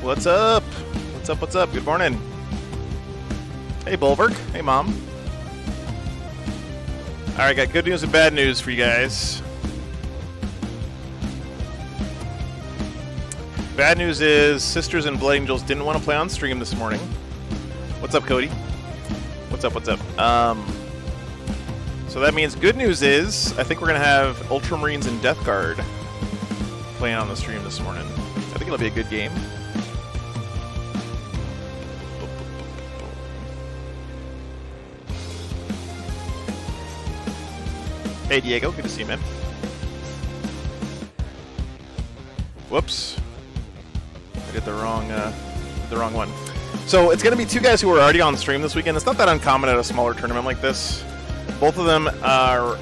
What's up? What's up? What's up? Good morning. Hey, Bulwark. Hey, Mom. All right, got good news and bad news for you guys. Bad news is Sisters and Blood Angels didn't want to play on stream this morning. What's up, Cody? What's up? What's up? So that means good news is I think we're going to have Ultramarines and Death Guard playing on the stream this morning. I think it'll be a good game. Hey, Diego. Good to see you, man. Whoops. I did the wrong one. So it's going to be two guys who are already on stream this weekend. It's not that uncommon at a smaller tournament like this. Both of them are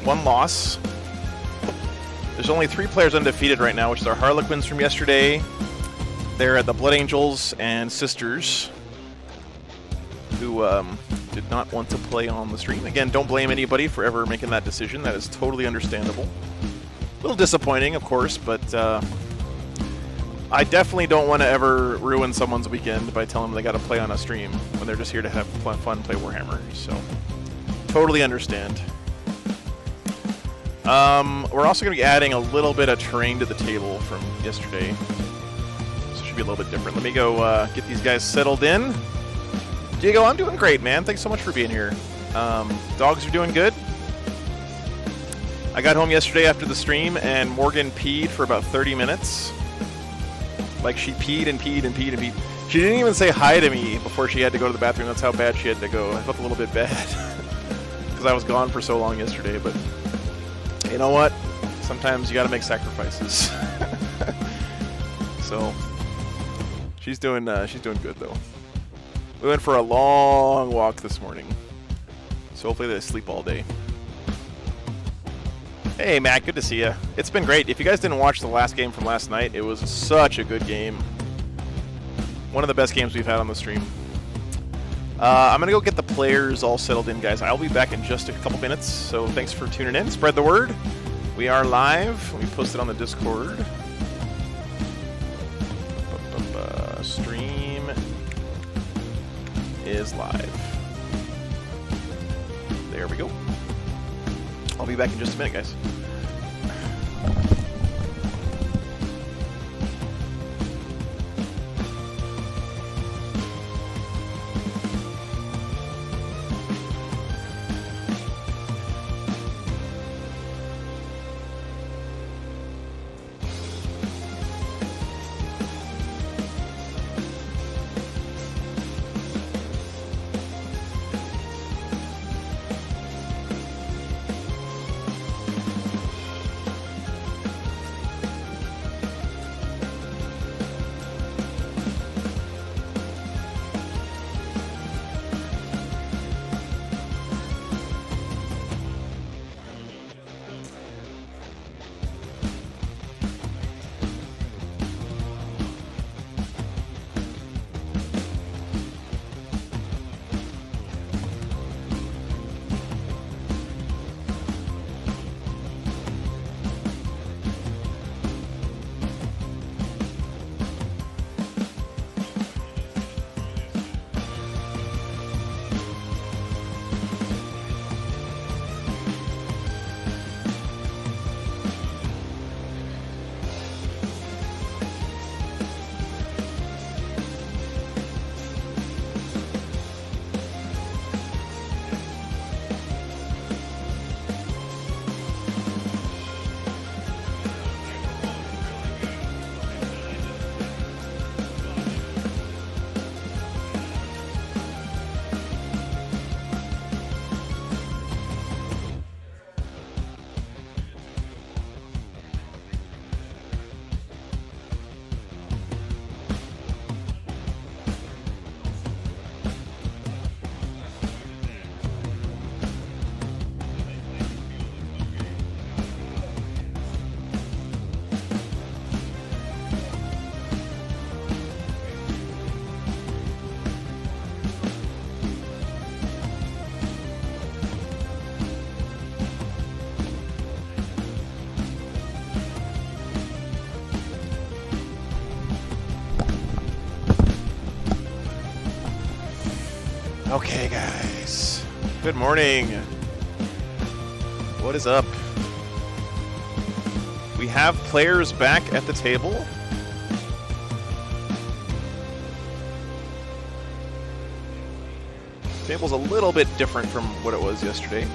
one loss. There's only 3 players undefeated right now, which is our Harlequins from yesterday. They're at the Blood Angels and Sisters, who did not want to play on the stream. Again, don't blame anybody for ever making that decision. That is totally understandable. A little disappointing, of course, but I definitely don't want to ever ruin someone's weekend by telling them they got to play on a stream when they're just here to have fun, play Warhammer. So, totally understand. We're also going to be adding a little bit of terrain to the table from yesterday. So it should be a little bit different. Let me go get these guys settled in. Diego, I'm doing great, man. Thanks so much for being here. Dogs are doing good. I got home yesterday after the stream, and Morgan peed for about 30 minutes. Like, she peed and peed and peed and peed. She didn't even say hi to me before she had to go to the bathroom. That's how bad she had to go. I felt a little bit bad because I was gone for so long yesterday. But you know what? Sometimes you got to make sacrifices. So she's doing good though. We went for a long walk this morning, so hopefully they sleep all day. Hey, Matt, good to see you. It's been great. If you guys didn't watch the last game from last night, it was such a good game. One of the best games we've had on the stream. I'm going to go get the players all settled in, guys. I'll be back in just a couple minutes, so thanks for tuning in. Spread the word. We are live. We posted on the Discord. Stream is live. There we go. I'll be back in just a minute, guys. Okay, guys. Good morning. What is up? We have players back at the table. Table's a little bit different from what it was yesterday.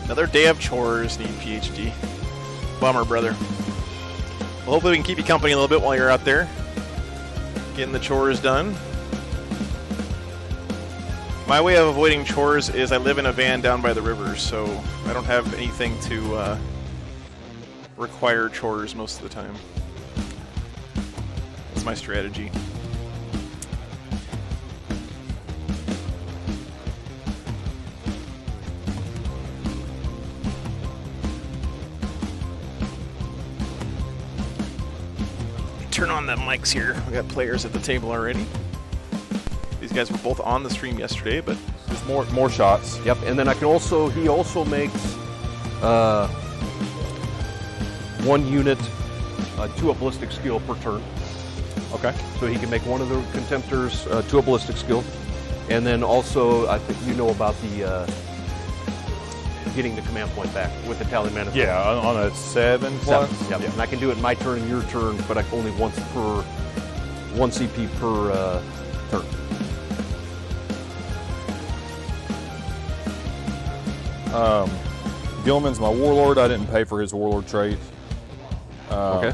Another day of chores, need PhD. Bummer, brother. Well, hopefully we can keep you company a little bit while you're out there getting the chores done. My way of avoiding chores is I live in a van down by the river, so I don't have anything to require chores most of the time. That's my strategy. Turn on the mics here. We got players at the table already. These guys were both on the stream yesterday, but there's more shots. Yep, and then he also makes 1 unit to a ballistic skill per turn. Okay. So he can make one of the contemptors to a ballistic skill, and then also I think you know about the getting the command point back with the tally manifold. Yeah, on a 7 plus. Yep. Yeah. And I can do it my turn and your turn, but only once per 1 CP per turn. Gilman's my warlord. I didn't pay for his warlord trait. Okay.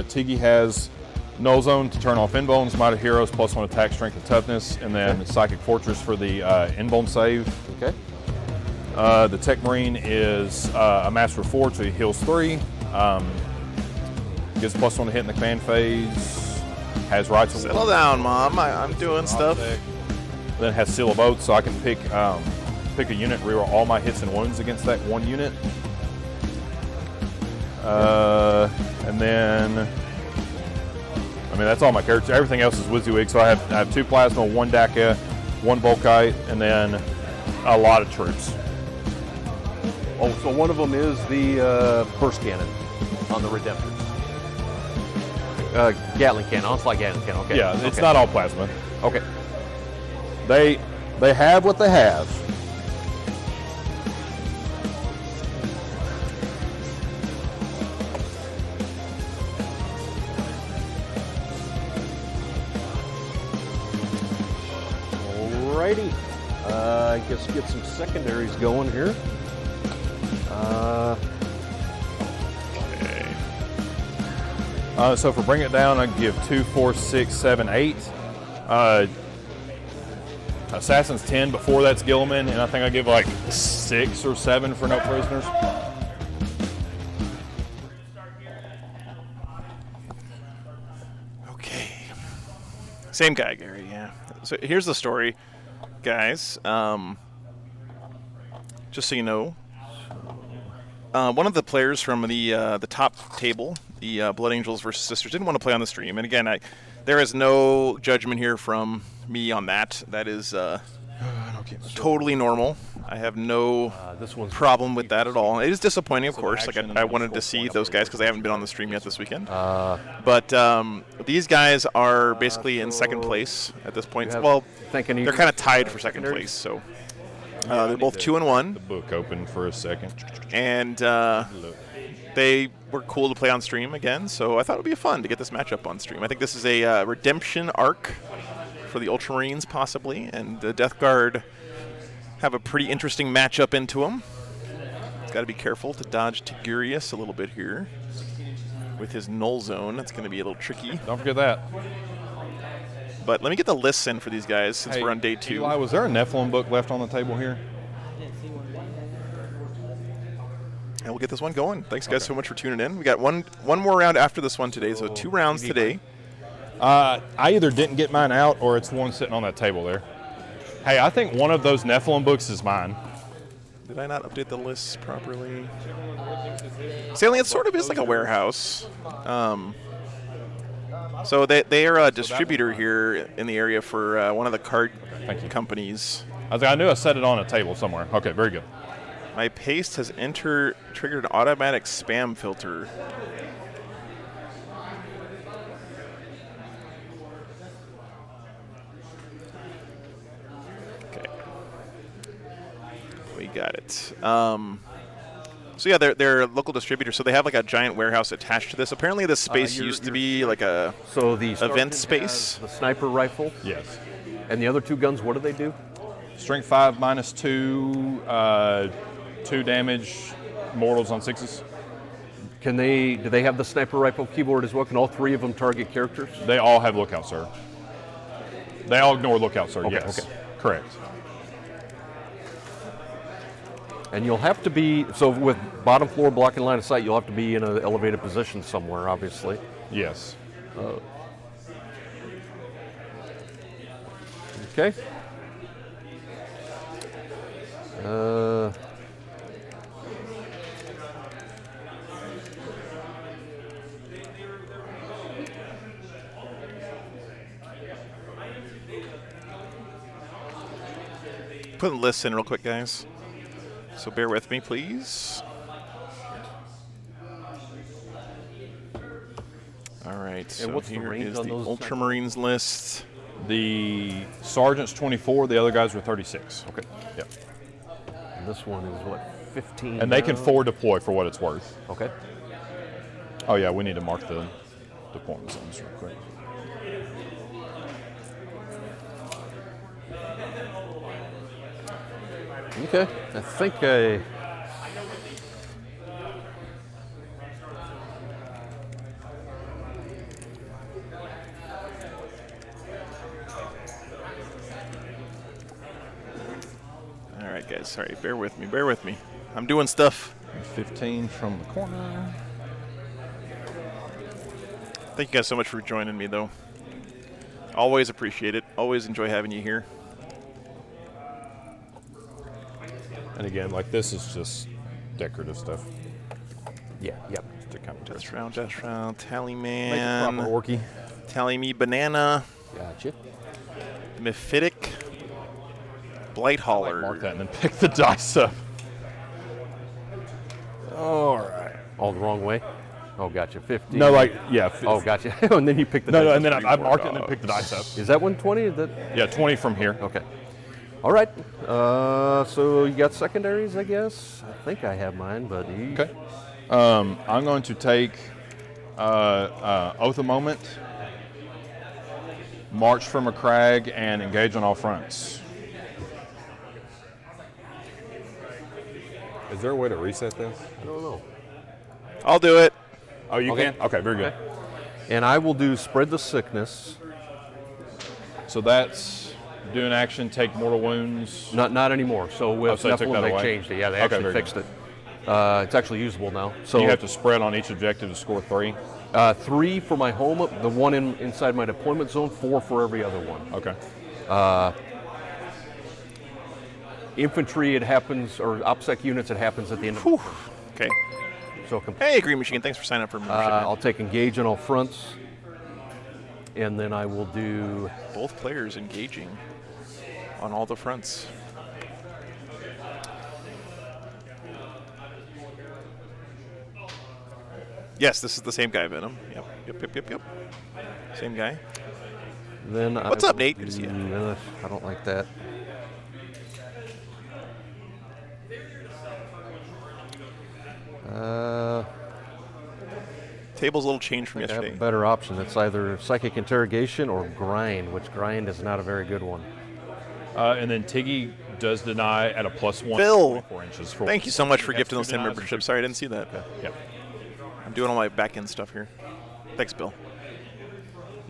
Tiggy has Null Zone to turn off Inbones, Might of Heroes, +1 attack, strength, and toughness, and then Psychic Fortress for the Inbone save. Okay. The Tech Marine is a Master of 4, so he heals 3. Gives +1 to hit in the command phase. Has rights of settle down, Mom. I'm doing stuff. Then has Seal of Oath, so I can pick a unit, reroll all my hits and wounds against that 1 unit. And then, that's all my characters. Everything else is WYSIWYG. So I have 2 Plasma, 1 DACA, 1 Volkite, and then a lot of troops. Oh, so one of them is the burst cannon on the Redemptors. Gatling cannon. Oh, it's like Gatling cannon. Okay. Yeah, it's not all Plasma. Okay. They have what they have. Alrighty. I guess get some secondaries going here. Okay. So for Bring It Down, I give 2, 4, 6, 7, 8. Assassin's 10 before that's Gilman, and I think I give like 6 or 7 for no prisoners. Okay. Same guy, Gary, yeah. So here's the story, guys. Just so you know, one of the players from the top table, the Blood Angels versus Sisters, didn't want to play on the stream. And again, there is no judgment here from me on that. That is totally normal. I have no problem with that at all. It is disappointing, of course. Like I wanted to see those guys because I haven't been on the stream yet this weekend. But these guys are basically in second place at this point. Well, they're kind of tied for second place. So they're both 2-1. The book open for a second. And they were cool to play on stream again. So I thought it would be fun to get this matchup on stream. I think this is a redemption arc for the Ultramarines, possibly, and the Death Guard have a pretty interesting matchup into them. He's got to be careful to dodge Tigurius a little bit here with his Null Zone. That's going to be a little tricky. Don't forget that. But let me get the lists in for these guys since we're on day 2. Eli, was there a Nephilim book left on the table here? And we'll get this one going. Thanks, guys, so much for tuning in. We got one more round after this one today, so 2 rounds today. I either didn't get mine out or it's one sitting on that table there. Hey, I think one of those Nephilim books is mine. Did I not update the lists properly? Stanley, it sort of is like a warehouse. So they are a distributor here in the area for one of the card companies. I knew I set it on a table somewhere. Okay, very good. My paste has triggered an automatic spam filter. got it. So yeah, they're a local distributor, so they have like a giant warehouse attached to this. Apparently this space used to be like a event space. The sniper rifle. Yes. And the other 2 guns, what do they do? Strength 5 -2, 2 damage, mortals on 6s. Do they have the sniper rifle keyboard as well? Can all 3 of them target characters? They all have lookout, sir. They all ignore lookout, sir. Okay, Yes. okay. Correct. And you'll have to be, so with bottom floor blocking line of sight, you'll have to be in an elevated position somewhere, obviously. Yes. Okay. Putting lists in real quick, guys. So bear with me, please. All right. So what's the here range is on the those Ultramarines list. The sergeant's 24. The other guys were 36. Okay. Yep. And this one is what, 15? And they can now? forward deploy for what it's worth. Okay. Oh yeah, we need to mark the deployment zones real quick. Okay. I think I. All right, guys. Sorry, bear with me. Bear with me. I'm doing stuff. 15 from the corner. Thank you guys so much for joining me, though. Always appreciate it. Always enjoy having you here. And again, like this is just decorative stuff. Yeah, yep. To kind of Death round, tally make it man, proper orky. tally me banana, Gotcha. Mephitic, Blight Hauler. Mark that and then pick the dice up. All right. All the wrong way? Oh, gotcha. 50. No, like, yeah. Oh, gotcha. And then you pick the No, dice no, up. and then I marked it and then picked the dice up. Is that 120? Is that? Yeah, 20 from here. Okay. All right. So you got secondaries, I guess? I think I have mine, but Okay. I'm going to take Oath of Moment, March from a Crag, and Engage on all fronts. Is there a way to reset this? I don't know. I'll do it. Oh, you Okay. can? Okay, very good. And I will do Spread the Sickness. So that's do an action, take mortal wounds. Not anymore. So with so they took Nephilim, that they away? changed it. Yeah, they Okay, actually very fixed good. it. It's actually usable now. So You have to spread on each objective to score 3. 3 for my home, the one inside my deployment zone, 4 for every other one. Okay. Infantry, it happens, or OPSEC units, it happens at the end of Whew. Okay. So Hey, Green Machine. Thanks for signing up for membership. man. I'll take Engage on all fronts. And then I will do Both players engaging on all the fronts. Yes, this is the same guy, Venom. Yep. Same guy. Then What's I up, will Nate? Good to see do- ya. I don't like that. Table's a little changed from I have a yesterday. better option. It's either Psychic Interrogation or Grind, which Grind is not a very good one. And then Tiggy does deny at a +1. Bill, 24 inches for Thank you so much for That's gifting those 10 2 denies and memberships. 2 Sorry, I didn't see that. Yep. I'm doing all my back-end stuff here. Thanks, Bill.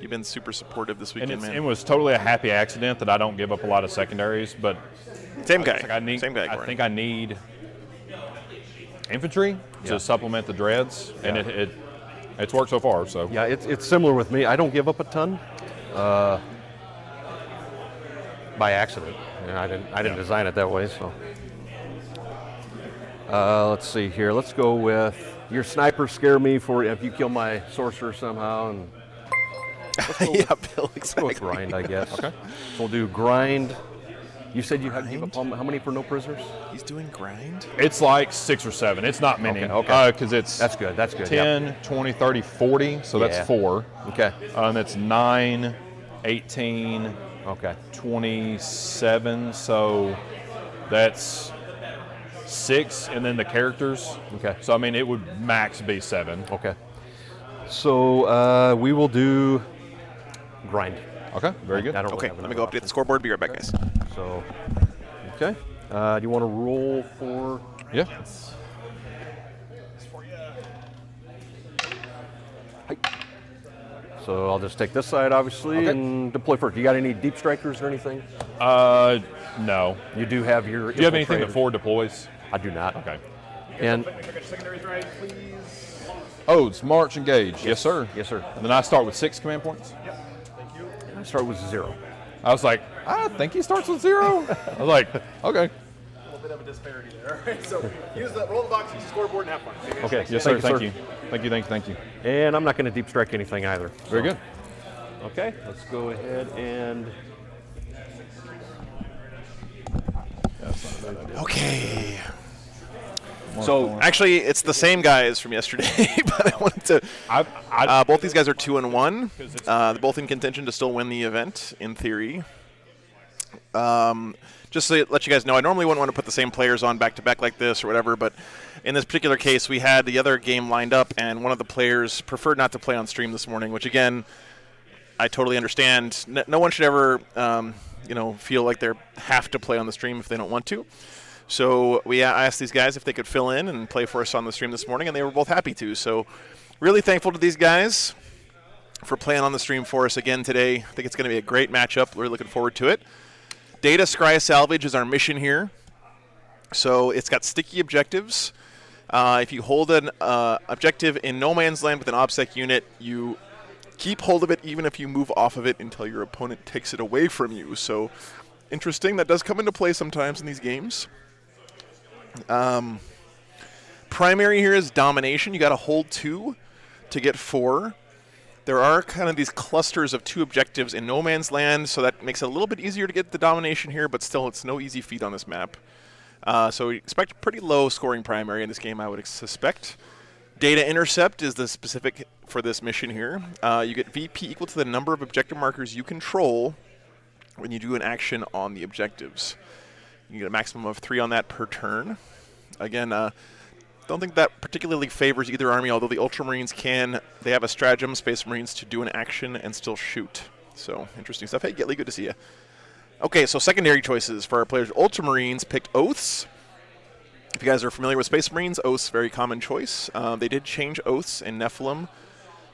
You've been super supportive this And weekend, it man. was totally a happy accident that I don't give up a lot of secondaries, but Same guy. it's like I need, Same guy, I Gordon. think I need infantry Yeah. to supplement the dreads, and Yeah. it's worked so far. So Yeah, it's similar with me. I don't give up a ton by accident. And I didn't design it that way. So let's see here. Let's go with your sniper. Scare me for if you kill my sorcerer somehow, and Yeah, Bill, go exactly. with Grind, I guess. Okay. So we'll do Grind. You said you had to give up how many for no prisoners? He's doing grind? it's like 6 or 7. It's not many. Okay. Because it's That's good. That's good. yeah. 10, 20, 30, 40. So Yeah. that's 4. Okay. And it's 9, 18, Okay. 27. So that's 6 and then the characters. Okay. So I mean, it would max be 7. Okay. So we will do grind. Okay, very good. I don't Okay, really have let me go update the scoreboard. Be right back, guys. So, okay. Do you want to roll for? Yeah. So I'll just take this side, obviously, Okay. and deploy first. You got any deep strikers or anything? No. You do have your. Do you have anything that infiltrators. forward deploys? I do not. Okay. And Oh, it's march engage. Yes, sir. yes, sir. And then I start with 6 command points. I start with 0. I was like, I think he starts with 0. I was like, okay. A little bit of a disparity there. All right, so use the roll the box, use the scoreboard, and have fun. Okay. Yes, sir. Thank you. Thank you. Thank you. Thank you. And I'm not going to deep strike anything either. Very good. Okay. Let's go ahead and. Okay. So Actually, it's the same guys from yesterday, but I wanted to. Both these guys are 2-1. They're both in contention to still win the event, in theory. Just to let you guys know, I normally wouldn't want to put the same players on back-to-back like this or whatever, but in this particular case, we had the other game lined up, and one of the players preferred not to play on stream this morning, which, again, I totally understand. No one should ever, feel like they have to play on the stream if they don't want to. So I asked these guys if they could fill in and play for us on the stream this morning, and they were both happy to. So really thankful to these guys for playing on the stream for us again today. I think it's going to be a great matchup. We're looking forward to it. Data Scry Salvage is our mission here. So it's got sticky objectives. If you hold an objective in no man's land with an OBSEC unit, you keep hold of it even if you move off of it until your opponent takes it away from you. So interesting. That does come into play sometimes in these games. Primary here is domination. You got to hold 2 to get 4. There are kind of these clusters of 2 objectives in no man's land, so that makes it a little bit easier to get the domination here, but still it's no easy feat on this map. So we expect pretty low scoring primary in this game, I would suspect. Data intercept is the specific for this mission here. You get VP equal to the number of objective markers you control when you do an action on the objectives. You get a maximum of 3 on that per turn. Again, don't think that particularly favors either army, although the Ultramarines they have a stratagem, Space Marines, to do an action and still shoot. So, interesting stuff. Hey, Gitley, good to see you. Okay, so secondary choices for our players. Ultramarines picked Oaths. If you guys are familiar with Space Marines, Oaths, very common choice. They did change Oaths in Nephilim.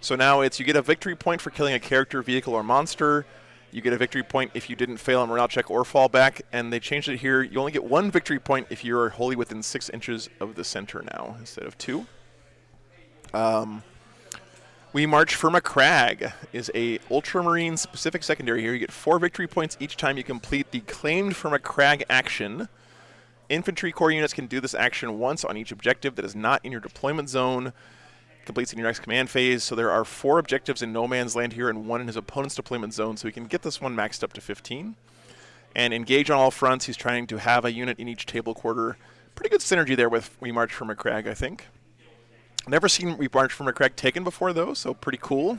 So now you get a victory point for killing a character, vehicle, or monster. You get a victory point if you didn't fail a morale check or fall back, and they changed it here. You only get 1 victory point if you are wholly within 6 inches of the center now, instead of 2. We March from a Crag is a Ultramarine specific secondary here. You get 4 victory points each time you complete the claimed from a Crag action. Infantry corps units can do this action once on each objective that is not in your deployment zone. Completes in your next command phase. So there are 4 objectives in no man's land here and 1 in his opponent's deployment zone, so he can get this one maxed up to 15. And engage on all fronts. He's trying to have a unit in each table quarter. Pretty good synergy there with We March from a Crag, I think. Never seen We March from a Crag taken before, though, so pretty cool.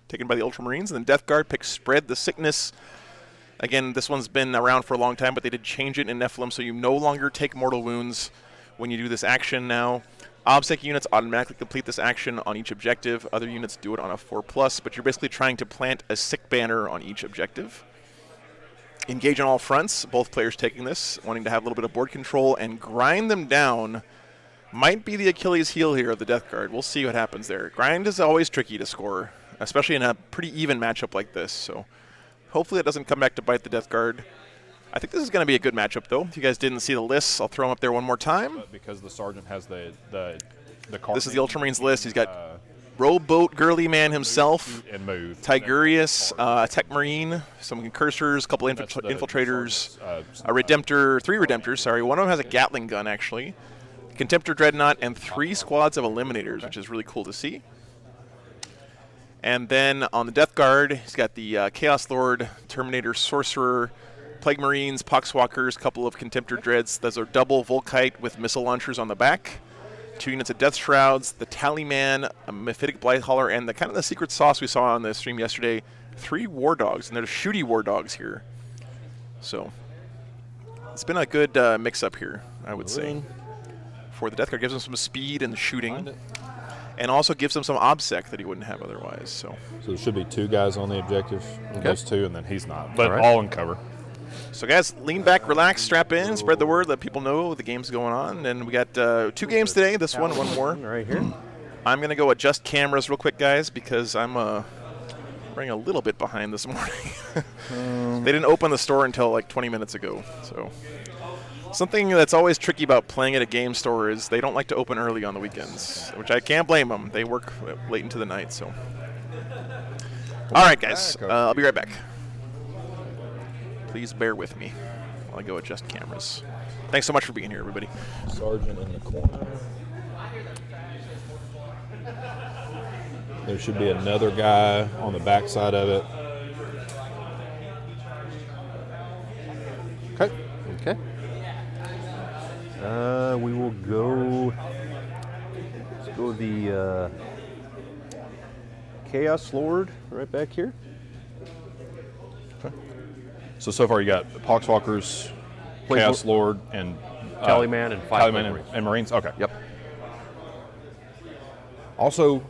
Taken by the Ultramarines. And then Death Guard picks Spread the Sickness. Again, this one's been around for a long time, but they did change it in Nephilim, so you no longer take mortal wounds when you do this action now. OBSEC units automatically complete this action on each objective. Other units do it on a 4+, but you're basically trying to plant a sick banner on each objective. Engage on all fronts. Both players taking this, wanting to have a little bit of board control, and grind them down. Might be the Achilles heel here of the Death Guard. We'll see what happens there. Grind is always tricky to score, especially in a pretty even matchup like this. So hopefully it doesn't come back to bite the Death Guard. I think this is going to be a good matchup, though. If you guys didn't see the lists, I'll throw them up there one more time. But because the sergeant has the card. This is the Ultramarines list. He's got Rowboat Girly Man himself, and move. Tigurius, a Tech Marine, some Concursors, a couple Infiltrators, a Redemptor, 3 Redemptors, sorry. One of them has a Gatling gun, actually. Contemptor Dreadnought, and 3 squads of Eliminators, which is really cool to see. And then on the Death Guard, he's got the Chaos Lord, Terminator, Sorcerer, Plague Marines, Poxwalkers, couple of Contemptor Dreads. Those are double Volkite with missile launchers on the back. 2 units of Death Shrouds, the Tallyman, a Mephitic Blightholler, and the kind of the secret sauce we saw on the stream yesterday, 3 War Dogs, and there's shooty War Dogs here. So it's been a good mix-up here, I would say. for the Death Guard. Gives him some speed and shooting, and also gives him some obsec that he wouldn't have otherwise. So there should be 2 guys on the objective. Okay. Those 2, and then he's not. But right. all in cover. So guys, lean back, relax, strap in, spread the word, let people know the game's going on. And we got 2 games today. This one more. Right here. I'm going to go adjust cameras real quick, guys, because I'm running a little bit behind this morning. They didn't open the store until like 20 minutes ago. So something that's always tricky about playing at a game store is they don't like to open early on the weekends, which I can't blame them. They work late into the night. So, all right, guys, I'll be right back. Please bear with me while I go adjust cameras. Thanks so much for being here, everybody. Sergeant in the corner. There should be another guy on the back side of it. Okay. Okay. We will go. Let's go the Chaos Lord right back here. Okay. So far you got Poxwalkers, Chaos Lord, and Tallyman and 5 Marines. And Marines. Okay. Yep. Also,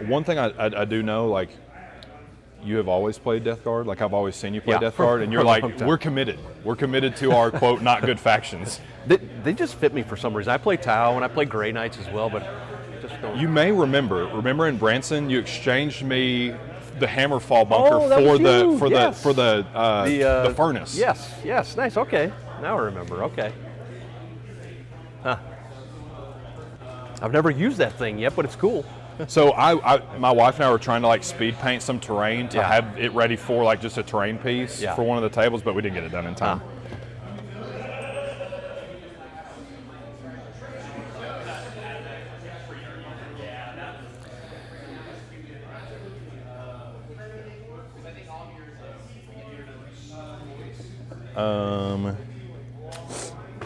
one thing I do know, like, you have always played Death Guard. Like, I've always seen you play Death Guard, and you're like, we're committed. We're committed to our, quote, not good factions. They just fit me for some reason. I play Tau and I play Grey Knights as well, but just don't. You may remember in Branson, you exchanged me the Hammerfall bunker for the furnace. Yes, nice. Okay, now I remember. Okay. Huh. I've never used that thing yet, but it's cool. So my wife and I were trying to like speed paint some terrain to have it ready for like just a terrain piece for one of the tables, but we didn't get it done in time.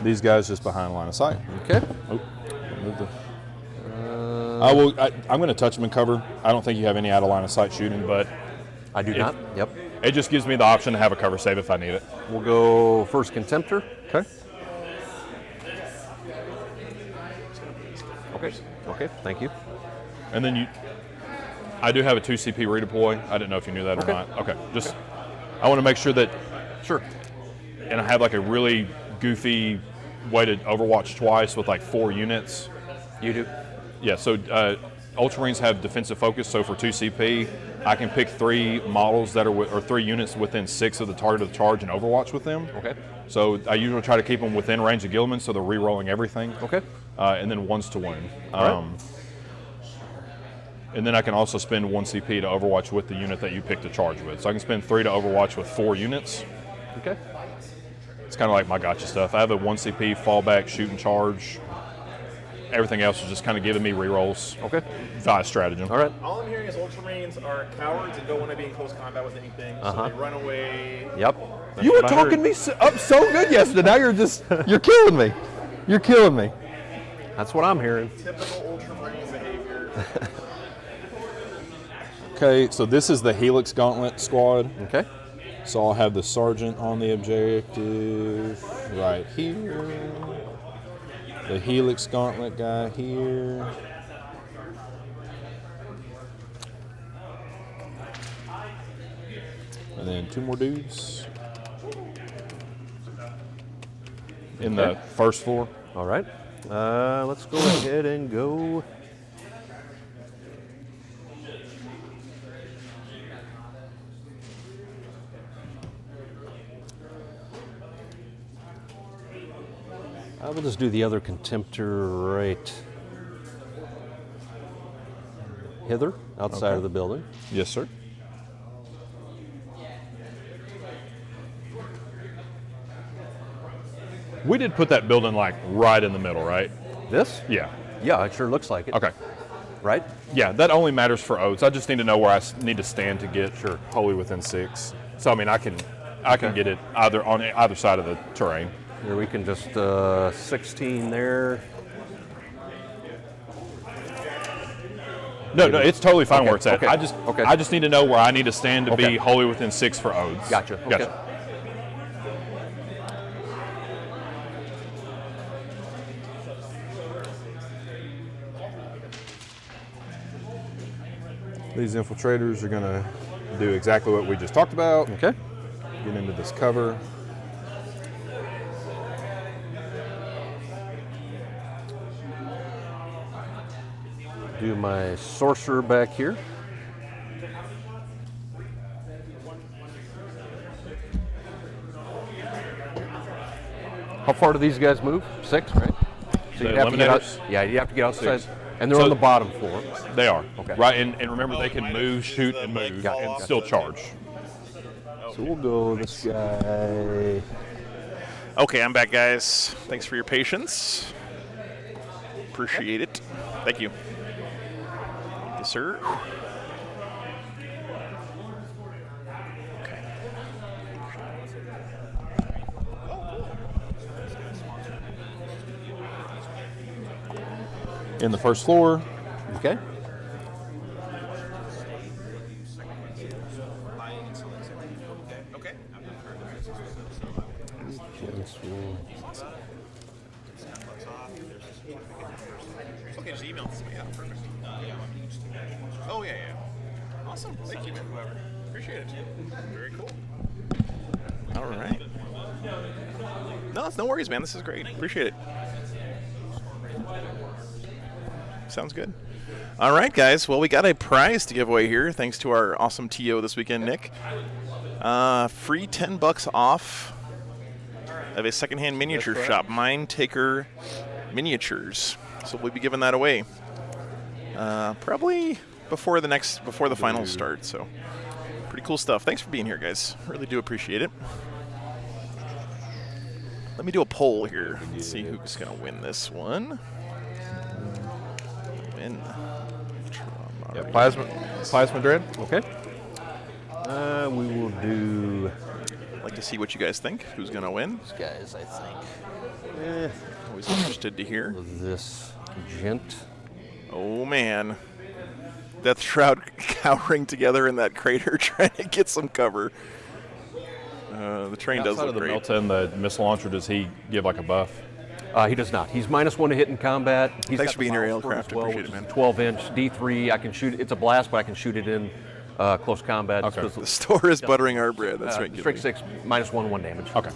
These guys just behind line of sight. Okay. Oh, move the. I'm going to touch them in cover. I don't think you have any out of line of sight shooting, but I do not. Yep. It just gives me the option to have a cover save if I need it. We'll go first Contemptor. Okay. Okay. Thank you. And then I do have a 2 CP redeploy. I didn't know if you knew that or not. Okay. I want to make sure that. Sure. And I have like a really goofy way to Overwatch twice with like 4 units. You do? Yeah, so Ultramarines have defensive focus, so for 2 CP, I can pick 3 models that are or 3 units within 6 of the target of the charge and Overwatch with them. Okay. So I usually try to keep them within range of Gilman, so they're re-rolling everything. Okay. And then 1s to wound. Right. And then I can also spend 1 CP to Overwatch with the unit that you pick to charge with. So I can spend 3 to Overwatch with 4 units. Okay. It's kind of like my gotcha stuff. I have a 1 CP, fallback, shoot and charge. Everything else is just kind of giving me rerolls. Okay. Via stratagem. All right. All I'm hearing is Ultramarines are cowards and don't want to be in close combat with anything, so they run away. Yep. You were talking me up so good yesterday. Now you're killing me. You're killing me. That's what I'm hearing. Typical Ultramarine behavior. Okay, so this is the Helix Gauntlet squad. Okay. So I'll have the sergeant on the objective right here. The Helix Gauntlet guy here. And then 2 more dudes in the first floor. All right. Let's go ahead and go. I will just do the other Contemptor right hither, outside of the building. Yes, sir. We did put that building like right in the middle, right? This? Yeah. Yeah, it sure looks like it. Okay. Right? Yeah, that only matters for oaths. I just need to know where I need to stand to get wholly within 6. So I mean, I can get it either on either side of the terrain. Here we can just 16 there. No, it's totally fine where it's at. Okay. I just need to know where I need to stand to be wholly within 6 for oaths. Gotcha. Okay. These infiltrators are going to do exactly what we just talked about. Okay. Get into this cover. Do my sorcerer back here. How far do these guys move? 6, right? So The you'd have to get out, eliminators? yeah, you have to get outside. 6. And they're So- on the bottom floor. They are. Okay. Right, and remember they can move, shoot, and move, and still charge. So we'll go this guy. Okay, I'm back, guys. Thanks for your patience. Appreciate it. Thank you. Yes, sir. Okay. In the first floor, Okay. Okay, just email this to me. Yeah, perfect. Oh, yeah, yeah. Awesome. Thank you, man. Appreciate it. Very cool. All right. No, it's no worries, man. This is great. Appreciate it. Sounds good. All right, guys. Well, we got a prize to give away here, thanks to our awesome TO this weekend, Nick. Free $10 off of a secondhand miniature shop, Mine Taker Miniatures. So we'll be giving that away probably before the finals start. So pretty cool stuff. Thanks for being here, guys. Really do appreciate it. Let me do a poll here. Let's see who's gonna win this one. Win. yeah, plasma dread. Okay. We will do I'd like to see what you guys think. Who's gonna win? these guys, I think. Always interested to hear. This gent. Oh man, Death Shroud cowering together in that crater trying to get some cover. The train does Outside look of the great. Melta and the missile launcher, does he give like a buff? He does not. He's -1 to hit in combat. He's Thanks got for being the here, Battle Spurt Ailcraft. as well, Appreciate it, which man. is 12-inch D3. I can shoot it. It's a blast, but I can shoot it in close combat. Okay. The store is buttering our bread. That's right. Strike 6, -1 damage. Okay.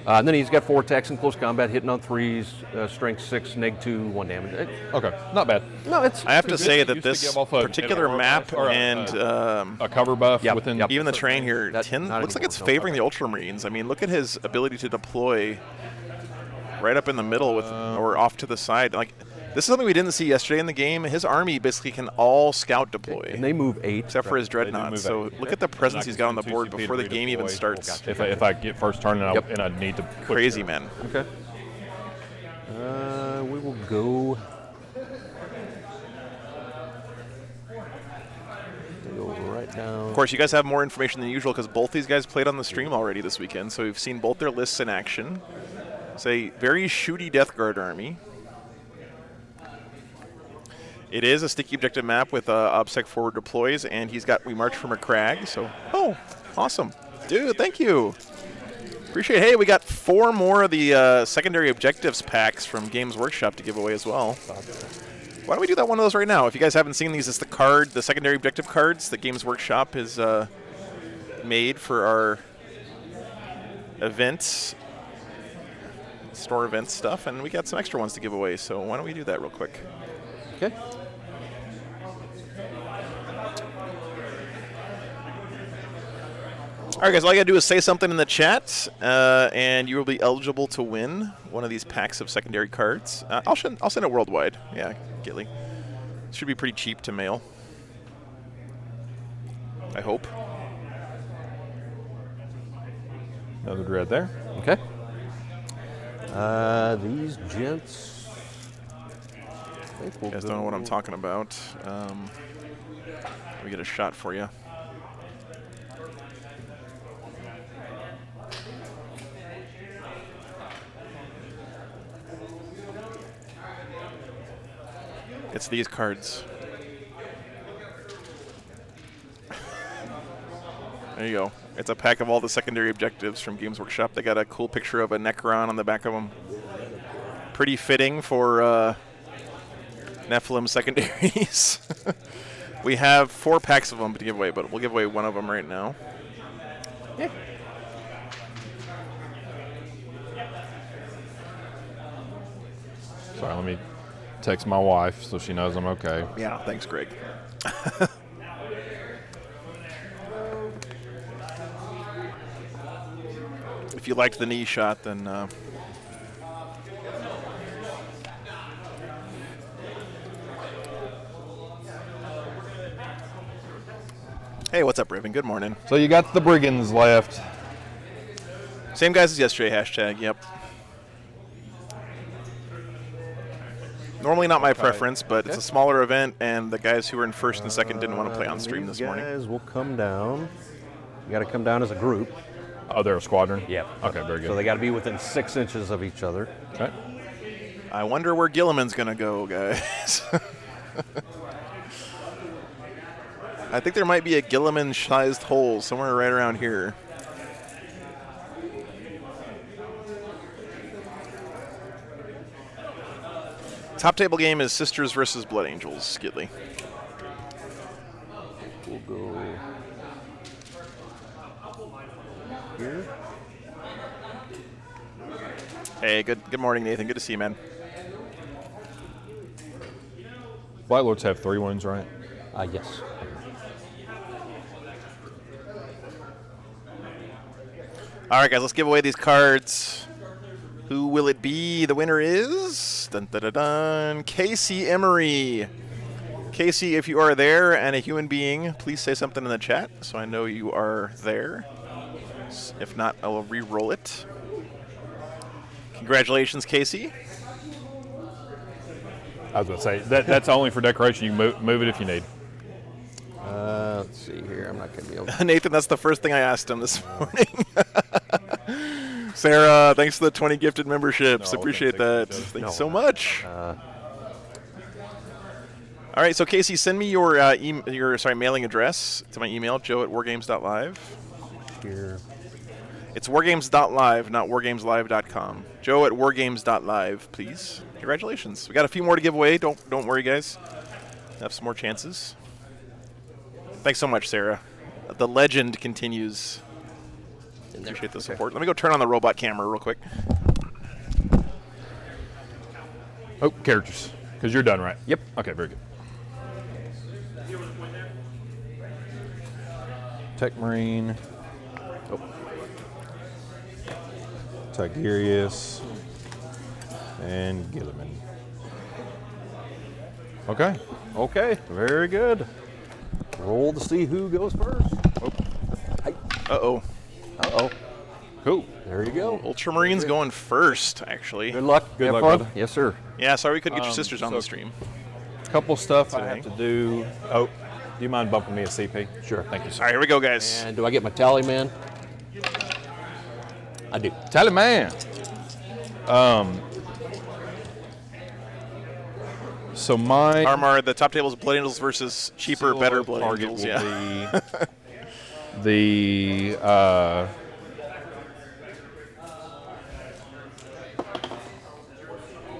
And then he's got 4 attacks in close combat, hitting on 3s, strength 6, -2, 1 damage. Okay. Not bad. No, it's. I have to Used say to that this give off a- particular an aura map buff or and a cover buff Yep, within. yep. even the train here Not looks like anymore, it's no. favoring the Ultramarines. I mean, look at his ability to deploy right up in the middle with or off to the side. Like, this is something we didn't see yesterday in the game. His army basically can all scout deploy. And they move 8. Except for his They do dreadnought. move So 8. look at the presence he's got on the Two board CP before the to game even redeploy. starts. If I get first turn and, Yep. and I need to put Crazy, man. Okay. We will go. Go right down. Of course, you guys have more information than usual because both these guys played on the stream already this weekend. So we've seen both their lists in action. It's a very shooty Death Guard army. It is a sticky objective map with OBSEC forward deploys, and he's got We March from a Crag. So, oh, awesome. Dude, thank you. Appreciate it. Hey, we got 4 more of the secondary objectives packs from Games Workshop to give away as well. Why don't we do that one of those right now? If you guys haven't seen these, it's the secondary objective cards that Games Workshop has made for our events, store event stuff, and we got some extra ones to give away. So why don't we do that real quick? Okay. All right, guys, all you got to do is say something in the chat, and you will be eligible to win one of these packs of secondary cards. I'll send it worldwide. Yeah, Gilly. Should be pretty cheap to mail. I hope. Another dread there. Okay. These gents. I think we'll You guys don't know what I'm talking about. We get a shot for you. It's these cards. There you go. It's a pack of all the secondary objectives from Games Workshop. They got a cool picture of a Necron on the back of them. Pretty fitting for Nephilim secondaries. We have 4 packs of them to give away, but we'll give away one of them right now. Yeah. Sorry, let me text my wife so she knows I'm okay. Yeah, thanks, Greg. If you liked the knee shot, then hey, what's up, Raven? Good morning. So you got the brigands left. Same guys as yesterday, hashtag, yep. Normally not my preference, but it's a smaller event, and the guys who were in first and second didn't want to play on stream this morning. Guys will come down. You got to come down as a group. Oh, they're a squadron? Yeah. Okay, very good. So they got to be within 6 inches of each other. Okay. I wonder where Gilliman's going to go, guys. I think there might be a Gilliman-sized hole somewhere right around here. Top table game is Sisters versus Blood Angels, Skidley. We'll go here. Hey, good morning, Nathan. Good to see you, man. Black Lords have 3 wounds, right? Yes. All right, guys, let's give away these cards. Who will it be? The winner is dun, dun, dun, dun, Casey Emery. Casey, if you are there and a human being, please say something in the chat so I know you are there. If not, I will re-roll it. Congratulations, Casey. I was going to say, that's only for decoration. You can move it if you need. Let's see here. I'm not going to be able to. Nathan, that's the first thing I asked him this morning. Sarah, thanks for the 20 gifted memberships. No, Appreciate that. Thank you so much. All right, so Casey, send me your mailing address to my email, joe@wargames.live. Here. It's wargames.live, not wargameslive.com. joe@wargames.live, please. Congratulations. We got a few more to give away. Don't worry, guys. Have some more chances. Thanks so much, Sarah. The legend continues. Appreciate the support. Let me go turn on the robot camera real quick. Oh, characters. Because you're done, right? Yep. Okay, very good. Tech Marine. Oh. Tigurius. And Gilliman. Okay. Okay. Very good. Roll to see who goes first. Uh-oh. Uh-oh. Cool. There you go. Ultramarines going first, actually. Good luck. Good Have luck, fun. brother. Yes, sir. Yeah, sorry we couldn't get your sisters on the stream. Couple stuff I Today. have to do. Oh, do you mind bumping me a CP? Sure. Thank you, All sir. right, here we go, guys. And do I get my tally, man? I do. Tally man. So my Armor, the top table is Blood Angels versus cheaper, better Blood target Angels. will Yeah. be the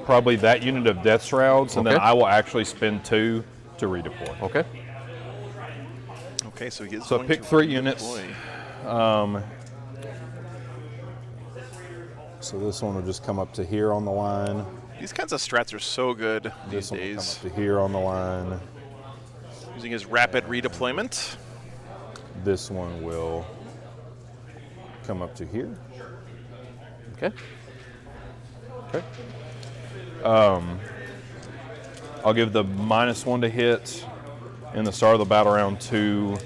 probably that unit of Death Shrouds, and then Okay. I will actually spend 2 to redeploy. Okay. Okay, so he gets So going pick to 3 units. redeploy. So this one will just come up to here on the line. These kinds of strats are so good these This one will come days. up to here on the line. Using his rapid redeployment. This one will come up to here. Okay. Okay. I'll give the -1 to hit in the start of the battle round to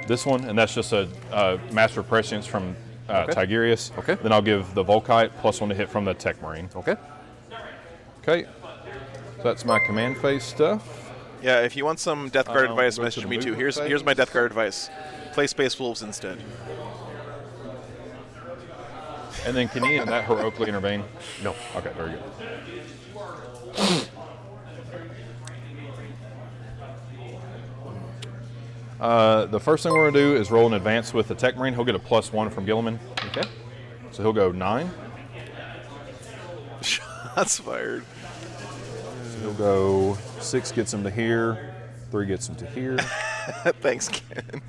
this one, and that's just a Master of Prescience from Tigurius. Okay. Then I'll give the Volkite +1 to hit from the Tech Marine. Okay. Okay. So that's my command phase stuff. Yeah, if you want some Death Guard advice, go to message the me too. movement Here's my Death Guard advice. Play Space Wolves instead. And then can he in that heroically intervene? No. Okay, very good. The first thing we're going to do is roll an advance with the Tech Marine. He'll get a +1 from Gilliman. Okay. So he'll go 9. Shots fired. So he'll go 6, gets him to here. 3 gets him to here. Thanks, Ken.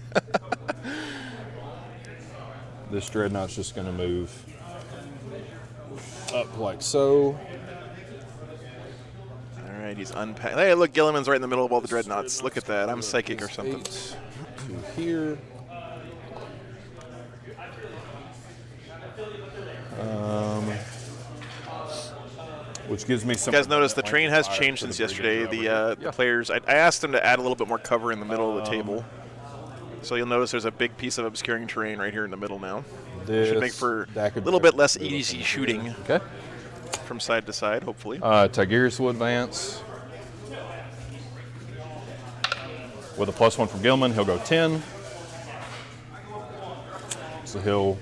This dreadnought's just going to move up like so. All right, he's unpacking. Hey, look, Gilliman's right in the middle of all the dreadnoughts. Look at that. I'm psychic or something. 8 to here. Which gives me some. You guys notice the terrain has changed since yesterday. The players, I asked them to add a little bit more cover in the middle of the table. So you'll notice there's a big piece of obscuring terrain right here in the middle now. This should make for a little bit less easy shooting from side to side, hopefully. Tigris will advance. With a +1 from Gilman, he'll go 10. So he'll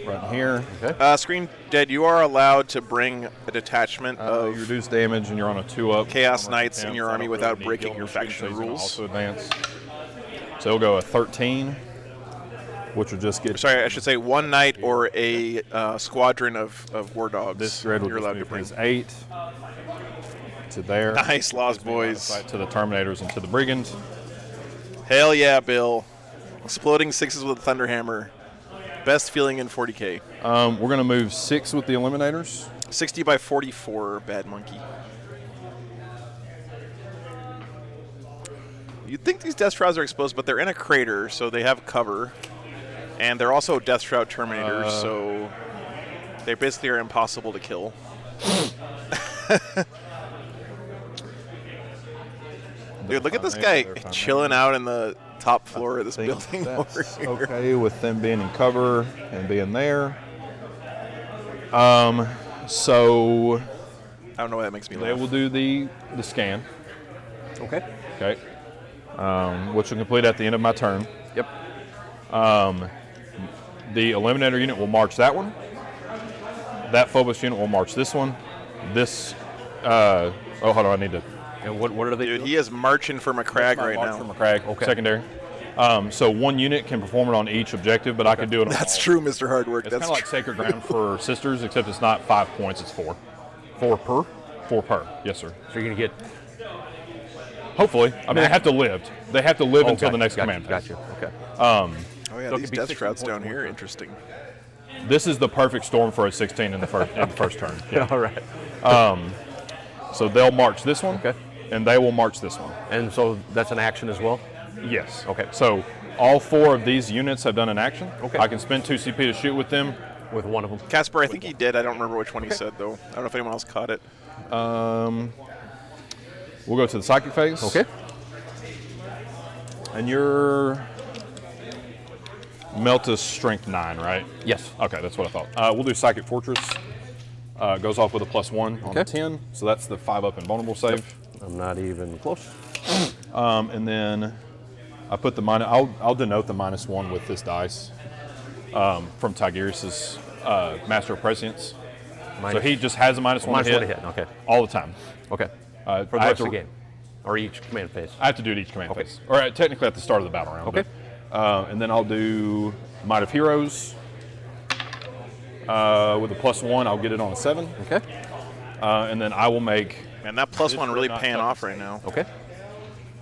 run here. Okay. Screen Dead, you are allowed to bring a detachment of you reduce damage and you're on a 2-up. Chaos Knights in your army without breaking your faction rules. Also advance. So he'll go a 13, which will just get. Sorry, I should say 1 knight or a squadron of war dogs. This dread will you're allowed to move bring his 8 to there. Nice, Lost Boys. To the Terminators and to the Brigands. Hell yeah, Bill. Exploding 6s with a Thunderhammer. Best feeling in 40K. We're going to move 6 with the Eliminators. 60 by 44, Bad Monkey. You'd think these Death Shrouds are exposed, but they're in a crater, so they have cover. And they're also Death Shroud Terminators, so they basically are impossible to kill. Dude, look at this guy chilling out in the top floor of this building over here. Okay, with them being in cover and being there. So I don't know why that makes me they laugh. will do the scan. Okay. Okay. Which will complete at the end of my turn. Yep. The Eliminator unit will march that one. That Phobos unit will march this one. This. Oh, hold on. I need to. And what are they? Dude, he is marching for McCrag right now. For McCrag, secondary. So 1 unit can perform it on each objective, but I can do it on That's all. true, Mr. Hardwork. It's That's kind of like Sacred Ground for Sisters, except it's not 5 points, it's 4. 4 per? 4 per, yes, sir. So you're going to get. Hopefully. I mean, they have to live. They have to live until the next gotcha, command phase. Gotcha. Okay. Oh yeah, So it these could be Death 16 Shrouds points down more. here, interesting. This is the perfect storm for a 16 in the first turn. Yeah. All right. So they'll march this one, Okay. and they will march this one. And so that's an action as well? Yes. Okay. So all 4 of these units have done an action. Okay. I can spend 2 CP to shoot with them. With one of them. Casper, I think he did. I don't remember which one he said, though. I don't know if anyone else caught it. We'll go to the psychic phase. Okay. And you're Melta's strength 9, right? Yes. Okay, that's what I thought. We'll do Psychic Fortress. Goes off with a +1 on the 10, so that's the 5-up invulnerable save. I'm not even close. And then I put the minus. I'll denote the -1 with this dice from Tigris's Master of Prescience. So he just has a -1 Minus hit, 1 to hit. Okay. all the time. Okay. For For the rest of the game, or each command phase. I have to do it each command phase, or technically at the start of the battle round. Okay. But, and then I'll do Might of Heroes. With a +1, I'll get it on a 7. Okay. And then I will make. Man, that +1 really paying off right now. Okay.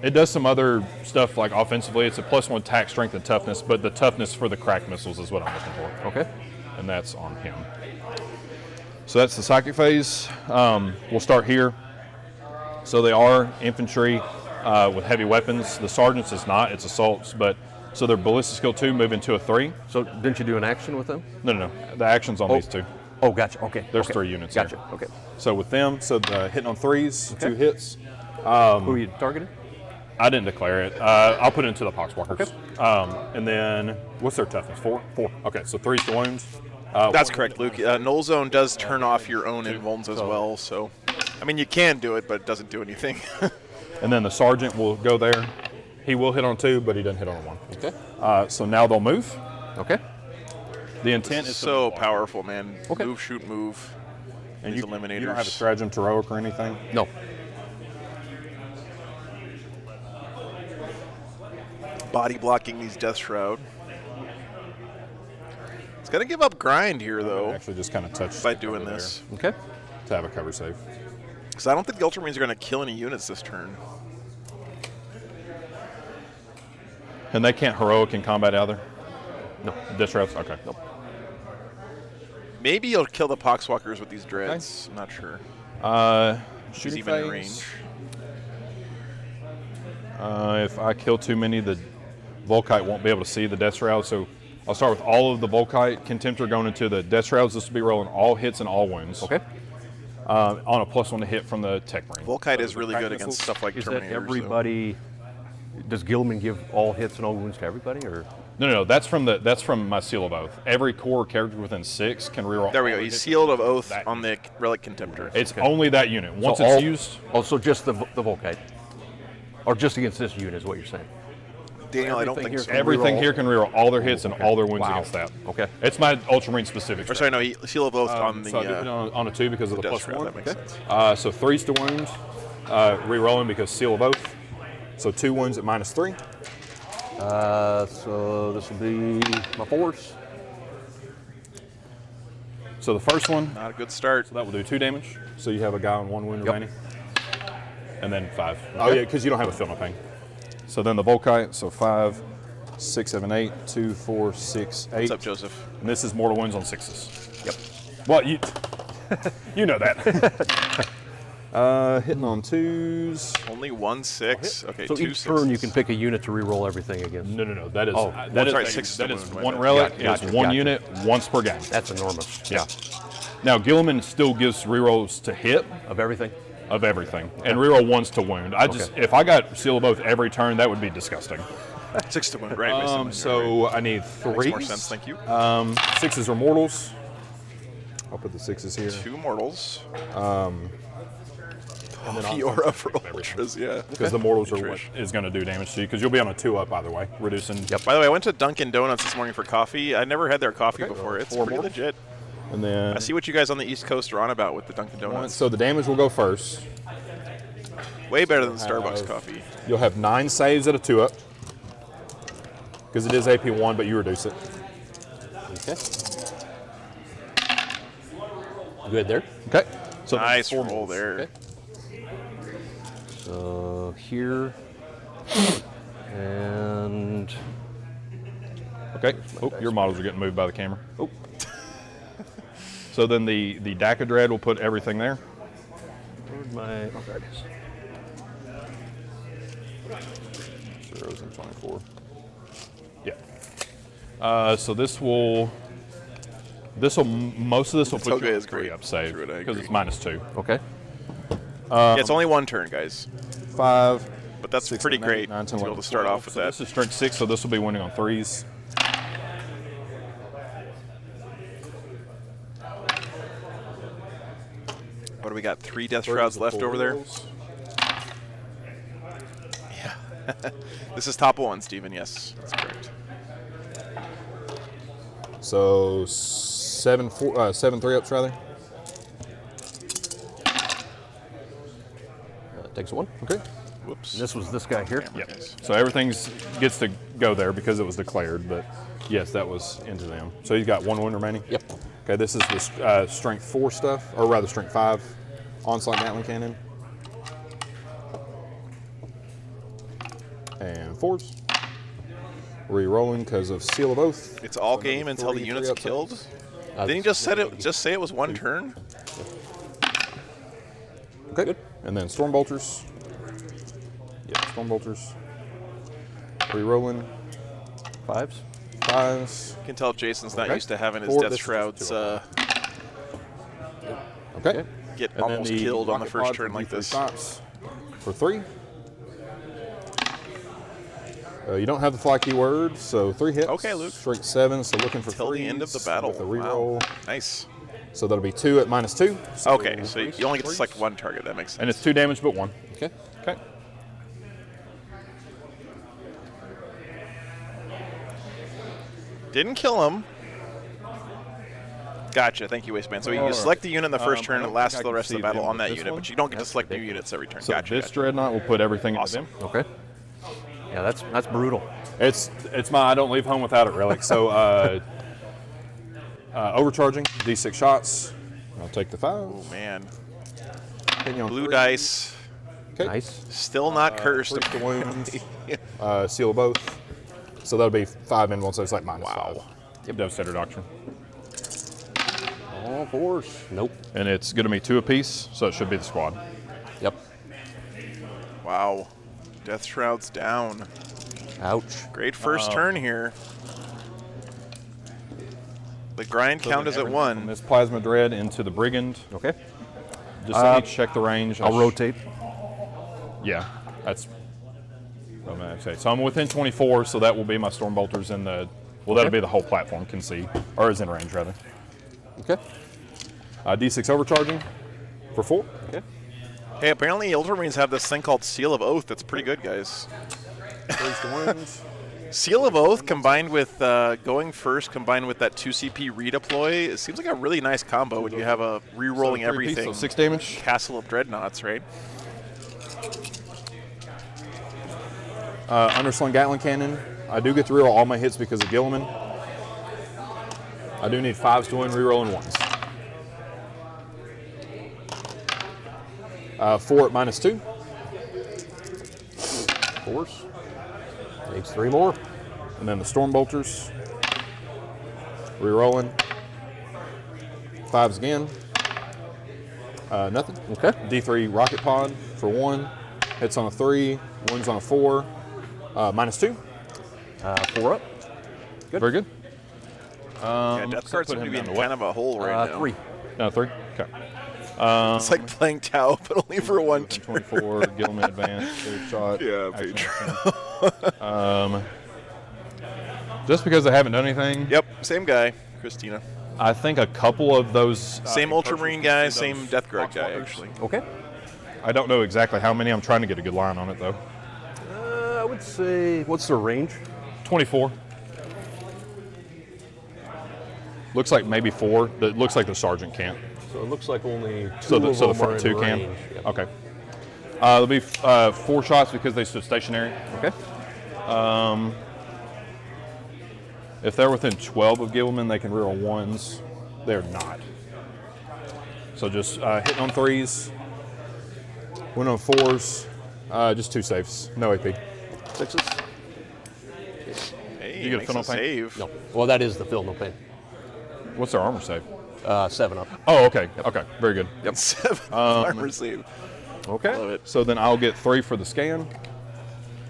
It does some other stuff like offensively. It's a +1 attack, strength, and toughness, but the toughness for the crack missiles is what I'm looking for. Okay. And that's on him. So that's the psychic phase. We'll start here. So they are infantry with heavy weapons. The sergeants is not, it's assaults, but so they're ballistic skill 2, move into a 3. So didn't you do an action with them? No. The action's on these 2. Oh, gotcha. Okay. There's okay. 3 units Gotcha. there. Okay. So with them, the hitting on 3s, 2 hits. Who are you targeting? I didn't declare it. I'll put it into the poxwalkers. Okay. And then, what's their toughness? 4? 4. Okay, so 3 to wounds. That's correct, Luke. Null Zone does turn off your own invulns as well, so... I mean, you can do it, but it doesn't do anything. And then the sergeant will go there. He will hit on 2, but he doesn't hit on 1. Okay. So now they'll move. Okay. The intent is so to powerful, man. Okay. Move, shoot, move. And These you eliminators. don't have a stratagem to heroic or anything. No. Body blocking these Death Shroud. It's going to give up grind here, though, Actually, just kind of touch by doing this. Okay. to have a cover save. Because I don't think the Ultramarines are going to kill any units this turn. And they can't heroic in combat either? No. Death Shrouds? Okay. Nope. Maybe you'll kill the Poxwalkers with these dreads. I'm not sure. He's Shooting even in phase. range. If I kill too many, the Volkite won't be able to see the Death Shroud. So I'll start with all of the Volkite Contemptor going into the Death Shrouds. This will be rolling all hits and all wounds. Okay. On a +1 to hit from the Tech Marine. Volkite is really good against stuff like Is Terminator. that everybody? Does Gilman give all hits and all wounds to everybody, or? No. That's from my Seal of Oath. Every core character within 6 can reroll. There we go. all He's hits. sealed of oath on the Relic Contemptor. It's only that unit. Once So it's all- used, Also, just the Volkite, or just against this unit is what you're saying? Daniel, I don't everything think here so. can everything reroll. here can reroll all their hits and all their wounds Wow. against that. Okay. It's my Ultramarine specific. Or sorry, no, seal of oath on the So I do it on a 2 because of the Death plus Shroud. 1. That makes sense. So 3's to wound, re-rolling because Seal of Oath. So 2 wounds at -3. So this will be my 4s. So the first one, Not a good start. that will do 2 damage. So you have a guy on 1 wound Yep. remaining. And then 5. Oh yeah, because you don't have a Feel No Pain. So then the Volkite, so 5, 6, 7, 8, 2, 4, 6, 8. What's up, Joseph? And this is mortal wounds on 6s. Yep. Well, you, you know that. Hitting on 2s. Only 1 6. Okay, So 2 each turn you can 6s. pick a unit to re-roll everything against. No. That is Oh, that is sorry, 6 is that the is wound, one right? relic. Gotcha, It's one gotcha. unit once per game. That's enormous. Yeah. Now Gilliman still gives rerolls to hit Of everything. of everything, and reroll ones to wound. If I got Seal of Oath every turn, that would be disgusting. 6 to wound, right? based on my So I need Makes 3. more sense, thank you. 6s are mortals. I'll put the 6s here. 2 mortals. And then Fiora for Ultras, yeah. because the mortals are what Trish. is going to do damage to you. Because you'll be on a 2-up either way, reducing. Yep. By the way, I went to Dunkin' Donuts this morning for coffee. I never had their coffee before. It's 4 pretty mortals. legit. And then I see what you guys on the East Coast are on about with the Dunkin' Donuts. so the damage will go first. Way better than Starbucks have- coffee. You'll have 9 saves at a 2-up. Because it is AP1, but you reduce it. Okay. Good there. Okay. So Nice 4 roll rolls. there. Okay. So here. And Okay. Oh, your models are getting moved by the camera. Oh. So then the DACA Dread will put everything there. where'd my, oh, there it is. 0s and 24. Yeah. So most of this will put Toga you on is great. 3-up save True, I because agree. it's -2. Okay. Yeah, it's only 1 turn, guys. 5. But that's 6, pretty 7, 8, great 9, 10, to be able 11, to start 12. off with So that. This is strength 6, so this will be winning on 3s. What do we got? 3 Death Shrouds left over there? Yeah. This is top 1, Steven. Yes, that's correct. So 7 3-ups rather. Takes a 1. Okay. Whoops. This was this guy here. Yep. So everything's gets to go there because it was declared, but yes, that was into them. So he's got 1 wound remaining. Yep. Okay, this is the strength 4 stuff, or rather strength 5 onslaught Gatling cannon. And 4s. Re-rolling because of Seal of Oath. It's all So game another until the 3 unit's 3-up killed. saves. Didn't he just say it was 1 turn? Okay. Good. And then Storm Bolters. Yeah, Storm Bolters. Re-rolling. 5s. 5s. You can tell Jason's not Okay. used to having his 4, Death this is Shrouds 2. Okay. get And then almost killed on the rocket first pod turn for like D3 this. shots for 3. You don't have the fly keyword, so 3 hits. Okay, Luke. Strength 7, so looking for Till the end of the threes battle. with a reroll. Wow. Nice. So that'll be 2 at -2. Okay, so you only get to select 1 target. That makes sense. And it's 2 damage, but 1. Okay. Okay. Didn't kill him. Gotcha. Thank you, Wasteman. So you Alright. select the unit in the first turn I and don't it lasts think I for the can rest of see the battle them on with that this unit, one. but you don't get to That's select new ridiculous. units every turn. So Gotcha. this gotcha. Dreadnought will put everything Awesome. into them. Okay. Yeah, that's brutal. It's my I don't leave home without it relic. So overcharging, D6 shots. I'll take the 5. Oh, man. Hitting you on Blue 3. dice. Okay. Nice. Still not cursed. 3 to wounds. Seal of Oath. So that'll be 5 in one, so it's like -5. Wow. Yep. Devastator Doctrine. All fours. Nope. And it's going to be 2 apiece, so it should be the squad. Yep. Wow. Death Shroud's down. Ouch. Great first turn here. The grind count is at From 1. this Plasma Dread into the Brigand. Okay. Just so I need to check the range. I'll rotate. Yeah, that's what I'm going to say. So I'm within 24, so that will be my Storm Bolters in the, well, that'll be the whole platform can see, or is in range, rather. Okay. D6 overcharging for 4. Okay. Hey, apparently Ultramarines have this thing called Seal of Oath that's pretty good, guys. Raise the winds. Seal of Oath combined with going first, combined with that 2 CP redeploy, it seems like a really nice combo when you have a re-rolling So 3 piece, everything. so 6 damage. Castle of Dreadnoughts, right? Underslung Gatling Cannon. I do get to reroll all my hits because of Gilliman. I do need 5s to win, rerolling 1s. 4 at -2. 4s. Takes 3 more. And then the Storm Bolters. Rerolling. 5s again. Nothing. Okay. D3 Rocket Pod for 1. Hits on a 3. Wins on a 4. -2. 4 up. Good. Very good. Yeah, Death so Guard put seems to him be in down to kind of a hole right now. 3. No, 3. Okay. It's like playing Tau, but only for 1 turn. 24. Gilman advance. Third shot. Yeah, action. Just because I haven't done anything. Yep, same guy, Christina. I think a couple of those. Same Ultramarine guy, same Death Guard guy, actually. Okay. I don't know exactly how many. I'm trying to get a good line on it, though. I would say, what's the range? 24. Looks like maybe 4. That looks like the sergeant can't. So it looks like only 2 So the of them front are 2 in can. range. Yep. Okay. There'll be 4 shots because they stood stationary. Okay. If they're within 12 of Gilman, they can reroll 1s. They're not. So just hitting on 3s, win on 4s, just 2 saves, no AP. 6s. Hey, You get a makes fill no a pain? save. No. Well, that is the fill no pain. What's their armor save? 7 up. Oh, okay. Okay, very good. Yep. 7 armor save. Okay. Love it. So then I'll get 3 for the scan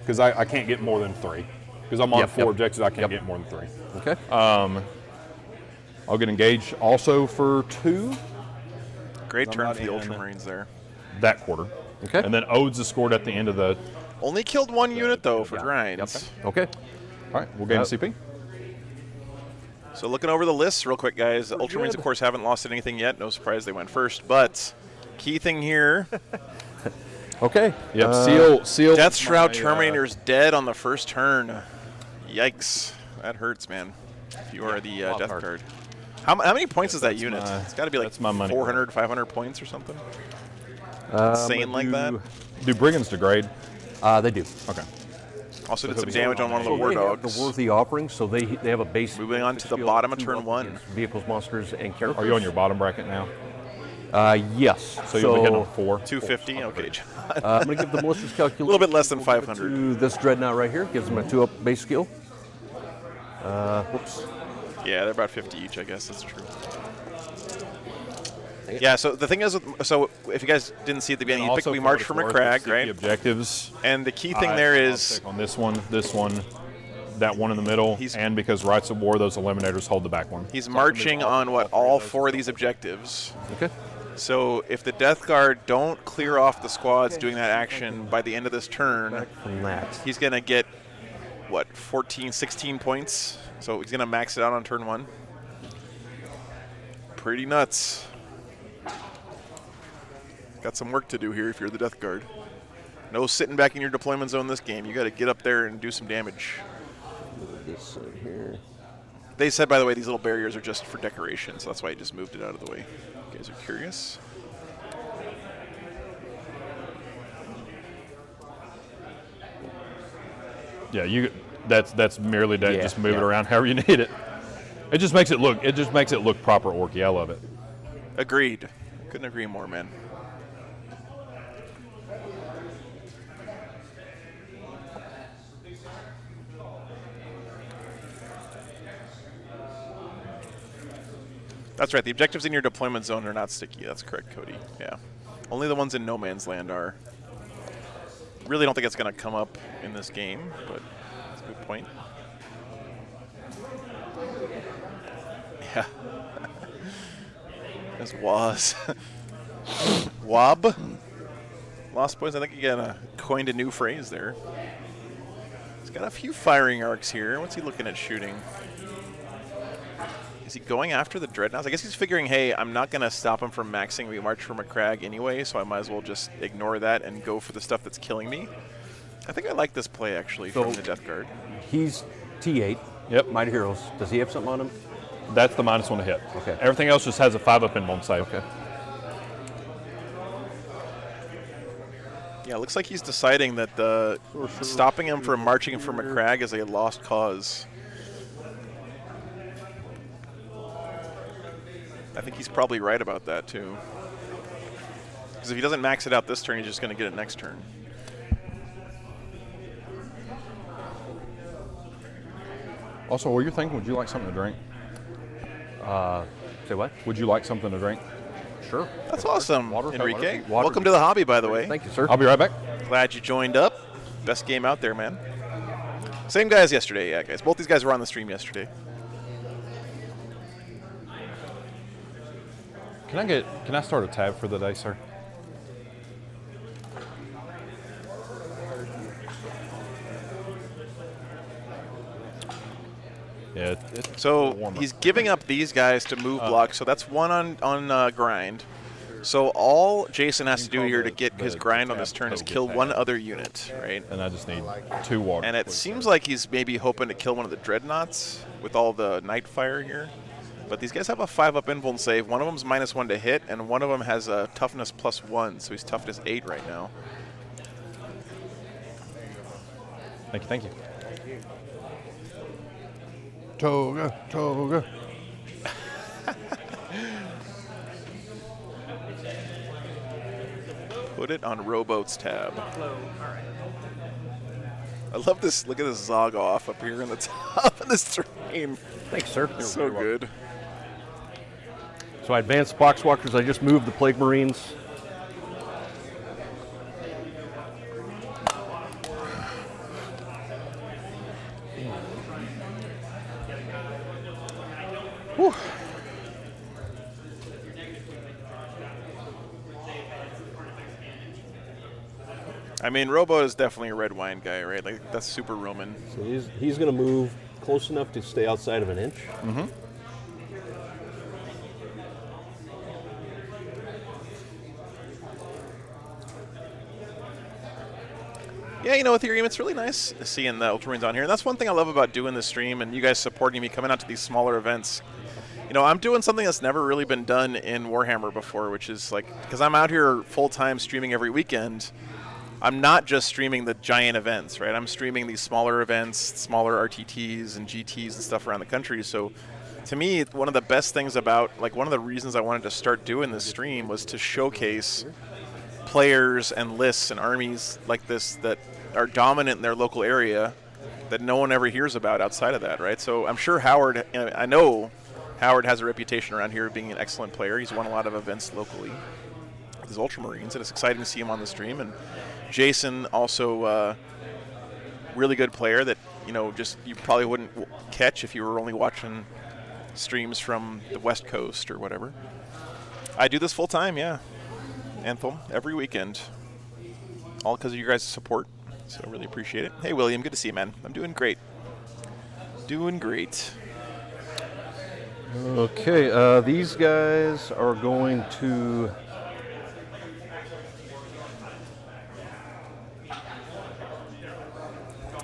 because I can't get more than 3 because I'm on Yep, 4 yep. objectives. I can't get more than 3. Okay. I'll get engaged also for 2 Great I'm turn not for the in. Ultramarines there. that quarter. Okay. And then Odes is scored at the end of the. Only killed 1 unit, though, for Yeah. grinds. Okay. All right, we'll gain a CP. So looking over the list real quick, guys. The Ultramarines, good. of course, haven't lost anything yet. No surprise they went first. But key thing here, Okay. Yep, seal. Death Shroud my, Terminator's dead on the first turn. Yikes. That hurts, man. If you are the wild Death card. Guard. How many points is that that's unit? my- It's got to be like that's my money. 400, 500 points or something. I'm Insane gonna like that. Do brigands degrade? They do. Okay. Also did some be damage on one of the So war they have dogs. the worthy offerings, so they have a base. Moving on to the skill bottom of 2 turn up 1. against vehicles, monsters, and characters. Are you on your bottom bracket now? Yes. So you'll be hitting on 4. 250? Okay, John. I'm going to give the Melissa's calculation. A little bit less than We'll give it 500. To this dreadnought right here gives them a 2 up base skill. Whoops. Yeah, they're about 50 each, I guess. That's true. Yeah, so the thing is, so if you guys didn't see at the beginning, you picked, we marched from a crag, right? Objectives. And the key thing there I'll is, take on this one, that one in the middle, and because Rights of War, those eliminators hold the back one. he's marching on what, all 4 of these objectives. Okay. So if the Death Guard don't clear off the squads doing that action by the end of this turn, From that. he's going to get, what, 14, 16 points? So he's going to max it out on turn 1. Pretty nuts. Got some work to do here if you're the Death Guard. No sitting back in your deployment zone this game. You got to get up there and do some damage. This here. They said, by the way, these little barriers are just for decoration, so that's why I just moved it out of the way. You guys are curious? Yeah, that's merely that. Yeah, Just move it yeah. around however you need it. It just makes it look proper orky. I love it. Agreed. Couldn't agree more, man. That's right. The objectives in your deployment zone are not sticky. That's correct, Cody. Yeah. Only the ones in no man's land are. Really don't think it's going to come up in this game, but that's a good point. Yeah. There's was. Wob. Lost Boys, I think you coined a new phrase there. He's got a few firing arcs here. What's he looking at shooting? Is he going after the Dreadnoughts? I guess he's figuring, hey, I'm not going to stop him from maxing the March for McCrag anyway, so I might as well just ignore that and go for the stuff that's killing me. I think I like this play, actually, from the Death Guard. He's T8. Yep. Mighty Heroes. Does he have something on him? That's the -1 to hit. Okay. Everything else just has a 5-up in one save. Okay. Yeah, it looks like he's deciding that stopping him from marching for McCrag is a lost cause. I think he's probably right about that, too. Because if he doesn't max it out this turn, he's just going to get it next turn. Also, while you're thinking, would you like something to drink? Say what? Would you like something to drink? Sure. That's awesome, Water, Enrique. water. Welcome to the hobby, by the way. Thank you, sir. I'll be right back. Glad you joined up. Best game out there, man. Same guys yesterday, yeah, guys. Both these guys were on the stream yesterday. Can I start a tab for the day, sir? Yeah. So he's giving up these guys to move block. So that's one on grind. So all Jason has to do here to get his grind on this turn is kill one other unit, right? And I just need 2 water. And it seems like he's maybe hoping to kill one of the Dreadnoughts with all the Nightfire here. But these guys have a 5-up invuln save. One of them's -1 to hit, and one of them has a toughness +1, so he's toughness 8 right now. Thank you, thank you. Toga, toga. Put it on Rowboats tab. I love this. Look at this Zog off up here in the top of the stream. Thanks, sir. So good. So I advanced Boxwalkers. I just moved the Plague Marines. Whew. I mean, Robo is definitely a red wine guy, right? Like, that's super Roman. So he's going to move close enough to stay outside of an inch. Mm-hmm. Yeah, you know, Ethereum, it's really nice seeing the Ultramarines on here. And that's one thing I love about doing this stream and you guys supporting me, coming out to these smaller events. You know, I'm doing something that's never really been done in Warhammer before, which is like, because I'm out here full-time streaming every weekend, I'm not just streaming the giant events, right? I'm streaming these smaller events, smaller RTTs and GTs and stuff around the country. So to me, one of the best things about, like one of the reasons I wanted to start doing this stream was to showcase players and lists and armies like this that are dominant in their local area that no one ever hears about outside of that, right? So I'm sure Howard, I know Howard has a reputation around here of being an excellent player. He's won a lot of events locally with his Ultramarines, and it's exciting to see him on the stream. And Jason, also really good player that, you know, just you probably wouldn't catch if you were only watching streams from the West Coast or whatever. I do this full time, yeah. Anthem, every weekend. All because of your guys' support. So I really appreciate it. Hey, William, good to see you, man. I'm doing great. Doing great. Okay, these guys are going to...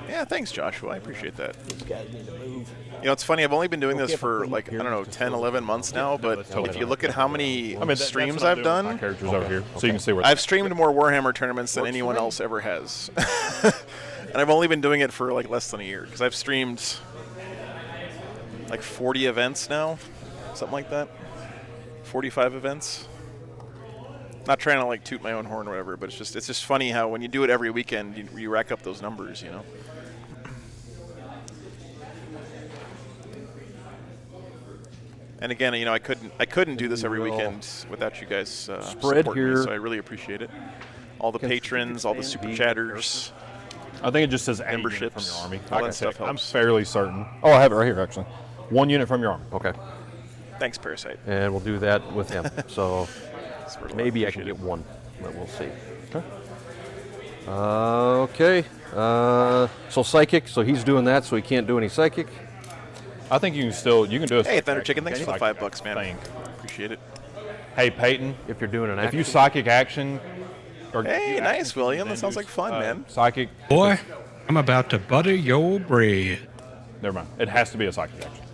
Yeah, thanks, Joshua. I appreciate that. These guys need to move. You know, it's funny. I've only been doing this for, like, I don't know, 10, 11 months now. But if you look at how many streams I've done, my characters over here, so you can see where I've streamed more Warhammer tournaments than anyone else ever has. And I've only been doing it for, like, less than a year. Because I've streamed, like, 40 events now. Something like that. 45 events. Not trying to, like, toot my own horn or whatever, but it's just funny how when you do it every weekend, you rack up those numbers, you know. And again, you know, I couldn't do this every weekend without you guys supporting here. me, so I really appreciate it. All the patrons, all the super chatters. I think it just says Memberships, memberships from your army. all I that can stuff check. I'm helps. fairly certain. Oh, I have it right here actually. 1 unit from your army. Okay. Thanks, Parasite. And we'll do that with him. So Sort of maybe I can appreciate get it. one, but we'll see. Okay. Okay. So psychic. So he's doing that. So he can't do any psychic. I think you can do a Hey, Thunder Chicken, thanks for the psychic $5, man. thing. Appreciate it. Hey, Peyton, If you're doing an if action. you psychic action. Or Hey, you nice, action, William. then That sounds do, like fun, man. Psychic. Boy, I'm about to butter your bread. Never mind. It has to be a psychic action.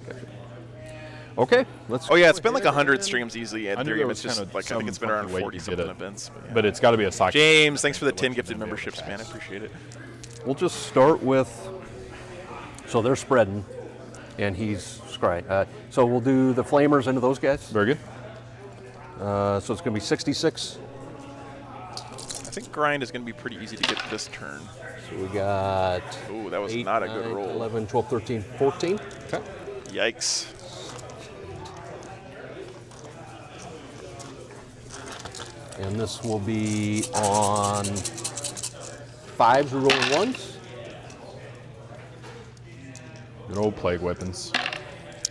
Okay. Let's. Oh yeah, it's been like 100 streams easily at I knew Ethereum. there It's was just kinda like I think it's been around some funky way 40 to get something it. events. But, yeah. But it's got to be a psychic. James, thanks for the 10 gifted memberships, man. I appreciate it. We'll just start with. So they're spreading, and he's scry. So we'll do the flamers into those guys. Very good. So it's going to be 66. I think grind is going to be pretty easy to get this turn. So we got. Ooh, that was 8, not a good 9, roll. 11, 12, 13, 14. Okay. Yikes. And this will be on 5s or rolling 1s. Good old plague weapons.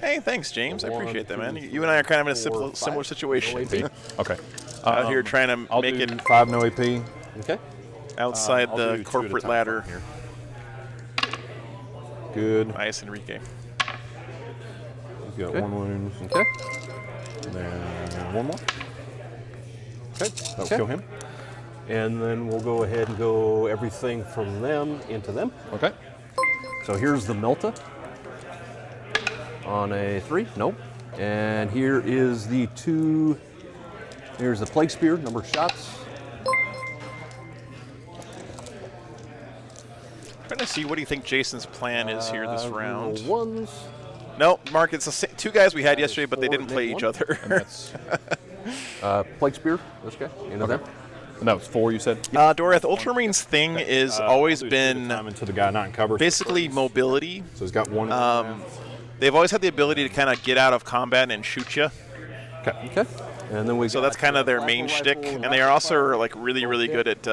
Hey, thanks, James. I One, appreciate that, man. two, You and I are kind of in a four, similar five. situation. No AP. Okay. Out here trying to I'll make do it 5 no AP. Okay. outside I'll the do 2 at a corporate time ladder. from here. Good. Nice, Enrique. He's got Okay. 1 wound. Okay. And then 1 more. Okay. That'll Okay. kill him. And then we'll go ahead and go everything from them into them. Okay. So here's the Melta on a 3. Nope. And here is the 2. Here's the Plague Spear, number of shots. Trying to see what do you think Jason's plan is here this round. Roll 1s. No, Mark, it's the two guys we had yesterday, but they 4, didn't play make each 1. other. And that's Plague Spear, this guy. Into them. and that was 4 you said? Dorith, Ultramarines' thing is always I'll do 2 at a been time until the guy not in cover. basically mobility. So he's got 1. They've always had the ability to kind of get out of combat and shoot you. Okay. And then we So got that's kind of their main rifle, shtick, and they are also like really good at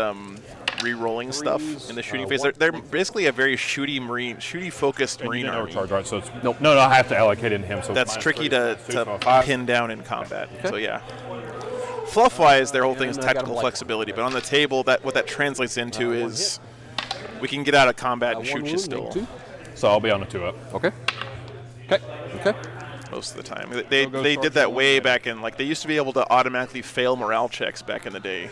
re-rolling stuff in the shooting phase. They're basically a very shooty focused marine Marine army. charge, right? So it's no, I have to allocate it in him. So That's it's tricky -3, to -2, 5. pin down in combat. So yeah. Fluff-wise, their whole thing is And I got tactical a light. flexibility, but on the table, what that translates into is we can get out of combat and one shoot you wound, still make 2. So I'll be on a 2 up. Okay. Okay. Okay. most of the time. They go did charge that the way one. back in, like they used to be able to automatically fail morale checks back in the day.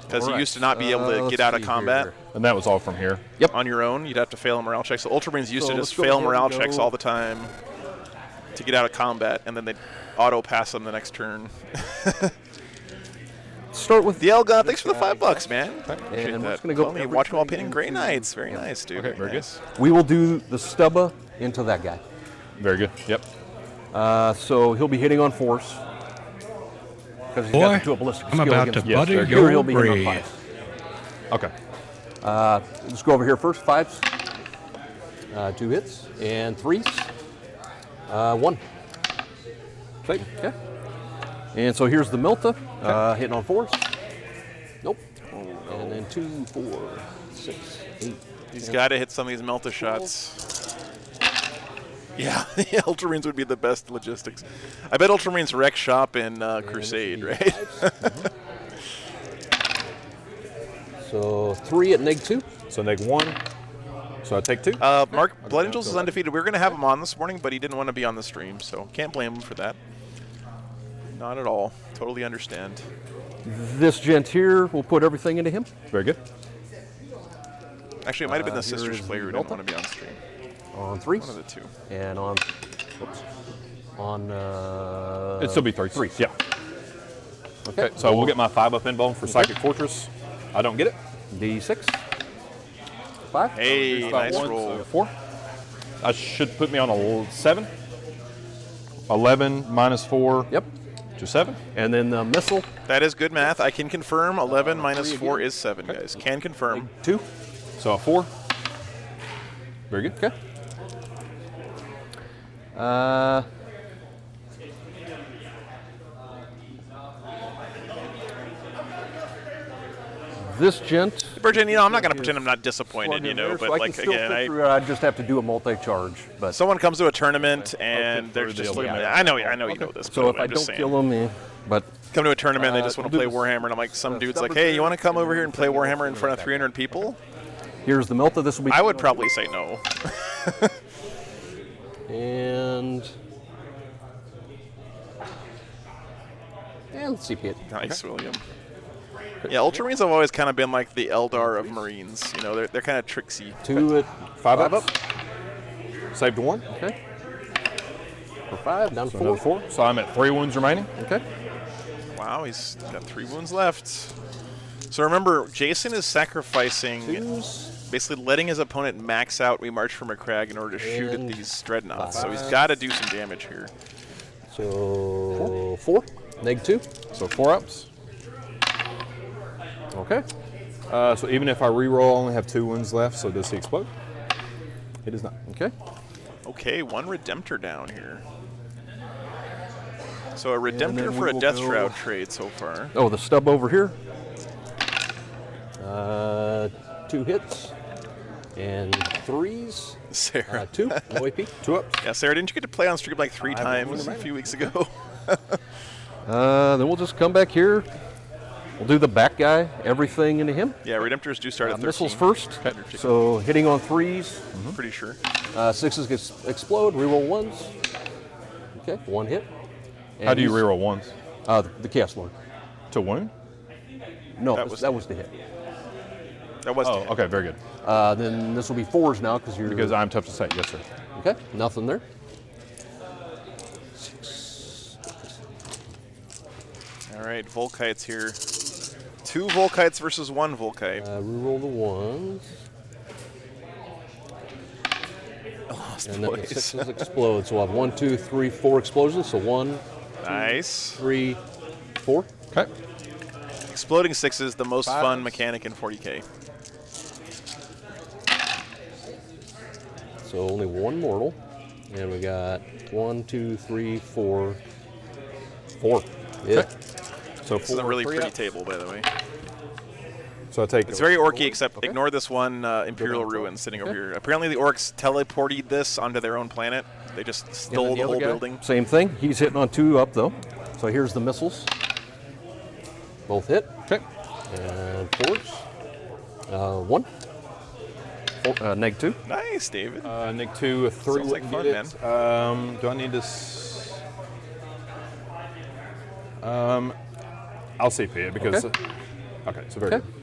Because you Alright. used to not be able to Let's get out of see combat. here. And that was all from here. On your own. You'd have to fail a morale check. So Ultramarines used So to let's just go fail ahead and morale go- checks all the time to get out of combat, and then they'd auto pass them the next turn. Start with The Elga, thanks for the $5, man. Appreciate And we're that. just gonna go Call me every watching while turn painting into- Grey Knights. Very nice, dude. Okay, very good. nice. We will do the stubba into that guy. Very good. Yep. So he'll be hitting on 4s. Because he's Boy, got to do a ballistic I'm skill about to against butter Here your he'll be hitting on bread. 5s. Okay. Let's go over here first. 5s. 2 hits. And 3s. 1. Okay. And so here's the Milta. Hitting on 4s. Nope. And then 2, 4, 6, 8. He's got to hit some of these Melta shots. Yeah, the Ultramarines would be the best logistics. I bet Ultramarines wreck shop in Crusade, right? So 3 at -2. So -1. So I take 2. Mark, Blood Angels is undefeated. We were going to have him on this morning, but he didn't want to be on the stream, so can't blame him for that. Not at all. Totally understand. This gent here, we'll put everything into him. Very good. Actually, it might have been the here Sisters is player who the didn't Melta. want to be on the stream. On 3s. One of the two. And on, whoops, on It'd still be 3s. 3s. Yeah. Okay. So we'll get my 5 up in bone for Psychic Fortress. I don't get it. D6. 5. Hey, About nice 1, roll. So 4. I should put me on a 7. 11 minus 4. Yep. To 7. And then the missile, That is good math. I can confirm 11 minus 4 is 7, guys. Can confirm. 2. So a 4. Very good. Okay. this gent. Virgin, I'm not going to pretend I'm not disappointed, plug in there, but so I like can still again, fit through it. I just have to do a multi-charge. But someone comes to a tournament and they're just looking. I know you know this. so but if I I'm just don't saying. kill him, but Come to a tournament, they just want to we'll play do Warhammer, and I'm like, some dude's like, stubborn hey, you want to come over here and play Warhammer in front of 300 people? here's the Melta. This will be. I would probably say no. And let's CP it. Nice, William. Yeah, Ultramarines have always kind of been like the Eldar of Marines. You know, they're kind of tricksy. 2 at 5 up. Saved 1. Okay. For 5, down to So 4. another 4. So I'm at 3 wounds remaining. Okay. Wow, he's got 3 wounds left. So remember, Jason is sacrificing, basically letting his opponent max out We March from a Crag in order to shoot at And these dreadnoughts. So he's got to do some damage here. So 4. Neg 2. So 4 ups. Okay. So even if I reroll, I only have 2 wounds left. So does he explode? He does not. Okay. Okay, 1 Redemptor down here. So a then Redemptor we for a will Death go- Shroud trade so far. Oh, the stub over here. 2 hits. And 3s. Sarah. 2. No AP. 2 ups. Yeah, Sarah, didn't you get to play on stream like 3 times a few weeks ago? Then we'll just come back here. We'll do the back guy, everything into him. Yeah, Redemptors do start at 13. Missiles first. So hitting on 3s. Pretty sure. 6s gets explode. Reroll 1s. Okay, 1 hit. How do you he's- reroll 1s? The Chaos Lord. To wound? No, That that was- was the hit. That was Oh, okay, very good. Then this will be 4s now because you're. Because I'm tough to say. Yes, sir. Okay, nothing there. All right, Volkites here. 2 Volkites versus 1 Volkite. Reroll the 1s. Lost And then the boys. 6s explode. So we'll have 1, 2, 3, 4 explosions. So 1, Nice. 3, 4. Okay. Exploding 6s, the most 5s. fun mechanic in 40k. So only 1 mortal. And we got 1, 2, 3, 4. 4. Yeah. So This is a 4, really 3 pretty ups. table, by the way. So I take. It's very orky, except ignore this one Imperial Ruin sitting over Okay. here. Apparently the orcs teleported this onto their own planet. They just stole the other whole guy, building. Same thing. He's hitting on 2 up though. So here's the missiles. Both hit. Okay. And 4s. 1. Neg 2. Nice, David. Nick 2, a 3 Sounds like wouldn't fun, get it. Do I need to? I'll CP it because. Okay. Okay, so very Okay. good.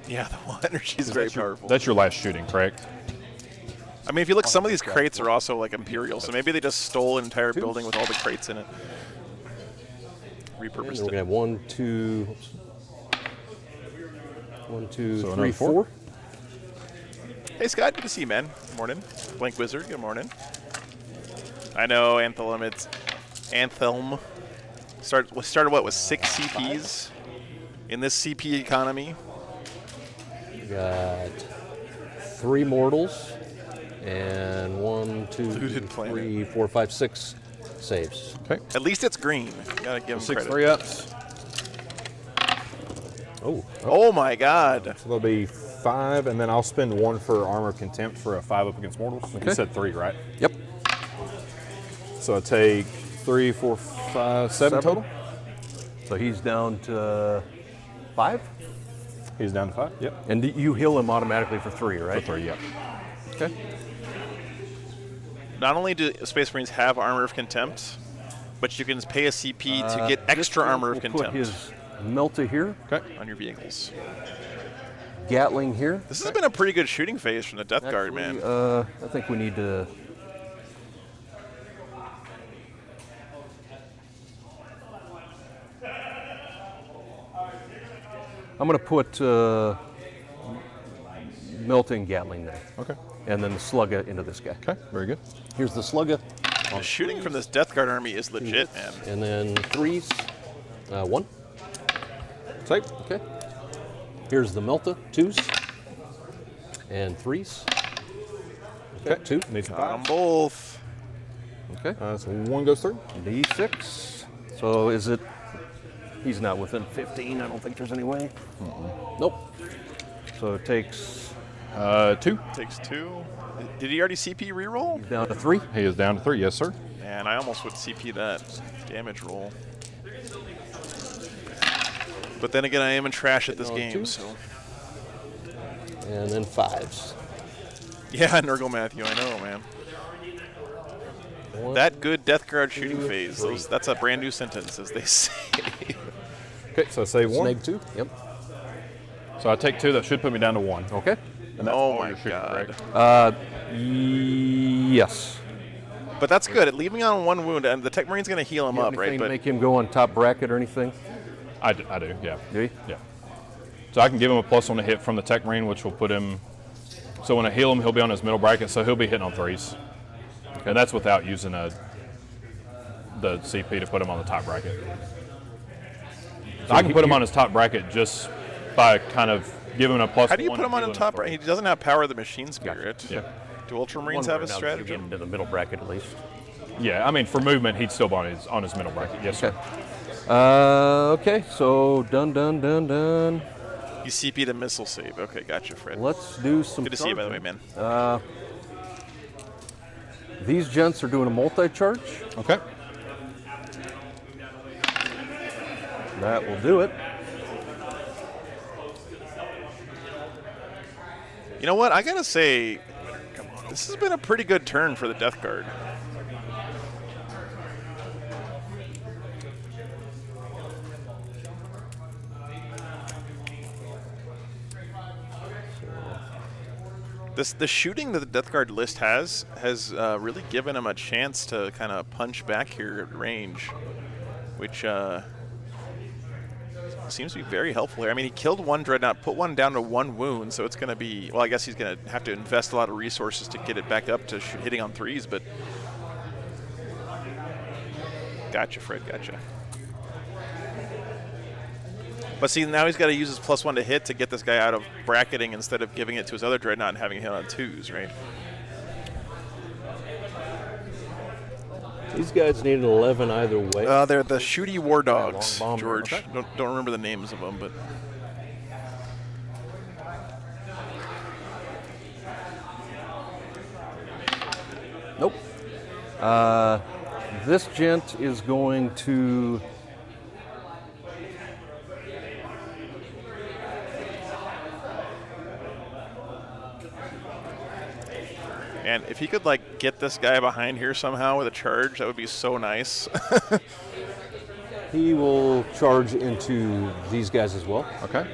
Yeah, the wall energy is very powerful. That's your last shooting, correct? I mean, if you look, some of these crates are also like Imperial, so maybe they just stole an entire building with all the crates in it. And then Repurposed we're gonna it. have 1, 2, 1, 2, So 3, another 4. Hey, Scott, good to see you, man. Good morning. Blank Wizard, good morning. I know, Anthem started what, with 6 CPs in this CP economy? We got 3 mortals and 1, 2, Looted planet. 3, 4, 5, 6 saves. Okay. At least it's green. You gotta give him 6 credit. 3 ups. Oh, Oh my god. So there'll be 5, and then I'll spend 1 for Armor of Contempt for a 5 up against mortals. You Okay. said 3, right? yep. So I take 3, 4, 5, 7 total. So he's down to 5, He's down to 5. Yep. and you heal him automatically for 3, right? For 3, yep. Okay. Not only do Space Marines have Armor of Contempt, but you can pay a CP to get extra Armor of We'll Contempt put his Melta here, Okay. on your vehicles. Gatling here. This has been a pretty good shooting phase from the Death Guard, Actually, man. I think we need to. I'm going to put melting Gatling there, Okay. and then the Slugga into this guy. Okay. Very good. Here's the Slugga, The shooting from this Death Guard army is legit, man. and then 3s. 1. Take. Okay. Here's the Melta, 2s, and 3s. Okay. 2. Need some Got 'em 5s. both. Okay. So 1 goes through. D6. So is it? He's not within 15. I don't think there's any way. Nope. So it takes 2. Takes 2. Did he already CP reroll? down to 3. He is down to 3. Yes, sir. And I almost would CP that damage roll. But then again, I am in trash at this game, twos. so. And then 5s. Yeah, Nurgle Matthew, I know, man. That good Death Guard shooting phase. That's a brand new sentence, as they say. Okay, so I say 1. Snake 2. Yep. So I take 2. That should put me down to 1. Okay. And that's Oh all my your shooting, God. correct? Yes. But that's good. Leaving on 1 wound, and the Tech Marine's going to heal him You have up, right? anything to But make him go on top bracket or anything? I do, yeah. Do you? Yeah. So I can give him a +1 to hit from the Tech Marine, which will put him. So when I heal him, he'll be on his middle bracket, so he'll be hitting on 3s. And that's without using the CP to put him on the top bracket. So I can put him on his top bracket just by kind of giving him a +1. how do you put him on the top? He doesn't have power of the machine spirit. Yeah. Do Ultramarines have a strategy? Get into the middle bracket at least. Yeah, I mean, for movement, he'd still be on his middle bracket. Yes, sir. Okay, so done. You CP'd a missile save. Okay, gotcha, Fred. Let's do some. Good to see you, by the way, man. These gents are doing a multi-charge. Okay. That will do it. You know what? I gotta say, this has been a pretty good turn for the Death Guard. The shooting that the Death Guard list has really given him a chance to kind of punch back here at range, which seems to be very helpful here. I mean, he killed 1 Dreadnought, put 1 down to 1 wound, so it's going to be, well, I guess he's going to have to invest a lot of resources to get it back up to hitting on 3s, but gotcha, Fred, gotcha. But see, now he's got to use his +1 to hit to get this guy out of bracketing instead of giving it to his other Dreadnought and having it hit on 2s, right? These guys need an 11 either way. They're the shooty war dogs, long bomb. George. Okay. Don't remember the names of them, but Nope. This gent is going to. and if he could like get this guy behind here somehow with a charge, that would be so nice. He will charge into these guys as well. Okay.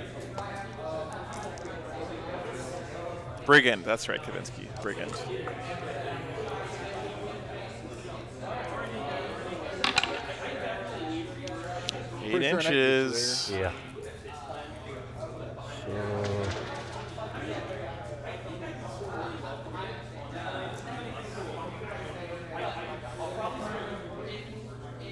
Brigand, that's right, Kavinsky. Brigand. Eight inches. Yeah.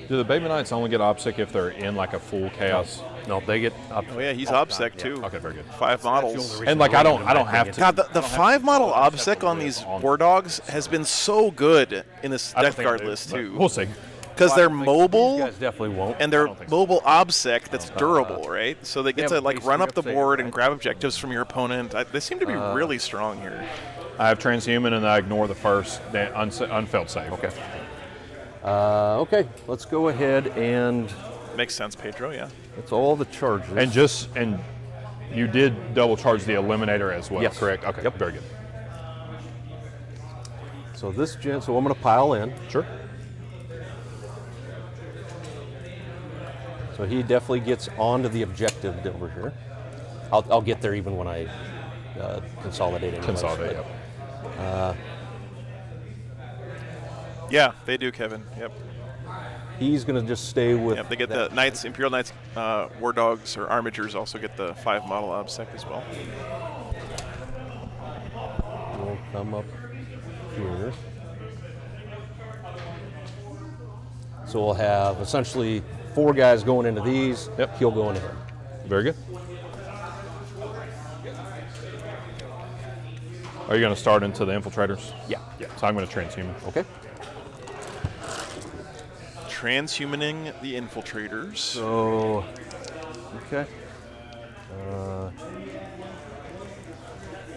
Do the Baby Knights only get OPSEC if they're in like a full chaos? No, they get up. Oh yeah, he's OBSEC too. Okay, very good. 5 models. And like I don't have to. God, the 5 model OBSEC on these war dogs has been so good in this I don't Death think Guard they do, list but too. We'll see. Because they're These mobile guys definitely won't. and they're don't think so. mobile OBSEC that's durable, right? So they get Yeah, to like base run up the upside, board and right? grab objectives from your opponent. They seem to be really strong here. I have transhuman and I ignore the first unfailed save. Okay. Okay, let's go ahead and Makes sense, Pedro, yeah. that's all the charges. And you did double charge the eliminator as well, Yes. correct? Okay. Yep. Very good. So this gent, so I'm going to pile in. Sure. So he definitely gets onto the objective over here. I'll get there even when I consolidate. Anyways, Consolidate. but, Yep. Yeah, they do, Kevin. Yep. He's going to just stay with. Yep, they get that. the Knights, Imperial Knights, War Dogs, or Armigers also get the 5 model OBSEC as well. We'll come up here. So we'll have essentially 4 guys going into these. Yep. He'll go into him. Very good. Are you going to start into the infiltrators? Yeah. Yeah. So I'm going to transhuman. Okay. Transhumaning the infiltrators. So, okay.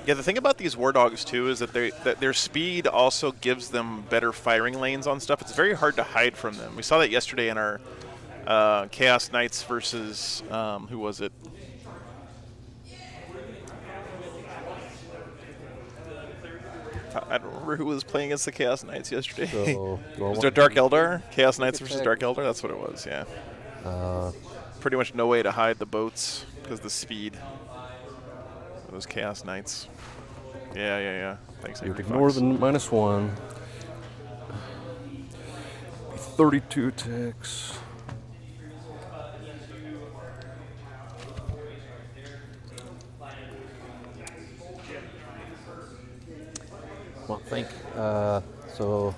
Yeah, the thing about these war dogs too is that their speed also gives them better firing lanes on stuff. It's very hard to hide from them. We saw that yesterday in our Chaos Knights versus who was it? I don't remember who was playing against the Chaos Knights yesterday. So, was it Dark Eldar? Chaos Knights versus Dark Eldar? That's what it was, yeah. Pretty much no way to hide the boats because of the speed of those Chaos Knights. Yeah. Thanks, you Angry ignore Fox. the -1. 32 ticks. Well, think. So.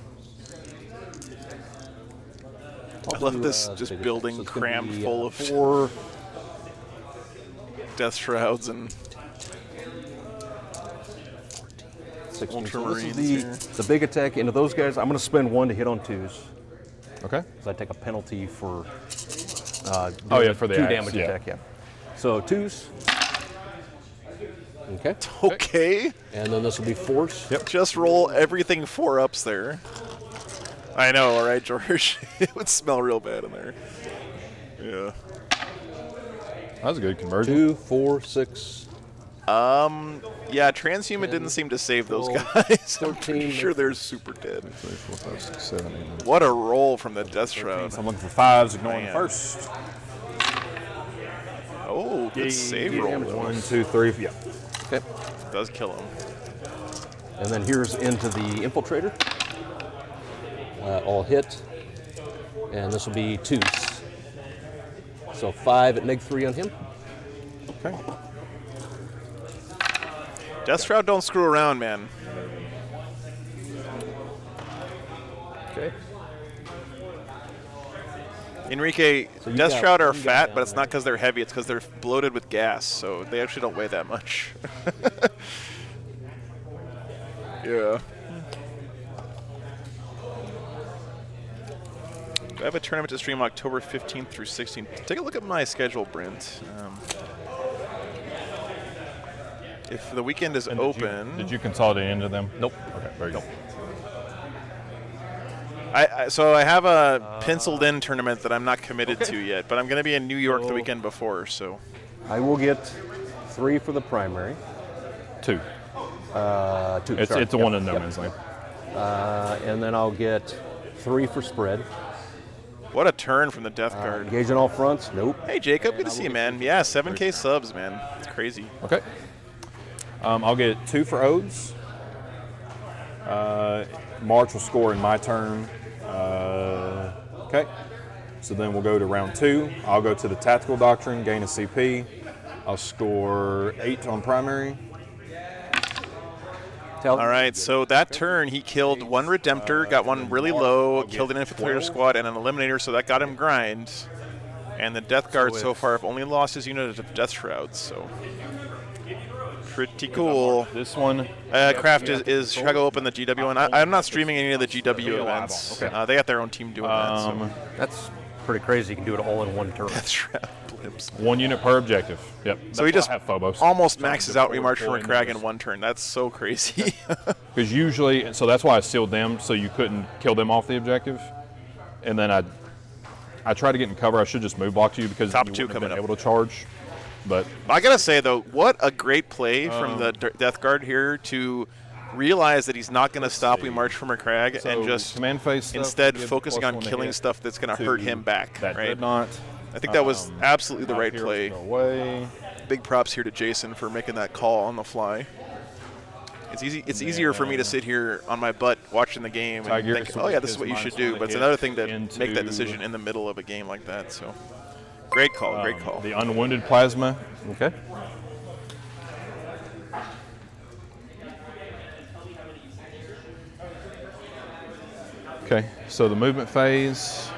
I love this just bigger building text. So it's gonna crammed be, full of 4. death shrouds and 16. So Ultramarines this is the big attack into those guys. I'm going to spend 1 to hit on 2s. Okay. Because I take a penalty for Oh, yeah, for the 2 axe, damage yeah. attack, yeah. So 2s. Okay. okay. And then this will be 4s. Yep. Just roll everything 4-ups there. I know, all right, George. It would smell real bad in there. Yeah. That was a good conversion. 2, 4, 6. Yeah, Transhuman didn't seem to save those guys. I'm pretty 13, sure they're super dead. 3, 4, 5, 6, 7, 8, 9. What a roll from the Death Shroud. So I'm looking for 5s, ignoring Man. the first. Oh, good save roll. damage. though. 1, 2, 3. Yeah. Okay. Does kill him. And then here's into the Infiltrator. All hit. And this will be 2s. So 5 at -3 on him. Okay. Death Shroud don't screw around, man. Okay. Enrique, So you Death got Shroud are one guy fat, down but it's there. not because they're heavy. It's because they're bloated with gas, so they actually don't weigh that much. Yeah. I have a tournament to stream October 15th through 16th. Take a look at my schedule, Brent. If the weekend is open, Did you consolidate into them? Nope. Okay, very good. so I have a penciled-in tournament that I'm not committed to yet, but I'm going to be in New York the weekend before, so. I will get 3 for the primary. 2. 2. It's sorry. a one in no man's land. And then I'll get 3 for spread. What a turn from the Death Guard. Engage on all fronts. Nope. Hey, Jacob, good to see you, man. Yeah, 7K subs, man. It's crazy. Okay. I'll get 2 for Odes. March will score in my turn. Okay. So then we'll go to round 2. I'll go to the Tactical Doctrine, gain a CP. I'll score 8 on primary. All right, so that turn he killed 1 Redemptor, got 1 really low, killed an Infiltrator squad and an Eliminator, so that got him grind. And the Death Guard so far have only lost his unit of Death Shrouds, so pretty cool. This one. Craft is Chicago Open, the GW one. I'm not streaming any of the GW events. Okay. They got their own team doing that. So. That's pretty crazy. You can do it all in one turn. Death Shroud blimps. 1 unit per objective. Yep. So he just have Phobos. almost maxes out Remarch from a Crag in 1 turn. That's so crazy. Because usually, so that's why I sealed them, so you couldn't kill them off the objective. And then I tried to get in cover. I should just move block you because Top you 2 wouldn't have coming been up. able to charge. But I gotta say though, what a great play from the Death Guard here to realize that he's not gonna stop We March from a Crag so and just command phase stuff, instead give focusing on +1 to killing hit stuff that's gonna to hurt him back. that Right? Dreadnought. I think that was absolutely the right Heroes play. go away. Big props here to Jason for making that call on the fly. It's easy. It's easier for me to sit here on my butt watching the game and Tiger, think, so oh yeah, this is his what you should minus do. one But it's hit another thing to make that into- decision in the middle of a game like that. So, great call. Great call. The unwounded plasma. Okay. Okay, so the movement phase.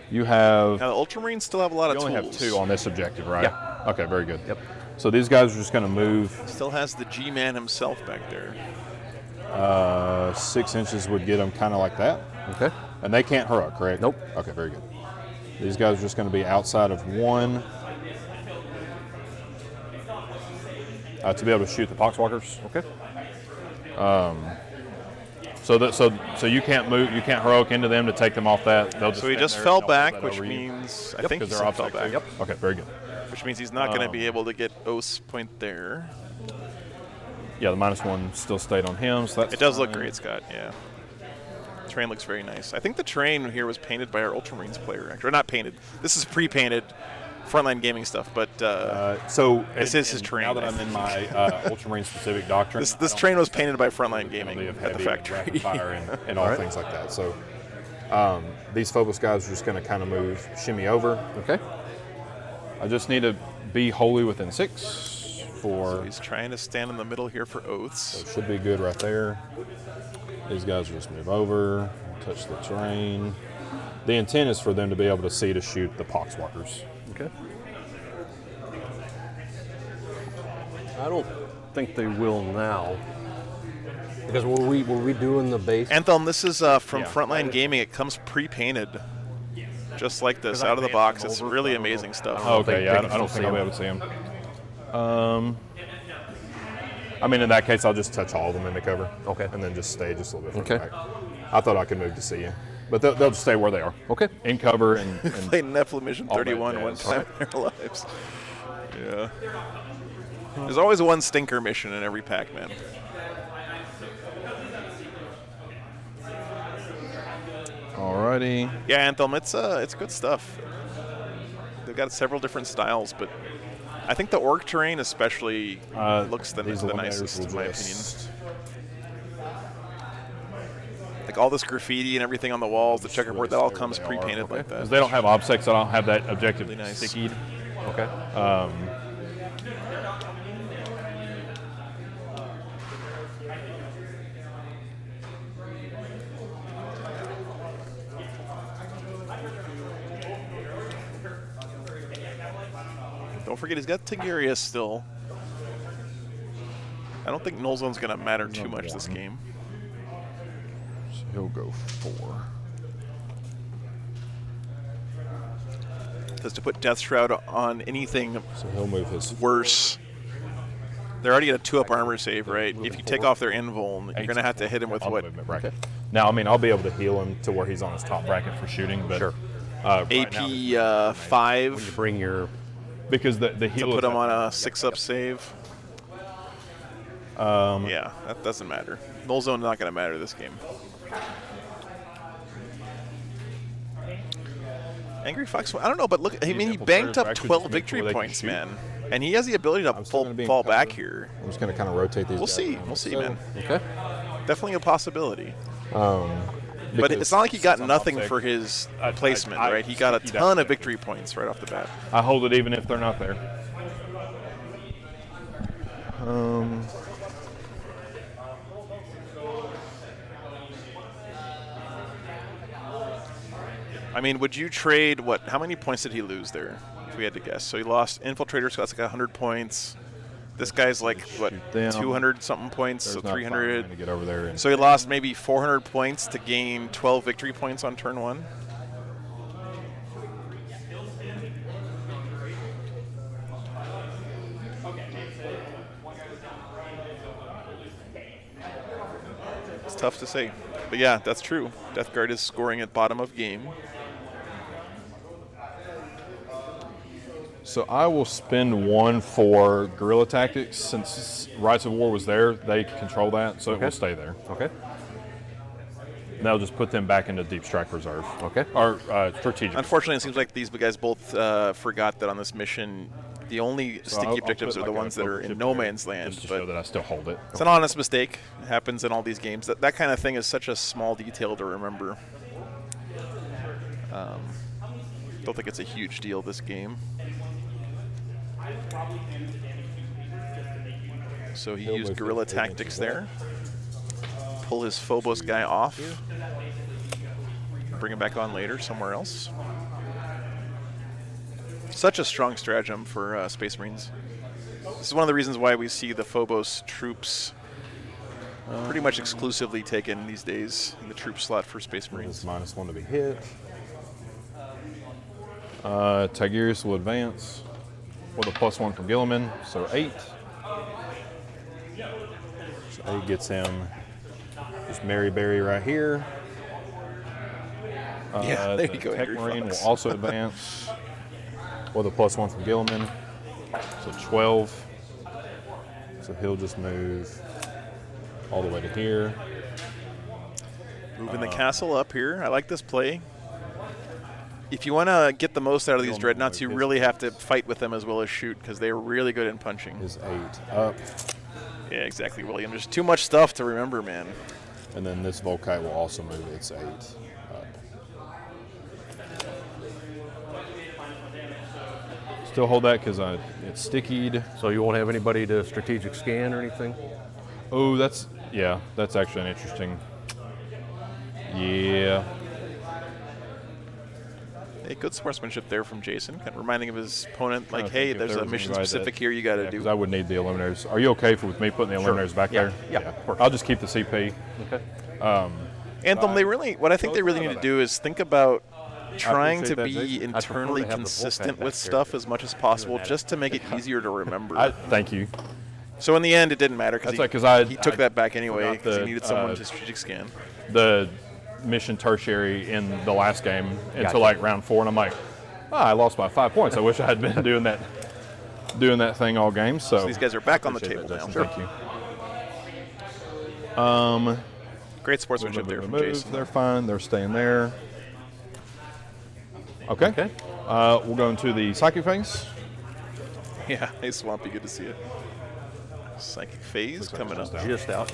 You have. Now the Ultramarines still have a lot You of only tools. have 2 on this objective, right? Yeah. Okay, very good. Yep. So these guys are just going to move. Still has the G-Man himself back there. 6 inches would get them kind of like that. Okay. And they can't hurl, correct? Nope. Okay, very good. These guys are just going to be outside of 1 to be able to shoot the poxwalkers. Okay. So you can't move, you can't heroic into them to take them off that. They'll just So he stand just there fell and they'll hold back, that which over you. means I Yep, think he because they're fell obstacle. back. Yep. Okay, very good. Which means he's not going to be able to get Oath's point there. Yeah, the -1 still stayed on him, so that's It does look fine. great, Scott. Yeah. Terrain looks very nice. I think the terrain here was painted by our Ultramarines player, actually. Or not painted. This is pre-painted Frontline Gaming stuff, but So This is his Now terrain, that I I'm in my Ultramarine specific doctrine, this train was painted by Frontline Gaming of at the heavy factory. rapid fire and all things like that. So these Phobos guys are just going to kind of move, shimmy over. Okay. I just need to be wholly within 6 for. So he's trying to stand in the middle here for Oaths. It should be good right there. These guys will just move over, touch the terrain. The intent is for them to be able to see to shoot the poxwalkers. Okay. I don't think they will now. Because were we doing the base? Anthelm, this is from Yeah. Frontline Gaming. It comes pre-painted, just like this, 'Cause I out of the advanced box. them It's over. really I don't know. amazing stuff. I don't Okay, think yeah, they I can don't still think I'll see be able to see them. I mean, in that case, I'll just touch all of them in the cover. Okay. And then just stay just a little bit Okay. further back. I thought I could move to see you. But they'll just stay where they are. Okay. In cover and Played Nephilim Mission All that 31 one jazz. time in our lives. Yeah. There's always one stinker mission in every pack, man. alrighty. Yeah, Anthelm, it's good stuff. They've got several different styles, but I think the orc terrain especially looks the These eliminators nicest, will in my opinion. just- Like all this graffiti and everything on the walls, the checkerboard, that all comes Stay where they are. pre-painted Okay. like that. Because they don't have obsects, so I don't have that objective Really nice. stickied. Okay. Don't forget, he's got Tigurius still. I don't think Null Zone's going to matter too much this game. So he'll go 4. Because to put Death Shroud on anything So he'll move his worse, they're already at a 2-up armor save, right? If you take off their invuln, you're going to have to hit him with on the what? movement bracket. Now, I mean, I'll be able to heal him to where he's on his top bracket for shooting, but Sure. right now, AP 5 Bring your. because the to heal put is him on a 6-up save. Yeah, that doesn't matter. Null Zone not going to matter this game. Angry Fox, I don't know, but look, I mean, he banked up 12 victory points, man. And he has the ability to still gonna be in fall cover. back here. I'm just going to kind of rotate these. We'll guys see. around. We'll see, So, man. Okay. Definitely a possibility. But because it's not like he got since I'm nothing obsec, for his I- placement, I- right? He got a he ton does. of victory points right off the bat. I hold it even if they're not there. I mean, would you trade what? How many points did he lose there? If we had to guess, so he lost Infiltrator, so that's like 100 points. This guy's like what, Shoot them. 200 something points, so There's not 300. fine to get over there. And So he lost maybe 400 points to gain 12 victory points on turn 1. It's tough to say. But yeah, that's true. Death Guard is scoring at bottom of game. So I will spend 1 for guerrilla tactics since Rights of War was there. They control that, so it will stay there. Okay. And that'll just put them back into Deep Strike Reserve. Okay. Or strategic. Unfortunately, it seems like these guys both forgot that on this mission, the only So I'll sticky put objectives are the like a ones that are focus in chip no there man's land. just to show But that I still hold it. it's an honest mistake. It happens in all these games. That kind of thing is such a small detail to remember. Don't think it's a huge deal this game. So he He'll used move guerrilla 8 inches tactics back. there. Pull his Phobos guy off. Bring him back on later somewhere else. Such a strong stratagem for Space Marines. This is one of the reasons why we see the Phobos troops pretty much exclusively taken these days in the troop slot for Space It's Marines. -1 to be hit. Tigurius will advance with a +1 from Gilliman, so 8. So 8 gets him just Mary Berry right here. Yeah, there you the go, Tech Angry Marine Fox. will also advance with a +1 from Gilliman, so 12. So he'll just move all the way to here. Moving the castle up here. I like this play. If you want to get the most out of these dreadnoughts, you really have to fight with them as well as shoot, because they're really good in punching. Is 8 up, Yeah, exactly, William. There's too much stuff to remember, man. and then this Volkite will also move its 8 up. Still hold that because it's stickied. So you won't have anybody to strategic scan or anything? Oh, that's actually an interesting. Yeah. Hey, good sportsmanship there from Jason, kind of reminding of his opponent, like, I hey, think if there's there a was mission anybody specific that- here you got to Yeah, do. because I would need the eliminators. Are you okay with me putting the eliminators back there? Yeah, of course. I'll just keep the CP. Okay. Anthem, what I think they really need to do is think about trying to appreciate that, be Jason. I'd prefer internally to have the consistent Volkite with back there. stuff as much as possible, just to make it easier to remember. Thank you. So in the end, it didn't matter That's because like, 'cause he took I that back anyway forgot because he the, needed someone to strategic scan. The mission tertiary in the last game Gotcha. until like round 4, and I'm like, I lost by 5 points. I wish I had been doing that thing all game. So, These guys are back on the appreciate table that, now. Justin. Thank you. Great sportsmanship there from Jason. They're fine. They're staying there. Okay. Okay. We'll go into the psychic phase. Yeah, hey Swampy, good to see you. Psychic phase coming up. Just out.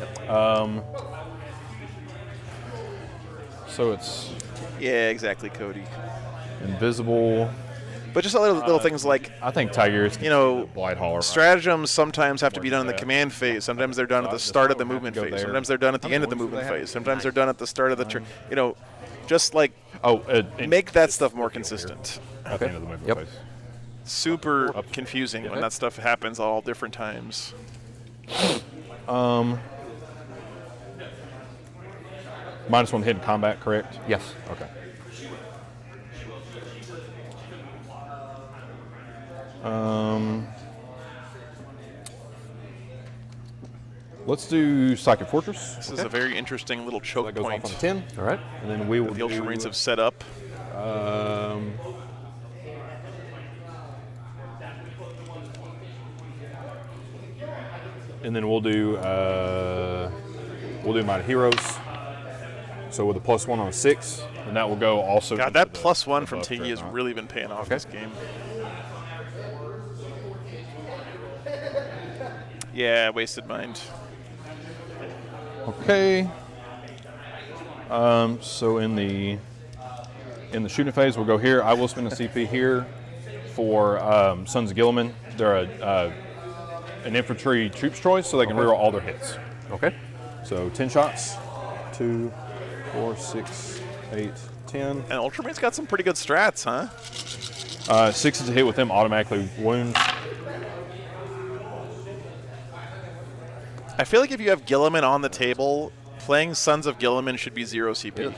So it's Yeah, exactly, Cody. invisible. But just little things like I think Tigers can You know, Blight Hall. stratagems sometimes have to be done in the that? command phase. Sometimes they're done at the start of the movement phase. Sometimes they're done at the end of the movement phase. Sometimes they're done at the start of the just like make that stuff more consistent. At the end of the movement Yep. phase. Super confusing when that stuff happens all different times. -1 to hit in combat, correct? Yes. Okay. Let's do Psychic Fortress. This is a very interesting little choke That goes point off on a 10. All right. And then we will the Ultramarines do, have set up. and then we'll do Mighty Heroes. So with a +1 on a 6, and that will go also. God, into that the +1 from buff Tiggy has dreadnought. really been paying off this game. Yeah, wasted mind. Okay. So in the shooting phase, we'll go here. I will spend a CP here for Sons of Gilliman. They're an infantry troops choice, so they can reroll all their hits. Okay. So 10 shots. 2, 4, 6, 8, 10. And Ultramarines got some pretty good strats, huh? 6 is a hit with them, automatically wounds. I feel like if you have Gilliman on the table, playing Sons of Gilliman should be 0 CP.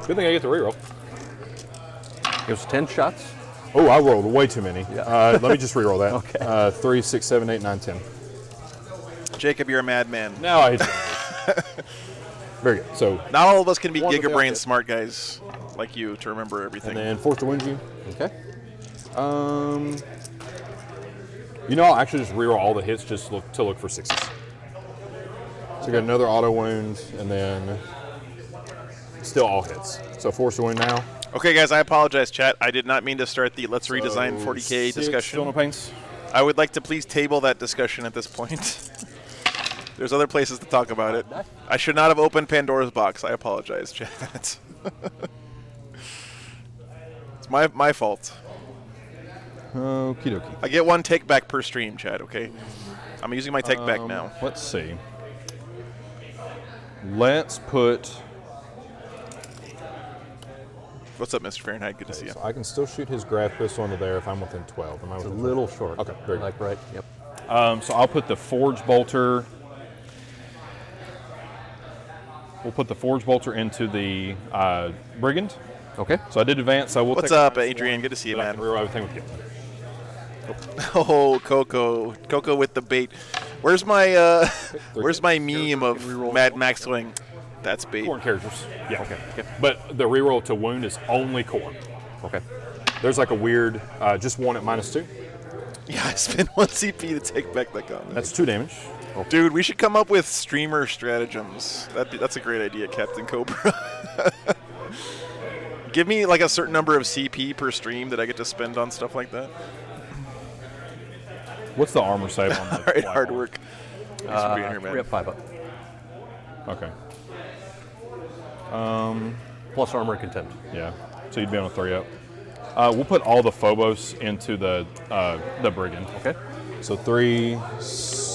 Good thing I get to reroll. Gives 10 shots. Oh, I rolled way too many. Yeah. Let me just reroll that. Okay. 3, 6, 7, 8, 9, 10. Jacob, you're a madman. Now I hit you. Very good. So, Not all of us can be One giga without brain it. smart guys like you to remember everything. and then force to wound you. Okay. I'll actually just reroll all the hits just to look for 6s. So you got another auto wound, and then still all hits. So force to wound now. Okay, guys, I apologize, chat. I did not mean to start the Let's Redesign 40K Still discussion. no pains. I would like to please table that discussion at this point. There's other places to talk about it. I should not have opened Pandora's box. I apologize, chat. It's my fault. Okie dokie. I get one take back per stream, chat, okay? I'm using my take back now. Let's see. Let's put. What's up, Mr. Fahrenheit? Good to see you. So I can still shoot his grab pistol into there if I'm within 12. Am I It's a within little short. Okay, very good. Like right. Yep. 12? So I'll put the Forge Bolter we'll put the Forge Bolter into the Brigand. Okay. So I did advance. So we'll What's take up, Adrian? Good to see you, I man. can reroll everything with Gilman. Oh, Coco with the bait. Where's my meme of Mad Max going? That's bait. Core and characters. Yeah. Okay. But the reroll to wound is only core. Okay. There's like a weird, just one at -2. Yeah, I spent 1 CP to take back that gun. That's 2 damage. Dude, we should come up with streamer stratagems. That's a great idea, Captain Cobra. Give me like a certain number of CP per stream that I get to spend on stuff like that. What's the armor save on the All right, flat hard armor? work. Thanks for being here, man. We have 5 up. Okay. Plus armor contempt. Yeah. So you'd be on a 3 up. We'll put all the Phobos into the Brigand. Okay. So 3.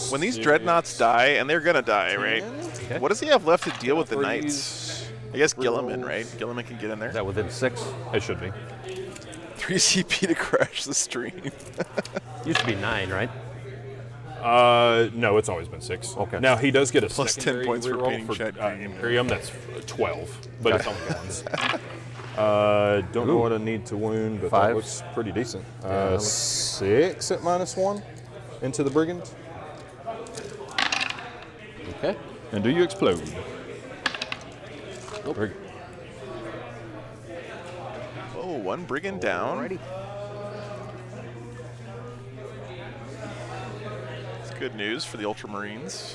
When these dreadnoughts die, and they're gonna die, right? Okay. What does he have left to deal with the Threes. knights? I guess Gilliman, right? Gilliman can get in there. Is that within 6? It should be. 3 CP to crash the stream. Used to be 9, right? No, it's always been 6. Okay. Now he does get a Plus 10 secondary points for reroll painting Chat green. Imperium. That's 12, but it's only ones. Don't know what I need to wound, but that 5. looks pretty decent. that looks- 6 at -1 into the Brigand. Okay. And do you explode? Nope. Very good. Oh, 1 brigand down. Alrighty. It's good news for the Ultramarines.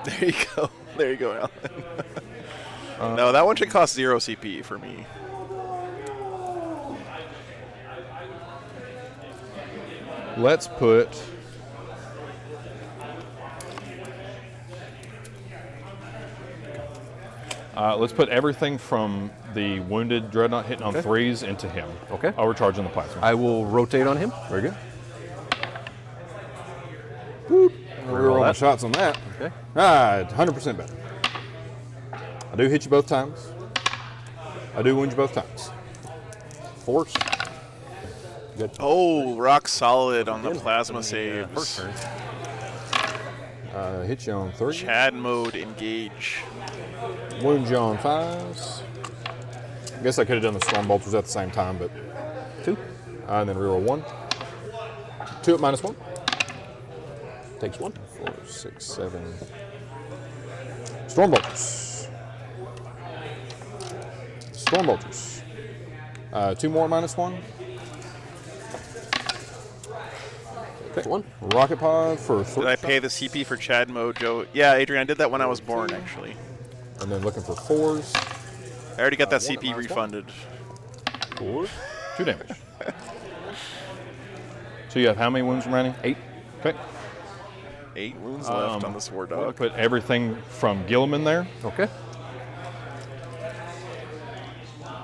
There you go. There you go, Alan. No, that one should cost 0 CP for me. Let's put. Let's put everything from the wounded dreadnought hitting on 3s into him. Okay. Overcharging the plasma. I will rotate on him. Very good. Reroll my that. shots on that. Okay. 100% better. I do hit you both times. I do wound you both times. Force. Good. Oh, rock solid on the plasma saves. First turn. Hit you on 3. Chad mode engage. Wound you on 5s. I guess I could have done the storm bolters at the same time, but 2. and then reroll 1. 2 at -1. Takes 1. 4, 6, 7. Storm bolters. Storm bolters. 2 more at -1. Takes 1. Rocket pod for 3. Did I pay the CP for Chad mode, Joe? Yeah, Adrian, I did that when I was born, actually. And then looking for 4s. I already got that 1 at CP -1. refunded. 4. 2 damage. So you have how many wounds remaining? 8. Okay. 8 wounds left on this war I'm gonna dog. put everything from Gilliman there. Okay.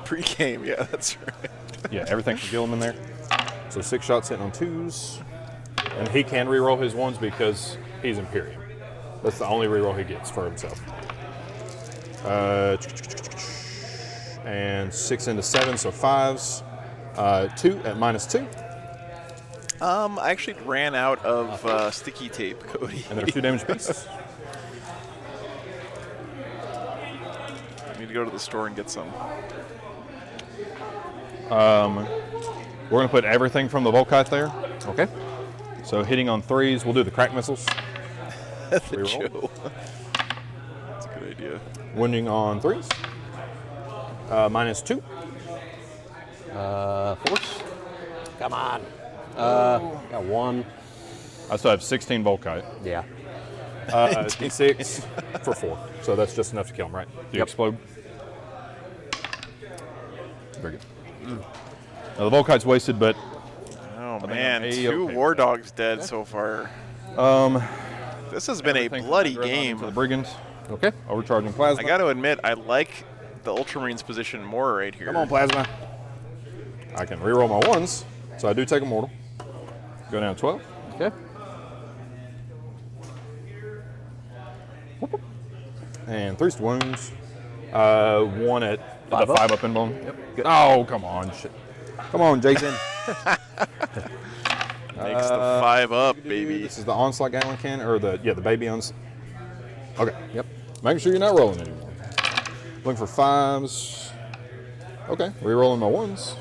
Pre-game, yeah, that's right. Yeah, everything from Gilliman there. So 6 shots hitting on 2s. And he can reroll his 1s because he's Imperium. That's the only reroll he gets for himself. And 6 into 7, so 5s. 2 at -2. I actually ran out of sticky tape, Cody. And they're 2 damage pieces. I need to go to the store and get some. We're going to put everything from the Volkite there. Okay. So hitting on 3s, we'll do the crack missiles. The Reroll. Joe. That's a good idea. Wounding on 3s. -2. Force. Come on. Got 1. I still have 16 Volkite. Yeah. D6 for 4. So that's just enough to kill him, right? Do you explode? Very good. Now the Volkite's wasted, but Oh think man, I'm 2 A-okay. war dogs dead so far. This has been a everything from bloody the Dreadnought game. to the Brigand. Okay. Overcharging plasma. I got to admit, I like the Ultramarines position more right here. Come on, plasma. I can reroll my 1s, so I do take a mortal. Go down 12. Okay. And 3 wounds. 1 at the 5 up. 5 up in bone. Yep. Good. Oh, come on. Shit. Come on, Jason. Makes the 5 up, baby. This is the onslaught Gatling cannon, or the baby ons. Okay. Yep. Making sure you're not rolling anymore. Looking for 5s. Okay, re-rolling my 1s.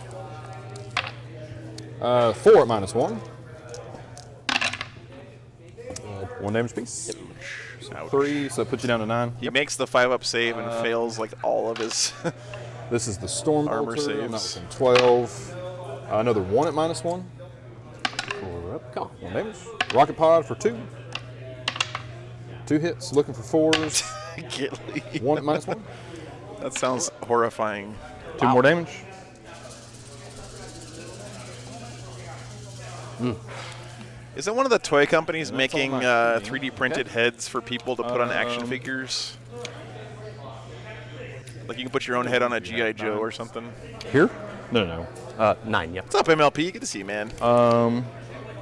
4 at -1. 1 damage piece. Ouch. 3, so that puts you down to 9. He makes the 5 up save and fails like all of his. This is the storm Armor bolter. saves. I'm not within 12. Another 1 at -1. 4 up. Come on. 1 damage. Rocket pod for 2. 2 hits. Looking for 4s. Gilly. 1 at -1. That sounds horrifying. 2 more damage. Isn't one of the toy companies making all my- 3D printed heads for people to put on action figures? Like you can put your own head on a G.I. Joe or something. Here? No. 9, yep. What's up, MLP? Good to see you, man.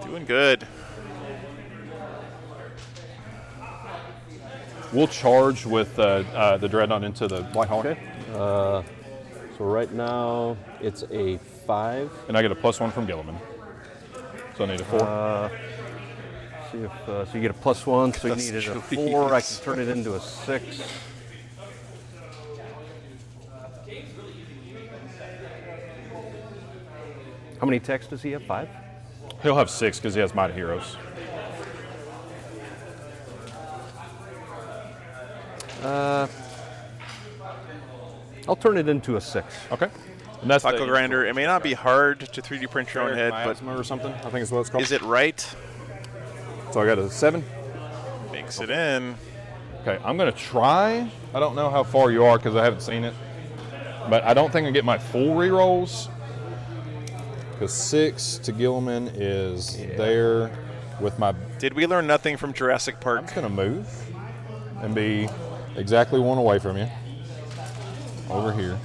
Doing good. We'll charge with the Dreadnought into the White Hawk. Okay. So right now it's a 5. And I get a +1 from Gilliman. So I need a 4. See if so you get a +1, so you That's needed a true. 4. I can turn it into a 6. How many techs does he have? 5? He'll have 6 because he has Mighty Heroes. I'll turn it into a 6. Okay. And that's Taco Grinder. It may not be hard to 3D print your own head, but Miasma or something, I think is what it's called. is it right? So I got a 7. Makes it in. Okay, I'm going to try. I don't know how far you are because I haven't seen it. But I don't think I get my full rerolls. Because 6 to Gilliman is there with my... Did we learn nothing from Jurassic Park? I'm just going to move and be exactly 1 away from you. Over here.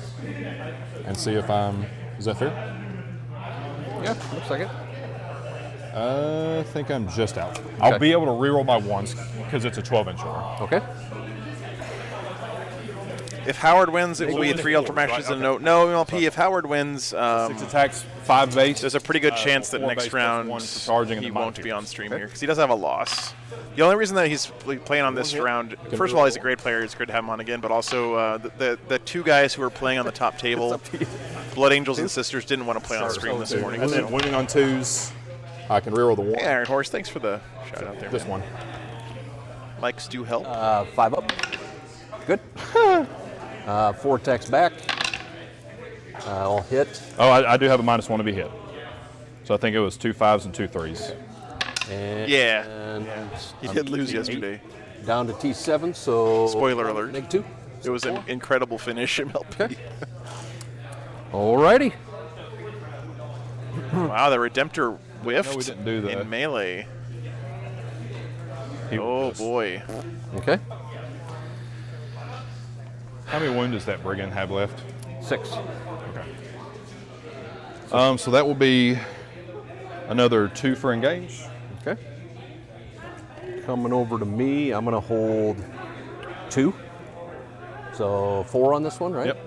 And see if I'm... Is that fair? Yeah, looks like it. I think I'm just out. I'll be able to reroll my 1s because it's a 12-inch arm. Okay. If Howard wins, it will be 3 Ultramarines and no MLP. If Howard wins, 6 attacks, 5 base. there's a pretty good chance that 4 next base round plus 1 for charging and he the Mighty won't be Heroes. on stream here because he does have a loss. The only reason that he's playing on this round, first of all, he's a great player. It's great to have him on again. But also, the 2 guys who are playing on the top table, Blood Angels and Sisters, didn't want to play on stream this morning. And then winning on 2s, I can reroll the 1. Hey, Iron Horse, thanks for the shout out there. This man. one. Likes do help. 5 up. Good. 4 techs back. I'll hit. Oh, I do have a -1 to be hit. So I think it was 2 5s and 2 3s. And, Yeah. And He did lose yesterday. down to T7, so... Spoiler alert. -2. It was an incredible finish, MLP. Alrighty. Wow, the Redemptor whiffed No, we didn't do that. in melee. He Oh was- boy. Okay. How many wounds does that brigand have left? 6. So that will be another 2 for engage. Okay. Coming over to me, I'm going to hold 2. So 4 on this one, right? Yep.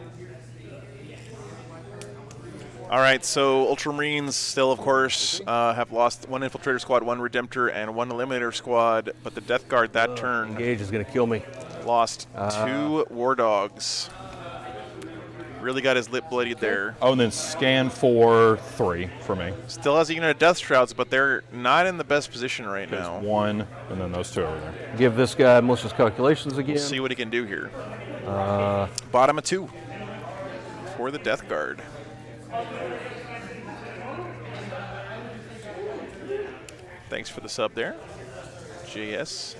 All right, so Ultramarines still, of course, have lost 1 Infiltrator squad, 1 Redemptor, and 1 Eliminator squad, but the Death Guard that turn Engage is going to kill me. lost 2 War Dogs. Really got his lip bloodied there. Oh, and then scan for 3 for me. Still has a unit of Death Shrouds, but they're not in the best position right There's now. 1, and then those 2 over there. Give this guy malicious calculations again. See what he can do here. Bottom of 2 for the Death Guard. Thanks for the sub there, JS.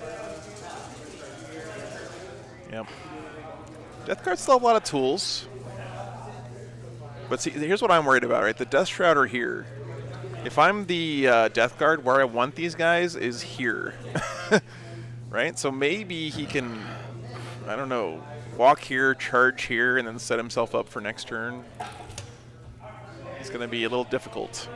Yep. Death Guard still have a lot of tools. But see, here's what I'm worried about, right? The Death Shroud are here. If I'm the Death Guard, where I want these guys is here. Right? So maybe he can, I don't know, walk here, charge here, and then set himself up for next turn. It's going to be a little difficult.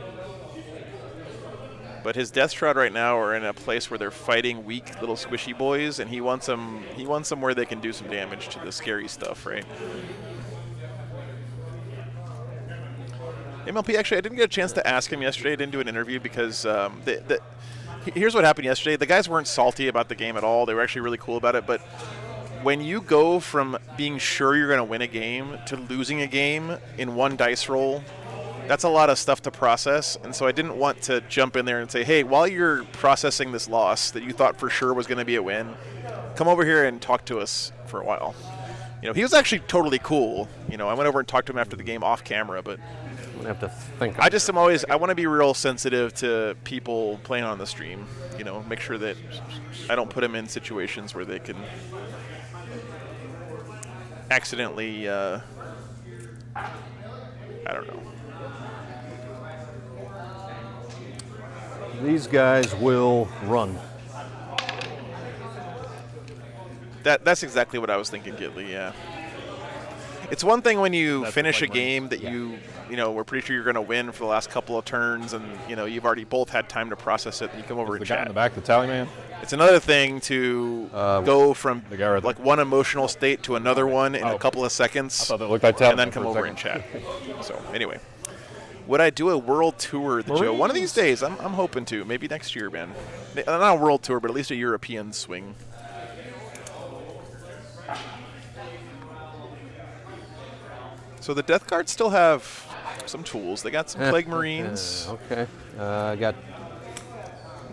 But his Death Shroud right now are in a place where they're fighting weak little squishy boys, and he wants them where they can do some damage to the scary stuff, right? MLP, actually, I didn't get a chance to ask him yesterday. I didn't do an interview because here's what happened yesterday. The guys weren't salty about the game at all. They were actually really cool about it. But when you go from being sure you're going to win a game to losing a game in one dice roll, that's a lot of stuff to process. And so I didn't want to jump in there and say, hey, while you're processing this loss that you thought for sure was going to be a win, come over here and talk to us for a while. He was actually totally cool. I went over and talked to him after the game off camera, but I'm gonna have to think. I want to be real sensitive to people playing on the stream. Make sure that I don't put them in situations where they can accidentally, I don't know. These guys will run. That's exactly what I was thinking, Gidley, yeah. It's one thing when you finish a game that we're pretty sure you're going to win for the last couple of turns, and you've already both had time to process it, and you come over and the guy chat. in the back, the tally man. It's another thing to go from like one emotional state to another one in a couple of seconds, I thought that looked like tally and then man come for a over and second. chat. So anyway, would I do a world tour, Joe? One of these days, I'm hoping to. Maybe next year, man. Not a world tour, but at least a European swing. So the Death Guard still have some tools. They got some Plague Marines. Okay. I got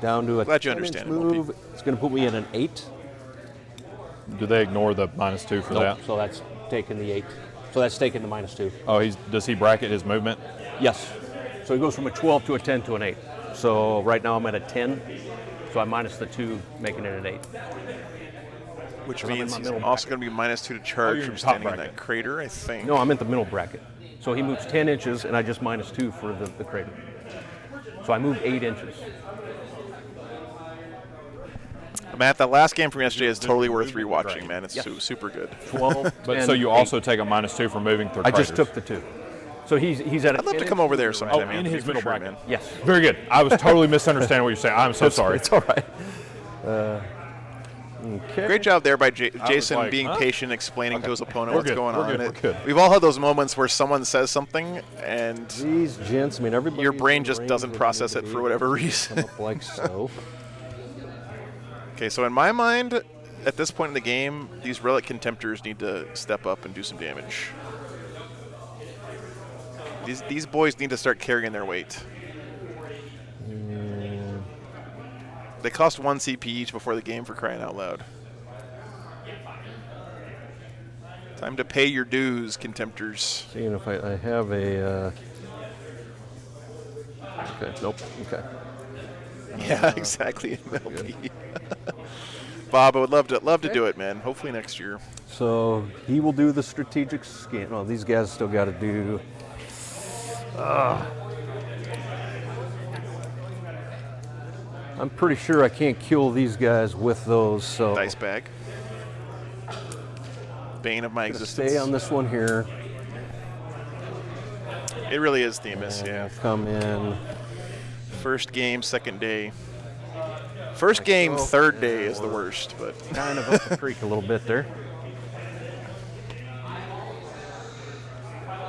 down to a Glad you 10-inch understand, move. MLP. It's going to put me in an 8. Do they ignore the -2 for that? So that's taking the 8. So that's taking the -2. Oh, does he bracket his movement? Yes. So he goes from a 12 to a 10 to an 8. So right now I'm at a 10. So I minus the 2, making it an 8. Which I'm in means my he's middle also going to be -2 to charge you're in from the top standing in bracket. that crater, I think. No, I'm in the middle bracket. So he moves 10 inches, and I just -2 for the crater. So I moved 8 inches. Matt, that last game from yesterday is totally worth rewatching, man. It's super good. 12. But and so you 8. also take a -2 for moving through I just craters. took the 2. So he's at a I'd love to 10 come over there inches to the sometime, right. man. in his for middle sure, bracket. man. Yes. Very good. I was totally misunderstanding what you're saying. I'm so sorry. It's all right. Okay. Great job there by Jason like, being patient, explaining to his opponent We're what's good. going We're on. good. We're good. We've all had those moments where someone says something and These gents, I mean, everybody. your brain just doesn't process it for whatever reason. Come up like so. Okay, so in my mind, at this point in the game, these Relic Contemptors need to step up and do some damage. These boys need to start carrying their weight. They cost 1 CP each before the game, for crying out loud. Time to pay your dues, Contemptors. Seeing if I have a. Okay. Nope. Okay. Yeah, exactly. MLB. Bob, I would love to do it, man. Hopefully next year. So he will do the strategic scan. Oh, these guys still got to do. I'm pretty sure I can't kill these guys with those. So Dice bag. Bane of my I'm gonna existence. stay on this one here. It really is Themis, yeah. Come in. First game, second day. First game, third day is the worst, but Kind of up the creek a little bit there.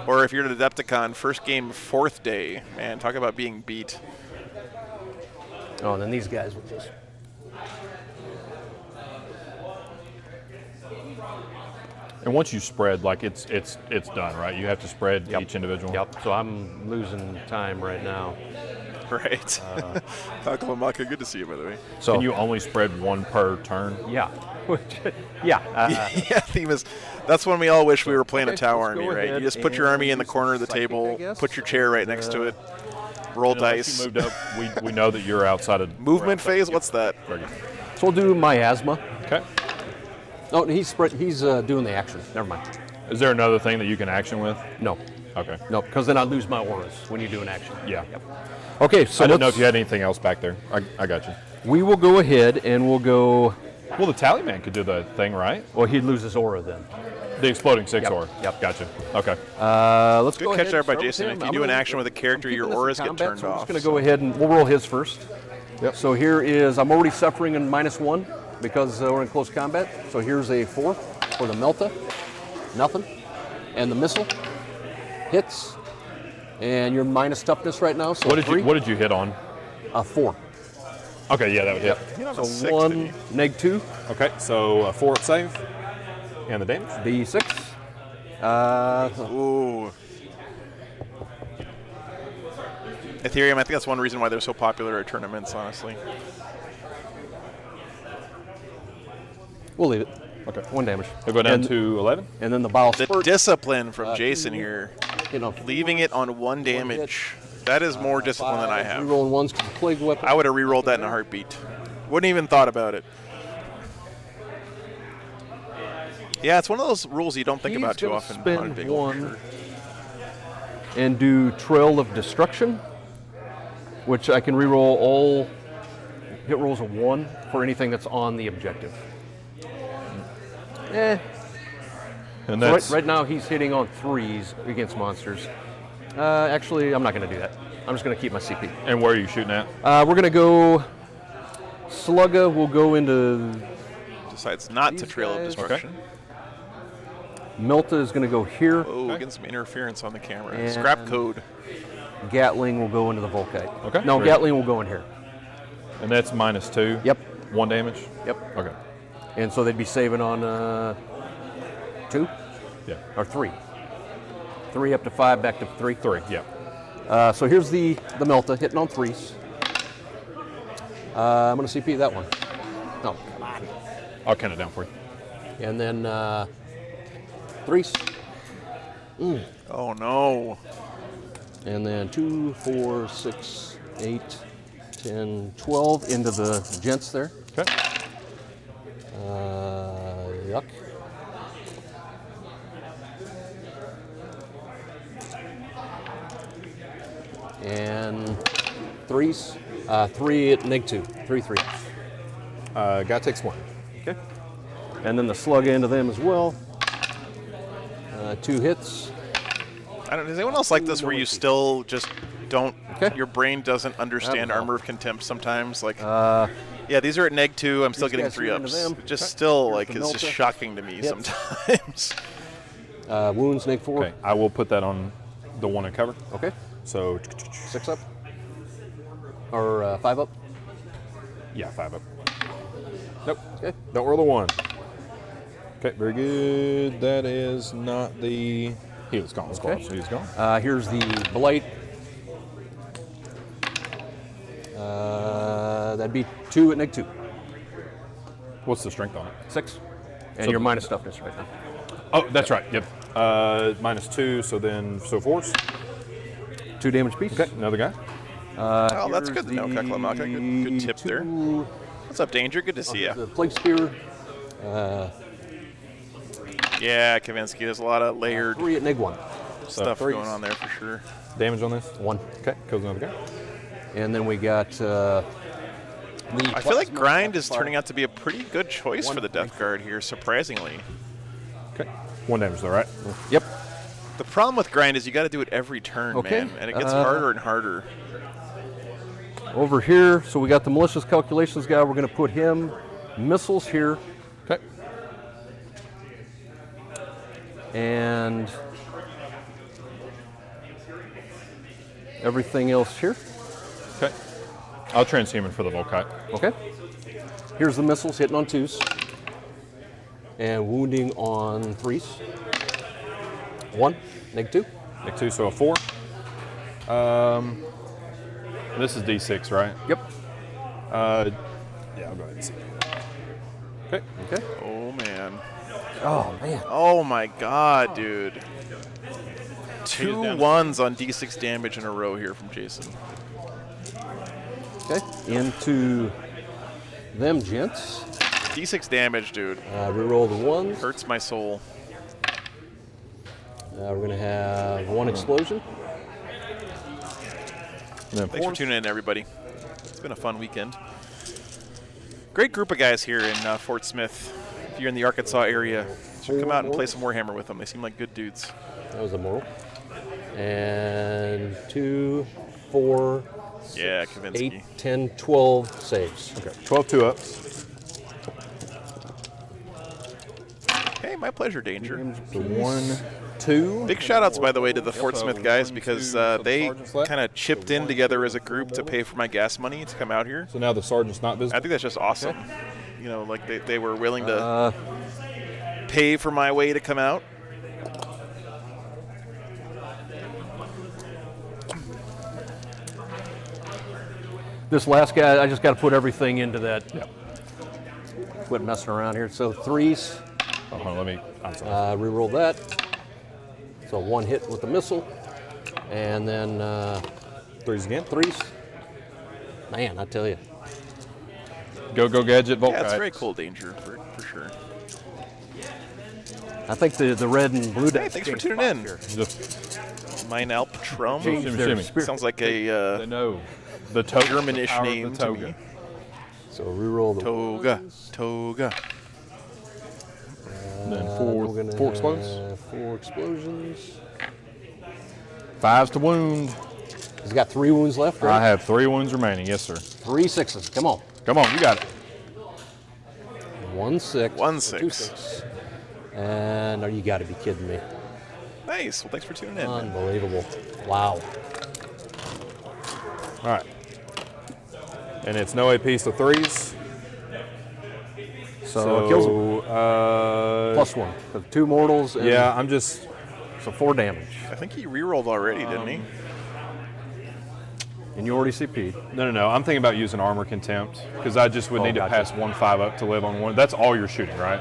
or if you're an Adepticon, first game, fourth day. Man, talk about being beat. Oh, and then these guys will just. And once you spread, like it's done, right? You have to spread each individual. Yep. So I'm losing time right now. Right. Takamamaka, good to see you, by the way. So Can you only spread one per turn? yeah, yeah. Yeah, Themis. That's when we all wish we were playing a Okay, Tau let's army, go right? You ahead just put your army in the and corner of the psychic, I table, guess. put your chair right next to it, roll Unless dice. you moved up, we know that you're outside of Movement phase, what's that? Very good. So we'll do miasma. Okay. Oh, he's doing the action. Never mind. Is there another thing that you can action with? No, Okay. no, because then I lose my auras when you do an action. Yeah. Yep. Okay, so I didn't know let's- if you had anything else back there. I got you. we will go ahead and we'll go. Well, the tally man could do the thing, right? Well, he'd lose his aura then. The exploding 6 Yep, aura. yep. Gotcha. Okay. Let's Good go catch ahead there and by start with Jason. him. If you I'm do an gonna- action with a character, I'm your keeping this auras in get combat, turned so I'm off. just going to go ahead and we'll roll his first. Yep. So here is, I'm already suffering in -1 because we're in close combat. So here's a 4 for the Melta. Nothing. And the missile hits. And you're minus toughness right now, so What did 3. you hit on? 4. Okay, yeah, that would hit. You don't have a So 6, did 1, you? -2, Okay, so 4 at save. And the damage? D6. Ooh. Ethereum, I think that's one reason why they're so popular at tournaments, honestly. We'll leave it. Okay. 1 damage. It'll go down And- to 11. And then the bile The spurt. discipline from Jason here. You know, Leaving it on 1 damage. That is more discipline than I have. Rerolling 1s because the plague weapon. I would have re-rolled that in a heartbeat. Wouldn't even thought about it. Yeah, it's one of those rules you don't think He's about too gonna often. on spend Big 1 and do Trail of Destruction, which I can reroll all hit rolls of 1 for anything that's on the objective. And So that's right now he's hitting on 3s against monsters. Actually, I'm not going to do that. I'm just going to keep my CP. and where are you shooting at? We're going to go. Slugga will go into. Decides not to These Trail of guys- Destruction. Melta is going to go here. Oh, getting some interference on the camera. And- Scrap code. Gatling will go into the Volkite. Okay. No, Great. Gatling will go in here. And that's -2. Yep. 1 damage. Yep. Okay. And so they'd be saving on 2 Yeah. or 3. 3 up to 5, back to 3. 3. Yeah. So here's the Melta hitting on 3s. I'm going to CP that one. No, come on. I'll count it down for you. And then 3s. Oh, no. And then 2, 4, 6, 8, 10, 12 into the gents there. Okay. Yuck. And 3s. 3 at -2. 3, 3. Guy takes 1. Okay. And then the slug into them as well. 2 hits. I don't. Does anyone else like this where you still just don't? Okay. Your brain doesn't understand I don't know. Armor of Contempt sometimes. Like, yeah, these are at -2. I'm still these getting guys 3 are into ups. them. It just Okay. still Here's like the it's just Melta. shocking to me Yep. sometimes. Wounds, -4. Okay. I will put that on the one in cover. Okay. So, 6 up. Or 5 up. yeah, 5 up. Nope. Okay. Don't roll the 1. Okay, very good. That is not the. He was gone. Okay. So he's gone. Here's the blight. That'd be 2 at -2. What's the strength on it? 6. And So- you're minus toughness right now. Oh, that's right. Yep. -2. So then, 4s. 2 damage piece. Okay, another guy. Oh, that's good to know, Here's Keklamaka. the Good tip there. 2 What's up, Danger? Good to see you. The plague spear. Yeah, Kavinsky. There's a lot of layered 3 at -1. stuff threes. going on there for sure. Damage on this. 1. Okay, kills another guy. And then we got. I feel like Grind is turning out to be a pretty good choice for the Death Guard here, surprisingly. Okay, 1 damage though, right? Yep. The problem with Grind is you got to do it every turn, Okay. man, and it gets harder and harder. Over here, so we got the malicious calculations guy. We're going to put him missiles here, Okay. and everything else here. Okay. I'll transhuman for the Volkite. Okay. Here's the missiles hitting on 2s and wounding on 3s. 1, -2. Make 2, so a 4. This is D6, right? Yep. Yeah, I'll go ahead and see. Okay. Okay. Oh, man. Oh man. Oh, my God, dude. 2 1s on D6 damage in a row here from Jason. Okay. Into them gents. D6 damage, dude. Reroll the 1s. Hurts my soul. We're going to have 1 explosion. And then Thanks for 4s. tuning in, everybody. It's been a fun weekend. Great group of guys here in Fort Smith. If you're in the Arkansas area, should come out and play some Warhammer with them. They seem like good dudes. That was a moral. And 2, 4, Yeah, Kavinsky. 8, 10, 12 saves. Okay, 12 2-ups. Hey, my pleasure, Danger. So 1, 2. Big shout outs, by the way, to the Fort Smith guys 1, because 2, so the they sergeant's left. kind of chipped in together as a group to pay for my gas money to come out here. So now the sergeant's not I visible. think that's just awesome. You know, like they were willing to pay for my way to come out. This last guy, I just got to put everything into that. Quit messing around here. So 3s. Oh, hold on, let me. I'm sorry. Reroll that. So 1 hit with the missile, and then 3s again. 3s. Man, I tell you. Go gadget. Volkite. Yeah, it's very cool, Danger, for sure. I think the red and blue Hey, decks. thanks for changed tuning in. spots here. Mine Alp Trum. Changed Shimmy, their shimmy. spirit. Sounds like They a know the toga. Germanish Power of the name to toga. me. So reroll the Toga. And then we're 4 gonna 4 explodes. have 4 explosions. 5s to wound. He's got 3 wounds left, I right? have 3 wounds remaining. Yes, sir. 3 6s. Come on. Come on, you got it. 1 6. 1 2 6. 6. And you got to be kidding me. Nice. Well, thanks for tuning in. man. Unbelievable. Wow. All right. And it's no AP, so 3s. So it kills him. +1. So 2 mortals. And Yeah, I'm just. So 4 damage. I think he rerolled already, didn't he? And you already CP'd. No. I'm thinking about using armor contempt because I just would need to gotcha. pass 1 5 up to live on 1. That's all you're shooting, right?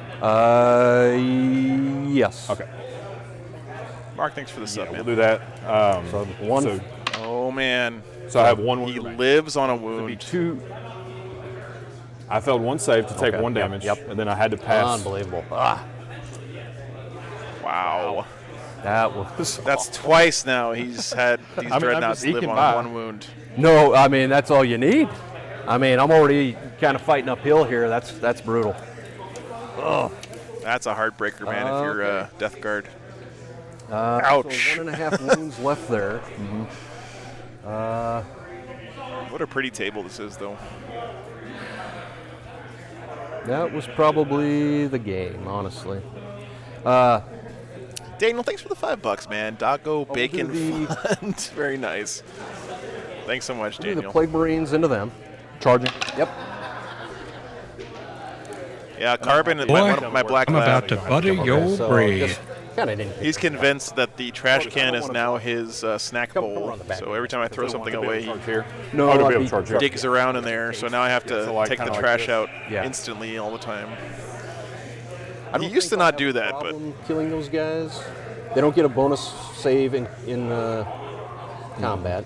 Yes. Okay. Mark, thanks for the sub, We'll man. do that. So 1. So, Oh, man. so I have 1 wound. He remaining. lives on a It'd be wound. 2. I failed 1 save to take Okay, 1 yep, damage, yep. and then I had to pass. Unbelievable. Wow. That was. That's twice now he's had these I'm dreadnoughts just live eking on by. 1 wound. No, I mean, that's all you need. I mean, I'm already kind of fighting uphill here. That's brutal. That's a heartbreaker, man, if you're Death Guard. So Ouch. 1.5 wounds left there. What a pretty table this is, though. That was probably the game, honestly. Daniel, thanks for the $5, man. Doggo Bacon do the- Fund. Very nice. Thanks so much, Do the Daniel. Plague Marines into them. Charging. Yep. Yeah, Carbon, Boy, my black I'm lab. about to butter your So bread. just kind of didn't. He's convinced that the trash can is now his snack Come bowl. around the back. So every time I throw something away, he Charge here. No, Oh, to I'd be able be- to charge here. digs around in there. So now I have to So like take the kinda like trash this. out Yeah. instantly all the time. I don't He used think to I'll not do have a that, but problem killing those guys. They don't get a bonus save in combat.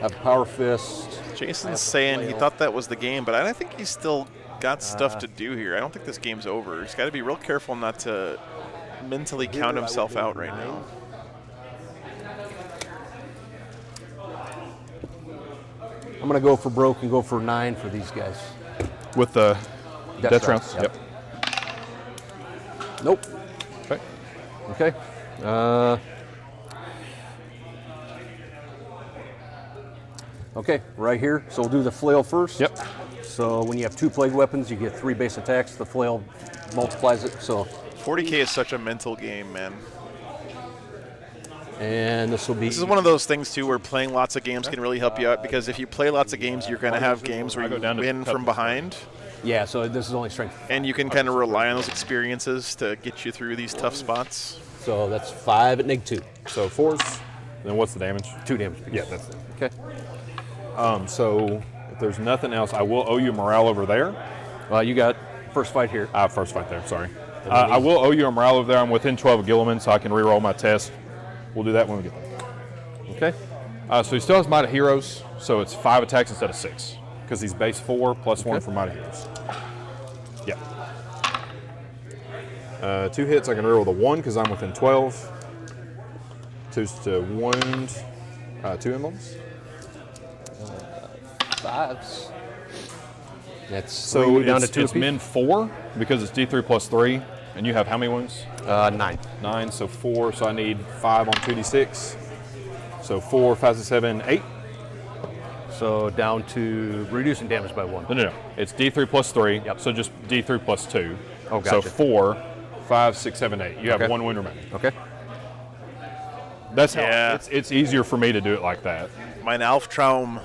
Have Power Fist. Jason's saying he thought that was the game, but I think he's still got stuff to do here. I don't think this game's over. He's got to be real careful not to mentally count himself out right now. I'm gonna go for broke and go for 9 for these guys. With the death rounds, rounds. yep. Yep. Nope. Okay. Okay. Okay, right here. So we'll do the flail first. Yep. So when you have 2 plague weapons, you get 3 base attacks. The flail multiplies it. So, 40K is such a mental game, man. and this will be. This is one of those things too where playing lots of games can really help you out because if you play lots of games, you're going to have games where I go you down to win cut. from behind, Yeah. So this is only strength. and you can kind of rely on those experiences to get you through these tough spots. So that's 5 at -2. So 4s. Then what's the damage? 2 damage. Yeah, that's it. Okay. So if there's nothing else, I will owe you morale over there. Well, you got first fight here. First fight there, sorry. I will owe you a morale over there. I'm within 12 of Gilliman, so I can re-roll my test. We'll do that when we get there. Okay. So he still has Might of Heroes, so it's 5 attacks instead of 6, because he's base 4 plus 1 for Might of Heroes. Yeah. 2 hits, I can reroll the 1 because I'm within 12. 2's to wound, 2 emblems. 5s. That's So 3 down to 2 it's apiece. min 4 because it's D3 plus 3, and you have how many wounds? 9. 9, so 4, so I need 5 on 2d6. So 4, 5, 6, 7, 8. So down to reducing damage by 1. No. It's D3 plus 3, Yep. so just D3 plus 2. Oh, So gotcha. 4, 5, 6, 7, 8. You have Okay. 1 wound remaining. Okay. That's how Yeah. it's easier for me to do it like that. Mein Alptraum.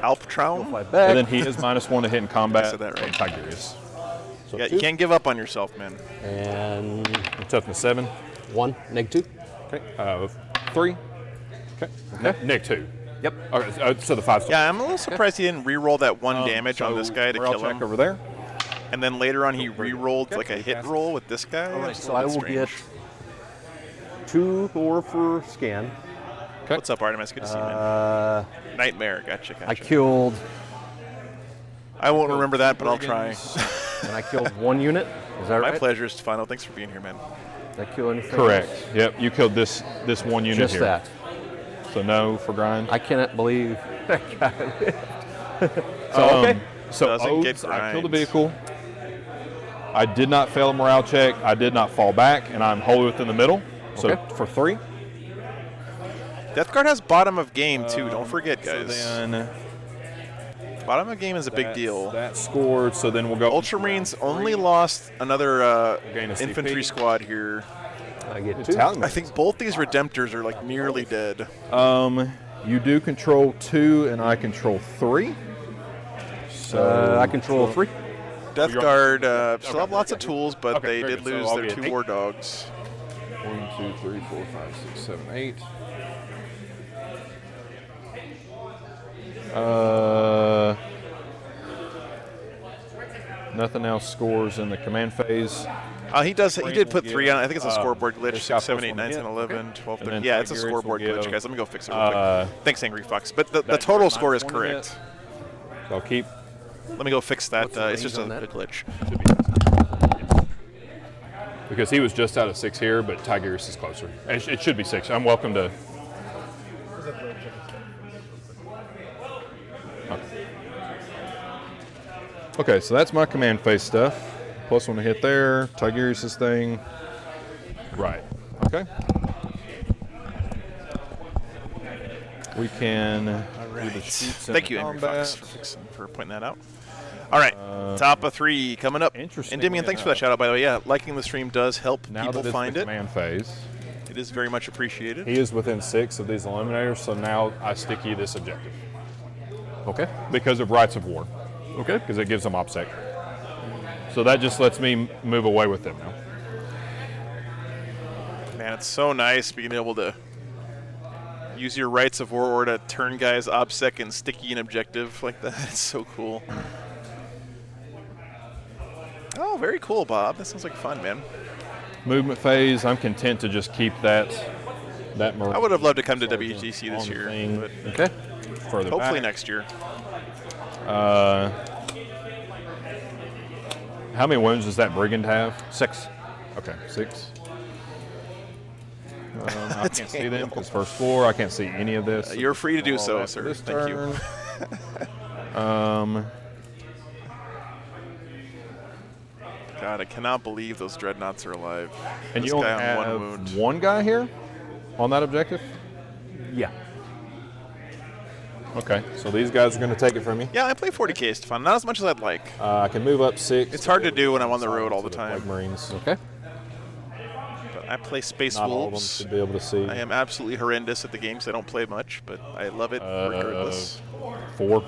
Alptraum? Fly back. And then he is -1 to hit in combat. I said that right. from Tigurius. So Yeah, 2. you can't give up on yourself, man. And Toughness 7. 1, -2. Okay. 3. Okay. Neg 2. Yep. Okay. So the 5. Yeah, I'm a little surprised he didn't re-roll that 1 damage on this guy to morale kill check him. over there. And then later on he re-rolled like a hit roll with this guy. All right, That's a so I little will bit get strange. 2 more for scan. What's up, Artemis? Good to see you, man. Nightmare. Gotcha. I killed, I won't remember that, but I'll try. and I killed 1 unit. Is that My right? pleasure, Stefano. Thanks for being here, man. Did I kill anything? Correct. else? Yep. You killed this 1 unit Just here. that. So no for grind. I cannot believe that guy lived. So Doesn't get Oaths, I killed a grinds. vehicle. I did not fail a morale check. I did not fall back, and I'm wholly within the middle. So Okay. for 3. Death Guard has bottom of game too. Don't forget, guys. So then Bottom of game is a big deal. That scored. So then we'll go. Ultramarines only lost another gain a infantry CP. squad here. I get 2. Italian. I think both these Redemptors are like nearly dead. You do control 2, and I control 3. So I control 3. Death you're- Guard still have lots of tools, but Okay, they very did good. So lose I'll their get 2 8. war dogs. 1, 2, 3, 4, 5, 6, 7, 8. Nothing else scores in the command phase. He did put 3 on. I think it's a scoreboard glitch. this 6, guy 7, puts 8, one 9, hit. 10, 11, 12, And 13. then Yeah, it's a Tigurius will scoreboard glitch, give, guys. Let me go fix it real quick. Thanks, Angry Fox. But the that total is score is -1 correct. hit. So I'll keep. Let me go fix that. the It's just range a on that? glitch. Because he was just out of 6 here, but Tigurius is closer. It should be 6. I'm welcome to. Okay, so that's my command phase stuff. +1 to hit there. Tigurius' thing. Right. Okay. We can do the shoots and Thank you, Angry combat. Fox, for pointing that out. All right, top of 3 coming up. Interesting. And Dimian, thanks for that shout out, by the way. Yeah, liking the stream does help Now people that it's find the it. command phase, It is very much appreciated. he is within 6 of these eliminators, so now I stick you this objective Okay. because of Rights of War. Okay. Because it gives them OPSEC. So that just lets me move away with them now. Man, it's so nice being able to use your Rights of War or to turn guys OBSEC and sticky and objective like that. It's so cool. Oh, very cool, Bob. That sounds like fun, man. Movement phase, I'm content to just keep that Marine. I would have loved to come to Sergeant WGC on this the year, thing. but Okay. Further hopefully back. next year. How many wounds does that brigand have? 6. Okay, 6. I can't see them because first floor. I can't see any of this. You're free to do All so, that for sir. this Thank you. turn. God, I cannot believe those dreadnoughts are alive. And This you only guy on have one wound. one guy here on that objective? Yeah. Okay, so these guys are going to take it from you. Yeah, I play 40K, Stefan. Not as much as I'd like. I can move up 6. It's hard to do when I'm on the road all the Like time. Marines. Okay. But I play Space Not all of them Wolves. should be able to see. I am absolutely horrendous at the games. I don't play much, but I love it regardless. 4.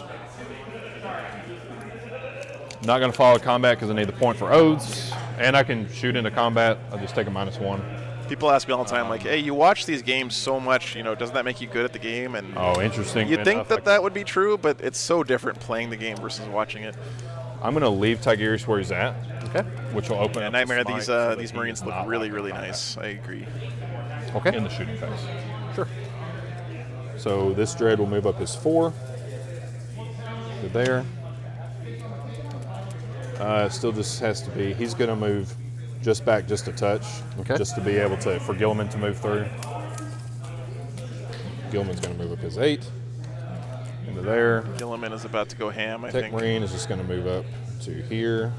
Not going to follow combat because I need the point for oaths, and I can shoot into combat. I'll just take a -1. People ask me all the time, like, "Hey, you watch these games so much, doesn't that make you good at the game?" And Oh, interesting. you'd think enough, that that would be true, but it's so different playing the game versus watching it. I'm going to leave Tigurius where he's at, Okay. which will open Yeah, up Nightmare. the These smite so that these he Marines is look not really, locked really in nice. I agree. Okay. in the shooting phase. Sure. So this dread will move up his 4 to there. Still just has to be, he's going to move just back just a touch, Okay. just to be able to, for Gilman to move through. Gilman's going to move up his 8 into there. Gilliman is about to go ham, I Tech think. Marine is just going to move up to here.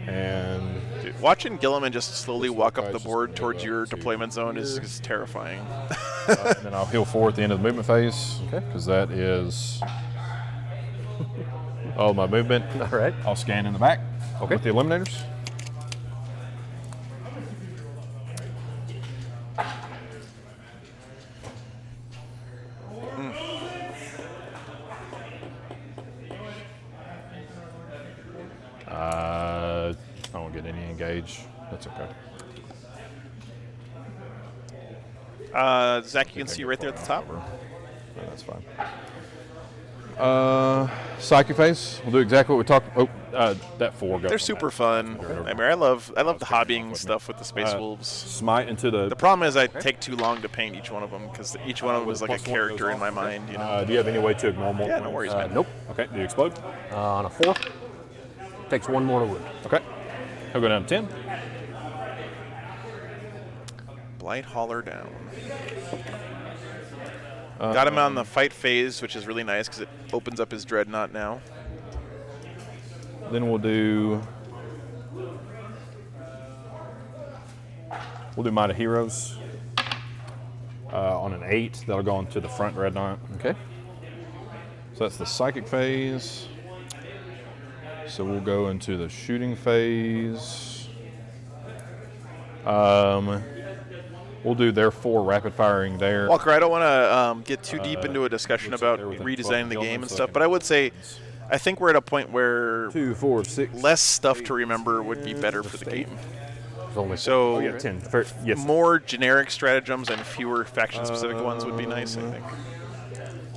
And Dude, watching Gilliman just slowly walk up guy's the just board gonna towards move your up to deployment zone is here. terrifying. and then I'll heal 4 at the end of the movement phase. Okay. Because that is all my movement. All right. I'll scan in the back Okay. with the eliminators. gauge. That's okay. Zach, you can see right there at the top. No, that's fine. Psychic Phase. We'll do exactly what we talked. Oh, that 4 goes. They're super fun. I mean, I love the hobbying stuff with the Space Wolves. Smite into the. The problem is I take too long to paint each one of them because each one of them is like a character in my mind. You know. Do you have any way to ignore more? Yeah, no worries, man. Nope. Okay. Do you explode? On a 4. Takes 1 more to wound. Okay. He'll go down to 10. Blight Hauler down. Got him on the fight phase, which is really nice because it opens up his Dreadnought now. Then we'll do Might of Heroes on an 8. That'll go into the front Dreadnought. Okay. So that's the Psychic Phase. So we'll go into the Shooting Phase. We'll do their 4 rapid firing there. Walker, I don't want to get too deep into a discussion about redesigning the game and stuff, but I would say I think we're at a point where 2, 4, 6. less stuff to remember would be better for the game. Only So 10. Yes. more generic stratagems and fewer faction-specific ones would be nice, I think.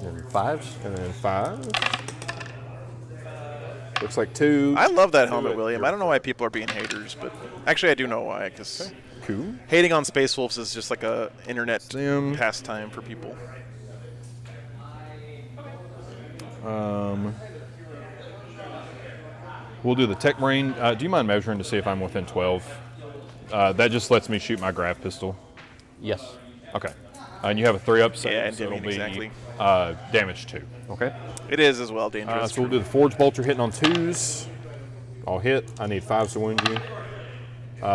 And 5s. And then 5. Looks like 2. I love that helmet, William. I don't know why people are being haters, but actually I do know why, because Cool. hating on Space Wolves is just like a internet Sim. pastime for people. We'll do the Tech Marine. Do you mind measuring to see if I'm within 12? That just lets me shoot my grav pistol. Yes. Okay. And you have a 3-up save, Yeah, and so it'll be exactly. damage 2. Okay. It is as well dangerous. So we'll do the Forge Bolter hitting on 2s. I'll hit. I need 5s to wound you.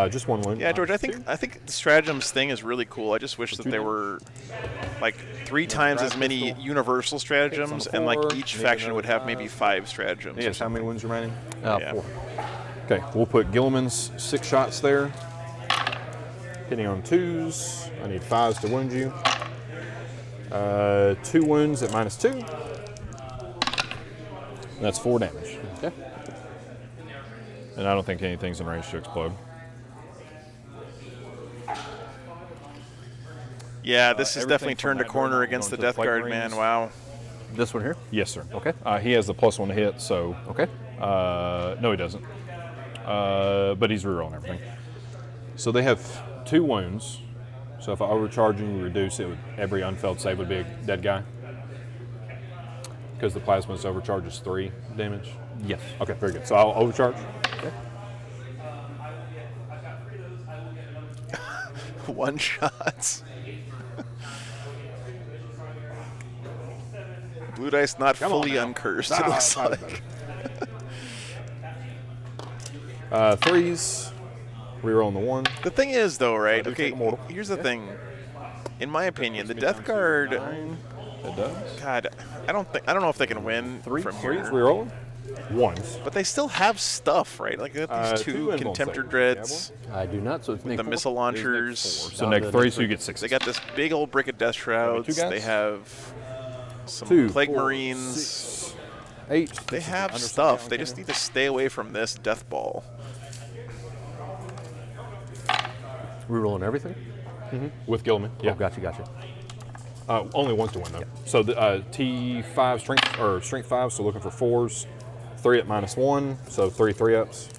Just 1 wound. Yeah, George, I think the stratagems thing is really cool. I just wish that there were like 3 times as many universal stratagems, and like each faction would have maybe 5 stratagems. Yes, how many wounds remaining? Yeah. 4. Okay, we'll put Gilliman's 6 shots there. Hitting on 2s. I need 5s to wound you. 2 wounds at -2. And that's 4 damage. Okay. And I don't think anything's in range to explode. Yeah, this has Everything definitely from turned a that corner Dreadnought against the going to Death Flake Guard, Marines. man. Wow. This one here? Yes, sir. Okay. He has the +1 to hit, so Okay. no, he doesn't. But he's rerolling everything. So they have 2 wounds. So if I overcharge and reduce it, every unfailed save would be a dead guy. Because the plasma's overcharges 3 damage. Yes. Okay, very good. So I'll overcharge. Okay. 1 shots. Blue dice not fully uncursed, it looks like. 3s. Rerolling the 1. The thing is, though, right? do Okay, take a mortal. here's the thing. In my opinion, the Death Guard. It does. God, I don't know if they can win from 3s here. rerolling. 1s. But they still have stuff, right? Like they got these 2 2 invuln Contemptor save. Dreads, I do not, so it's the missile launchers. So Down neg to 3, neg so you 3. get 6. They got this big old brick of Death Shrouds. 2 guys? They have some 2, Plague 4, Marines. 6, 8. They have stuff. They just need to stay away from this Death Ball. Rerolling everything? With Gilliman. Yeah. Oh, gotcha. Only 1 to win, though. So the T5 strength 5, so looking for 4s. 3 at -1, so 3 3-ups.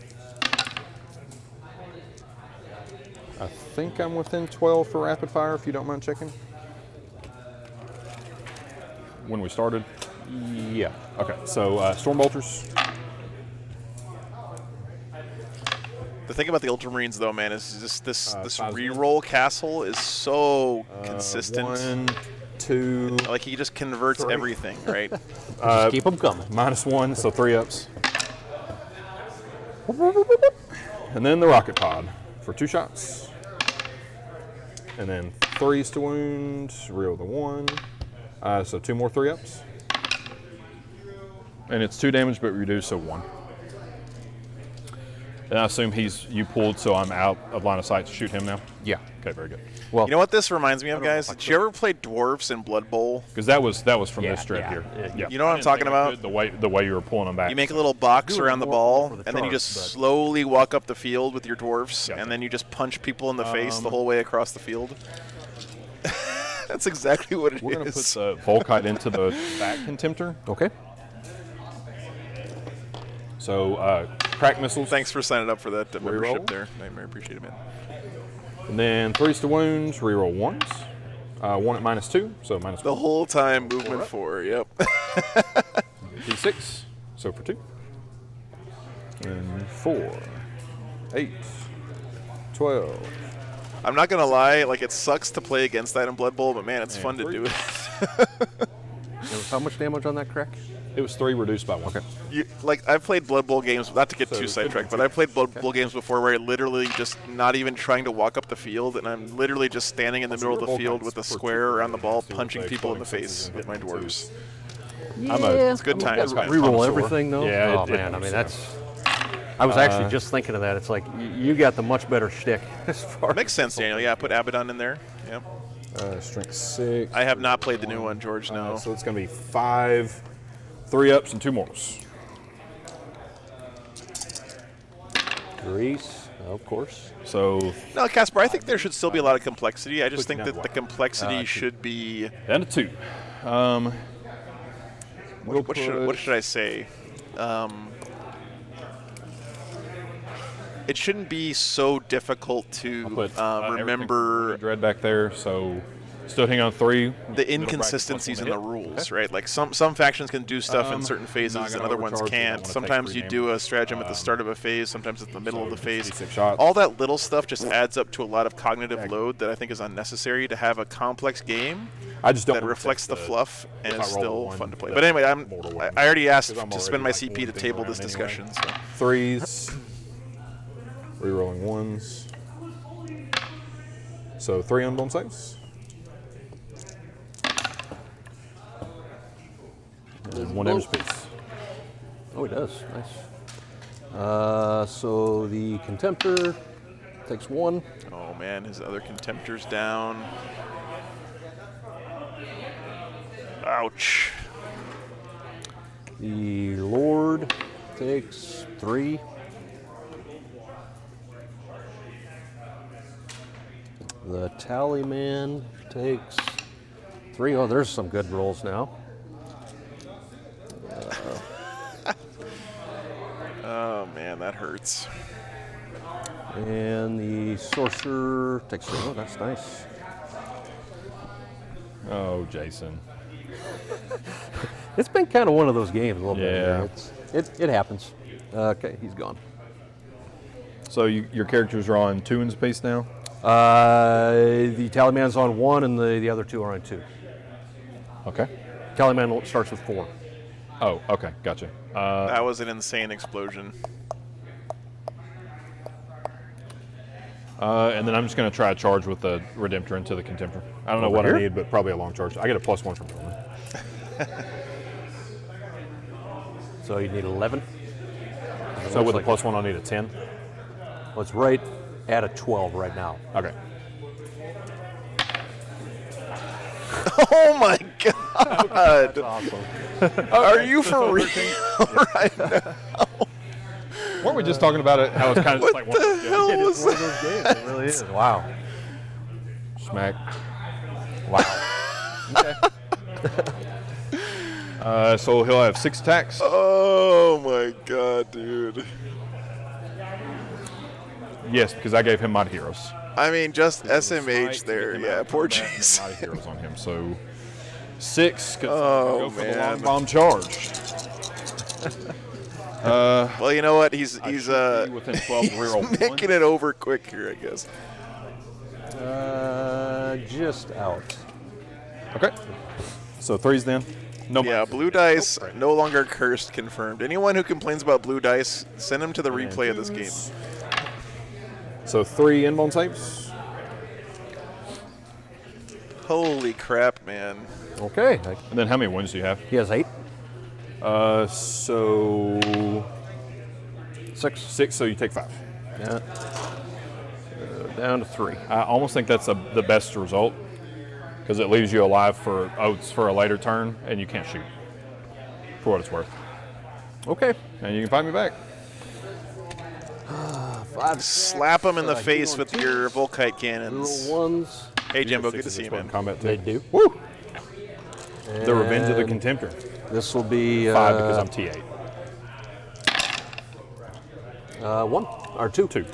I think I'm within 12 for rapid fire, if you don't mind checking. When we started? Yeah. Okay, so Storm Bolters. The thing about the Ultramarines, though, man, is just this 5s. reroll castle is so consistent. 1, 2, Like he just converts everything, right? Just keep them coming. -1, so 3-ups. And then the Rocket Pod for 2 shots. And then 3s to wound, reel the 1. So 2 more 3-ups. And it's 2 damage, but reduced, so 1. And I assume you pulled, so I'm out of line of sight to shoot him now? Yeah. Okay, very good. Well, You know what this reminds me of, guys? Did you ever play Dwarfs in Blood Bowl? Because that was from Yeah, this shred yeah, here. yeah. You know what I'm talking about? The way you were pulling them back. You make a little box Do it around the more ball, for the and then you chart, just but- slowly walk up the field with your dwarfs, Gotcha. and then you just punch people in the face the whole way across the field. That's exactly what it We're going to put is. the Volkite into the back contemptor. okay. So crack missiles. Thanks for signing up for that membership Reroll. there. I very appreciate it, man. And then 3s to wounds, reroll 1s. 1 at -2, so -1. The whole time, movement 4, yep. D6, so for 2. And 4, 8, 12. I'm not going to lie, like, it sucks to play against that in Blood Bowl, but man, it's And fun to 3. do it. How much damage on that crack? It was 3 reduced by 1. Okay. Like, I've played Blood Bowl games, not to get So too it sidetracked, could but be I've played Blood Bowl games before where I literally just not even trying to walk up the field, and I'm literally just standing in the middle of the field with a square around the ball, punching people in the face with my dwarves. It's good times, man. Reroll Connoisseur. everything though. Yeah, Oh it man, I is, mean that's. I was actually just thinking of that. It's like you got the much better shtick as far. Makes sense, Daniel. Yeah, put Abaddon in there. Yeah. Strength 6. I have not played the new one, George, no. So it's going to be 5 3-ups and 2 mores. Grease, of course. So No, Casper, I think there should still be a lot of complexity. I just Put think you that down the to complexity 2. should be... down to 2. What should I say? It shouldn't be so difficult to Put remember dread back there. So still hang on 3. the inconsistencies in the rules, right? Like some factions can do stuff in certain phases and other ones overcharge you. I don't can't. wanna Sometimes take you 3 do a stratagem at the start of a phase, sometimes at the middle of the phase. D6 shots. All that little stuff just adds up to a lot of cognitive load that I think is unnecessary to have a complex game I just don't that wanna reflects take the fluff and if I is roll a still 1, fun to play. the But anyway, mortal I weapon. already asked 'Cause I'm to already, spend my like, CP to moving table around this anyway. discussion. So. 3s. Rerolling 1s. So 3 unblown saves. And 1 damage piece. Oh, he does. Nice. So the Contemptor takes 1. Oh man, his other contemptor's down. Ouch. The Lord takes 3. The Tallyman takes 3. Oh, there's some good rolls now. Oh man, that hurts. And the Sorcerer takes 3. Oh, that's nice. Oh, Jason. It's been kind of one of those games a little Yeah. bit. It happens. Okay, he's gone. So your characters are on 2 in space now? The Tallyman's on 1 and the other 2 are on 2. Okay. Tallyman starts with 4. Oh, okay, gotcha. That was an insane explosion. And then I'm just going to try a charge with the Redemptor into the Contemptor. I don't know Over what here? I need, but probably a long charge. I get a +1 from rolling. So you need 11. So with a +1, I'll need a 10. Well, it's right at a 12 right now. Okay. Oh my god! Awesome. Are you for real right now? Weren't we just talking about it? How it's kind of just like What the hell was One of that? those games. It really is. Wow. smack. Wow. Okay. So he'll have 6 attacks. Oh my god, dude. Yes, because I gave him Mighty Heroes. I mean, just Smite SMH to there. get him Yeah, out of poor combat and Jason. Mighty Heroes on him. So 6. 'Cause Oh, go for the man. long bomb charge. Well, you know what? He's Should be within 12 to reroll he's making it over quick here, I guess. Just out. Okay. So 3s then. No. Yeah, blue dice no longer cursed. Confirmed. Anyone who complains about blue dice, send them to the replay of this game. So 3 inbone saves. Holy crap, man! Okay. And then how many wounds do you have? He has 8. So 6. 6. So you take 5. Yeah. Down to 3. I almost think that's the best result because it leaves you alive for oats for a later turn, and you can't shoot for what it's worth. Okay. And you can find me back. 5. Slap them in the face hero with 2s, your Volkite cannons. 1s. Hey, Jimbo, good to see you, man. Combat too. They do. Woo! The Revenge of the And Contemptor. This will be 5 because I'm T8. 1 or 2. 2.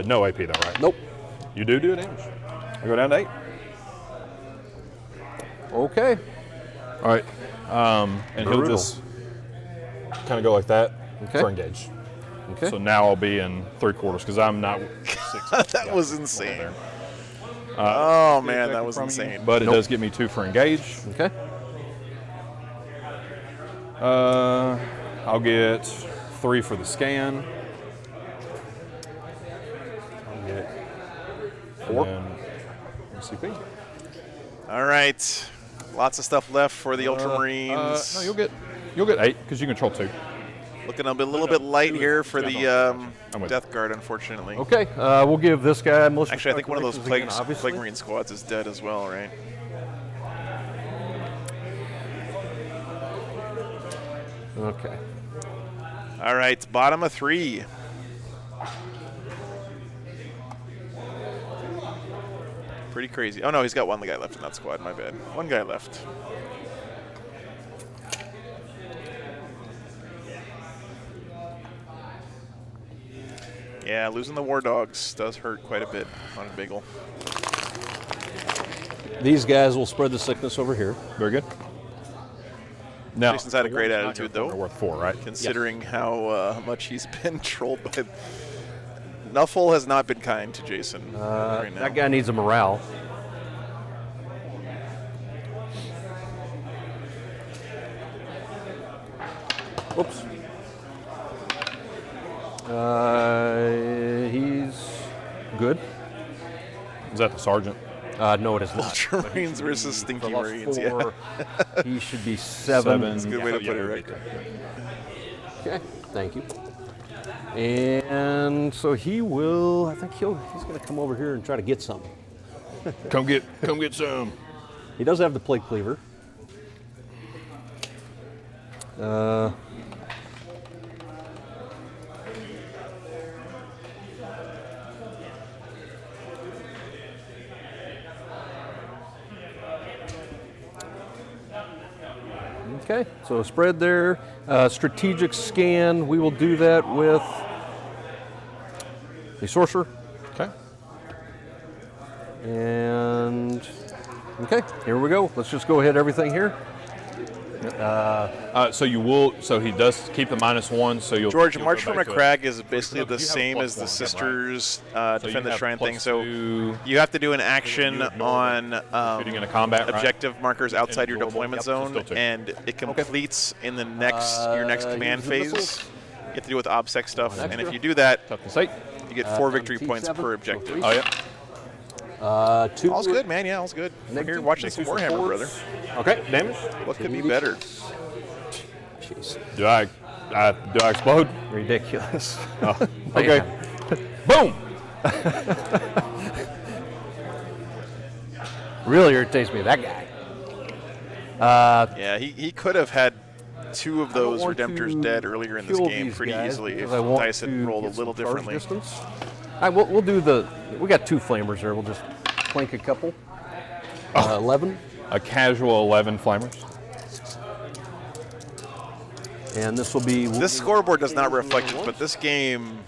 No AP though, right? Nope. You do damage. I go down to 8. Okay. All right. And he'll Brutal. just kind of go like that Okay. for engage. Okay. So now I'll be in 3/4 because I'm not 6. That was insane. There. Oh, man, that was insane. But it does get me 2 for engage. Okay. I'll get 3 for the scan. I'll get 4. CP. All right. Lots of stuff left for the Ultramarines. No, you'll get 8 because you control 2. Looking a little bit light here for the I'm with Death Guard, unfortunately. Okay. We'll give this guy militia. Actually, I think one of those calculations again, obviously. Plague Marine squads is dead as well, right? Okay. All right, bottom of 3. Pretty crazy. Oh, no, he's got one guy left in that squad. My bad. One guy left. Yeah, losing the War Dogs does hurt quite a bit on Bagel. These guys will spread the sickness over here. Very good. Now, Jason's had a great attitude, they're though, worth 4, right? considering how much he's been trolled by. Nuffle has not been kind to Jason right now. That guy needs a morale. Oops. He's good. Is that the sergeant? No, it is not. Ultramarines versus Stinky Plus Marines. Yeah, 4, he should be 7. that's a good way to put it, right? Okay, thank you. And so he will. I think he's going to come over here and try to get something. Come get some. He does have the plate cleaver. Okay, so spread there. Strategic scan, we will do that with the sorcerer. Okay. And, okay, here we go. Let's just go ahead everything here. So you will. So he does keep the -1. So you'll. George, you'll March go from back a to it. Crag is basically No, the you have a same as the +1, Sisters So Defend you the have Shrine thing. So +2. you have to do an action you ignore on shooting in a combat, right? objective markers outside your Endurable. deployment Yep, so zone, still 2. and it completes in the next your next command use the phase. missiles. You have to do with OBSEC stuff, One and if extra. you do that, Tough to say. you get 4 on victory points T7, per so objective. 3. Oh yeah. 2. All's good, man. Yeah, all's good. We're here Negative. watching some Warhammer, brother. Okay. Damage. What could be better? Jeez. Do I explode? Ridiculous. Oh, okay. Boom. Really irritates me, that guy. Yeah, he could have had 2 of those want Redemptors to dead earlier in this kill game these pretty guys easily if because I want dice had to rolled a get little some charge differently. distance. All right, we'll do we got 2 flamers there. We'll just plank a couple. 11. A casual 11 flamers. And this will be. This scoreboard does not reflect it, but this game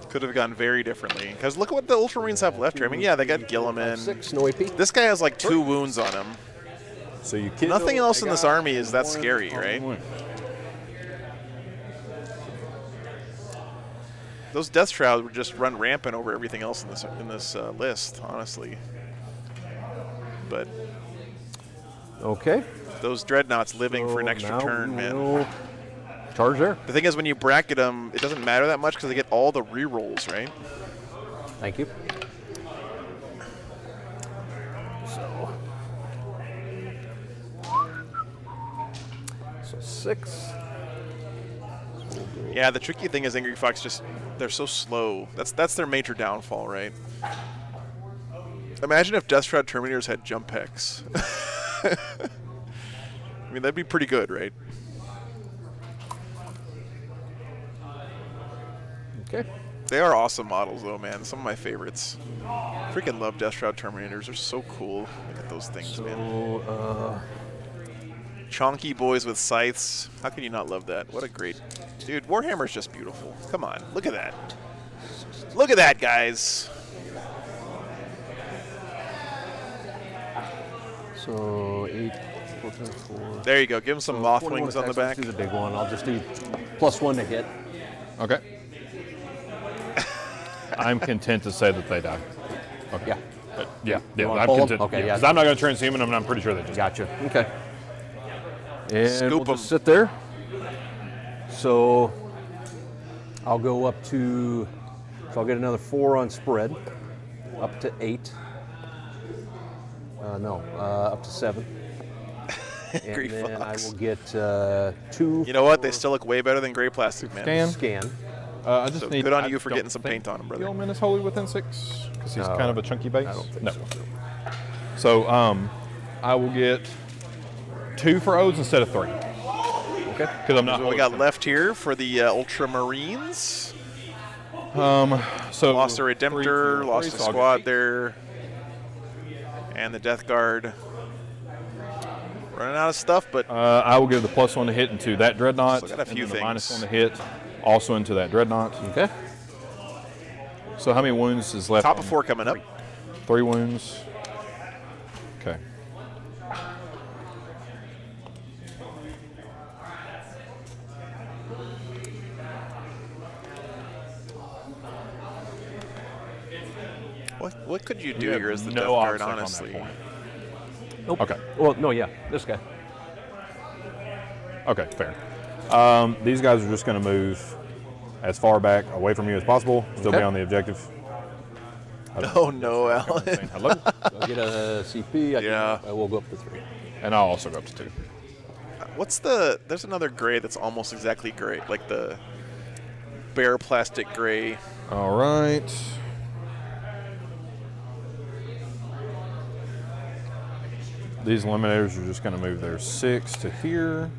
could have gone very differently. Because look at what the Ultramarines have left here. I mean, yeah, they got Gilliman. 6, no AP. This guy has like 2 wounds on him. So you Nothing else in this army is that scary, right? Those Death Shrouds would just run rampant over everything else in this list, honestly. But Okay. those Dreadnoughts living for an So extra now turn, we man. will charge there. The thing is, when you bracket them, it doesn't matter that much because they get all the rerolls, right? Thank you. So 6. So we'll Yeah, the tricky thing is Angry Fox they're so slow. That's their major downfall, right? Imagine if Death Shroud Terminators had jump packs. I mean, that'd be pretty good, right? Okay. They are awesome models, though, man. Some of my favorites. Freaking love Death Shroud Terminators. They're so cool. Look at those things, man. Chonky boys with scythes. How can you not love that? What a great... Dude, Warhammer's just beautiful. Come on. Look at that. Look at that, guys. So 8, 4, 4. There you go. Give them some moth wings on the back. Let's do the big one. I'll just do +1 to hit. Okay. I'm content to say that they die. Okay. Yeah. Yeah, wanna I'm pull 'em? content. Okay, yeah. Because I'm not going to transhuman them, and I'm pretty sure they just Gotcha. Okay. And Scoop we'll 'em. just sit there. So I'll go up to, so I'll get another 4 on spread, up to 8. Up to 7. Gray And then Fox. I will get 2. You know what? They still look way better than gray plastic, man. Scan. Scan. I just So need. good on I you for don't getting some think paint on him, brother. Gilman is wholly within 6 because he's No, kind of a chunky base. I don't think no. so. So I will get 2 for O's instead of 3 Okay. because I'm not. What we got left here for the Ultramarines? So Lost a 3, Redemptor, 2, lost a 3, so I'll squad get there, and the Death Guard. Running out of stuff, but I will give the +1 to hit into that dreadnought. Still got a few and then the things. -1 to hit also into that dreadnought. Okay. So how many wounds is left? top on- of 4 coming up. 3 wounds. Okay. What could you do You have here as the no Death Guard, obstacle on that honestly? point. Nope. Okay. Well, no, yeah, this guy. Okay, fair. These guys are just going to move as far back away from you as possible. Still be Okay. on the objective. Oh no, Alan. Saying hello. I'll get a CP. Yeah. I will go up to 3. And I'll also go up to 2. What's the? There's another gray that's almost exactly gray, like the bare plastic gray. All right. These eliminators are just going to move their 6 to here.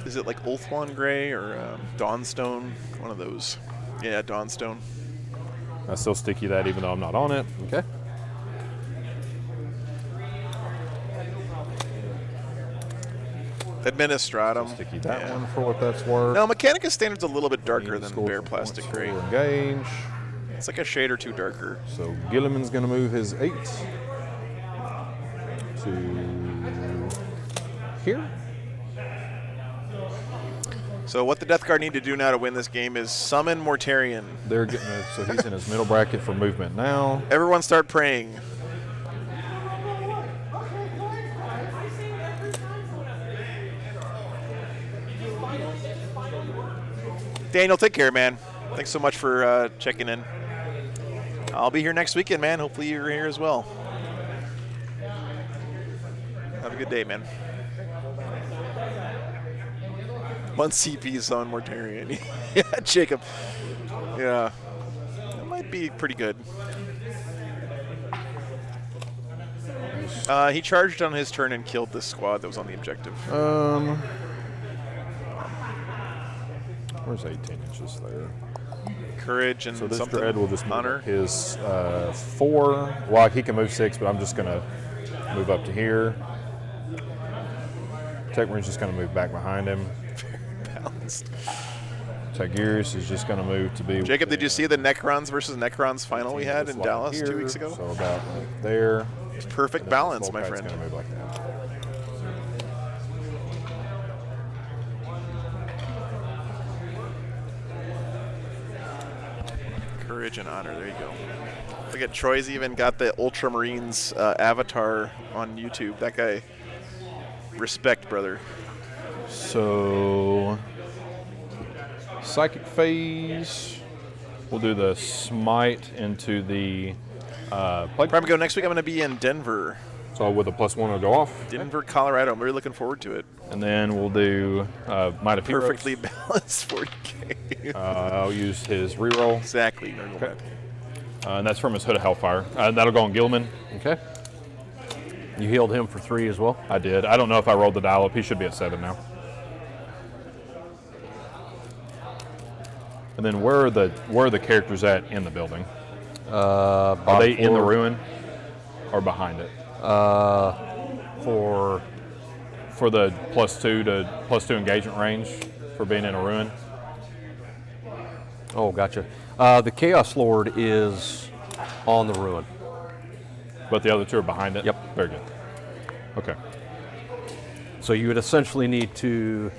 Is it like Ulthuan gray or Dawnstone? One of those. Yeah, Dawnstone. I still sticky that even though I'm not on it. Okay. Administratum. Sticky that Yeah. one for what that's worth. No, Mechanicus Standard's a little bit darker Need than score bare for plastic points gray. for engage. It's like a shade or 2 darker. So Gilliman's going to move his 8 to here. So what the Death Guard need to do now to win this game is summon Mortarion. They're getting so he's in his middle bracket for movement now. Everyone start praying. Daniel, take care, man. Thanks so much for checking in. I'll be here next weekend, man. Hopefully you're here as well. Have a good day, man. 1 CP on Mortarion. Yeah, Jacob. Yeah. That might be pretty good. He charged on his turn and killed this squad that was on the objective. Where's 18 inches there? Courage and So this something. dread will just move honor. up his 4. Well, he can move 6, but I'm just going to move up to here. Tech Marine's just going to move back behind him. Balanced. Tigurius is just going to move to be. Jacob, did you see the Necrons versus Necrons final we had in Slide Dallas here, 2 weeks ago? So about like there. It's perfect balance, my friend. Going to move like that. Courage and honor. There you go. Look at Troy's even got the Ultramarines avatar on YouTube. That guy, respect, brother. So, psychic phase. We'll do the smite into the plague. Prime go next week. I'm going to be in Denver. So with a +1 will go off. Denver, Colorado. I'm really looking forward to it. And then we'll do Might of Heroes. Perfectly balanced 40K. I'll use his reroll. Exactly. Okay. And that's from his Hood of Hellfire. That'll go on Gilman. Okay. You healed him for 3 as well? I did. I don't know if I rolled the dial up. He should be at 7 now. And then where are the characters at in the building? Are they in the ruin or behind it? For the +2 engagement range for being in a ruin. Oh, gotcha. The Chaos Lord is on the ruin. But the other 2 are behind it? Yep. Very good. Okay. So you would essentially need to...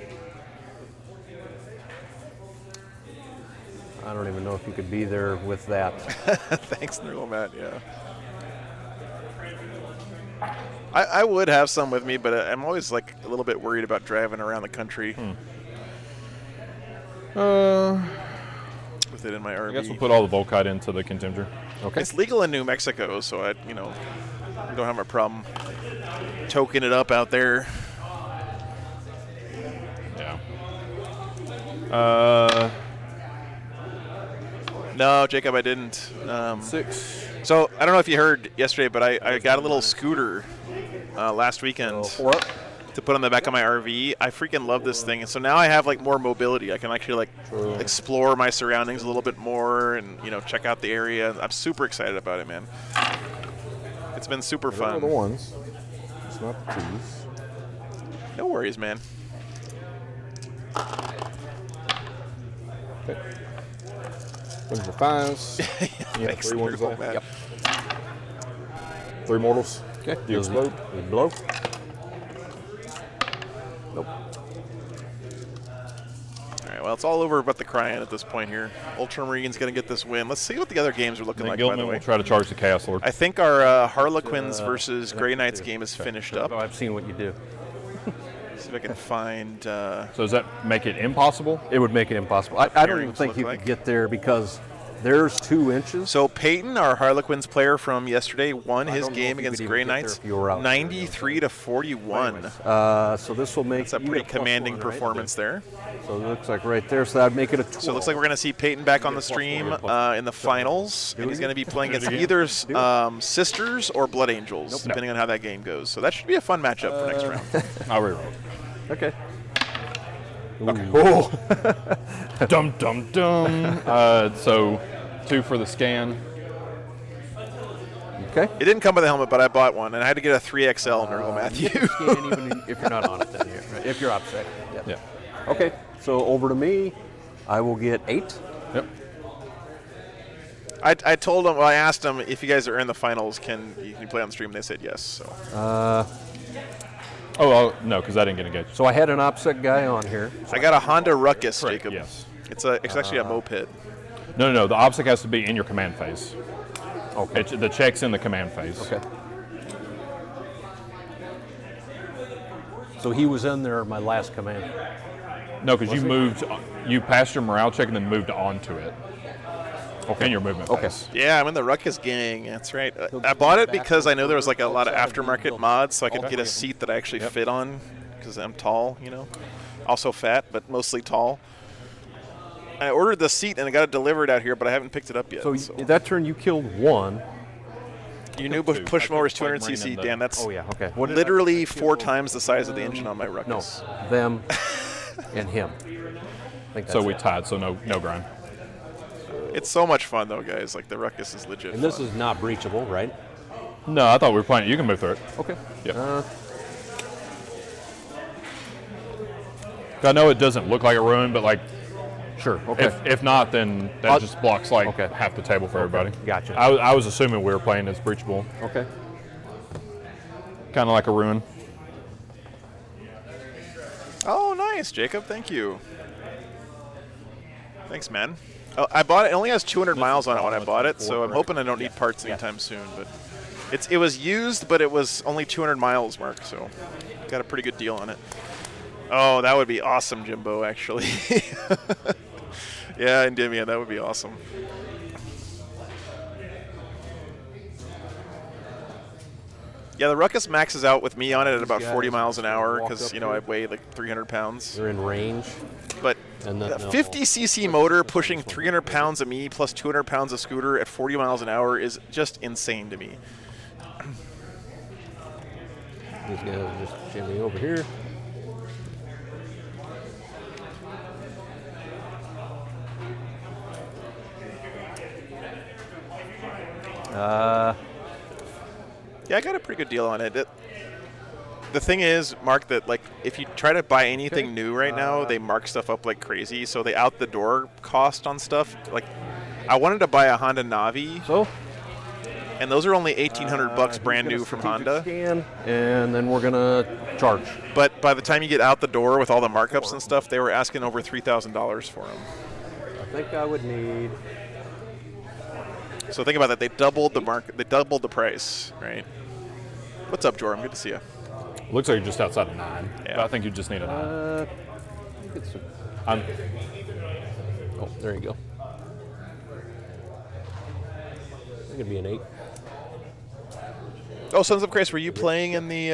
I don't even know if you could be there with that. Thanks, Matt. Yeah. I would have some with me, but I'm always like a little bit worried about driving around the country with it in my RV. I guess we'll put all the Volkite into the Contemptor. Okay. It's legal in New Mexico, so I don't have a problem toking it up out there. Yeah. No, Jacob, I didn't. 6. So I don't know if you heard yesterday, but I got a little scooter last weekend to put on the back of my RV. I freaking love this thing, and so now I have like more mobility. I can actually explore my surroundings a little bit more, and check out the area. I'm super excited about it, man. It's been super fun. Those are the ones. It's not the 2s. No worries, man. Okay. Those are 5s. Yeah, Thanks, 3 ones left. man. Yep. 3 mortals. Okay. Do you explode? You blow. Nope. All right, well, it's all over but the crying at this point here. Ultramarines going to get this win. Let's see what the other games are looking And like, Gilman by the way. will try to charge the Chaos Lord. I think our Harlequins versus Grey Knights game is finished up. Oh, I've seen what you do. See if I can find... So does that make it impossible? It would make it impossible. I don't even Pairings think look you like. could get there because there's 2 inches. So Peyton, our Harlequins player from yesterday, won his don't know game if you against could Grey even get there Knights, if you were out. 93 to 41. So this will make That's a you pretty get a commanding +1, right? performance there. So it looks like right there. So that'd make it a 12. So it looks like we're going to see Peyton back on the stream in the finals, and he's going to be playing against either Sisters or Blood Angels, depending on how that game goes. So that should be a fun matchup for next round. I'll reroll. Okay. Okay. Oh. Dum dum dum. So 2 for the scan. Okay. It didn't come with a helmet, but I bought one, and I had to get a 3XL Nurgle Matthew. Scan even if you're not on it, then right? If you're upset. Yep. Yeah. Okay. So over to me, I will get 8. Yep. I told them, well, I asked them if you guys are in the finals, can you play on the stream? They said yes. So Oh, no, because I didn't get engaged. So I had an OPSEC guy on here. I got a Honda Ruckus, Correct, Jacob. yes. It's actually a moped. No. The obstacle has to be in your command phase. Okay. The check's in the command phase. Okay. So he was in there my last command. No, because you passed your morale check and then moved on to it. Okay. In your movement phase. Yeah, I'm in the Ruckus gang. That's right. I bought it because I know there was like a lot of aftermarket mods, so I could get a seat that I actually fit on because I'm tall, Also fat, but mostly tall. I ordered the seat and I got it delivered out here, but I haven't picked it up yet. So that turn you killed 1. Your new push mower is 200cc, Dan. That's Oh yeah. Okay. literally 4 times the size of the engine on my No, Ruckus. them and him. I think that's So we it. tied, so no grind. It's so much fun, though, guys. Like, the Ruckus is legit And this fun. is not breachable, right? No, I thought we were playing it. You can move through it. Okay. Yeah. I know it doesn't look like a ruin, but like, Sure. Okay. if not, then that just blocks like Okay. half the table for everybody. Gotcha. I was assuming we were playing as breachable, Okay. kind of like a ruin. Oh, nice, Jacob. Thank you. Thanks, man. Oh, I bought it. It only has 200 miles on it when I bought it, so I'm hoping I don't need parts anytime soon. But it was used, but it was only 200 miles, Mark, so got a pretty good deal on it. Oh, that would be awesome, Jimbo, actually. Yeah, Endymion, that would be awesome. Yeah, the Ruckus maxes out with me on it at about guys 40 miles an hour walk because, up you know, I here. weigh like 300 pounds. They're in range. But And then a 50cc motor pushing 300 pounds of me plus 200 pounds of scooter at 40 miles an hour is just insane to me. These guys are just shimmy over here. Yeah, I got a pretty good deal on it. The thing is, Mark, that like if you try to buy anything new right now, they mark stuff up like crazy. So the out the door cost on stuff, like I wanted to buy a Honda Navi, So, and those are only $1,800 brand new from Honda. Scan, and then we're gonna charge. But by the time you get out the door with all the markups and stuff, they were asking over $3,000 for them. I think I would need. So think about that. They doubled the price, right? What's up, Jordan? Good to see you. Looks like you're just outside of 9. Yeah. But I think you just need a 9. I think it's I'm, oh, there you go. I think it'd be an 8. Oh, Sons of Christ, were you playing in the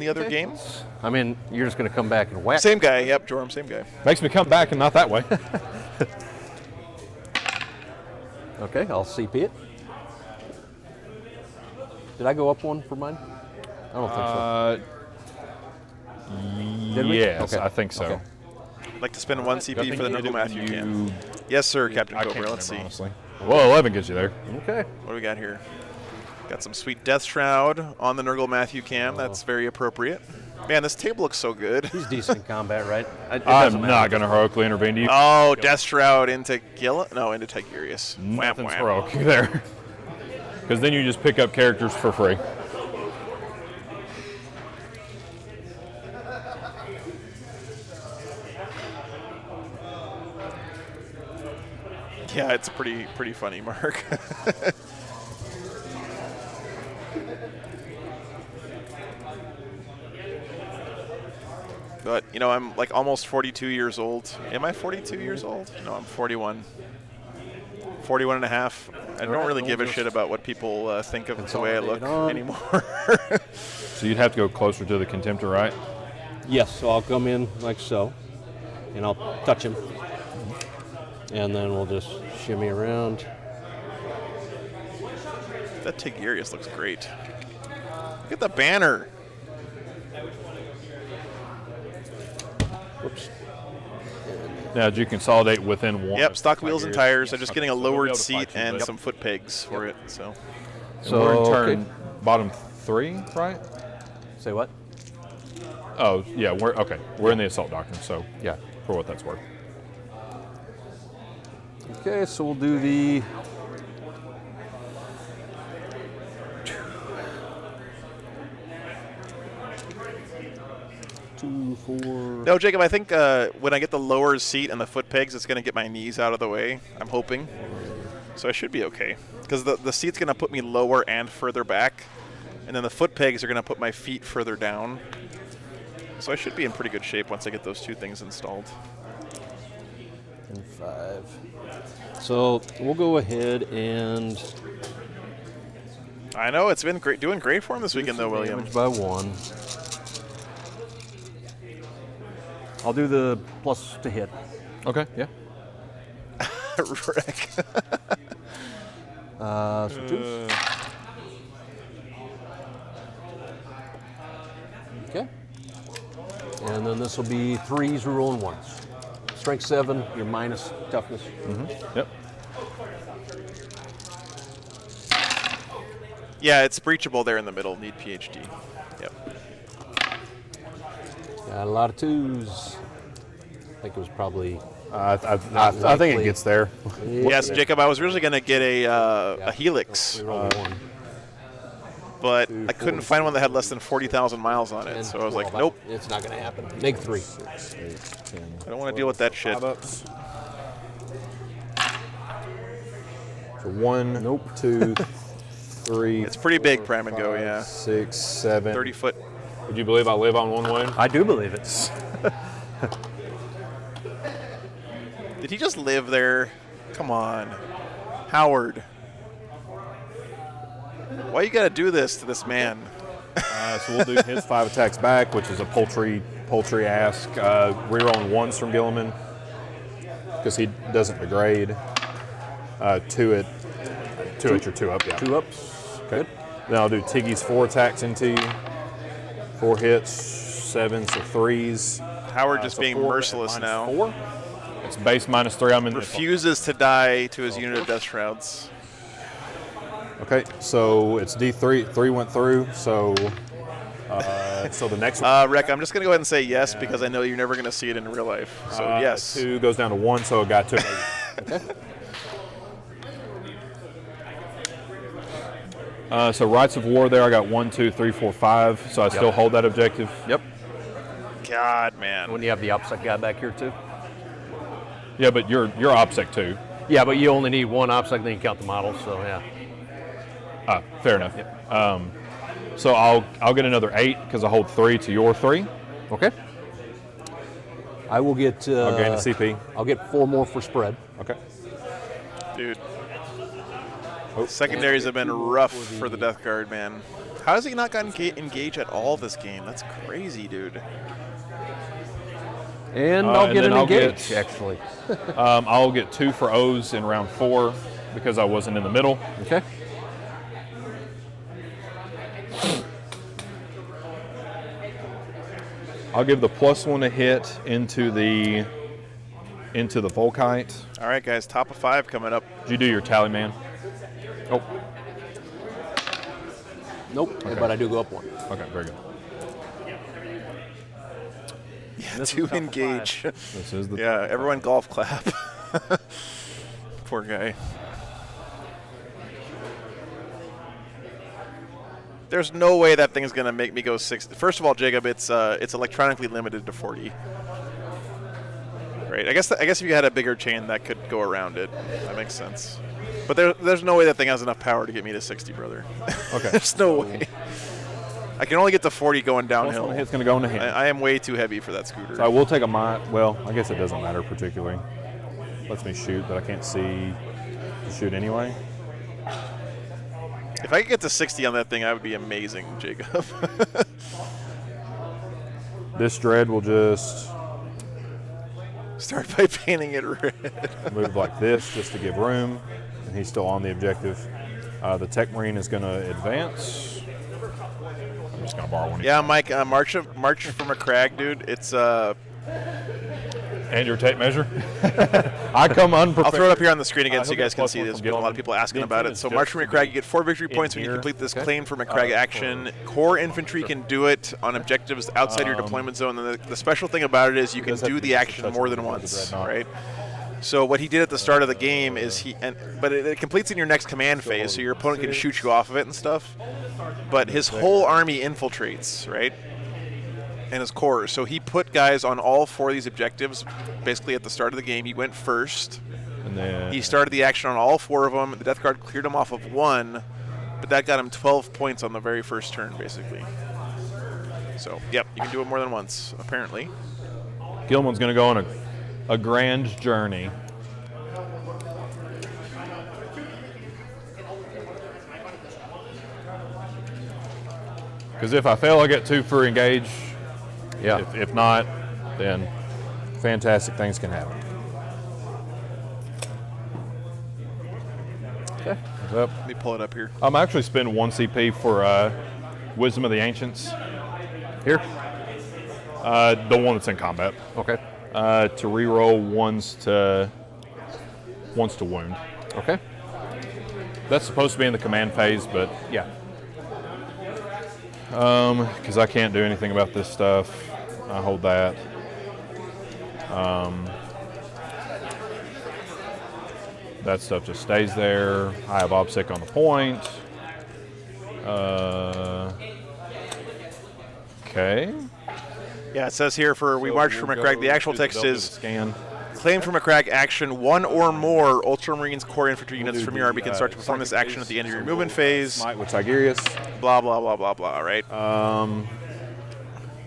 other games? I mean, you're just gonna come back and whack. Same guy. Yep, Jordan, same guy. makes me come back and not that way. Okay, I'll CP it. Did I go up one for mine? I don't think so. Did we? Yes, Okay. I think so. Okay. I'd like to spend 1 I CP think for the you Nurgle did Matthew when cam. you- Yes, sir, Captain I can't Cobra. Let's see. remember, honestly. Well, 11 gets you there. Okay. What do we got here? Got some sweet Death Shroud on the Nurgle Matthew cam. That's very appropriate. Man, this table looks so good. He's decent in combat, right? It I'm doesn't not matter. going to heroically intervene to you. Oh, Death Shroud into Gilla? No, into Tigurius. Wham, Nothing's wham. heroic there. Because then you just pick up characters for free. Yeah, it's pretty funny, Mark. But, you know, I'm like almost 42 years old. Am I 42 years old? No, I'm 41. 41 and a half. I don't really give a shit about what people think of the way I look anymore. So you'd have to go closer to the Contemptor, right? Yes, so I'll come in like so, and I'll touch him. And then we'll just shimmy around. That Tigurius looks great. Look at the banner. Whoops. Now, did you consolidate within one? Yep, stock wheels and tires. I'm just getting a So we'll be lowered able to seat fight you, and but- some foot pegs for it. So So we're in So, turn okay. bottom 3, right? Say what? Oh, yeah, we're in the assault doctrine, so yeah, for what that's worth. Okay, so we'll do the. Two, 4. no, Jacob. I think when I get the lower seat and the foot pegs, it's going to get my knees out of the way. I'm hoping. So I should be okay because the seat's going to put me lower and further back, and then the foot pegs are going to put my feet further down. So I should be in pretty good shape once I get those two things installed. And 5. So we'll go ahead and. I know it's been great, doing great for him this weekend, though, William. Damage by 1. I'll do the plus to hit. Okay, yeah. Wreck. So 2s. Okay. And then this will be 3s, we're rolling 1s. Strength 7, your minus toughness. Yep. Yeah, it's breachable there in the middle. Need PhD. Yep. Got a lot of 2s. I think it was probably. I think likely. it gets there. Yes, Jacob. I was originally going to get a Helix, We rolled 1. but I couldn't find one that had less than 40,000 miles on it. And So I was like, 12. nope, It's not going to happen. Make 3. I don't want to deal with that shit. 5 ups. So 1, Nope. 2, 3. It's pretty big, Prime and Go, yeah. 6, 7. 30 foot. Would you believe I live on 1 wound? I do believe it. Did he just live there? Come on. Howard. Why you got to do this to this man? So we'll do his 5 attacks back, which is a poultry ask. Rerolling 1s from Gilliman because he doesn't degrade. 2 at your 2 up, yeah. 2 ups. Okay. Then I'll do Tiggy's 4 attacks into you. 4 hits, 7s, so 3s. Howard just So being 4 merciless at now. -4. It's base -3. I'm in Refuses to die to his unit of Death Shrouds. Okay, so it's D3. 3 went through, so so the next one. Rick, I'm just going to go ahead and say yes because I know you're never going to see it in real life. So yes. 2 goes down to 1, so a guy took it. Okay. So Rights of War there, I got 1, 2, 3, 4, 5, so I still hold that objective. Yep. God, man. When you have the OPSEC guy back here too. Yeah, but you're OPSEC too. Yeah, but you only need 1 OPSEC, then you count the models. So yeah. Fair enough. So I'll get another 8 because I hold 3 to your 3. Okay. I will get. I'll gain a CP. I'll get 4 more for spread. Okay. Dude. Secondaries have been rough for the Death Guard, man. How has he not gotten engaged at all this game? That's crazy, dude. And I'll and get then an I'll engage, get- actually. I'll get 2 for O's in round 4 because I wasn't in the middle. Okay. I'll give the +1 a hit into the Volkite. All right, guys, top of 5 coming up. Did you do your tally, man? Oh, Nope. But I do go up 1. okay, very good. Yeah, 2 engage. This is the Yeah, everyone golf clap. Poor guy. There's no way that thing's gonna make me go 60. First of all, Jacob, it's electronically limited to 40. Right. I guess if you had a bigger chain, that could go around it. That makes sense. But there's no way that thing has enough power to get me to 60, brother. Okay. There's no way. I can only get to 40 going downhill. +1 hit's going to go in the hand. I am way too heavy for that scooter. So I will take a well, I guess it doesn't matter particularly. Lets me shoot, but I can't see to shoot anyway. If I could get to 60 on that thing, that would be amazing, Jacob. This dread will just Start by painting it red. move like this just to give room, and he's still on the objective. The Tech Marine is going to advance. I'm just going to borrow one. Yeah, Mike, March from a crag, dude. It's And your tape measure. I come unprepared. I'll throw it up here on the screen again so he'll you guys get can +1 see. from There's been a lot of people asking The about it. intent So is March just from a to crag, get you get 4 victory in points when you here. complete this Okay. claim from a crag action. Core infantry can do it on objectives outside your deployment zone. And the special thing about it is you can does have do to the be action touch more with than the once, dreadnought. right? So what he did at the start of the game is but it completes in your next command phase, so your opponent can shoot you off of it and stuff. But his whole army infiltrates, right? And his core. So he put guys on all 4 of these objectives basically at the start of the game. He went first. And then He started the action on all 4 of them. The Death Guard cleared him off of 1, but that got him 12 points on the very first turn, basically. So, yep, you can do it more than once, apparently. Gilman's going to go on a grand journey. Because if I fail, I get 2 for engage. Yeah. If not, then fantastic things can happen. Okay. Yep. Let me pull it up here. I'm actually spending 1 CP for Wisdom of the Ancients. Here. The one that's in combat. Okay. To reroll ones to wound. Okay. That's supposed to be in the command phase, but Yeah. because I can't do anything about this stuff, I hold that. That stuff just stays there. I have OBSEC on the point. Okay. Yeah, it says here for we march from a crag. The actual text is scan. claim from a crag action 1 or more Ultramarines core infantry units from your army can start to perform this action at the end of your movement phase. Smite with Tigerius. Blah, blah, blah, blah, blah, right?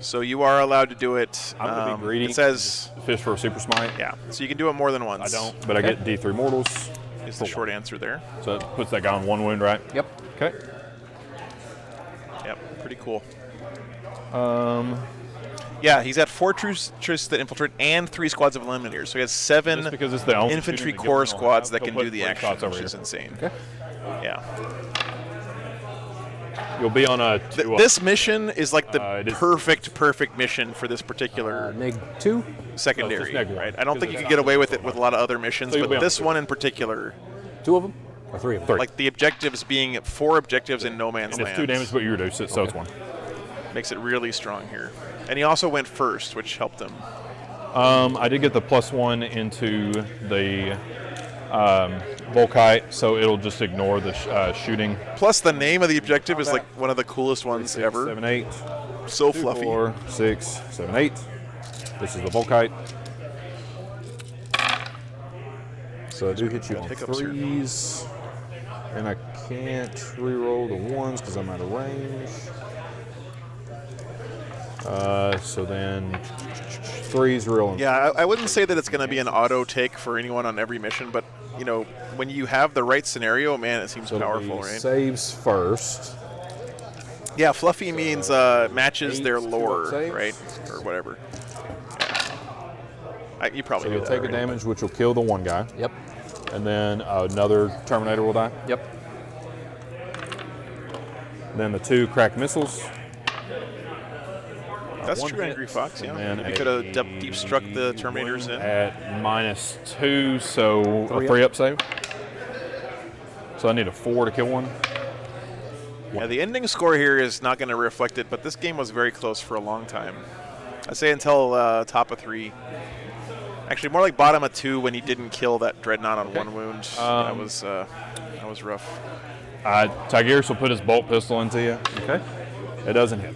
So you are allowed to do it. I'm gonna be greedy. It says, Fish for a super smite. yeah, so you can do it more than once. I don't, but I get D3 mortals. Is the short answer there. So it puts that guy on 1 wound, right? Yep. Okay. Yep, pretty cool. Um, Yeah, he's at 4 troops that infiltrate and 3 squads of eliminators. So he has 7 just because it's the only infantry shooting corps that you'll squads have, that can he'll do put the 3 action, shots over which is here. insane. Okay. Yeah. You'll be on a 2 This mission is like the it is- perfect mission for this particular -2. secondary, neg one, right? I don't think because you it's could get away with it with a lot of other missions, So you'll be but on this 2. one in particular, 2 of them or 3 of them? like the objectives being 4 objectives in no man's And it's land, 2 damage, but you reduce it, so it's 1. makes it really strong here. And he also went first, which helped him. I did get the +1 into the Volkite, so it'll just ignore the shooting. Plus, the name of the objective is like one of the coolest ones 6, ever. 7, 8. So 2, fluffy. 4, 6, 7, 8. This is the Volkite. So I do hit you on Hiccups here. 3s, and I can't reroll the 1s because I'm out of range. So then 3s rolling. Yeah, I wouldn't say that it's going to be an auto take for anyone on every mission, but you know, when you have the right scenario, man, it seems So it'll powerful, be right? Saves first. Yeah, fluffy means matches their 8 lore, saves. right, or whatever. Yeah. You probably So do you'll that take a already. damage, which will kill the 1 guy, Yep. and then another Terminator will die. Yep. Then the 2 crack missiles. That's 1 true, hit, Angry Fox. and Yeah, then you could have deep struck the Terminators in. At -2, so a 3 3 up save. So I need a 4 to kill 1. Yeah, the ending score here is not going to reflect it, but this game was very close for a long time. I say until top of 3. Actually, more like bottom of 2 when he didn't kill that Dreadnought on 1 wound. That was rough. Tigris will put his bolt pistol into you. Okay. It doesn't hit.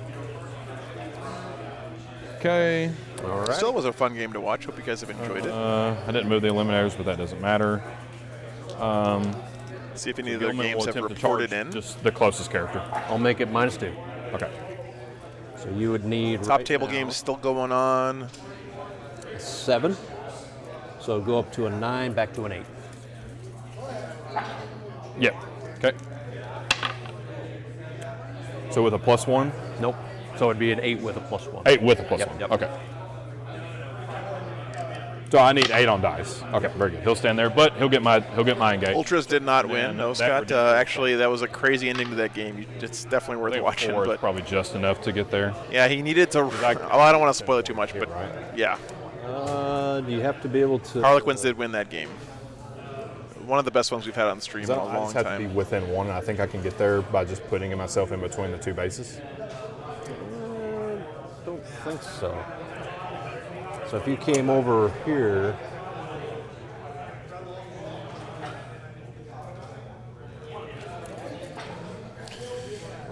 Okay. All right. Still was a fun game to watch. Hope you guys have enjoyed it. I didn't move the eliminators, but that doesn't matter. See if any of their Gilman games will have attempt to reported charge in. just the closest character. I'll make it -2. Okay. So you would need Top right table now games still going on. 7. So go up to a 9, back to an 8. Yep. Okay. So with a +1? Nope. So it'd be an 8 with a +1. 8 with a +1. Yep, yep. Okay. So I need 8 on dice. Okay, very good. He'll stand there, but he'll get my engage. Ultras did not And win. No, that Scott. ridiculous- Actually, that was a crazy ending to that game. It's definitely I worth think watching. 4 is But probably just enough to get there. yeah, he needed to. Oh, I don't want to spoil it too much, but right. yeah, Do you have to be able to? Harlequins did win that game. One of the best ones we've had on stream in a I long just have to be time. within 1, and I think I can get there by just putting myself in between the 2 bases. Don't think so. So if you came over here,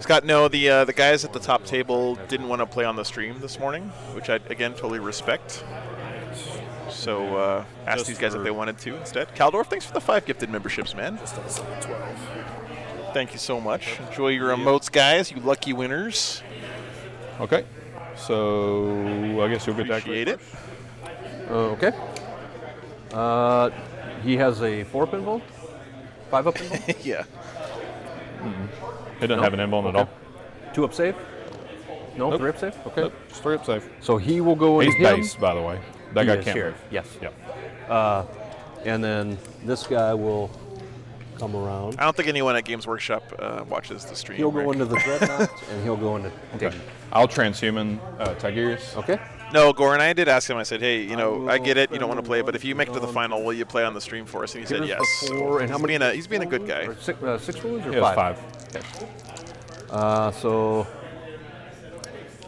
Scott, no, the guys at the top table didn't want to play on the stream this morning, which I again totally respect. So asked Just these guys if for- they wanted to instead. Caldorf, thanks for the 5 gifted memberships, man. 12. Thank you so much. Enjoy your emotes, guys. You lucky winners. Okay. So I guess you'll get that. Appreciate it. okay. He has a 4-up involved, 5-up involved, Yeah. It doesn't have an emblem at all. 2-up save. No, Nope. 3-up save. Okay. Nope, just 3 up save. So he will go in. He's him. base, by the way. That He guy is can't here. move. Yes. Yep. And then this guy will come around. I don't think anyone at Games Workshop watches the stream. He'll go Rick. into the dreadnought, and he'll go into. Okay. I'll transhuman Tigris. Okay. No, Goran, I did ask him. I said, hey, you know, I get it. You don't want to play, but if you make it to the final, will you play on the stream for us? And he said Here's yes. the 4, and how many? He's being a good guy. Or 6 wounds or He has 5. Okay. So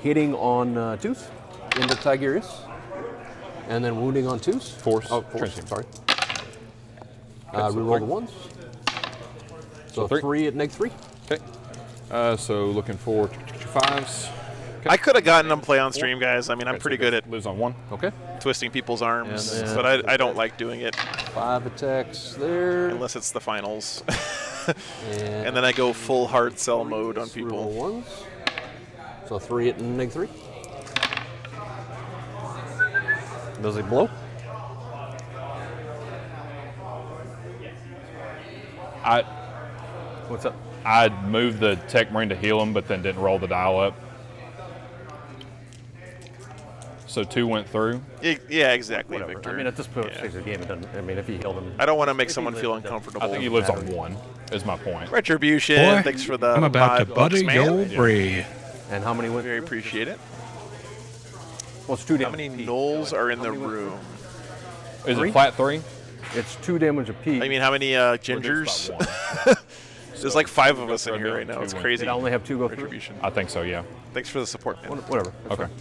hitting on 2s into Tigris, and then wounding on 2s. Force. Oh, force. Transhuman. Sorry. so Reroll 3. the 1s. So So 3. 3 at -3. Okay. So looking for 5s. I could have gotten him play on stream, guys. I mean, I'm Okay, so pretty you good guys at lose on 1. Okay. twisting people's arms, And then- but I don't like doing it 5 attacks there. unless it's the finals. And And then I go full hard sell mode on reroll people. 1s. So 3 at -3. Does it blow? I What's up? I'd moved the Tech Marine to heal him, but then didn't roll the dial up. So 2 went through. Yeah, exactly, Whatever. Victor. I mean, at this point Yeah. of the game, it doesn't. I mean, if he healed him, I don't want to make If he someone lived, feel it doesn't- uncomfortable. I think he lives on 1, is my point. Retribution. Boy, Thanks for the I'm about to 5 butter bucks, man. your brain. and how many went? Very appreciate it. Well, it's 2 How damage. many apiece. gnolls are in the room? Is 3? it flat 3? It's 2 damage apiece. I mean, how many gingers? Or there's about 1? There's like 5 of us in here right now. It's crazy. Did I only have 2 go through? Retribution. I think so, yeah. Thanks for the support, man. Whatever. That's Okay.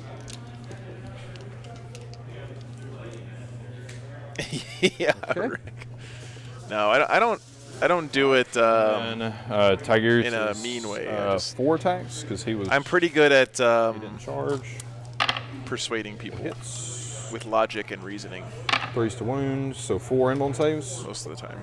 Yeah. Okay. Rick. No, I don't do it. And Tigers in a is, mean way, I just- 4 attacks because he was. I'm pretty good at in charge. persuading people Hits. with logic and reasoning 3s to wounds, so 4 emblem saves. most of the time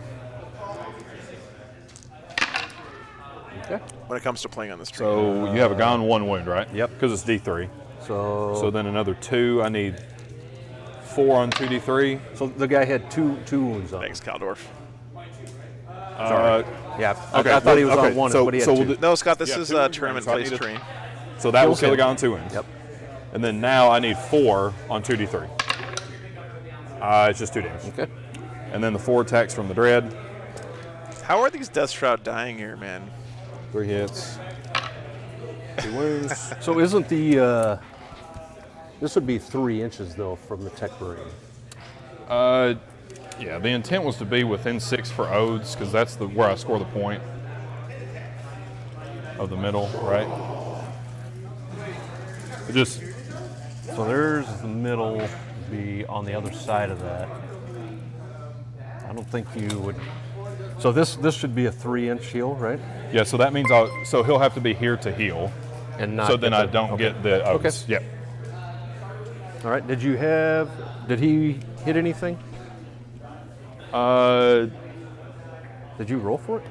Okay. when it comes to playing on the stream. So you have a guy on 1 wound, right? Yep. Because it's D3. So So then another 2. I need 4 on 2D3. so the guy had two wounds on. Thanks, Kaldorf. Yeah. Okay, I thought he was okay, on 1, so- but he had so 2. we'll do- No, Scott, this Yeah, is 2 a wounds, tournament so I place need a- train. So that will Kills kill the him. guy on 2 wounds. Yep. And then now I need 4 on 2D3. It's just 2 damage. Okay. And then the 4 attacks from the Dread. How are these Death Shroud dying here, man? 3 hits. 2 wounds. So isn't the this would be 3 inches though from the Tech Marine? Yeah, the intent was to be within 6 for Odes, because that's where I score the point of the middle, right? It just So there's the middle be on the other side of that. I don't think you would. So this should be a 3-inch heal, right? yeah. So that means so he'll have to be here to heal. And not So then get I the- don't okay. get the Odes. Okay. Yep. All right. Did he hit anything? Did you roll for it?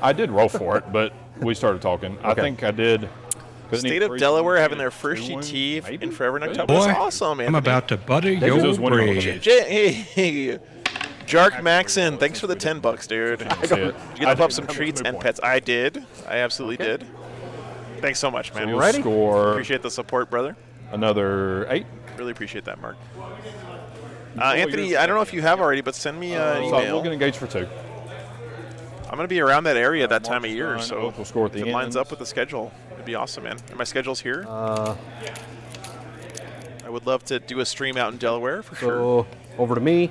I did roll for it, but we started talking. I Okay. think I did. State of Delaware having their first GT in forever in October. Boy, That's awesome, man. I'm about to butter was your winning on the brain. Hey, Jark Maxon, thanks for the $10, dude. Did That's it. you get to up some treats and pets? I did. I absolutely did. Thanks so much, man. You'll Ready? score Appreciate the support, brother. another 8. Really appreciate that, Mark. Anthony, I don't know if you have already, but send me an So email. we'll get engaged for 2. I'm going to be around that area that time of March year, is so done. Both will score at the if it lines end. up with the schedule, it'd be awesome, man. And my schedule's here. I would love to do a stream out in Delaware for sure. So over to me.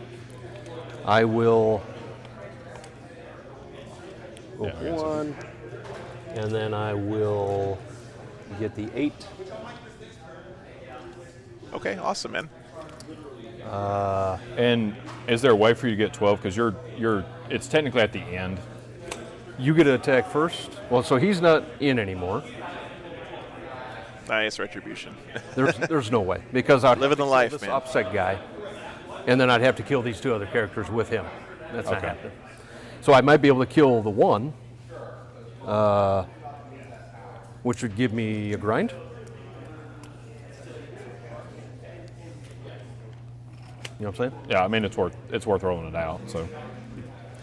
I will go Yeah, I got 1, and then I will get the 8. Okay, awesome, man. And is there a way for you to get 12? Because it's technically at the end. You get to attack first. Well, so he's not in anymore. Nice retribution. There's no way because I'd Living the kill life, this man. upset guy, and then I'd have to kill these 2 other characters with him. That's not Okay. happening. So I might be able to kill the 1, which would give me a grind. You know what I'm saying? Yeah, I mean it's worth rolling it out. So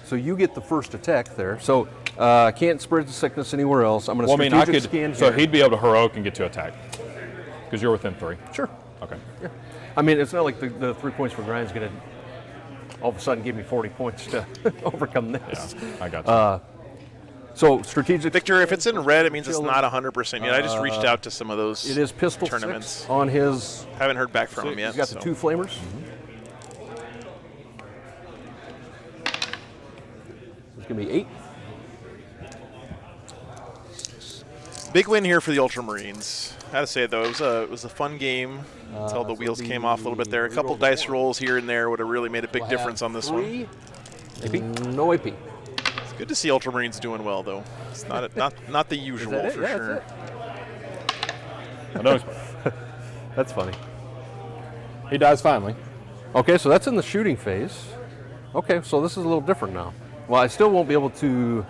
So you get the first attack there. So I can't spread the sickness anywhere else. I'm going to well, I mean I could. scan So here. he'd be able to heroic and get to attack because you're within 3. Sure. Okay. Yeah. I mean, it's not like the 3 points for grind is going to all of a sudden give me 40 points to overcome this. Yeah, I got you. So strategic. Victor, if it's in red, it means it's not 100% yet. I just reached out to some of those It is pistol tournaments. 6 on his. Haven't heard back from him yet. He's got the so. 2 flamers. It's going to be 8. Big win here for the Ultramarines. I had to say though, it was a fun game until the wheels came off a little bit there. A couple dice rolls here and there would have really made a big difference on this one. 3 AP. No AP. It's good to see Ultramarines doing well though. It's not the usual it? for Yeah, sure. that's I know That's funny. he dies finally. Okay, so that's in the shooting phase. Okay, so this is a little different now. Well, I still won't be able to.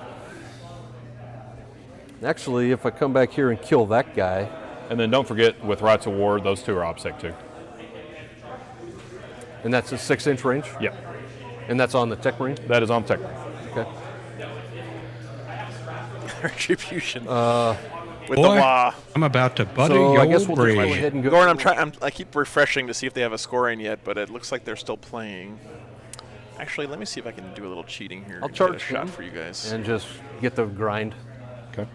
Actually, if I come back here and kill that guy, And then don't forget with Rights of War, those 2 are OPSEC too. and that's a 6-inch range, Yep. and that's on the Tech Marine. That is on tech. Okay. Retribution. With the Boy, wah. I'm about to butter So your I guess we'll just go brain. ahead and go. Gordon, I keep refreshing to see if they have a score in yet, but it looks like they're still playing. Actually, let me see if I can do a little cheating here. I'll and get a charge shot him for you guys. and just get the grind. Okay.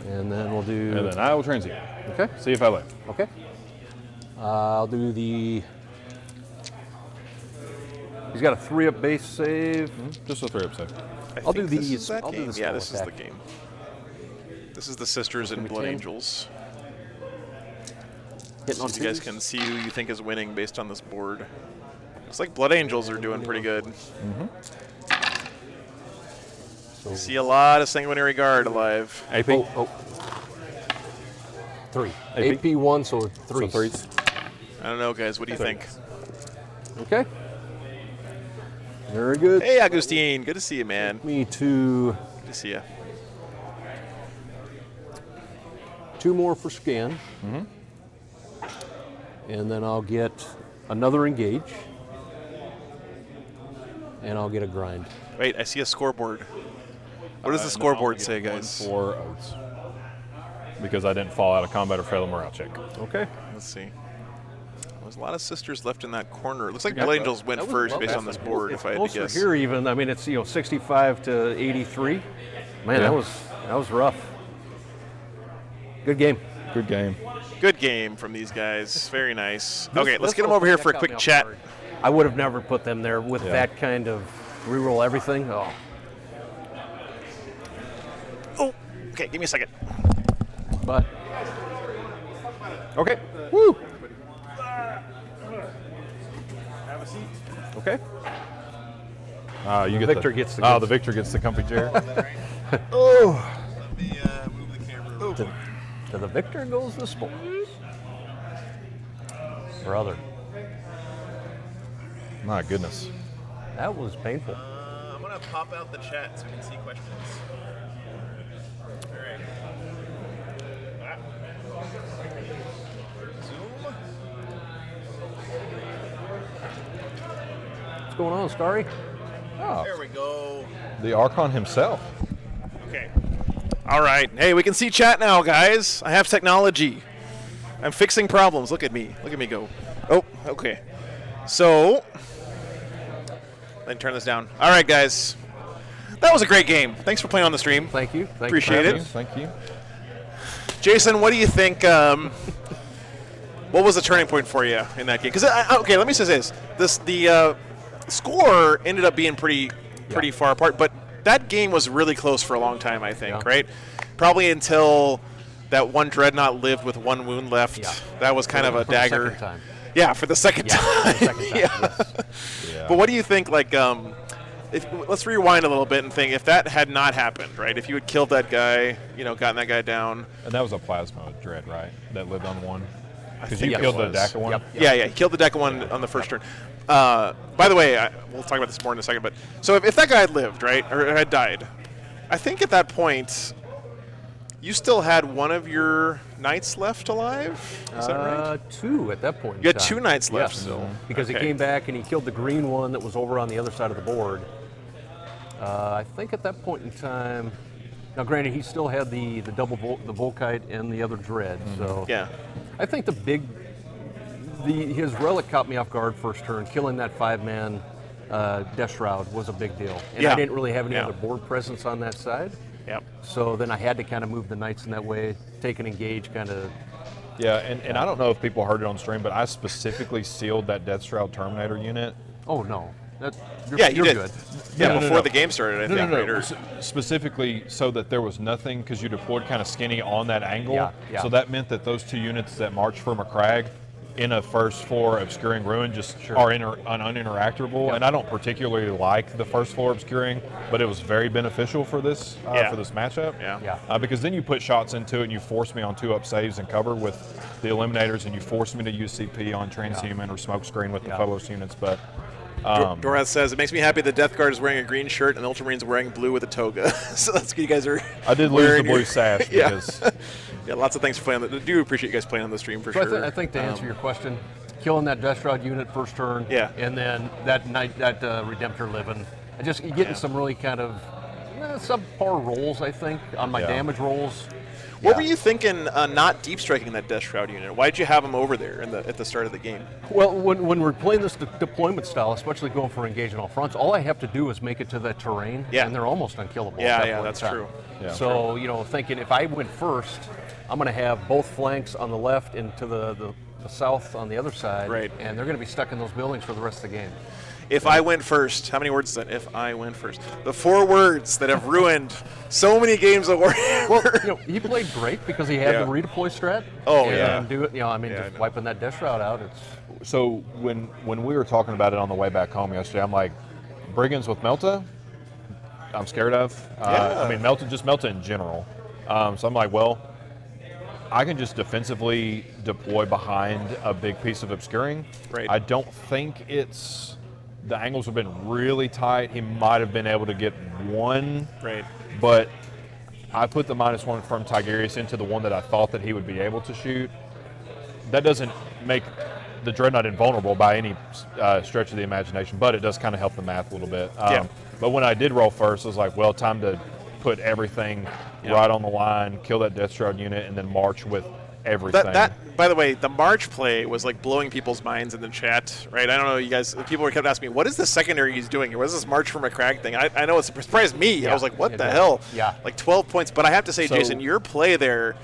And then we'll do. And then I will transient. Okay. See if I live. Okay. I'll do the. He's got a 3-up base save. Just a 3-up save. I'll do this these- is that I'll do game. the Yeah, small this is the attack. game. This is the Sisters and Give me Blood 10. Angels. Hitting on So you guys twos. can see who you think is winning based on this board. Looks like Blood Angels are doing pretty good. So, See a lot of Sanguinary Guard alive. AP. oh. 3. AP? AP1, so So 3. threes. I don't know, guys. What do you think? Okay. Very good. Hey, Agustin. Good to see you, man. Me to Good to see you. 2 more for scan. And then I'll get another engage. And I'll get a grind. Wait, I see a scoreboard. What does the scoreboard say, guys? 4 oaths. Because I didn't fall out of combat or fail a morale check. Okay. Let's see. There's a lot of Sisters left in that corner. It looks like Blood Angels went first based on this board, if I had to Closer guess. here even. I mean, it's 65 to 83. Man, that was rough. Good game. Good game. Good game from these guys. Very nice. This- Okay, let's this get them whole over here thing for a got me quick off chat. guard. I would have never put them there with Yeah. that kind of reroll everything. Oh, Oh, okay, give me a second. but Okay. woo. Okay. You get Victor gets the Oh, good- the victor gets the comfy chair. To the victor goes the sport. Brother, My goodness. that was painful. I'm going to pop out the chat so we can see questions. All right. Zoom. What's going on, Starry? Oh, There we go. the Archon himself. Okay. All right. Hey, we can see chat now, guys. I have technology. I'm fixing problems. Look at me. Look at me go. Oh, okay. So, let me turn this down. All right, guys. That was a great game. Thanks for playing on the stream. Thank you. Thank Appreciate you. it. Thank you. Jason, what do you think? What was the turning point for you in that game? Because okay, let me say this: the score ended up being pretty far apart, but that game was really close for a long time. I think, Yeah. right? Probably until that one dreadnought lived with 1 wound left. Yeah. That was kind of a For the dagger. second time. Yeah, for the second Yeah, time. for the second time. Yeah. Yes. But what do you think? Like, let's rewind a little bit and think if that had not happened, right? If you had killed that guy, gotten that guy down. And that was a plasma dread, right? That lived on 1. Because think you it killed the was. DACA one. Yep. Yeah, he killed the Deca one on the first turn. By the way, we'll talk about this more in a second. But so if that guy had lived, right, or had died, I think at that point you still had one of your knights left alive. Is that right? 2 at that point. You had in time. 2 knights left Yes. still. Because Okay. he came back and he killed the green one that was over on the other side of the board. I think at that point in time. Now, granted, he still had the the Volkite and the other dread. So Yeah. I think his relic caught me off guard first turn. Killing that 5-man Death Shroud was a big deal, and Yeah. I didn't really have any Yeah. other board presence on that side. Yep. So then I had to kind of move the knights in that way, take an engage, kind of. Yeah, and I don't know if people heard it on stream, but I specifically sealed that Death Shroud Terminator unit. Oh no, you're, Yeah, you you're did. good. Yeah, no, before no. the game started, I No, think. no, right? no. Or- Specifically so that there was nothing, because you deployed kind of skinny on that angle. Yeah, yeah. So that meant that those 2 units that marched from a crag in a first floor obscuring ruin just are uninteractable. Yep. And I don't particularly like the first floor obscuring, but it was very beneficial for this Yeah. for this matchup. Yeah. Yeah. Because then you put shots into it and you force me on 2-up saves and cover with the eliminators, and you force me to use CP on transhuman or smokescreen with the Yeah. Phobos units. But Dorath says, it makes me happy the Death Guard is wearing a green shirt and the Ultramarines wearing blue with a toga. So that's good. You guys are. I did lose the wearing blue your- sash Yeah. because Yeah, lots of thanks for playing. I do appreciate you guys playing on the stream for So sure. I think to answer your question, killing that Death Shroud unit first turn. Yeah. And then that Redemptor living. And just getting some really kind of subpar rolls, I think, on my damage rolls. What were you thinking not deep striking that Death Shroud unit? Why did you have him over there at the start of the game? Well, when we're playing this deployment style, especially going for engaging all fronts, all I have to do is make it to that terrain, and they're almost unkillable. Yeah, that's true. Yeah. So, thinking if I went first, I'm going to have both flanks on the left and to the south on the other side, Right. and they're going to be stuck in those buildings for the rest of the game. If I went first, how many words is that? If I went first. The 4 words that have ruined so many games of Warhammer. Well, he played great because he had the redeploy strat. Oh, and do it. Just wiping that Death Shroud out. It's So when we were talking about it on the way back home yesterday, I'm like, Brigands with Melta, I'm scared of. I mean, Melta in general. So I'm like, well, I can just defensively deploy behind a big piece of obscuring. Right. I don't think the angles have been really tight. He might have been able to get one. Right. But I put the -1 from Tigerius into the one that I thought that he would be able to shoot. That doesn't make the Dreadnought invulnerable by any stretch of the imagination, but it does kind of help the math a little bit. But when I did roll first, I was like, well, time to put everything right on the line, kill that Death Shroud unit, and then march with everything. That, by the way, the March play was like blowing people's minds in the chat, right? I don't know, you guys, people were kept asking me, what is the secondary he's doing? What is this March from a Crag thing? I know it surprised me. I was like, what the hell? Yeah. Like 12 points. But I have to say, Jason, your play there,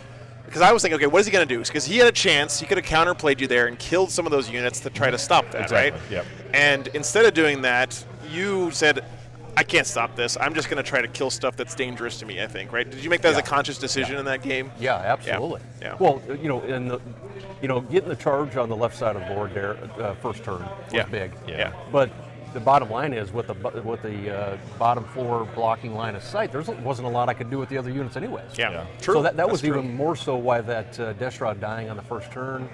because I was thinking, okay, what is he going to do? Because he had a chance, he could have counterplayed you there and killed some of those units to try to stop that, Exactly. right? Yep. And instead of doing that, you said, I can't stop this. I'm just going to try to kill stuff that's dangerous to me, I think, right? Did you make that as a conscious decision in that game? Yeah, absolutely. Yeah. Well, getting the charge on the left side of the board there, first turn was big. Yeah. But the bottom line is, with the bottom 4 blocking line of sight, there wasn't a lot I could do with the other units anyways. Yeah. True. So that That's was true. even more so why that Death Shroud dying on the first turn,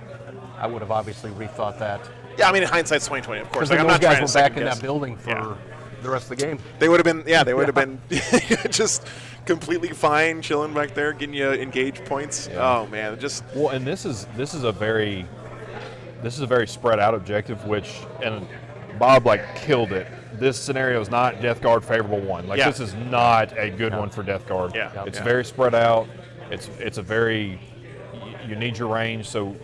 I would have obviously rethought that. Yeah, I mean, hindsight's 20/20, of course. Because I'm those not trying guys to were back in second-guess. that building for the rest of the game. They would have been, they would have been just completely fine, chilling back there, getting you engaged points. Oh man, just Well, and this is a very spread out objective, and Bob killed it. This scenario is not Death Guard favorable one. This is not a good one for Death Guard. Yeah. It's very spread out. It's a very, you need your range. So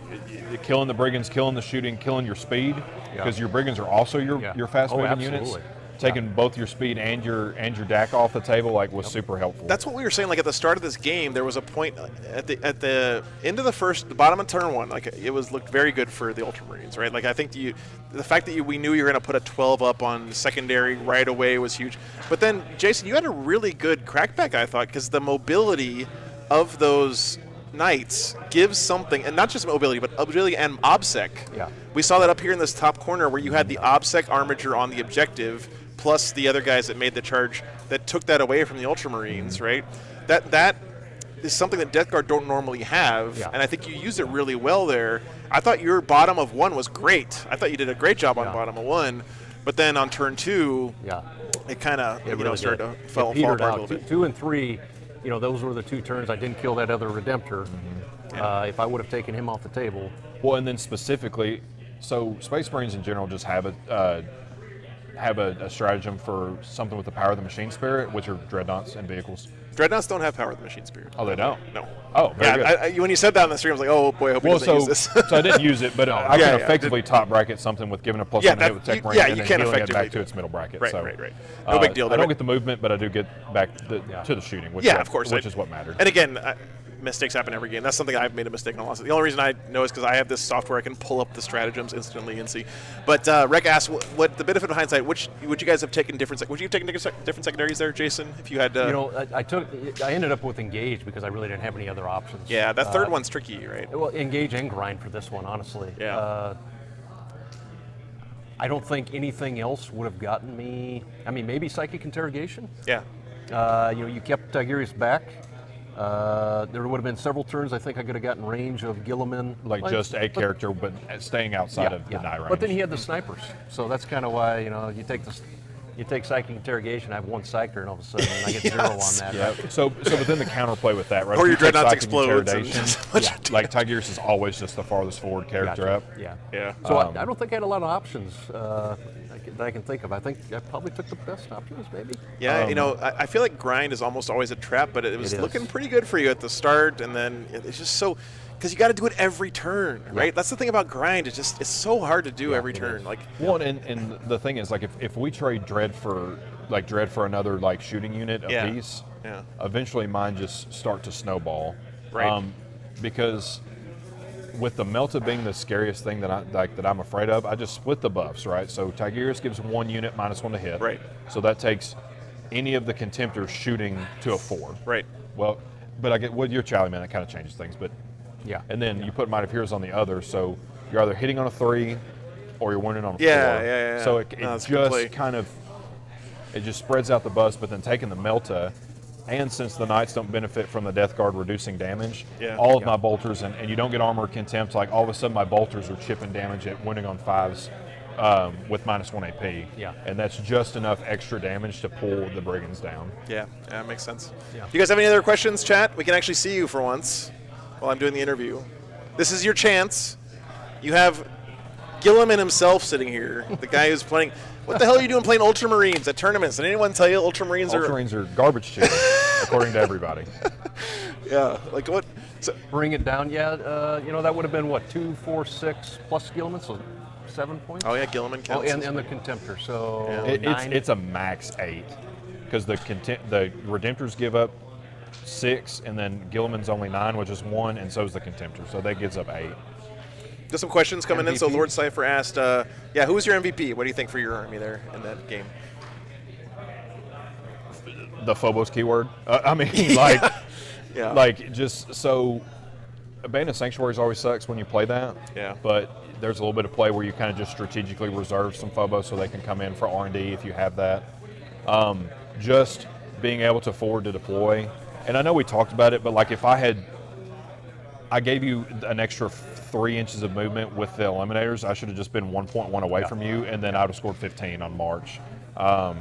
killing the Brigands, killing the shooting, killing your speed, because your Brigands are also your fast moving units. absolutely. Taking both your speed and your DAC off the table was super helpful. that's what we were saying. Like at the start of this game, there was a point at the end of the bottom of turn 1. Like it looked very good for the Ultramarines, right? Like I think the fact that we knew you were going to put a 12 up on secondary right away was huge. But then Jason, you had a really good crackback, I thought, because the mobility of those knights gives something, and not just mobility, but mobility and obsec. Yeah. We saw that up here in this top corner where you had the obsec armature on the objective, plus the other guys that made the charge that took that away from the Ultramarines, right? That is something that Death Guard don't normally have, and I think you used it really well there. I thought your bottom of 1 was great. I thought you did a great job on bottom of 1, but then on turn 2, it kind of started to fall apart a little bit. 2 and 3, those were the 2 turns I didn't kill that other Redemptor. If I would have taken him off the table. Well, and then specifically, so Space Marines in general just have a stratagem for something with the power of the machine spirit, which are dreadnoughts and vehicles. Dreadnoughts don't have power of the machine spirit. Oh, they don't? No. Oh, very good. When you said that on the stream, I was like, oh boy, I hope he doesn't use this. So I didn't use it, but I can effectively top bracket something with giving a +1 hit with Tech Marine and then can healing it effectively back to its middle bracket. Right, so, right. No big deal. I don't get the movement, but I do get back to the shooting, which of course, which is what matters. And again, mistakes happen every game. That's something I've made a mistake on a lot. The only reason I know is because I have this software I can pull up the stratagems instantly and see. But Rec asked, what the benefit of hindsight? Would you guys have taken different? Would you have taken different secondaries there, Jason? If you had, I ended up with Engage because I really didn't have any other options. Yeah, that third one's tricky, right? Well, Engage and Grind for this one, honestly. Yeah. I don't think anything else would have gotten me. I mean, maybe Psychic Interrogation. Yeah. You kept Tigerius back. There would have been several turns I think I could have gotten range of Gilliman. Just a character, but staying outside of the die range. But then he had the snipers, so that's kind of why you take You take psychic interrogation, I have 1 psycher, and all of a sudden I get 0 on that. Yeah. Right? So but then the counterplay with that, right? Or If your you take dreadnoughts psychic explodes and interrogation, like Tigers is always just the farthest forward character Gotcha. up. Yeah. Yeah. So I don't think I had a lot of options that I can think of. I think I probably took the best options, maybe. Yeah, I feel like grind is almost always a trap, but it was It is. looking pretty good for you at the start, and then it's just so, because you got to do it every turn, right? That's the thing about grind. It's so hard to do every turn. Like, Well, and the thing is, like, if we trade Dread for another like shooting unit a piece, Yeah. eventually mine just start to snowball, Right. Because with the Melta being the scariest thing that I'm afraid of, I just split the buffs, right? So Tigris gives 1 unit -1 to hit, Right. So that takes any of the Contemptors shooting to a 4, right. Well, but I get with your Charlie Man, that kind of changes things, but Yeah. and then you put Might of Heroes on the other, so you're either hitting on a 3 or you're winning on a 4. Yeah. So it No, that's a good just play. kind of, it just spreads out the bus, but then taking the Melta, and since the Knights don't benefit from the Death Guard reducing damage, all of my bolters, and you don't get armor contempt, like all of a sudden my bolters are chipping damage at winning on 5s with -1 AP. Yeah. And that's just enough extra damage to pull the Brigands down. Yeah, that makes sense. Yeah. Do you guys have any other questions, chat? We can actually see you for once while I'm doing the interview. This is your chance. You have Gilliman himself sitting here, the guy who's playing. What the hell are you doing playing Ultramarines at tournaments? Did anyone tell you Ultramarines are? Ultramarines are garbage chicken, according to everybody. Yeah, like what? So, Bring it down, yeah. That would have been what, 2, 4, 6 plus Gilman, so 7 points. oh yeah, Gilliman Oh, counts. and the Contemptor, so It's 9. a max 8 because the Redemptors give up 6, and then Gilliman's only 9, which is 1, and so is the Contemptor, so that gives up 8. There's some questions coming in. So MVP? Lord Cypher asked, who was your MVP? What do you think for your army there in that game? The Phobos keyword. I mean, like, Yeah. like just so. Abandoned Sanctuaries always sucks when you play that. Yeah. But there's a little bit of play where you kind of just strategically reserve some Phobos so they can come in for R&D if you have that. Just being able to forward to deploy. And I know we talked about it, but like if I gave you an extra 3 inches of movement with the Eliminators, I should have just been 1.1 away from you, and then I would have scored 15 on March. And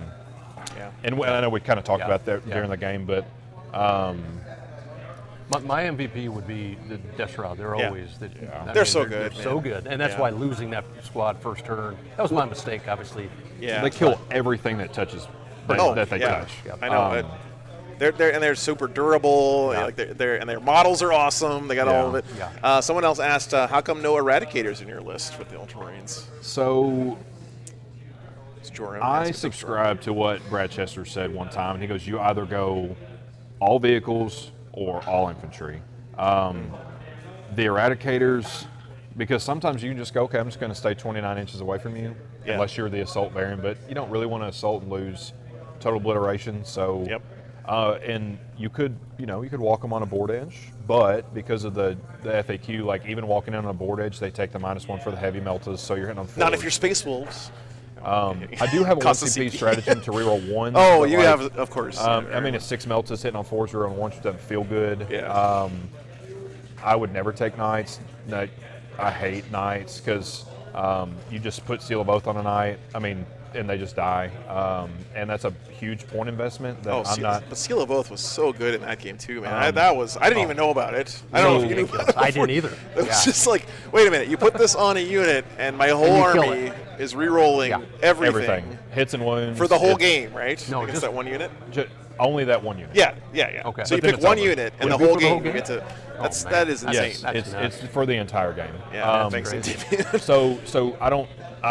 I know we kind of talked about that during the game, but My MVP would be the Deshrod. They're always They're so good, They're so man. good, and that's Yeah. why losing that squad first turn, that was my mistake, obviously. Yeah. they kill everything that touches that they touch. I know. They're super durable. Yeah. Like and their models are awesome. They got all of it. Yeah. Someone else asked, how come no Eradicators in your list with the Ultramarines? So It's Joram. I That's subscribe to what Brad Chester said one time, and he goes, you either go all vehicles or all infantry. The Eradicators, because sometimes you can just go, okay, I'm just going to stay 29 inches away from you, unless you're the assault variant, but you don't really want to assault and lose total obliteration. So, and you could walk them on a board edge, but because of the FAQ, like even walking in on a board edge, they take the -1 for the heavy meltas, so you're hitting on 4. Not if you're Space Wolves. I do have a 1 Cost a CP CP. stratagem to reroll 1. Oh, but you like, have, of course. I mean, a 6 meltas hitting on 4s, you're on 1, which doesn't feel good. Yeah. I would never take Knights. No, I hate Knights because you just put Seal of Oath on a Knight. I mean, and they just die. And that's a huge point investment that I'm not. But Seal of Oath was so good in that game too, man. I didn't even know about it. I don't know if you knew about it. I didn't either. It was just like, wait a minute, you put this on a unit, and my whole you kill army is re-rolling everything Hits and wounds. for the whole It's game, right? No, Against just- that one unit. Only that one unit. Yeah. Okay. So you But then pick it's one over. unit, and Would the it be whole for the whole game you game? get to. Oh, man. That is That's- insane. Yes, That's it's for the entire game. Yeah, thanks, Indeed. So I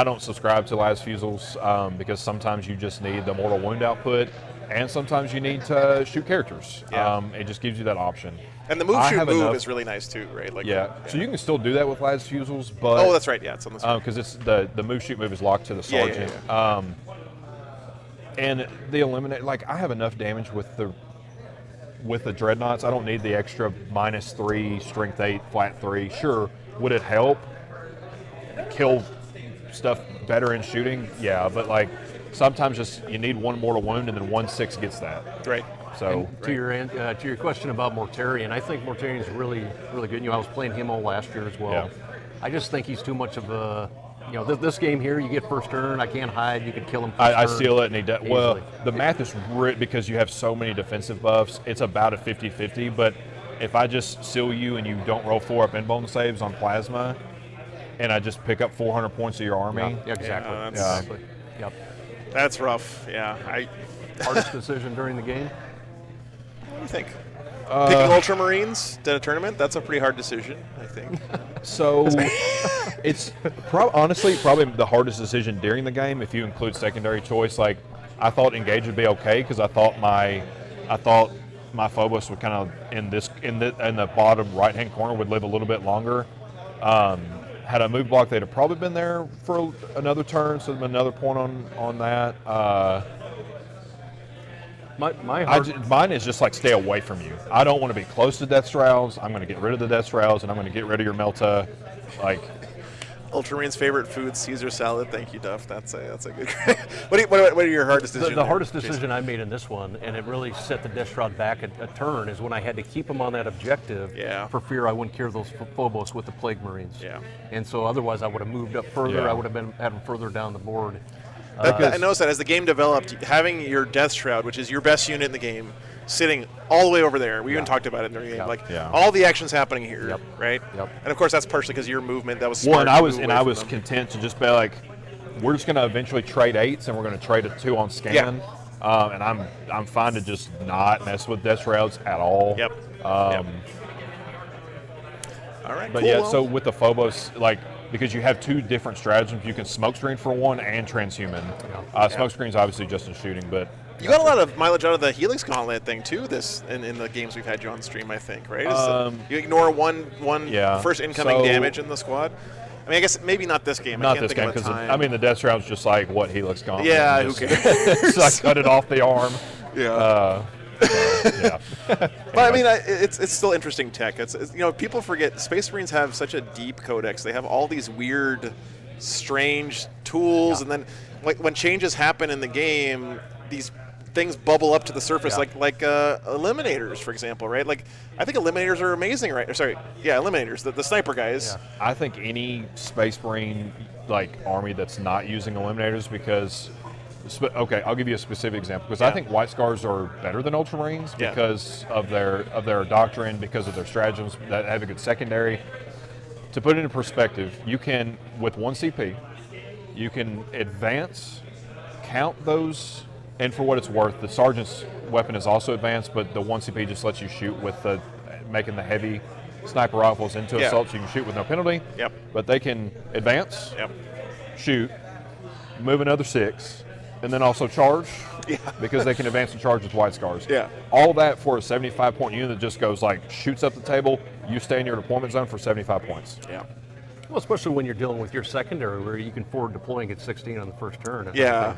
don't subscribe to Las Fusils because sometimes you just need the mortal wound output, and sometimes you need to shoot characters. Yeah. It just gives you that option. And the move I shoot have move enough- is really nice too, right? Like So you can still do that with Las Fusils, but Oh, that's right. Yeah, it's on the screen. because it's the move shoot move is locked to the Yeah, yeah, sergeant. And the eliminate, like I have enough damage with the dreadnoughts. I don't need the extra -3, strength 8, flat 3. Sure, would it help kill stuff better in shooting? Yeah, but like sometimes just you need one mortal wound and then 1/6 gets that. Right. So To your question about Mortarion, I think Mortarion is really, really good. I was playing him all last year as well. Yeah. I just think he's too much of a, You know, this game here, you get first turn. I can't hide. You can kill him. First I turn steal it, and he does. Well, easily. the math is because you have so many defensive buffs. It's about a 50-50. But if I just seal you and you don't roll 4 up in bone saves on plasma, and I just pick up 400 points of your army, Yeah, exactly. Yeah, Exactly. Yep. That's rough. Yeah. Hardest decision during the game. What do you think? Picking Ultramarines at a tournament, that's a pretty hard decision, I think. So it's honestly probably the hardest decision during the game if you include secondary choice. Like I thought Engage would be okay because I thought my Phobos would kind of in the bottom right hand corner would live a little bit longer. Had a move block, they'd have probably been there for another turn, so another point on that. Mine is just like stay away from you. I don't want to be close to Death Strauss. I'm going to get rid of the Death Strauss, and I'm going to get rid of your Melta. Like Ultramarines' favorite food, Caesar salad. Thank you, Duff. That's a good. What are your hardest decisions? The hardest decision I made in this one, and it really set the Death Shroud back a turn, is when I had to keep him on that objective for fear I wouldn't kill those Phobos with the Plague Marines. Yeah. And so otherwise I would have moved up further. Yeah. I would have had him further down the board. I noticed that as the game developed, having your Death Shroud, which is your best unit in the game, sitting all the way over there. We even talked about it during the game. All the action's happening here, right? Yep. And of course, that's partially because of your movement. That was smart. Well, and I was content to just be like, we're just going to eventually trade 8s, and we're going to trade a 2 on scan. And I'm fine to just not mess with Death Shrouds at all. Yep. All right. But cool, so with the Phobos, like. Because you have 2 different stratagems, you can smokescreen for one and transhuman. Smokescreen's obviously just in shooting, but you got a lot of mileage out of the Helix Gauntlet thing too. In the games we've had you on stream, I think, right? You ignore one first incoming damage in the squad. I mean, I guess maybe not this game. Not this game because the Death Shroud's just like what Helix Gauntlet. Yeah, who cares? So I cut it off the arm. Yeah. Yeah. But I mean, it's still interesting tech. It's people forget Space Marines have such a deep codex. They have all these weird, strange tools, and then like when changes happen in the game, these things bubble up to the surface, like Eliminators, for example, right? Like I think Eliminators are amazing, right? Eliminators, the sniper guys. Yeah. I think any Space Marine like army that's not using Eliminators because. Okay, I'll give you a specific example because I think White Scars are better than Ultramarines because of their doctrine, because of their stratagems that have a good secondary. To put it in perspective, you can with 1 CP, you can advance, count those, and for what it's worth, the Sergeant's weapon is also advanced, but the 1 CP just lets you shoot with making the heavy sniper rifles into assault, so you can shoot with no penalty. Yep. But they can advance, shoot, move another 6. And then also charge, because they can advance and charge with White Scars. Yeah. All that for a 75-point unit that just goes like, shoots up the table, you stay in your deployment zone for 75 points. Yeah. Well, especially when you're dealing with your secondary, where you can forward deploying at 16 on the first turn. Yeah.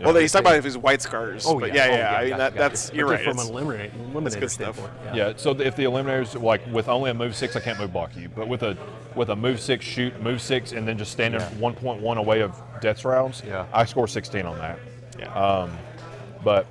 Well, he's talking about if he's White Scars. Oh, but yeah. I mean, that's you're right. From an eliminator good stuff. standpoint. Yeah. So if the Eliminators, like with only a move 6, I can't move block you. But with a move 6 shoot, move 6, and then just standing 1.1 away of Death Shrouds, I score 16 on that. Yeah. But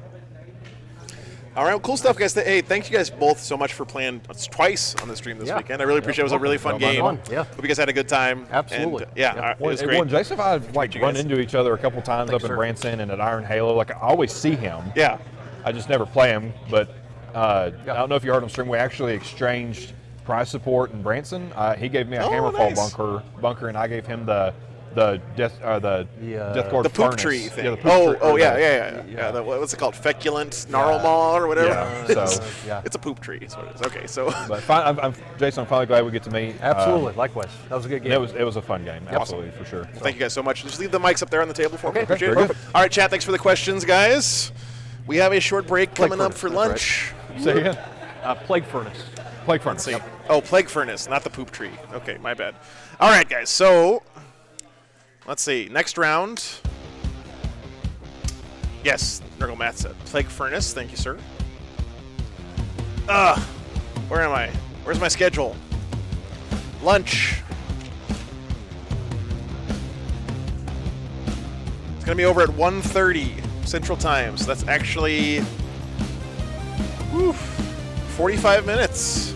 all right, well, cool stuff, guys. Hey, thank you guys both so much for playing twice on the stream this weekend. I really appreciate it. It was a really fun game. Hope you guys had a good time. Absolutely. And, it was great. Well, Jason and I have run into each other a couple times up in Branson and at Iron Halo. Like I always see him. Yeah. I just never play him. But I don't know if you heard on stream. We actually exchanged prize support in Branson. He gave me a Hammerfall bunker, and I gave him the Death Guard the poop furnace. tree thing. Yeah, the poop tree. Yeah. What's it called? Feculent Gnarlmaw or whatever. Yeah. So it's a poop tree. Is what it is. Okay, so. But Jason, I'm finally glad we get to meet. Absolutely, likewise. That was a good game. It was a fun game. Absolutely, for sure. Well, thank you guys so much. Just leave the mics up there on the table for me. Appreciate it. Very good. All right, chat. Thanks for the questions, guys. We have a short break coming up for lunch. Say again. Plague Furnace. Plague Furnace. Let's see. Oh, Plague Furnace, not the poop tree. Okay, my bad. All right, guys. So. Let's see. Next round. Yes, Nurgle Matt said. Plague Furnace. Thank you, sir. Where am I? Where's my schedule? Lunch. It's going to be over at 1:30 Central Time. So that's actually 45 minutes.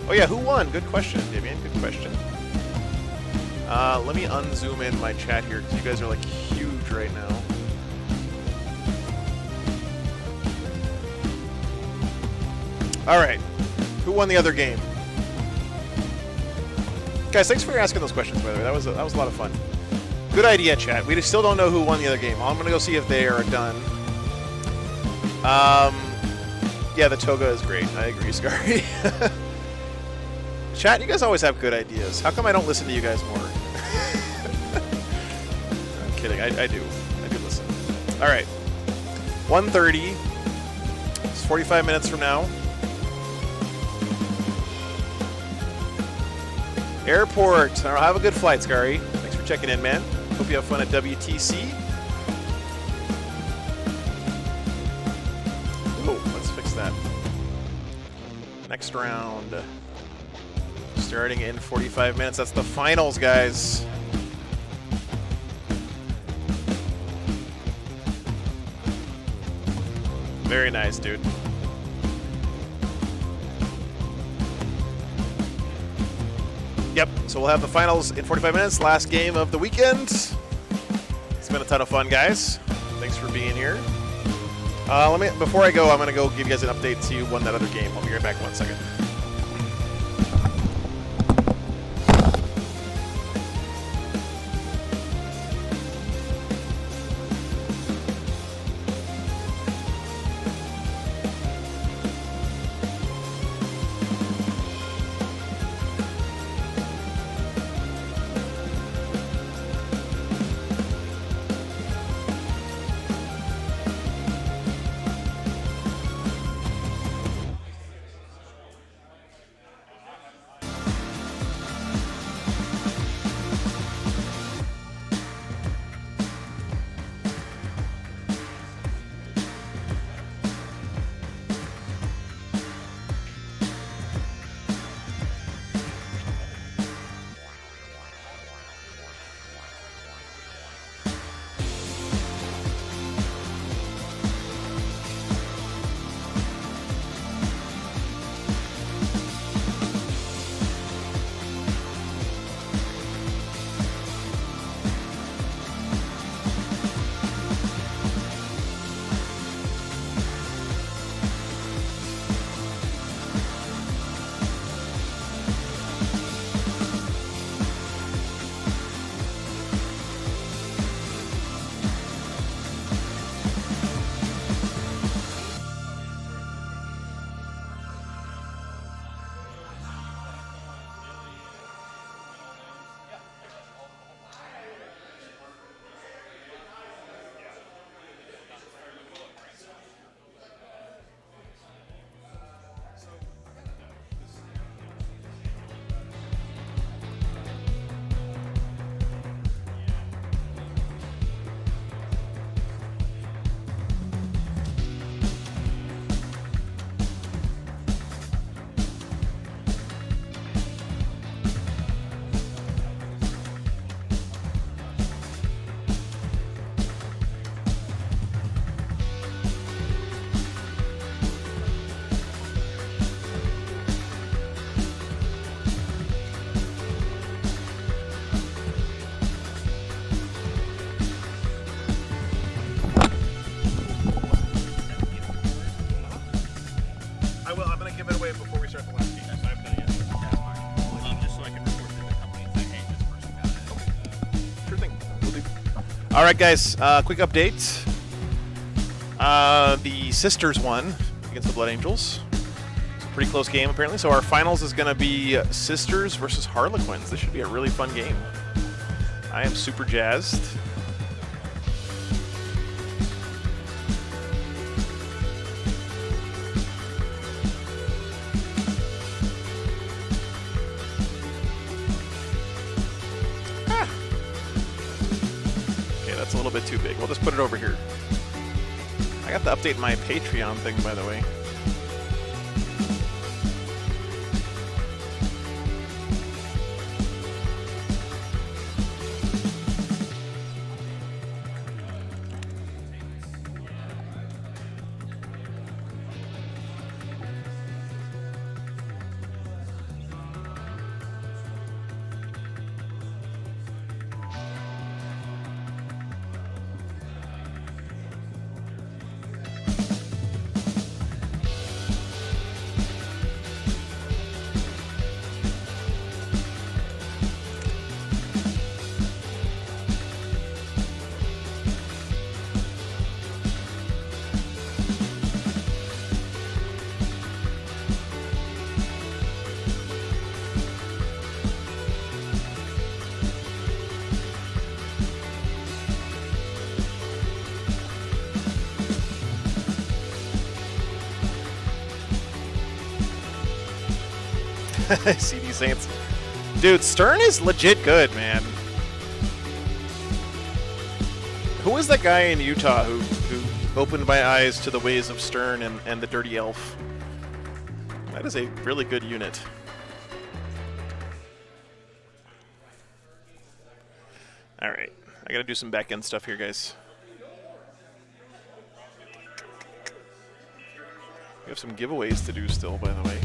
Oh, yeah. Who won? Good question, Vivian. Good question. Let me unzoom in my chat here because you guys are like huge right now. All right, who won the other game? Guys, thanks for asking those questions. By the way, that was a lot of fun. Good idea, chat. We still don't know who won the other game. I'm gonna go see if they are done. Yeah, the toga is great. I agree, Scary. Chat, you guys always have good ideas. How come I don't listen to you guys more? I'm kidding. I do. I do listen. All right. 1:30. It's 45 minutes from now. Airport. All right, have a good flight, Scary. Thanks for checking in, man. Hope you have fun at WTC. Oh, let's fix that. Next round. Starting in 45 minutes. That's the finals, guys. Very nice, dude. Yep, so we'll have the finals in 45 minutes. Last game of the weekend. It's been a ton of fun, guys. Thanks for being here. Before I go, I'm going to go give you guys an update to who won that other game. I'll be right back in 1 second. All right, guys, quick update. The Sisters won against the Blood Angels. It's a pretty close game, apparently. So our finals is going to be Sisters versus Harlequins. This should be a really fun game. I am super jazzed. That's a little bit too big. We'll just put it over here. I got to update my Patreon thing, by the way. CD Saints. Dude, Stern is legit good, man. Who was that guy in Utah who opened my eyes to the ways of Stern and the Dirty Elf? That is a really good unit. All right, I gotta do some back end stuff here, guys. We have some giveaways to do still, by the way.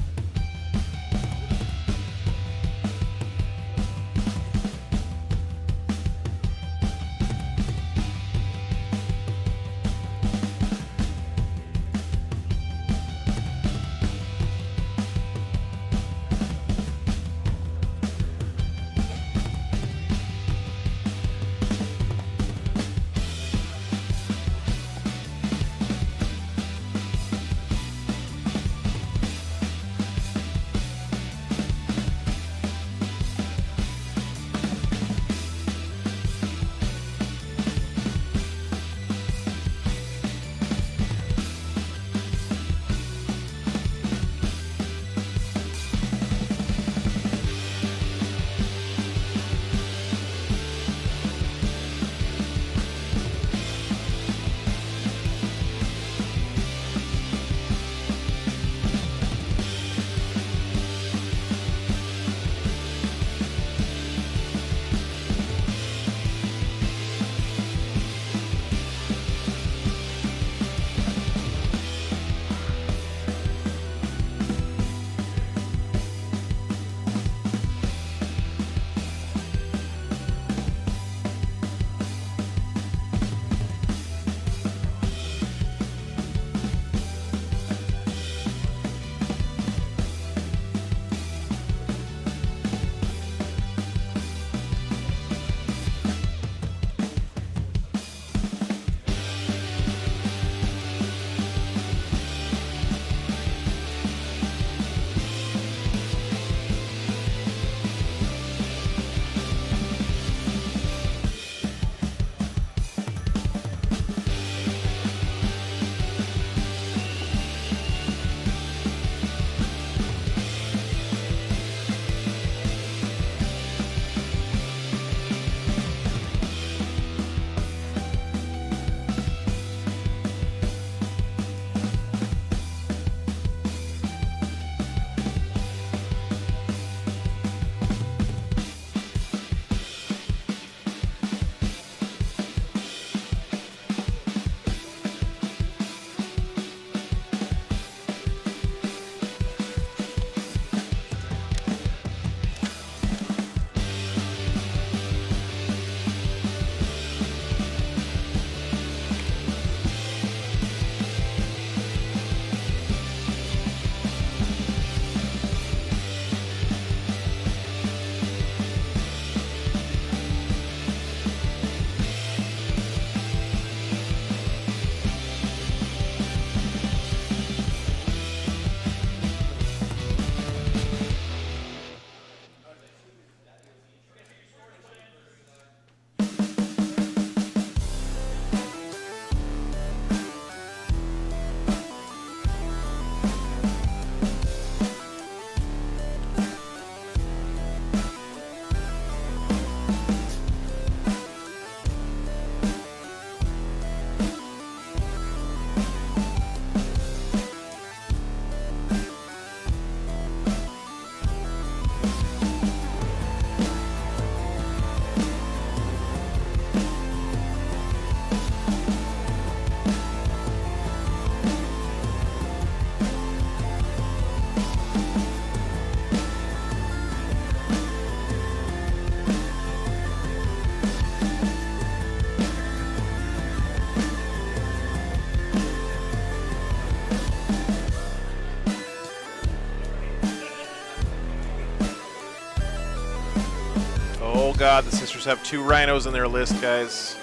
Oh god, the sisters have 2 rhinos in their list, guys.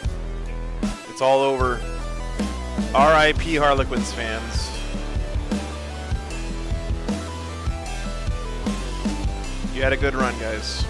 It's all over. R.I.P. Harlequins fans. You had a good run, guys.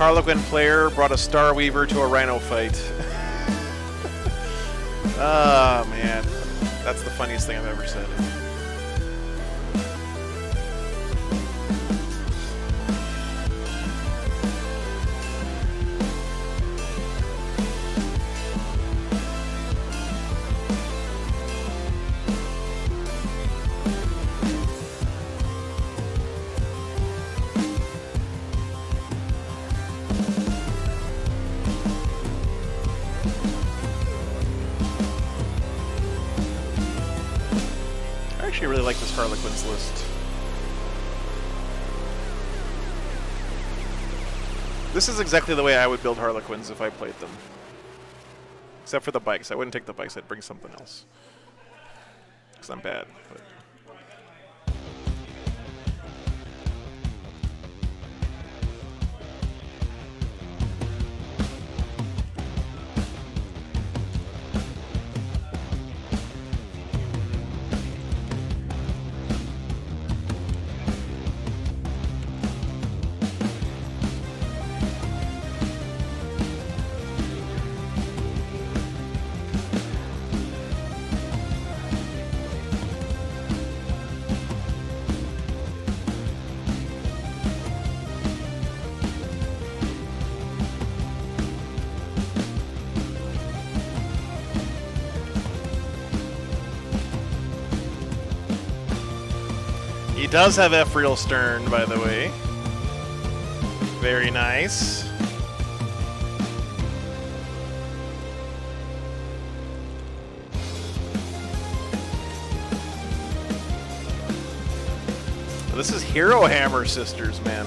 Harlequin player brought a Star Weaver to a Rhino fight. Oh, man. That's the funniest thing I've ever said. I actually really like this Harlequins list. This is exactly the way I would build Harlequins if I played them. Except for the bikes. I wouldn't take the bikes, I'd bring something else. Because I'm bad. But. He does have F-Real stern, by the way. Very nice. This is Hero Hammer Sisters, man.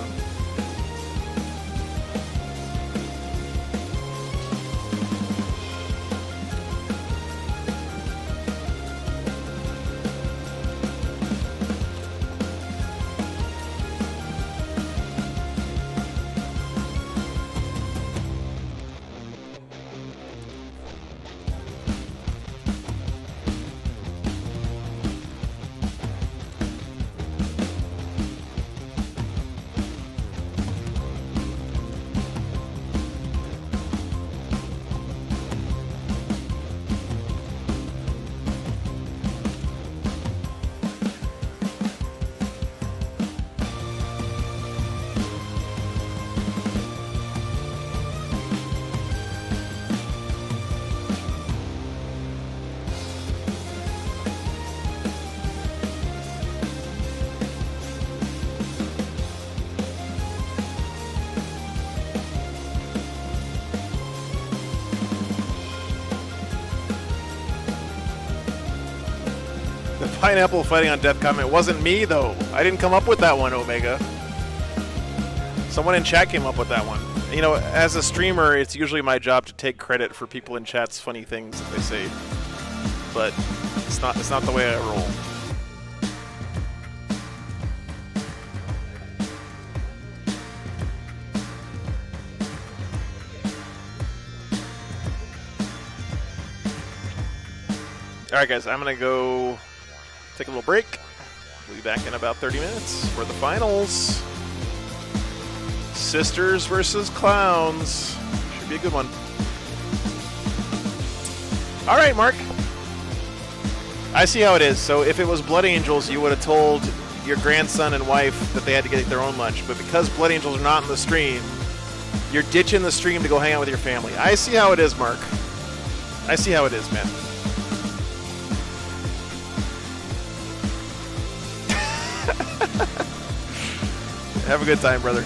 Pineapple fighting on death comment wasn't me, though. I didn't come up with that one, Omega. Someone in chat came up with that one. You know, as a streamer, it's usually my job to take credit for people in chat's funny things that they say. But it's not the way I roll. Alright guys, I'm gonna go take a little break. We'll be back in about 30 minutes for the finals. Sisters versus Clowns. Should be a good one. All right, Mark. I see how it is. So if it was Blood Angels, you would have told your grandson and wife that they had to get their own lunch. But because Blood Angels are not in the stream, you're ditching the stream to go hang out with your family. I see how it is, Mark. I see how it is, man. Have a good time, brother.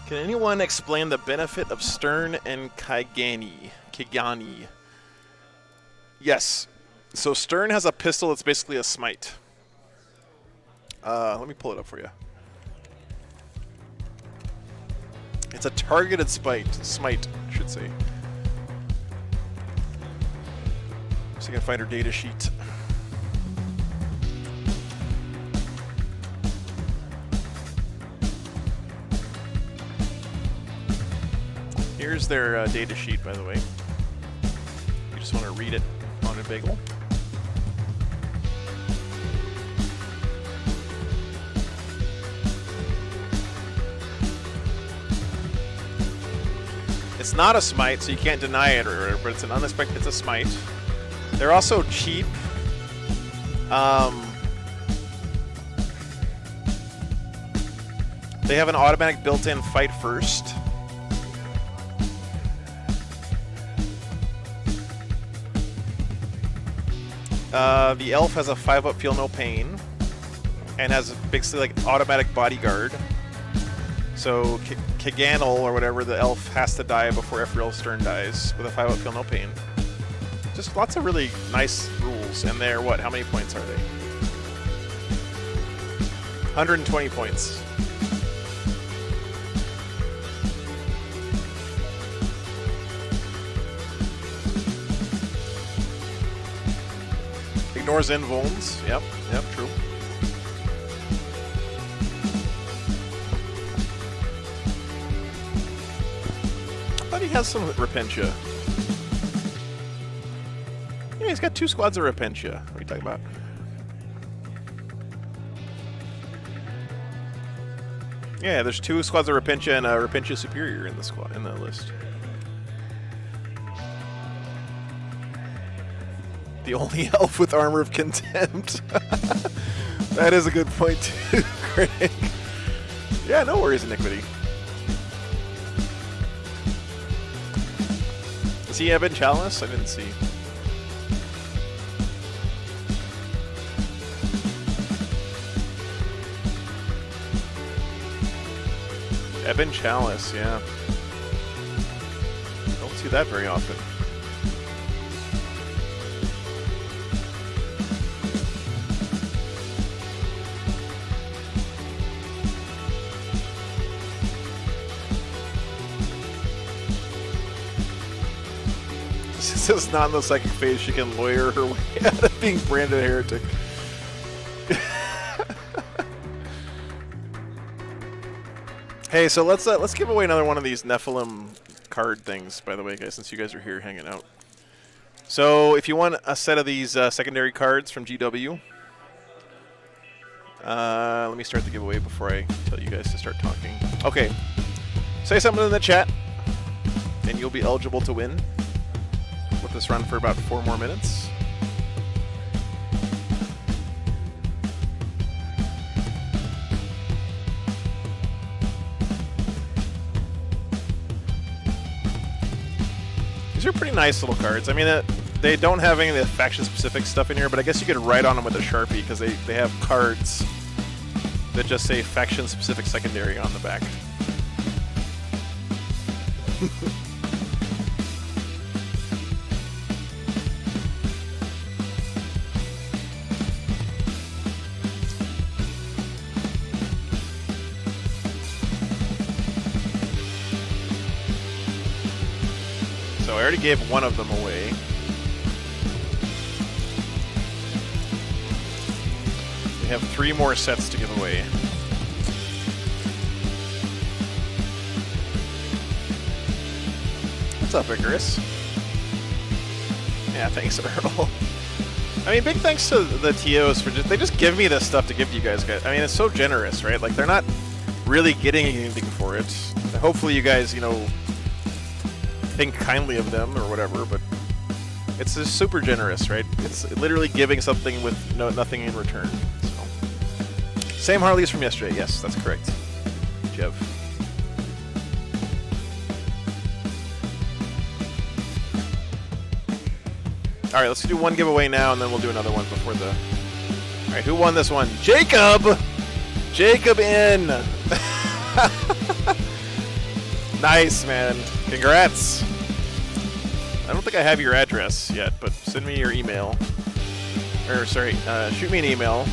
Can anyone explain the benefit of Stern and Kigani? Yes. So Stern has a pistol that's basically a smite. Let me pull it up for you. It's a targeted smite should say. So I can find her data sheet. Here's their data sheet, by the way. You just want to read it on a bagel. It's not a smite, so you can't deny it, but it's an unexpected. It's a smite. They're also cheap. They have an automatic built-in fight first. The elf has a 5-up feel no pain, and has basically like automatic bodyguard. So Kaganel or whatever, the elf has to die before Ephriel Stern dies with a 5-up feel no pain. Just lots of really nice rules, and they're what? How many points are they? 120 points. Ignores invulns. Yep, true. I thought he has some Repentia. Yeah, he's got 2 squads of Repentia. What are you talking about? Yeah, there's 2 squads of Repentia and a Repentia Superior in the squad in the list. The only elf with Armor of Contempt. That is a good point too, Craig. Yeah, no worries, Iniquity. Is he Eben Chalice? I didn't see. Eben Chalice, yeah. Don't see that very often. Since not in the psychic phase, she can lawyer her way out of being branded a heretic. Hey, so let's give away another one of these Nephilim card things, by the way, guys, since you guys are here hanging out. So if you want a set of these secondary cards from GW, let me start the giveaway before I tell you guys to start talking. Okay, say something in the chat, and you'll be eligible to win. Let this run for about 4 more minutes. These are pretty nice little cards. I mean, they don't have any of the faction-specific stuff in here, but I guess you could write on them with a Sharpie because they have cards that just say faction-specific secondary on the back. I already gave one of them away. We have 3 more sets to give away. What's up, Icarus? Yeah, thanks, Earl. I mean, big thanks to the TOs for they just give me this stuff to give to you guys. I mean, it's so generous, right? Like, they're not really getting anything for it. Hopefully you guys, you know, think kindly of them or whatever, but it's just super generous, right? It's literally giving something with nothing in return. So. Same Harleys from yesterday. Yes, that's correct. Jev. All right, let's do one giveaway now, and then we'll do another one before the... All right, who won this one? Jacob! Jacob in! Nice, man. Congrats. I don't think I have your address yet, but send me your email. Or, sorry, shoot me an email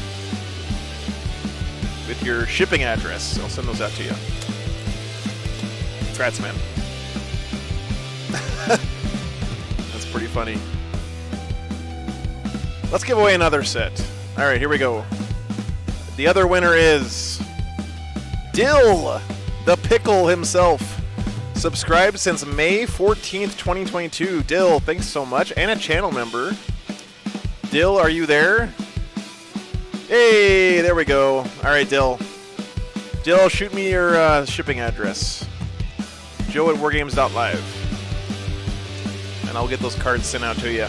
with your shipping address. I'll send those out to you. Congrats, man. That's pretty funny. Let's give away another set. All right, here we go. The other winner is Dill, the pickle himself. Subscribed since May 14th, 2022. Dill, thanks so much. And a channel member. Dill, are you there? Hey, there we go. All right, Dill. Dill, shoot me your shipping address. joe@wargames.live. And I'll get those cards sent out to you.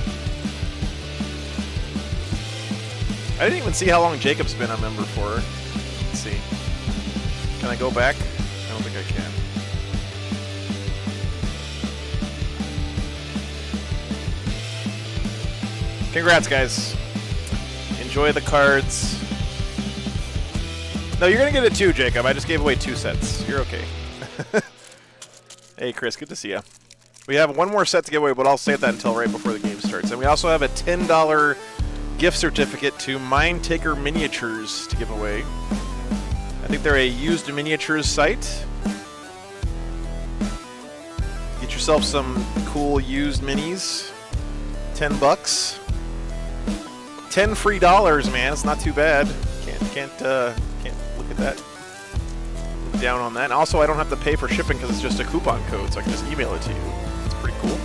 I didn't even see how long Jacob's been a member for. Let's see. Can I go back? I don't think I can. Congrats, guys. Enjoy the cards. No, you're going to get it too, Jacob. I just gave away 2 sets. You're okay. Hey, Chris, good to see you. We have one more set to give away, but I'll save that until right before the game starts. And we also have a $10 gift certificate to Mind Taker Miniatures to give away. I think they're a used miniatures site. Get yourself some cool used minis. $10. 10 free dollars, man. It's not too bad. Can't look at that. Look down on that. And also, I don't have to pay for shipping because it's just a coupon code, so I can just email it to you. It's pretty cool.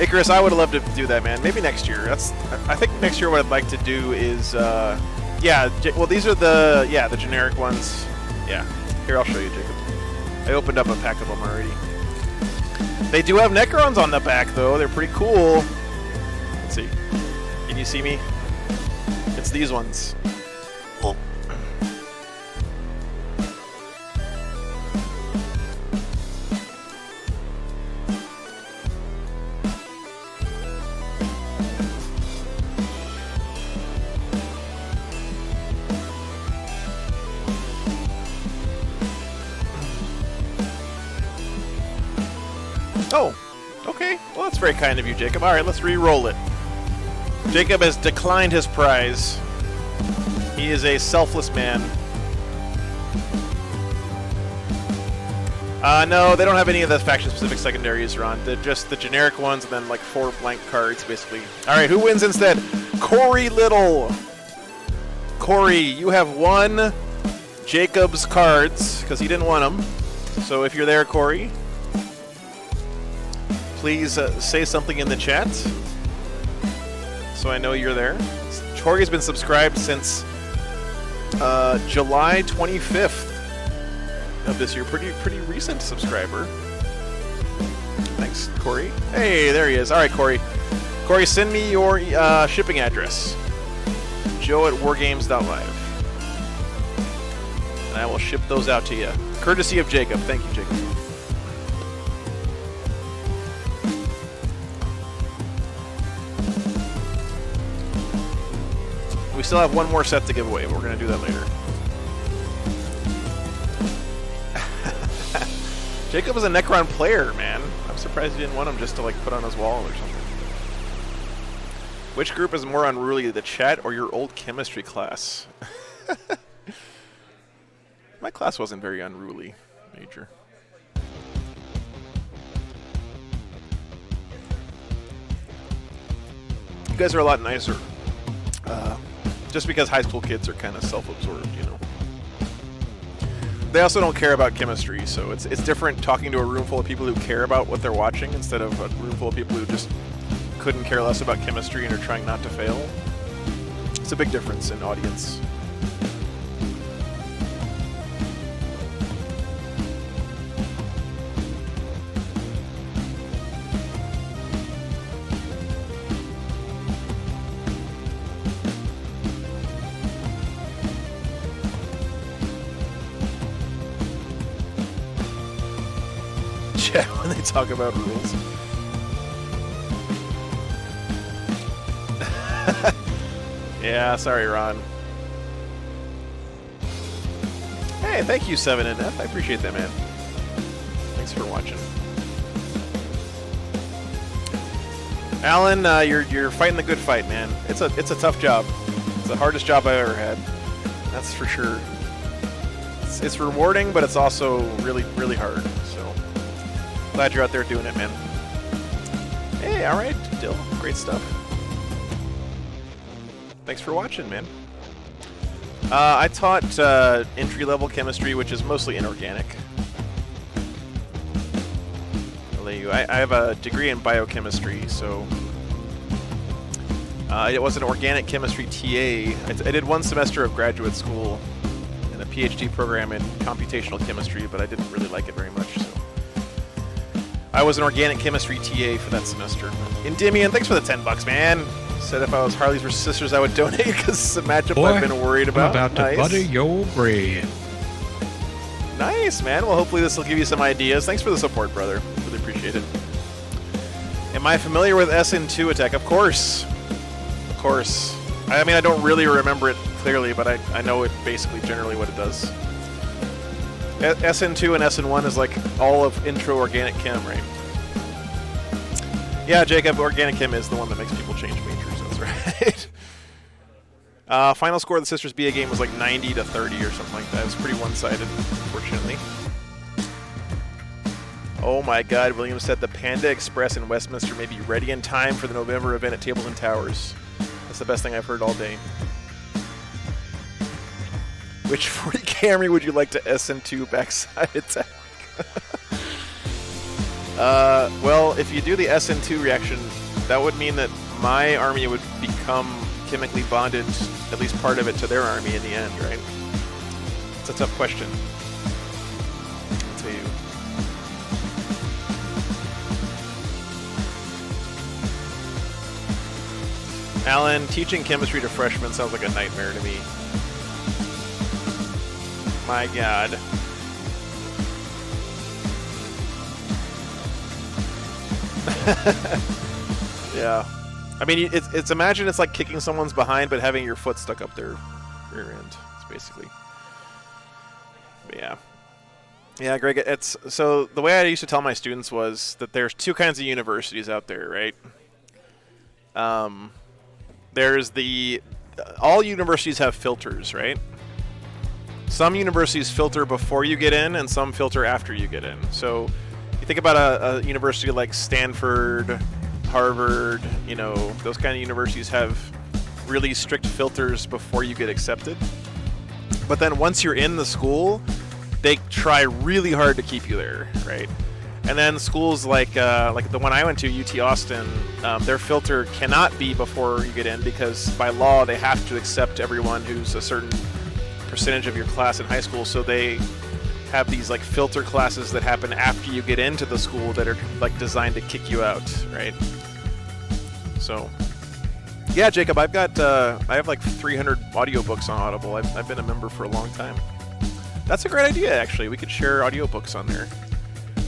Icarus, I would love to do that, man. Maybe next year. I think next year what I'd like to do is, well, these are the generic ones. Yeah. Here, I'll show you, Jacob. I opened up a pack of them already. They do have Necrons on the back, though. They're pretty cool. Let's see. Can you see me? It's these ones. Oh. Oh, okay. Well, that's very kind of you, Jacob. All right, let's re-roll it. Jacob has declined his prize. He is a selfless man. No, they don't have any of the faction-specific secondaries, Ron. They're just the generic ones and then like 4 blank cards, basically. All right, who wins instead? Corey Little. Corey, you have won Jacob's cards because he didn't want them. So if you're there, Corey, please say something in the chat so I know you're there. Corey's been subscribed since July 25th of this year. Pretty recent subscriber. Thanks, Corey. Hey, there he is. All right, Corey. Corey, send me your shipping address. joe@wargames.live. And I will ship those out to you. Courtesy of Jacob. Thank you, Jacob. We still have one more set to give away, but we're going to do that later. Jacob is a Necron player, man. I'm surprised he didn't want him just to like put on his wall or something. Which group is more unruly, the chat or your old chemistry class? My class wasn't very unruly, Major. You guys are a lot nicer. Just because high school kids are kind of self-absorbed, you know. They also don't care about chemistry, so it's different talking to a room full of people who care about what they're watching instead of a room full of people who just couldn't care less about chemistry and are trying not to fail. It's a big difference in audience. When they talk about rules. Yeah, sorry, Ron. Hey, thank you, 7NF. I appreciate that, man. Thanks for watching. Alan, you're fighting the good fight, man. It's a tough job. It's the hardest job I've ever had. That's for sure. It's rewarding, but it's also really, really hard. So Glad you're out there doing it, man. Hey, all right, Dill. Great stuff. Thanks for watching, man. I taught entry-level chemistry, which is mostly inorganic. I have a degree in biochemistry, so it was an organic chemistry TA. I did one semester of graduate school and a PhD program in computational chemistry, but I didn't really like it very much. So I was an organic chemistry TA for that semester. Endymion, thanks for the $10, man. Said if I was Harley's versus Sisters, I would donate because it's a matchup I've been worried about. I'm about to butter your bread. Nice, man. Well, hopefully this will give you some ideas. Thanks for the support, brother. Really appreciate it. Am I familiar with SN2 attack? Of course. Of course. I mean, I don't really remember it clearly, but I know it basically generally what it does. SN2 and SN1 is like all of intro organic chem, right? Yeah, Jacob, organic chem is the one that makes people change majors. That's right. Final score of the Sisters BA game was like 90 to 30 or something like that. It was pretty one-sided, unfortunately. Oh my God, William said the Panda Express in Westminster may be ready in time for the November event at Tables and Towers. That's the best thing I've heard all day. Which 40 Camry would you like to SN2 backside attack? Well, if you do the SN2 reaction, that would mean that my army would become chemically bonded, at least part of it, to their army in the end, right? It's a tough question. I'll tell you. Alan, teaching chemistry to freshmen sounds like a nightmare to me. My God. Yeah. I mean, it's imagine it's like kicking someone's behind, but having your foot stuck up their rear end. It's basically. But yeah. Yeah, Greg. It's so the way I used to tell my students was that there's two kinds of universities out there, right? There's all universities have filters, right? Some universities filter before you get in, and some filter after you get in. So you think about a university like Stanford, Harvard, you know, those kind of universities have really strict filters before you get accepted. But then once you're in the school, they try really hard to keep you there, right? And then schools like the one I went to, UT Austin, their filter cannot be before you get in because by law they have to accept everyone who's a certain percentage of your class in high school. So they have these like filter classes that happen after you get into the school that are like designed to kick you out, right? So, yeah, Jacob, I have like 300 audiobooks on Audible. I've been a member for a long time. That's a great idea, actually. We could share audiobooks on there.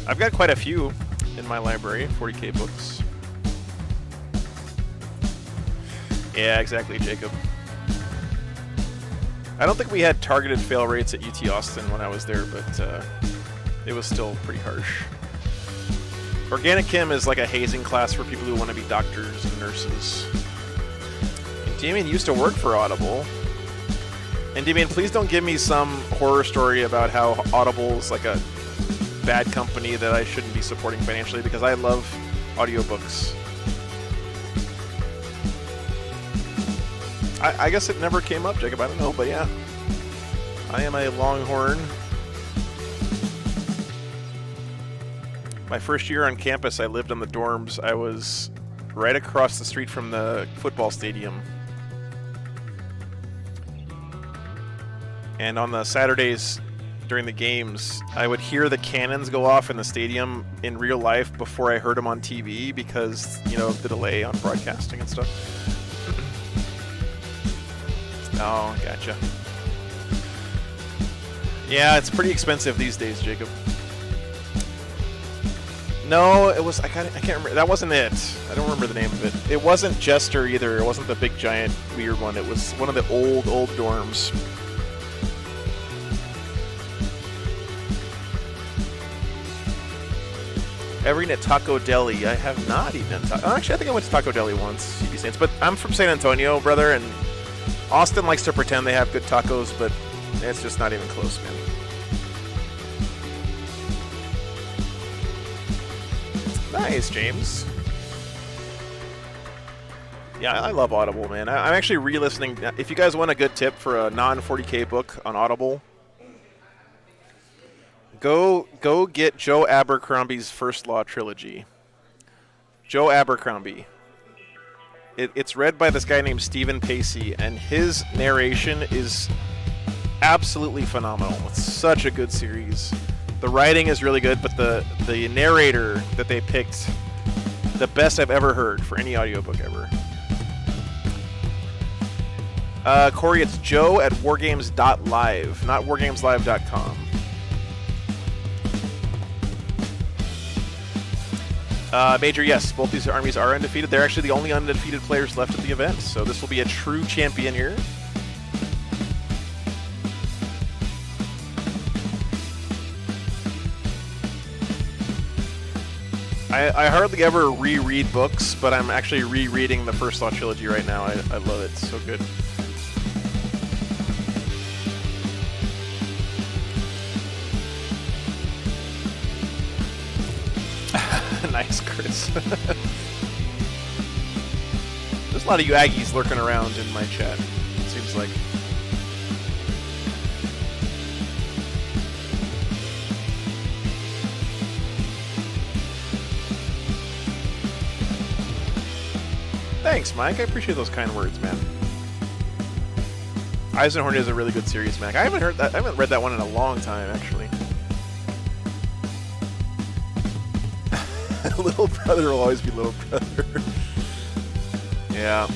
I've got quite a few in my library, 40K books. Yeah, exactly, Jacob. I don't think we had targeted fail rates at UT Austin when I was there, but it was still pretty harsh. Organic Chem is like a hazing class for people who want to be doctors and nurses. And Damien used to work for Audible. And Damien, please don't give me some horror story about how Audible is like a bad company that I shouldn't be supporting financially, because I love audiobooks. I guess it never came up, Jacob. I don't know, but yeah. I am a Longhorn. My first year on campus, I lived on the dorms. I was right across the street from the football stadium. And on the Saturdays during the games, I would hear the cannons go off in the stadium in real life before I heard them on TV because, you know, the delay on broadcasting and stuff. Oh, gotcha. Yeah, it's pretty expensive these days, Jacob. No, it was, I can't remember. That wasn't it. I don't remember the name of it. It wasn't Jester either. It wasn't the big, giant, weird one. It was one of the old dorms. Ever eaten at Taco Deli? I have not eaten at Taco. Actually, I think I went to Taco Deli once, CB Saints. But I'm from San Antonio, brother, and Austin likes to pretend they have good tacos, but it's just not even close, man. Nice, James. Yeah, I love Audible, man. I'm actually re-listening. If you guys want a good tip for a non-40K book on Audible, go get Joe Abercrombie's First Law trilogy. Joe Abercrombie. It's read by this guy named Stephen Pacey, and his narration is absolutely phenomenal. It's such a good series. The writing is really good, but the narrator that they picked, the best I've ever heard for any audiobook ever. Corey, it's Joe at wargames.live, not wargameslive.com. Major, yes, both these armies are undefeated. They're actually the only undefeated players left at the event, so this will be a true champion year. I hardly ever reread books, but I'm actually rereading the First Law trilogy right now. I love it. It's so good. Nice, Chris. There's a lot of you Aggies lurking around in my chat, it seems like. Thanks, Mike. I appreciate those kind words, man. Eisenhorn is a really good series, Mac. I haven't read that one in a long time, actually. Little brother will always be little brother. Yeah.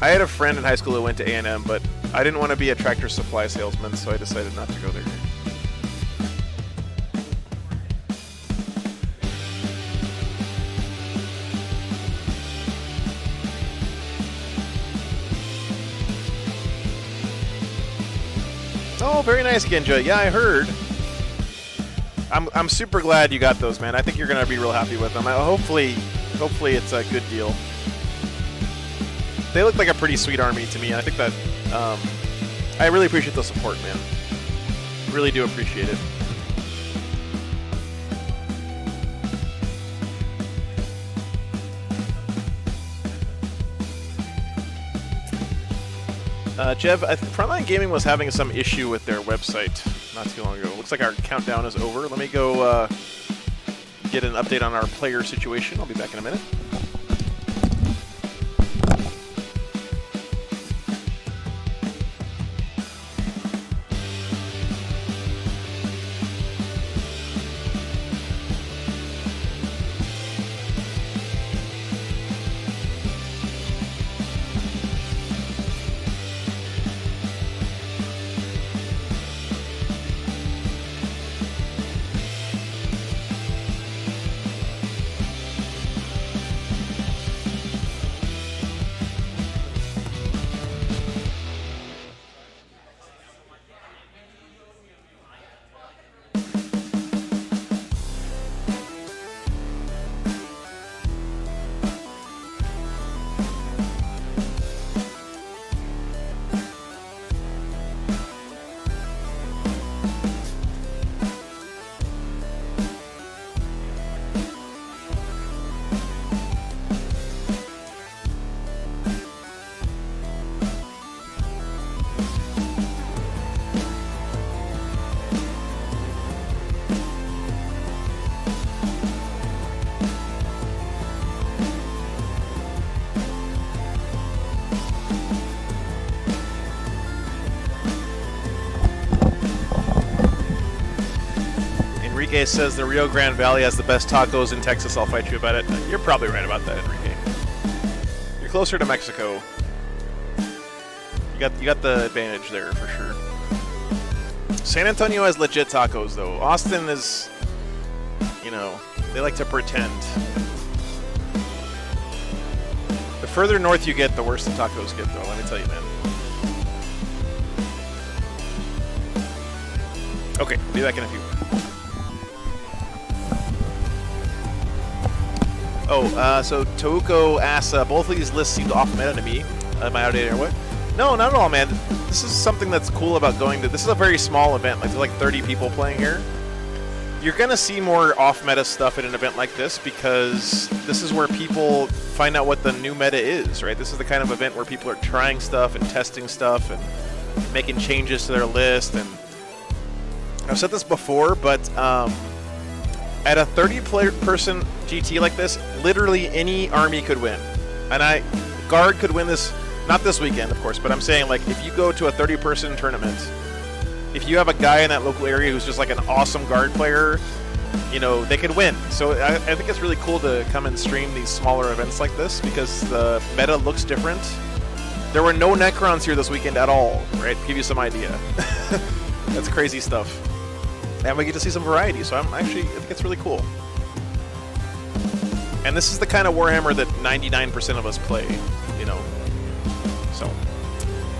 I had a friend in high school who went to A&M, but I didn't want to be a Tractor Supply salesman, so I decided not to go there. Oh, very nice, Genja. Yeah, I heard. I'm super glad you got those, man. I think you're gonna be real happy with them. Hopefully it's a good deal. They look like a pretty sweet army to me. I think that I really appreciate the support, man. Really do appreciate it. Jev, Frontline Gaming was having some issue with their website not too long ago. Looks like our countdown is over. Let me go get an update on our player situation. I'll be back in a minute. Enrique says the Rio Grande Valley has the best tacos in Texas. I'll fight you about it. You're probably right about that, Enrique. You're closer to Mexico. You got the advantage there for sure. San Antonio has legit tacos though. Austin is, you know, they like to pretend. The further north you get, the worse the tacos get though, let me tell you, man. Okay, be back in a few. Oh, so Touko asks, both of these lists seem off meta to me. Am I outdated or what? No, not at all, man. This is something that's cool about going to... This is a very small event. Like, there's like 30 people playing here. you're going to see more off-meta stuff at an event like this because this is where people find out what the new meta is, right? This is the kind of event where people are trying stuff and testing stuff and making changes to their list. And I've said this before, but at a 30-person GT like this, literally any army could win. And Guard could win this, not this weekend, of course, but I'm saying, like, if you go to a 30-person tournament, if you have a guy in that local area who's just like an awesome Guard player, you know, they could win. So I think it's really cool to come and stream these smaller events like this because the meta looks different. There were no Necrons here this weekend at all, right? To give you some idea. That's crazy stuff. And we get to see some variety, so I think it's really cool. And this is the kind of Warhammer that 99% of us play, you know. So,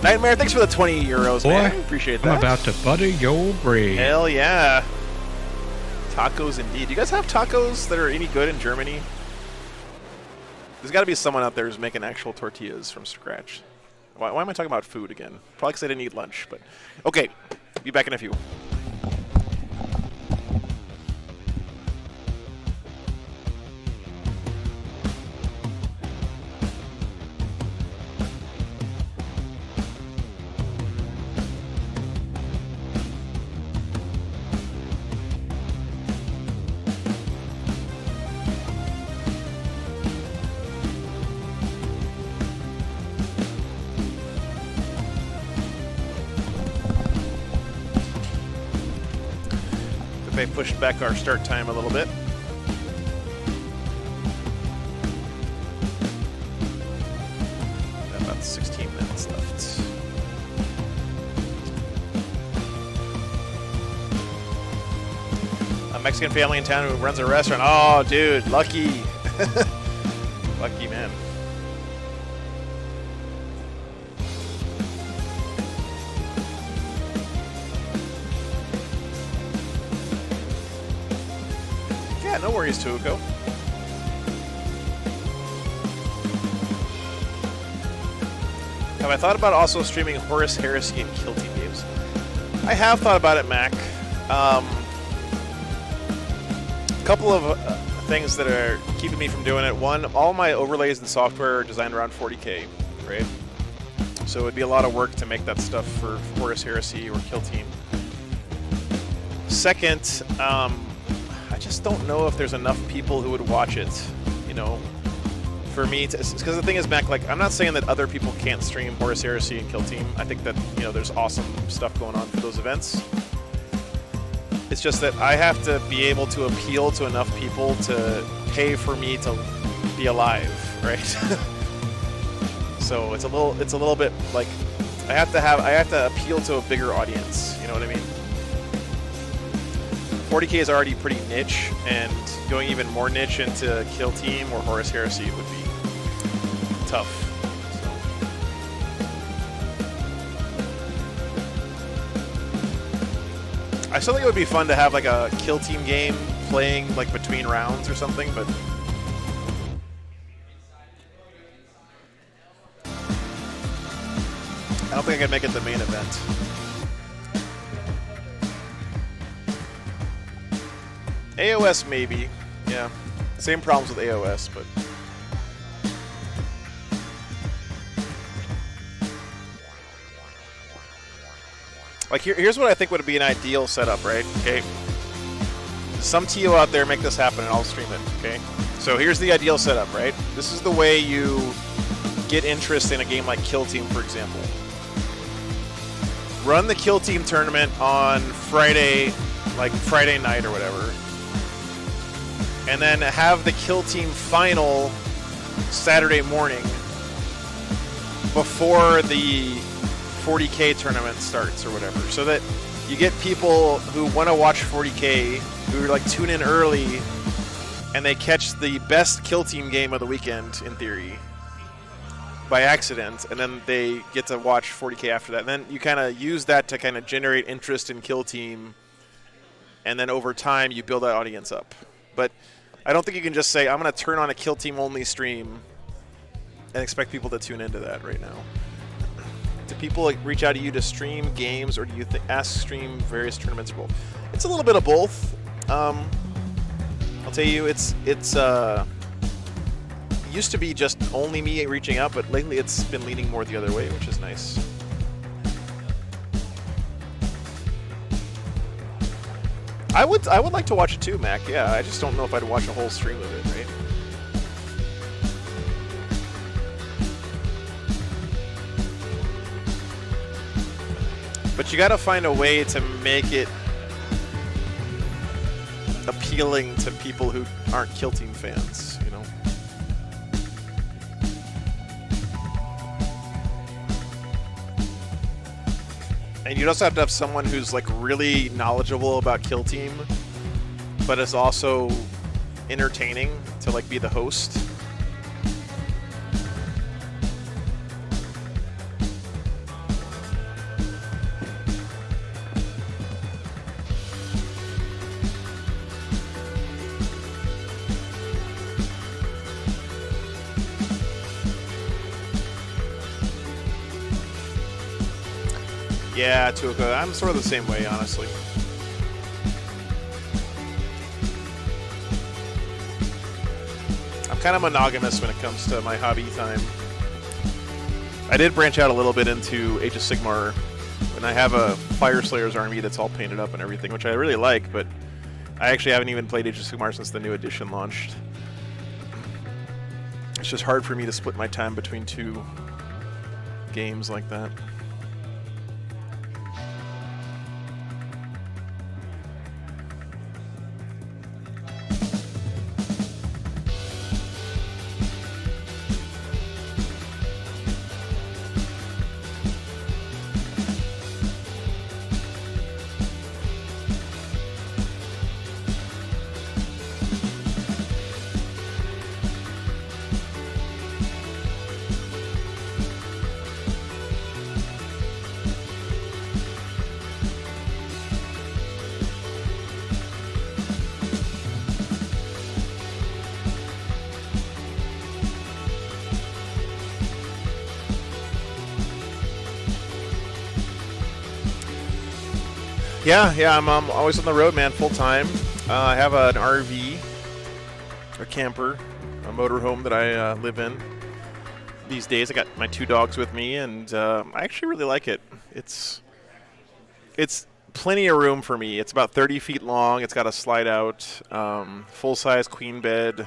Nightmare, thanks for the 20 euros, Boy, man. Appreciate that. I'm about to butter your bread. Hell yeah. Tacos indeed. Do you guys have tacos that are any good in Germany? There's got to be someone out there who's making actual tortillas from scratch. Why am I talking about food again? Probably because I didn't eat lunch, but... Okay, be back in a few. They pushed back our start time a little bit. Got about 16 minutes left. A Mexican family in town who runs a restaurant. Oh, dude, lucky. Lucky man. No worries, Tuuko. Have I thought about also streaming Horus Heresy and Kill Team games? I have thought about it, Mac. A couple of things that are keeping me from doing it. One, all my overlays and software are designed around 40K, right? So it'd be a lot of work to make that stuff for Horus Heresy or Kill Team. Second, I just don't know if there's enough people who would watch it, you know, for me to, because the thing is, Mac, like, I'm not saying that other people can't stream Horus Heresy and Kill Team. I think that, you know, there's awesome stuff going on for those events. It's just that I have to be able to appeal to enough people to pay for me to be alive, right? So it's a little bit like I have to appeal to a bigger audience, you know what I mean? 40K is already pretty niche, and going even more niche into Kill Team or Horus Heresy would be tough. So. I still think it would be fun to have like a Kill Team game playing like between rounds or something, but I don't think I can make it the main event. AOS maybe, yeah. Same problems with AOS, but like here's what I think would be an ideal setup, right? Okay. Some TO out there make this happen and I'll stream it, okay? So here's the ideal setup, right? This is the way you get interest in a game like Kill Team, for example. Run the Kill Team tournament on Friday, like Friday night or whatever. And then have the Kill Team final Saturday morning before the 40K tournament starts or whatever. So that you get people who want to watch 40K, who like tune in early, and they catch the best Kill Team game of the weekend, in theory, by accident, and then they get to watch 40K after that. And then you kind of use that to kind of generate interest in Kill Team, and then over time you build that audience up. But I don't think you can just say, I'm going to turn on a Kill Team only stream and expect people to tune into that right now. Do people like reach out to you to stream games, or do you stream various tournaments? It's a little bit of both. I'll tell you, it's used to be just only me reaching out, but lately it's been leaning more the other way, which is nice. I would like to watch it too, Mac. Yeah, I just don't know if I'd watch a whole stream of it, right? But you got to find a way to make it appealing to people who aren't Kill Team fans, you know? And you'd also have to have someone who's like really knowledgeable about Kill Team, but is also entertaining to like be the host. Yeah, Tuka, I'm sort of the same way, honestly. I'm kind of monogamous when it comes to my hobby time. I did branch out a little bit into Age of Sigmar, and I have a Fire Slayer's army that's all painted up and everything, which I really like, but I actually haven't even played Age of Sigmar since the new edition launched. It's just hard for me to split my time between two games like that. Yeah, I'm always on the road, man, full time. I have an RV, a camper, a motorhome that I live in these days. I got my 2 dogs with me, and I actually really like it. It's plenty of room for me. It's about 30 feet long. It's got a slide out, full-size queen bed,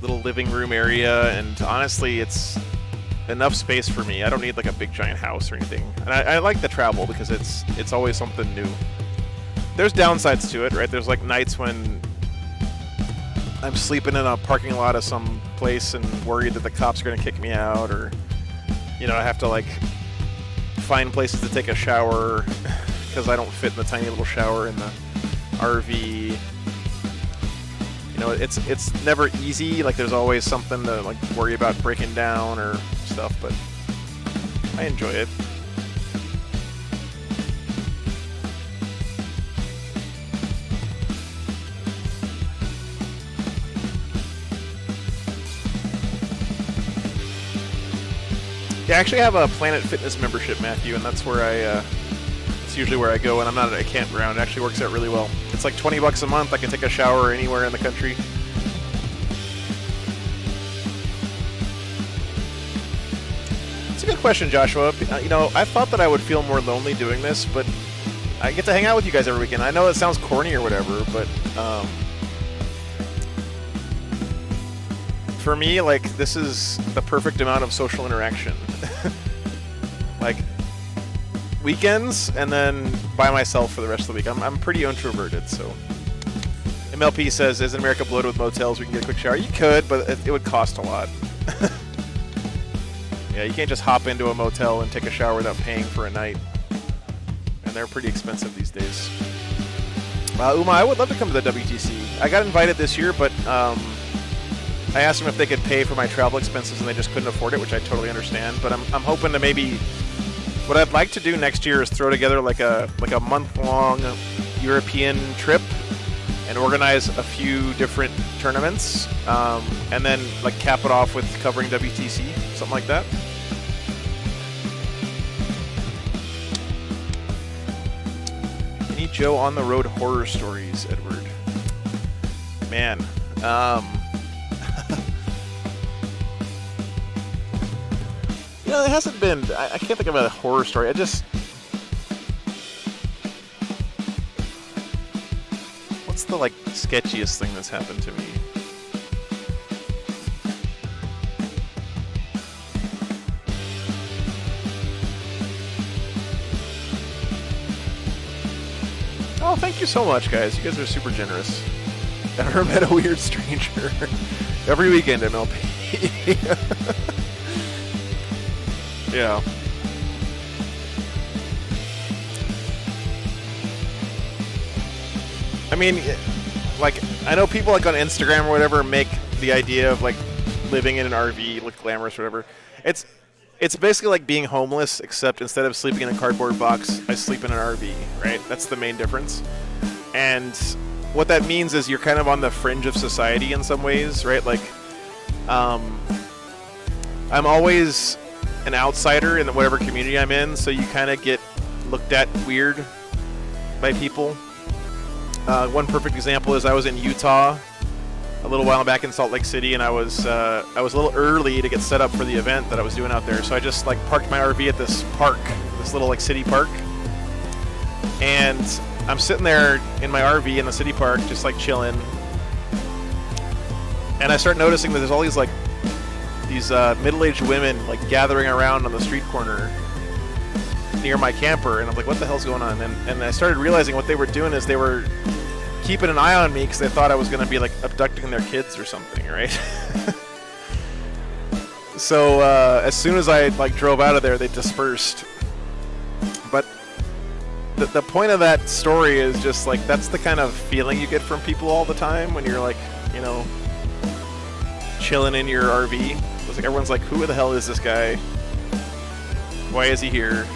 little living room area, and honestly, it's enough space for me. I don't need like a big giant house or anything. And I like the travel because it's always something new. There's downsides to it, right? There's like nights when I'm sleeping in a parking lot of some place and worried that the cops are going to kick me out, or you know, I have to like find places to take a shower because I don't fit in the tiny little shower in the RV. You know, it's never easy. Like there's always something to like worry about breaking down or stuff, but I enjoy it. Yeah, I actually have a Planet Fitness membership, Matthew, and that's where it's usually where I go when I'm not at a campground. It actually works out really well. It's like $20 a month. I can take a shower anywhere in the country. It's a good question, Joshua. You know, I thought that I would feel more lonely doing this, but I get to hang out with you guys every weekend. I know it sounds corny or whatever, but for me, like, this is the perfect amount of social interaction. Like, weekends and then by myself for the rest of the week. I'm pretty introverted, so. MLP says, isn't America bloated with motels? We can get a quick shower. You could, but it would cost a lot. Yeah, you can't just hop into a motel and take a shower without paying for a night. And they're pretty expensive these days. Uma, I would love to come to the WTC. I got invited this year, but I asked them if they could pay for my travel expenses, and they just couldn't afford it, which I totally understand. But I'm hoping to maybe. What I'd like to do next year is throw together like a month-long European trip and organize a few different tournaments, and then like cap it off with covering WTC, something like that. Any Joe on the road horror stories, Edward. Man, you know, it hasn't been. I can't think of a horror story. What's the like sketchiest thing that's happened to me? Oh, thank you so much, guys. You guys are super generous. Never met a weird stranger. Every weekend, MLP. Yeah. I mean, like, I know people like on Instagram or whatever make the idea of like living in an RV look glamorous or whatever. It's basically like being homeless, except instead of sleeping in a cardboard box, I sleep in an RV, right? That's the main difference. And what that means is you're kind of on the fringe of society in some ways, right? Like, I'm always an outsider in whatever community I'm in, so you kind of get looked at weird by people. One perfect example is I was in Utah a little while back in Salt Lake City, and I was a little early to get set up for the event that I was doing out there. So I just like parked my RV at this park, this little like city park, and I'm sitting there in my RV in the city park, just like chilling. And I start noticing that there's all these middle-aged women like gathering around on the street corner near my camper, and I'm like, what the hell's going on? And I started realizing what they were doing is they were keeping an eye on me because they thought I was going to be like abducting their kids or something, right? So as soon as I like drove out of there, they dispersed. But the point of that story is just like that's the kind of feeling you get from people all the time when you're like, you know, chilling in your RV. It's like everyone's like, who the hell is this guy? Why is he here?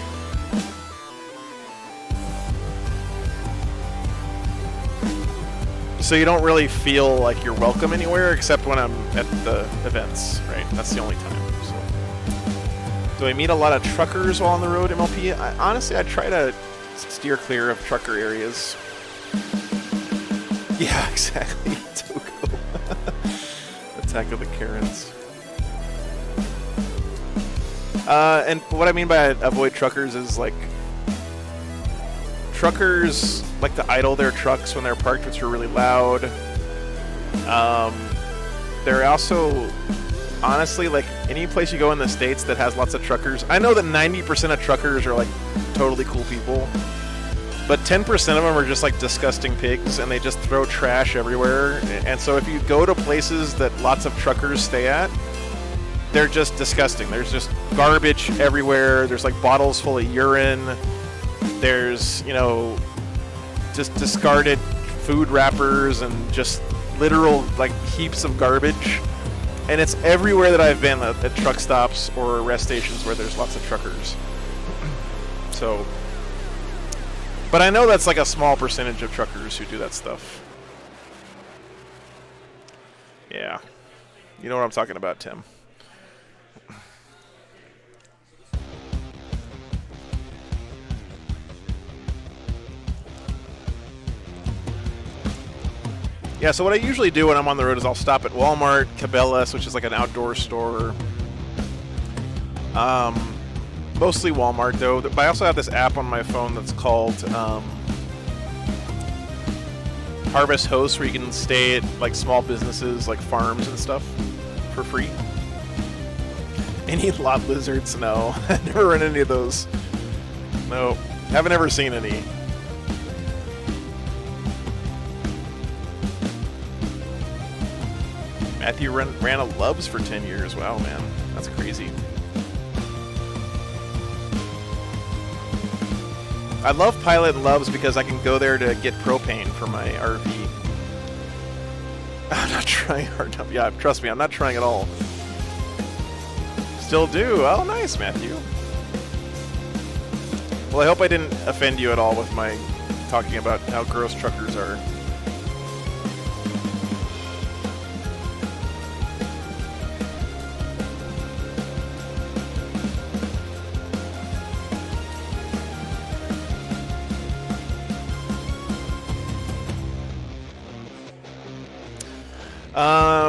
So you don't really feel like you're welcome anywhere except when I'm at the events, right? That's the only time. So, do I meet a lot of truckers while on the road, MLP? Honestly, I try to steer clear of trucker areas. Yeah, exactly. Togo. Attack of the Karens. And what I mean by avoid truckers is like truckers like to idle their trucks when they're parked, which are really loud. They're also, honestly, like any place you go in the States that has lots of truckers. I know that 90% of truckers are like totally cool people, but 10% of them are just like disgusting pigs, and they just throw trash everywhere. And so if you go to places that lots of truckers stay at, they're just disgusting. There's just garbage everywhere. There's like bottles full of urine. There's, you know, just discarded food wrappers and just literal like heaps of garbage. And it's everywhere that I've been at truck stops or rest stations where there's lots of truckers. So, but I know that's like a small percentage of truckers who do that stuff. Yeah. You know what I'm talking about, Tim. Yeah, so what I usually do when I'm on the road is I'll stop at Walmart, Cabela's, which is like an outdoor store. Mostly Walmart, though. But I also have this app on my phone that's called Harvest Host, where you can stay at like small businesses, like farms and stuff, for free. Any lot lizards? No. I've never run any of those. No. Haven't ever seen any. Matthew ran a Love's for 10 years. Wow, man. That's crazy. I love Pilot and Love's because I can go there to get propane for my RV. I'm not trying hard enough. Yeah, trust me, I'm not trying at all. Still do. Oh, nice, Matthew. Well, I hope I didn't offend you at all with my talking about how gross truckers are.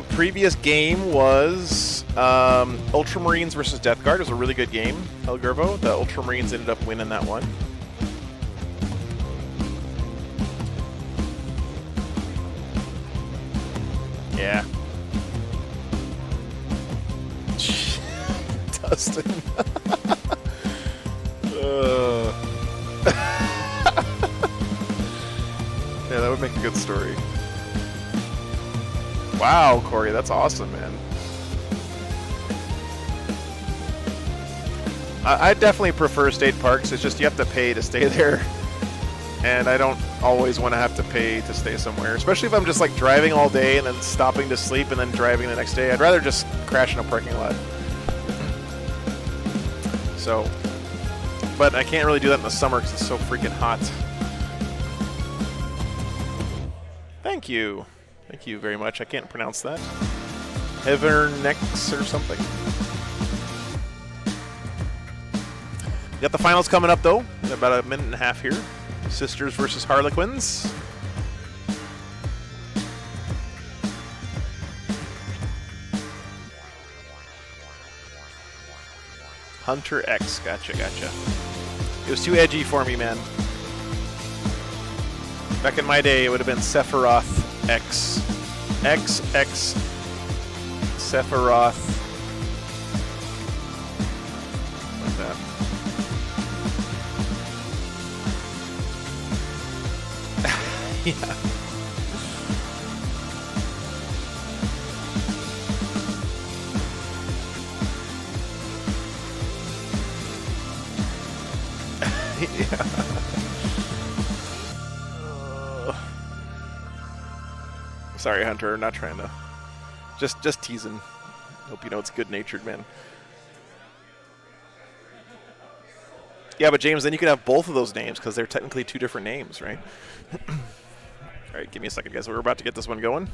Previous game was Ultramarines versus Death Guard. It was a really good game, El Gervo. The Ultramarines ended up winning that one. Yeah. Dustin. Yeah, that would make a good story. Wow, Corey, that's awesome, man. I definitely prefer state parks. It's just you have to pay to stay there. And I don't always want to have to pay to stay somewhere, especially if I'm just like driving all day and then stopping to sleep and then driving the next day. I'd rather just crash in a parking lot. So, but I can't really do that in the summer because it's so freaking hot. Thank you. Thank you very much. I can't pronounce that. Evernex or something. Got the finals coming up, though, in about a minute and a half here. Sisters versus Harlequins. Hunter X. Gotcha. It was too edgy for me, man. Back in my day, it would have been Sephiroth X. XX Sephiroth. Like that. Yeah. Yeah. Sorry, Hunter. Not trying to. Just teasing. Hope you know it's good-natured, man. Yeah, but James, then you could have both of those names because they're technically two different names, right? All right, give me a second, guys. We're about to get this one going.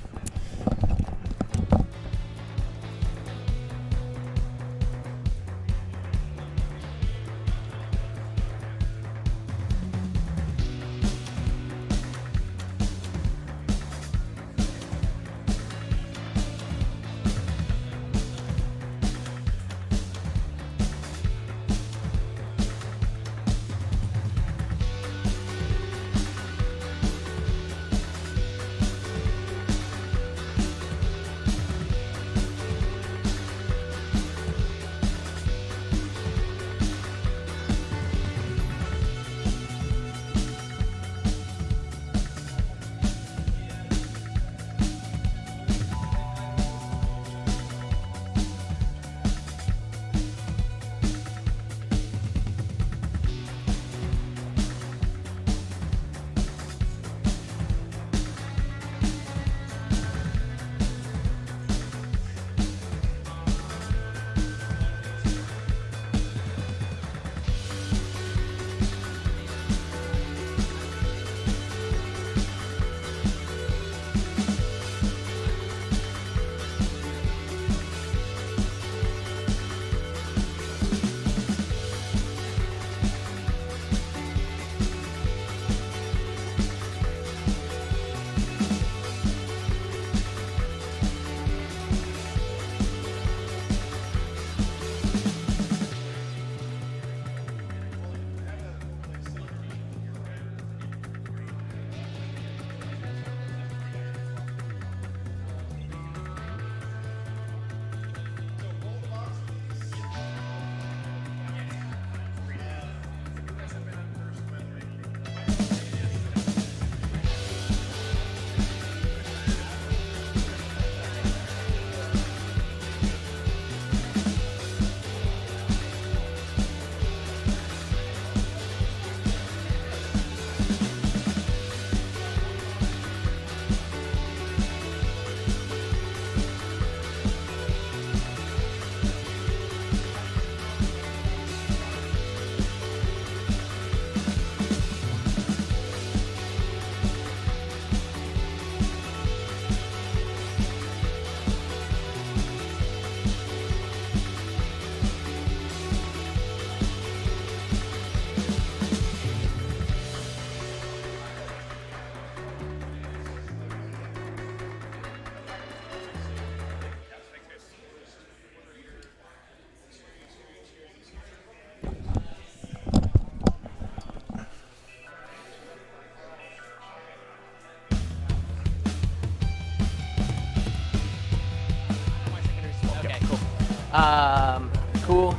Cool.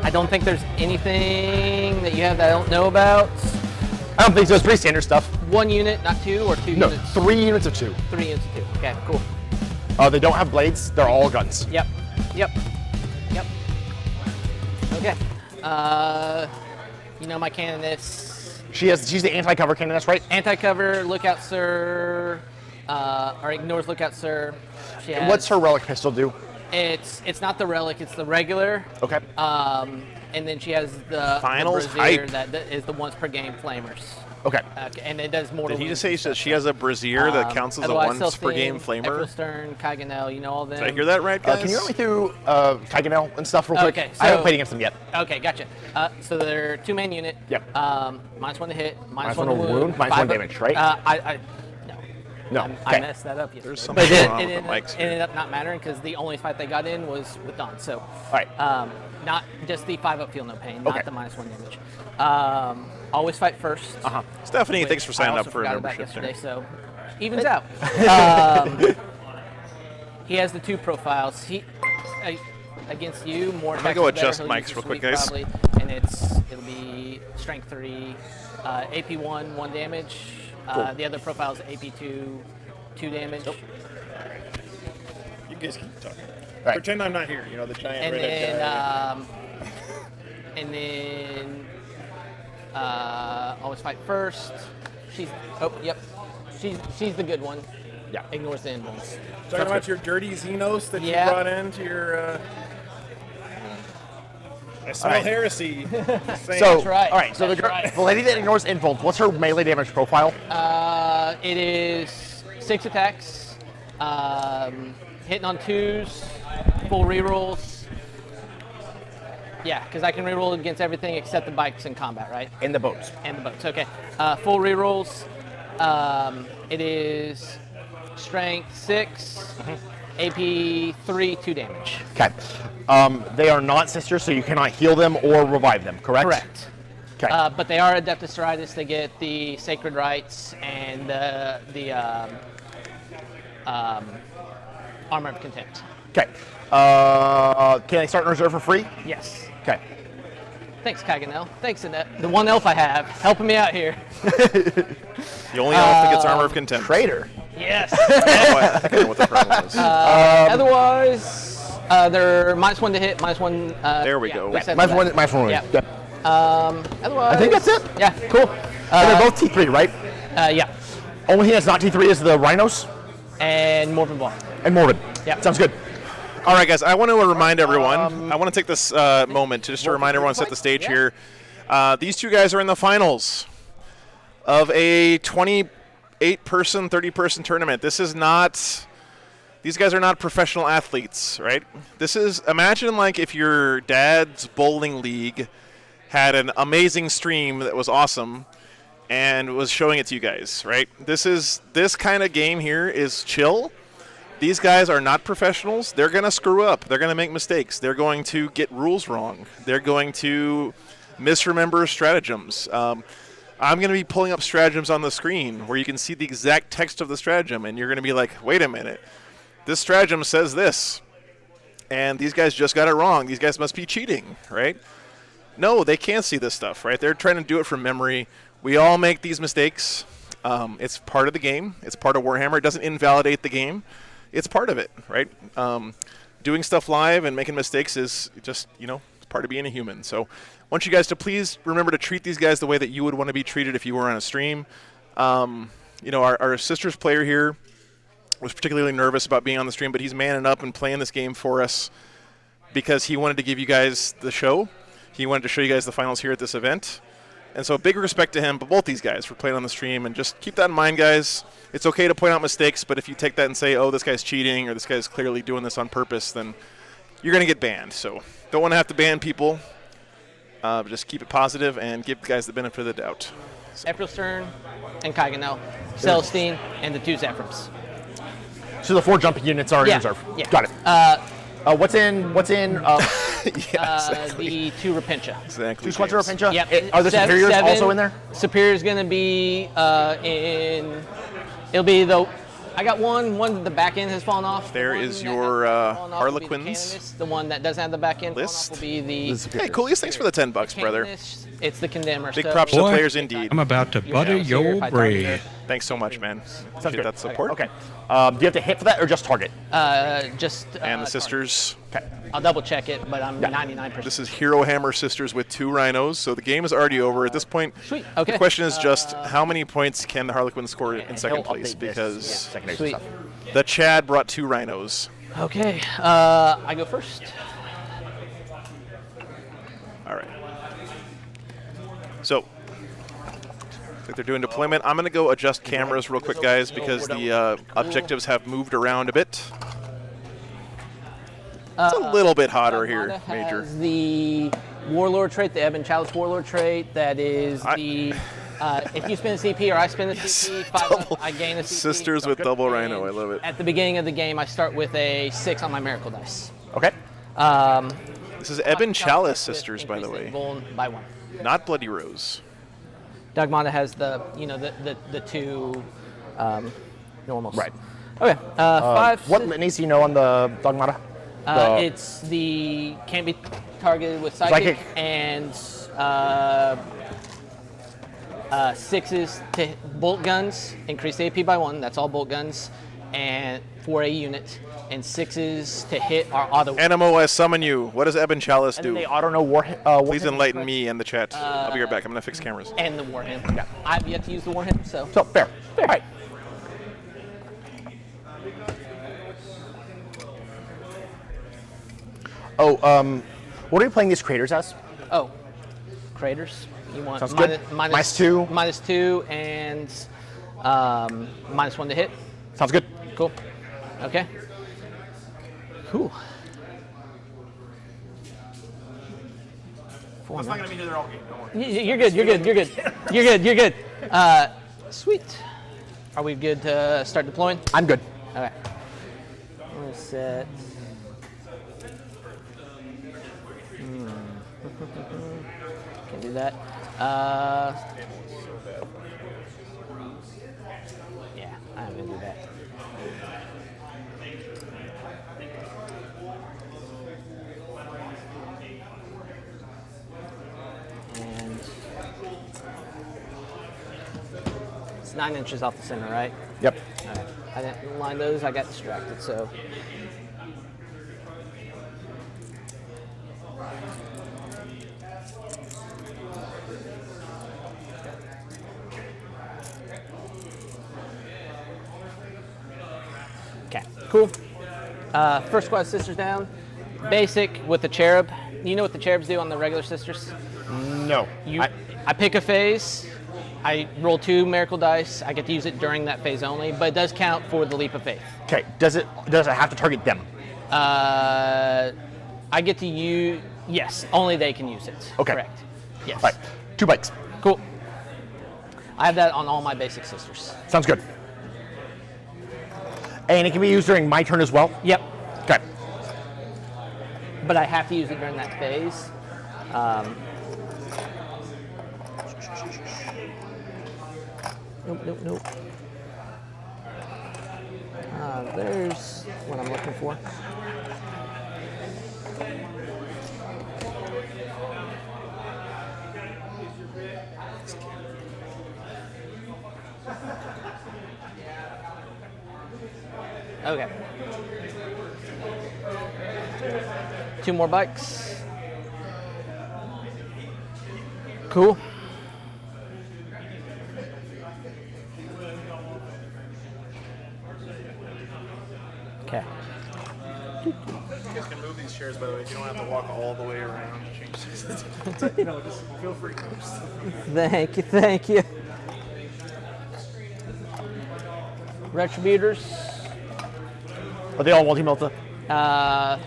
I don't think there's anything that you have that I don't know about. I don't think so. It's pretty standard stuff. 1 unit, not 2, or 2 No, units? 3 units of 2. 3 units of 2. Okay, cool. They don't have blades. They're all guns. Yep. Okay. You know my canoness. She's the anti-cover canoness, right? Anti-cover, lookout sir, or ignores lookout sir. She has, And what's her relic pistol do? It's not the relic, it's the regular. Okay. And then she has the Finals brazier hype. that is the once per game flamers. Okay. And it does more. Did he just say that she has a brazier that counts as a once per game flamer? Stern, Kaganel, you know all them. Did I hear that right, guys? Can you run me through Kaganel and stuff real quick? Okay, I haven't so- played against them yet. Okay, gotcha. So they're 2-man unit. Yep. -1 to hit, -1 to -1 to wound, -1 5 damage, right? No. No. I Okay. messed that up yesterday. There's But something it wrong ended, with the mics it here. ended up not mattering because the only fight they got in was with Dawn. So, All right. not just the 5-up feel no pain, Okay. not the -1 damage. Always fight first. Stephanie, which thanks for I signing also up for a forgot about membership yesterday, there. so evens out. He has the 2 profiles. Against you, more I'm gonna attacks go is better. adjust He'll mics use real this quick, week guys. Probably, and it'll be strength 3, AP 1 damage. The other profile is AP 2 damage. You guys keep talking. Right. Pretend I'm not here. You know, the giant And redhead then, guy. always fight first. She's the good one. Yeah. Ignores the end ones. Talking about your dirty Xenos that Yeah. you brought into your. I smell right. heresy. Just saying. So, That's right. all right. So That's right. the lady that ignores involves, what's her melee damage profile? It is 6 attacks, hitting on 2s, full rerolls. Yeah, because I can reroll against everything except the bikes in combat, right? In the boats. And the boats. Okay. Full rerolls. It is strength 6, AP 3, 2 damage. Okay. They are not sisters, so you cannot heal them or revive them, correct? Correct. Okay. But they are Adeptus Sororitas. They get the Sacred Rites and the Armor of Contempt. Okay. Can they start in reserve for free? Yes. Okay. Thanks, Kaganel. Thanks, Annette. The one elf I have helping me out here. The only elf that gets armor of contempt. Traitor. Yes. I think I know what the problem is. Otherwise, they're -1 to hit, -1. There we go. we said Minus that. one. Minus one. Yeah. Yep. Otherwise, I think that's it. Yeah, cool. And they're both T3, right? Yeah. Only thing that's not T3 is the Rhinos And Morven Ball. and Morbid. Yep. Sounds good. All right, guys, I want to remind everyone, I want to take this moment to just to remind everyone, set the stage here. These two guys are in the finals of a 28-person, 30-person tournament. This is not, these guys are not professional athletes, right? This is, imagine like if your dad's bowling league had an amazing stream that was awesome and was showing it to you guys, right? This kind of game here is chill. These guys are not professionals. They're going to screw up. They're going to make mistakes. They're going to get rules wrong. They're going to misremember stratagems. I'm going to be pulling up stratagems on the screen where you can see the exact text of the stratagem, and you're going to be like, wait a minute. This stratagem says this, and these guys just got it wrong. These guys must be cheating, right? No, they can't see this stuff, right? They're trying to do it from memory. We all make these mistakes. It's part of the game. It's part of Warhammer. It doesn't invalidate the game. It's part of it, right? Doing stuff live and making mistakes is just, it's part of being a human. So I want you guys to please remember to treat these guys the way that you would want to be treated if you were on a stream. Our sisters player here was particularly nervous about being on the stream, but he's manning up and playing this game for us because he wanted to give you guys the show. He wanted to show you guys the finals here at this event. And so big respect to him, but both these guys for playing on the stream. And just keep that in mind, guys. It's okay to point out mistakes, but if you take that and say, oh, this guy's cheating or this guy's clearly doing this on purpose, then you're going to get banned. So don't want to have to ban people. Just keep it positive and give the guys the benefit of the doubt. April Stern and Kaganel, Celestine, and the 2 Zephyrs. So the 4 jumping units are in Yeah, reserve. yeah. Got it. What's in? The 2 Repentia. Exactly. 2 squads of James. Repentia? Yep. Are the superiors 7. also in there? Superior's going to be it'll be the I got one. The back end has fallen off. There The one is that your, has fallen off will be the Harlequins Canonist. The one that doesn't have the back end fallen list. off will be the Hey, Coolies, thanks for the $10, brother. Canonist. It's the Condemner. Big so props to the Boy, players indeed. I'm about to butter house here, if your I brain. Thanks so much, man. Sounds Appreciate good. that support. Okay. Do you have to hit for that or just target? Just And the sisters. Okay. I'll double check it, but I'm 99%. This is Hero Hammer Sisters with 2 rhinos, so the game is already over. At this point, Sweet. Okay. the question is just how many points can the Harlequins score in And second he'll place? update this, Because secondary Sweet. stuff. the Chad brought 2 rhinos. Okay. I go first. All right. So, like they're doing deployment. I'm going to go adjust cameras real quick, guys, because the objectives have moved around a bit. It's a little bit hotter here, Armada Major. has the Warlord trait, the Ebon Chalice Warlord trait. That is the if you spin a CP or I spin a CP, 5 up, I gain a CP. Sisters with double rhino. I And love it. At the beginning of the game, I start with a 6 on my Miracle dice. Okay. This is Ebon Chalice Sisters, by the Increase way, Vuln by 1. not Bloody Rose. Dogmata has the the 2 normals. Right. Okay. 5. What litanies do you know on the Dogmata? It's the can't be targeted with psychic. And 6s to bolt guns, increase AP by 1. That's all bolt guns, and for a unit. And 6s to hit are auto. Animo, I summon you. What does Ebon Chalice And then do? they auto know war. Please enlighten me and the chat. I'll be right back. I'm going to fix cameras. And the Warhammer. Yeah. I've yet to use the Warhammer, so. So fair. All right. Oh, what are you playing these creators as? Oh, craters. You want Sounds good. Minus 2. Minus 2 and minus 1 to hit. Sounds good. Cool. Okay. Cool. That's not gonna be here their own game. Don't worry. You're good. You're good. You're good. You're good. You're good. Sweet. Are we good to start deploying? I'm good. Okay. I'm gonna set. Can't do that. Yeah, I'm gonna do that. And it's 9 inches off the center, right? Yep. All right. I didn't line those. I got distracted, so. Okay, cool. First squad sisters down. Basic with the cherub. You know what the cherubs do on the regular sisters? No. I pick a phase. I roll 2 miracle dice. I get to use it during that phase only, but it does count for the leap of faith. Okay. Does it have to target them? I get to use. Yes, only they can use it. Okay. Correct. Yes. All right. 2 bites. Cool. I have that on all my basic sisters. Sounds good. And it can be used during my turn as well? Yep. Okay. But I have to use it during that phase. Nope. There's what I'm looking for. Okay. 2 more bikes. Cool. Okay. You guys can move these chairs, by the way. You don't have to walk all the way around to change this. You know, just feel free to move stuff. Thank you. Retributors. Are they all multi-melta?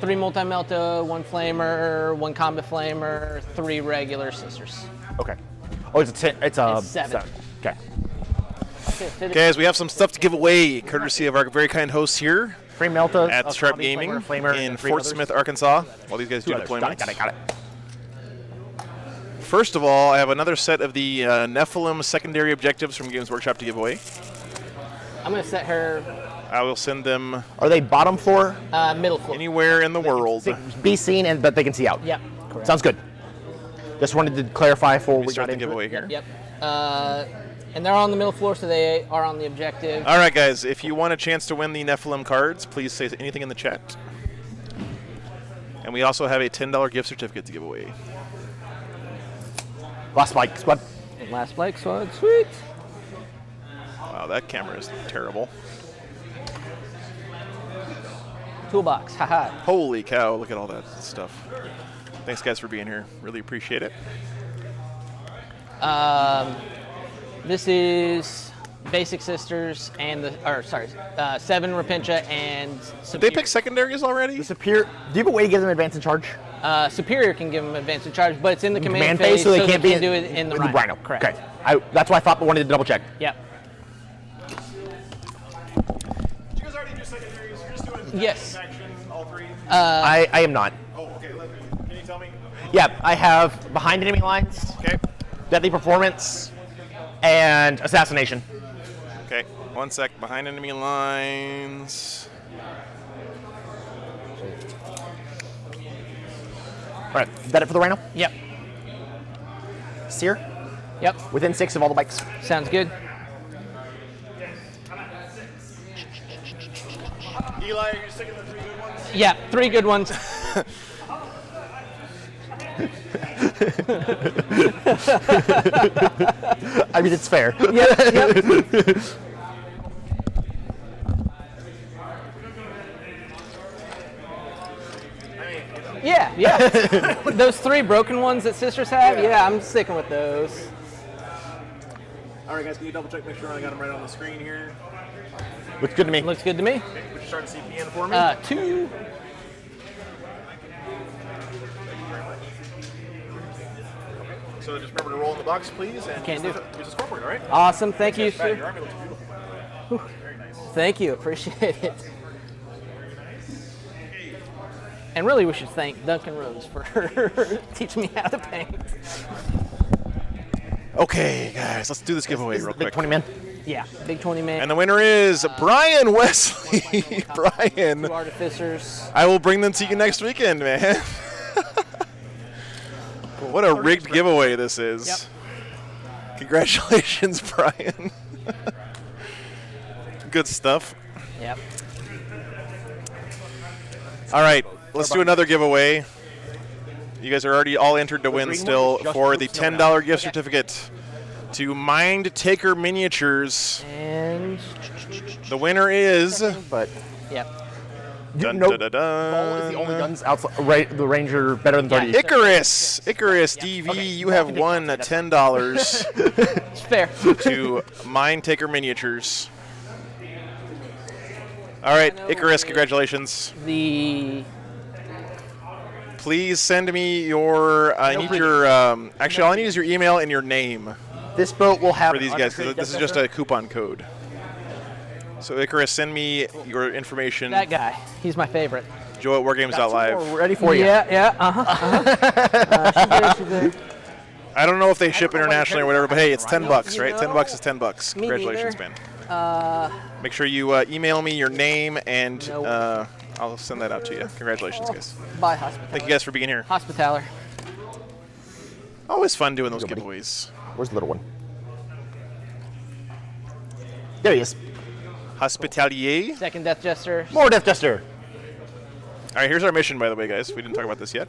3 multi-melta, 1 flamer, 1 combat flamer, 3 regular sisters. Okay. Oh, it's a 7. Okay. Guys, we have some stuff to give away, courtesy of our very kind hosts here 3 melta at Stripe Gaming in Fort Smith, Arkansas, while these guys do deployments. Got it. First of all, I have another set of the Nephilim secondary objectives from Games Workshop to give away. I'm going to set her I will send them Are they bottom floor? middle floor. anywhere in the world. Be seen, but they can see out. Yep. Correct. Sounds good. Just wanted to clarify before we Start got the into giveaway it. here. Yep. And they're on the middle floor, so they are on the objective. All right, guys. If you want a chance to win the Nephilim cards, please say anything in the chat. And we also have a $10 gift certificate to give away. Last spike squad. Last Blake squad. Sweet. Wow, that camera is terrible. Toolbox. Haha. Holy cow, look at all that stuff. Thanks, guys, for being here. Really appreciate it. This is Basic Sisters and Seven Repentia and Did they Superior. pick secondaries already? The Superior. Do you have a way to give them advance in charge? Superior can give them advance in charge, but it's in the command phase, so they can't be do it in the Rhino. Correct. Okay. That's why I thought, but wanted to double check. Yep. Did you guys already do secondaries? You're just doing Yes. action, all three? I am not. Oh, okay. Can you tell me? Yeah, I have behind enemy lines, Okay. deadly performance, and assassination. Okay. 1 sec. Behind enemy lines. All right, is that it for the Rhino? Yep. Seer, Yep. within 6 of all the bikes. Sounds good. Eli, are you sticking the 3 good ones? Yeah, 3 good ones. I mean, it's fair. Yep. Yeah. Those 3 broken ones that sisters have, yeah, I'm sticking with those. All right, guys, can you double check, make sure I got them right on the screen here? Looks good to me. Looks good to me. Would you start CPN for me? 2. So just remember to roll in the box, please, and Can use do. use the scoreboard, all right? Awesome. Thank you, Your sir. army looks beautiful. Very nice. Thank you. Appreciate it. And really, we should thank Duncan Rose for teaching me how to paint. Okay, guys, let's do this giveaway real Big quick. 20 man. Yeah, big 20 man. And the winner is Brian Wesley. Brian, 2 artificers. I will bring them to you next weekend, man. What a rigged giveaway this is. Yep. Congratulations, Brian. Good stuff. Yep. All right, let's do another giveaway. You guys are already all entered to win still for the $10 gift certificate to Mind Taker Miniatures. And The winner is But yep. dun, know, dun, dun, dun. Ball is the only guns outside the Ranger better than 30. Icarus DV. You have won $10 It's fair. to Mind Taker Miniatures. All right, Icarus, congratulations. The Please send me your. I need your. Actually, all I need is your email and your name This boat will have for these guys because this is just a coupon code. So Icarus, send me your information. that guy. He's my favorite. Joe at WarGames.live. We're ready for you. Yeah. She's there. I don't know if they ship internationally or whatever, but hey, it's $10, right? You $10 is $10. me Congratulations, neither. man. Make sure you email me your name and Nope. I'll send that out to you. Congratulations, guys. Bye, Hospitaller. Thank you guys for being here. Hospitaller. Always fun doing those giveaways. Where's the little one? There he is. Hospitalier. Second Death Jester. More Death Jester. All right, here's our mission, by the way, guys. We didn't talk about this yet.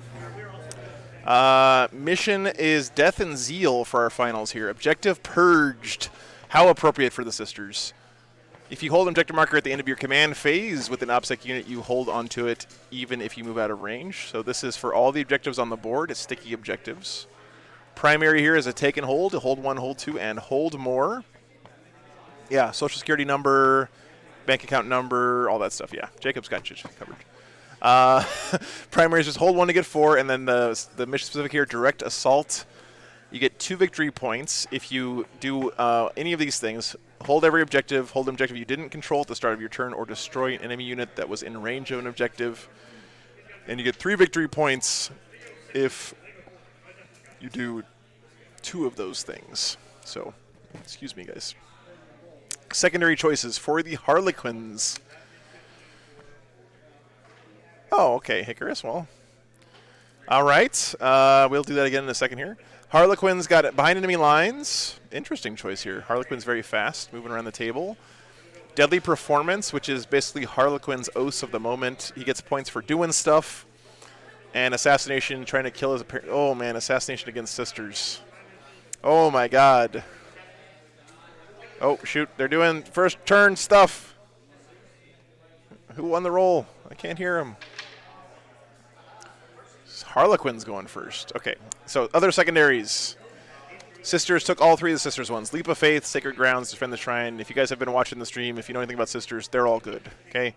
Mission is Death and Zeal for our finals here. Objective Purged. How appropriate for the sisters. If you hold an objective marker at the end of your command phase with an OPSEC unit, you hold onto it even if you move out of range. So this is for all the objectives on the board. It's sticky objectives. Primary here is a take and hold, hold 1, hold 2, and hold more. Yeah, social security number, bank account number, all that stuff. Yeah, Jacob's got you covered. Primary is just hold 1 to get 4, and then the mission specific here, direct assault. You get 2 victory points if you do any of these things. Hold every objective, hold an objective you didn't control at the start of your turn, or destroy an enemy unit that was in range of an objective. And you get 3 victory points if you do 2 of those things. So, excuse me, guys. secondary choices for the Harlequins. Oh, okay, Hickorus. Well, all right. We'll do that again in a second here. Harlequins got it behind enemy lines. Interesting choice here. Harlequin's very fast, moving around the table. Deadly Performance, which is basically Harlequin's Oath of the moment. He gets points for doing stuff. And Assassination, trying to kill his parent. Oh, man, Assassination against Sisters. Oh, my God. Oh, shoot. They're doing first turn stuff. Who won the roll? I can't hear him. Harlequin's going first. Okay, so other secondaries. Sisters took all 3 of the Sisters ones. Leap of Faith, Sacred Grounds, Defend the Shrine. If you guys have been watching the stream, if you know anything about Sisters, they're all good, okay?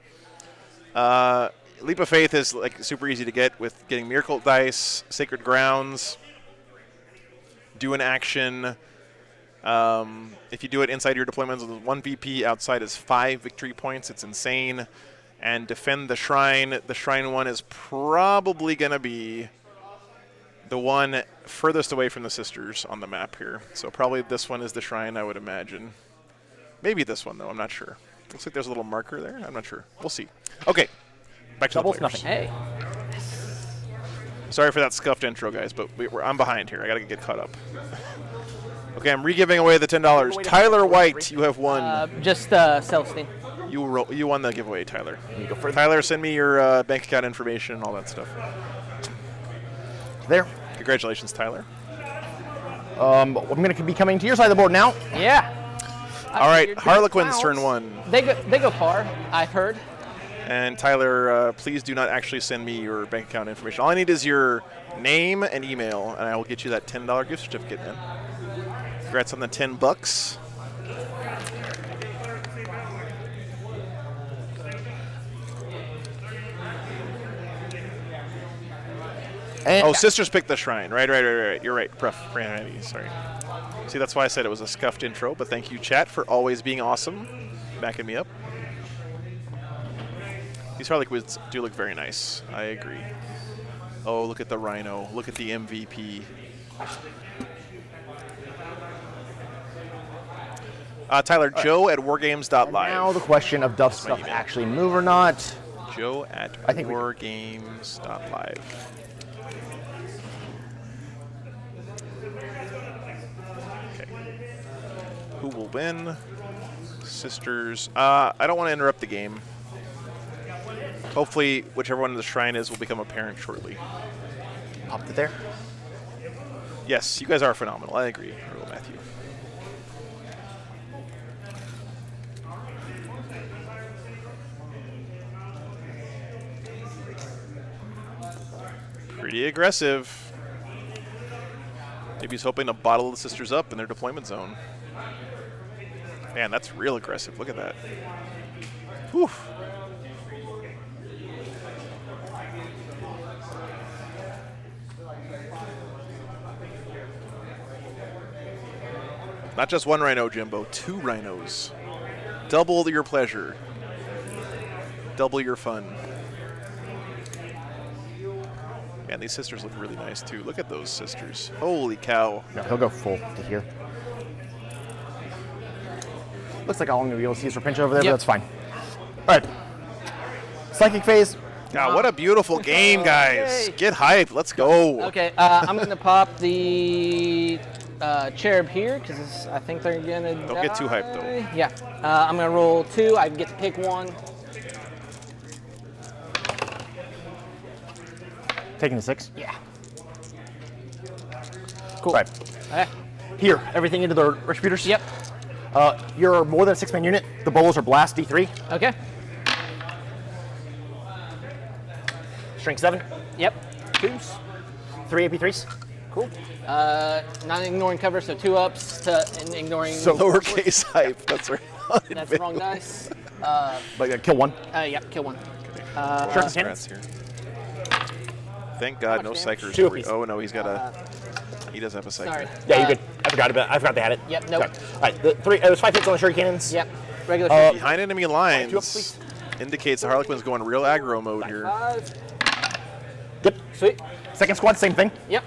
Leap of Faith is like super easy to get with getting Miracle Dice, Sacred Grounds, do an action. If you do it inside your deployments with 1 VP, outside is 5 victory points. It's insane. And Defend the Shrine. The Shrine one is probably going to be the one furthest away from the Sisters on the map here. So probably this one is the Shrine, I would imagine. Maybe this one, though. I'm not sure. Looks like there's a little marker there. I'm not sure. We'll see. Okay. Back to the players. Nothing. Hey. Sorry for that scuffed intro, guys, but I'm behind here. I got to get caught up. Okay, I'm re-giving away the $10. Tyler White, you have won. Just Celestine. You won the giveaway, Tyler. You go first. Tyler, send me your bank account information and all that stuff. There. Congratulations, Tyler. I'm going to be coming to your side of the board now. Yeah. All right, Harlequins turn 1. They go far, I've heard. And Tyler, please do not actually send me your bank account information. All I need is your name and email, and I will get you that $10 gift certificate, man. Congrats on the $10. And Sisters picked the Shrine. Right. You're right. Sorry. See, that's why I said it was a scuffed intro, but thank you, chat, for always being awesome, backing me up. These Harlequins do look very nice. I agree. Oh, look at the Rhino. Look at the MVP. Tyler, Joe at wargames.live. Now the question of does stuff actually move or not. Joe at wargames.live. Okay. Who will win? Sisters. I don't want to interrupt the game. Hopefully, whichever one of the Shrine is will become apparent shortly. Popped it there. Yes, you guys are phenomenal. I agree, Earl Matthew. Pretty aggressive. Maybe he's hoping to bottle the Sisters up in their deployment zone. Man, that's real aggressive. Look at that. Whew. Not just one Rhino, Jimbo. 2 Rhinos. Double your pleasure. Double your fun. Man, these Sisters look really nice, too. Look at those Sisters. Holy cow. No, he'll go full to here. Looks like all I'm going to be able to see is for pinch over there, but that's fine. All right. Psychic phase. God, what a beautiful game, guys. Get hyped. Let's go. Okay, I'm going to pop the cherub here because I think they're going to Don't get too hyped, though. Yeah. I'm going to roll 2. I get to pick 1. Taking the 6. Yeah. Cool. Right. Okay. Here, everything into the Retributors. Yep. You're more than a 6-man unit. The bolos are blast D3. Okay. Strength 7. Yep. 2s. 3 AP3s. Cool. Not ignoring cover, so 2 ups to ignoring. So lowercase hype. That's right. That's the wrong dice. But kill 1. Yep, kill 1. Sure. Here. Thank God, no psychers. 2 apiece. Oh no, he's got a. He does have a psycher. Sorry. Yeah, you're good. I forgot they had it. Yep. Nope. Okay. All right. There's 5 hits on the shuriken cannons. Yep. Regular. Behind enemy lines 2 up, please. indicates the Harlequin's going real aggro mode here. 5. Yep. Sweet. Second squad, same thing. Yep.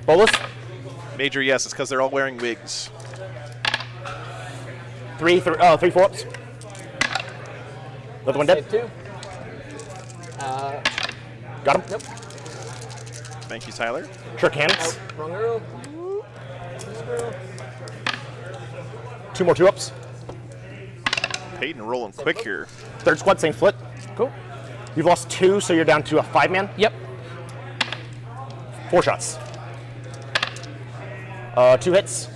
Bolas. Major, yes, it's because they're all wearing wigs. Three 4-ups. Another one dead. Save 2. Got him. Nope. Thank you, Tyler. Trick cannons. Wrong arrow. 2 more 2-ups. Peyton rolling quick here. Third squad, same split. Cool. You've lost 2, so you're down to a 5-man. Yep. 4 shots. 2 hits.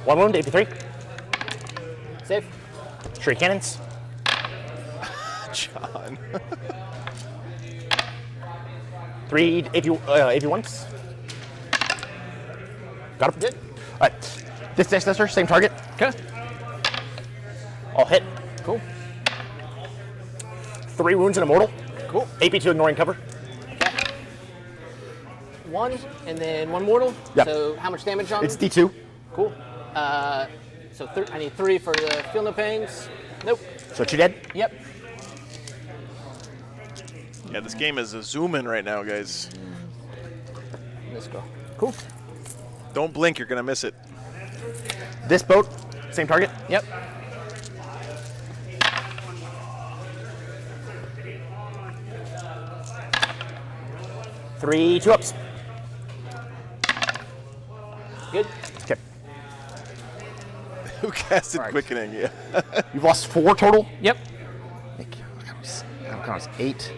1 wound, AP3. Save. Tree cannons. John. 3 AP1s. Got him. Good. All right. This Dexter, same target. Okay. All hit. Cool. 3 wounds and a mortal. Cool. AP2 ignoring cover. 1 and then 1 mortal. Yep. So how much damage on It's them? D2. Cool. So I need 3 for the feel no pains. Nope. So 2 dead. Yep. Yeah, this game is a zoom in right now, guys. Let's go. Cool. Don't blink, you're gonna miss it. This boat, same target. Yep. Three 2-ups. Good. Okay. Who casted Right. quickening? Yeah. You've lost 4 total. Yep. I'm 8.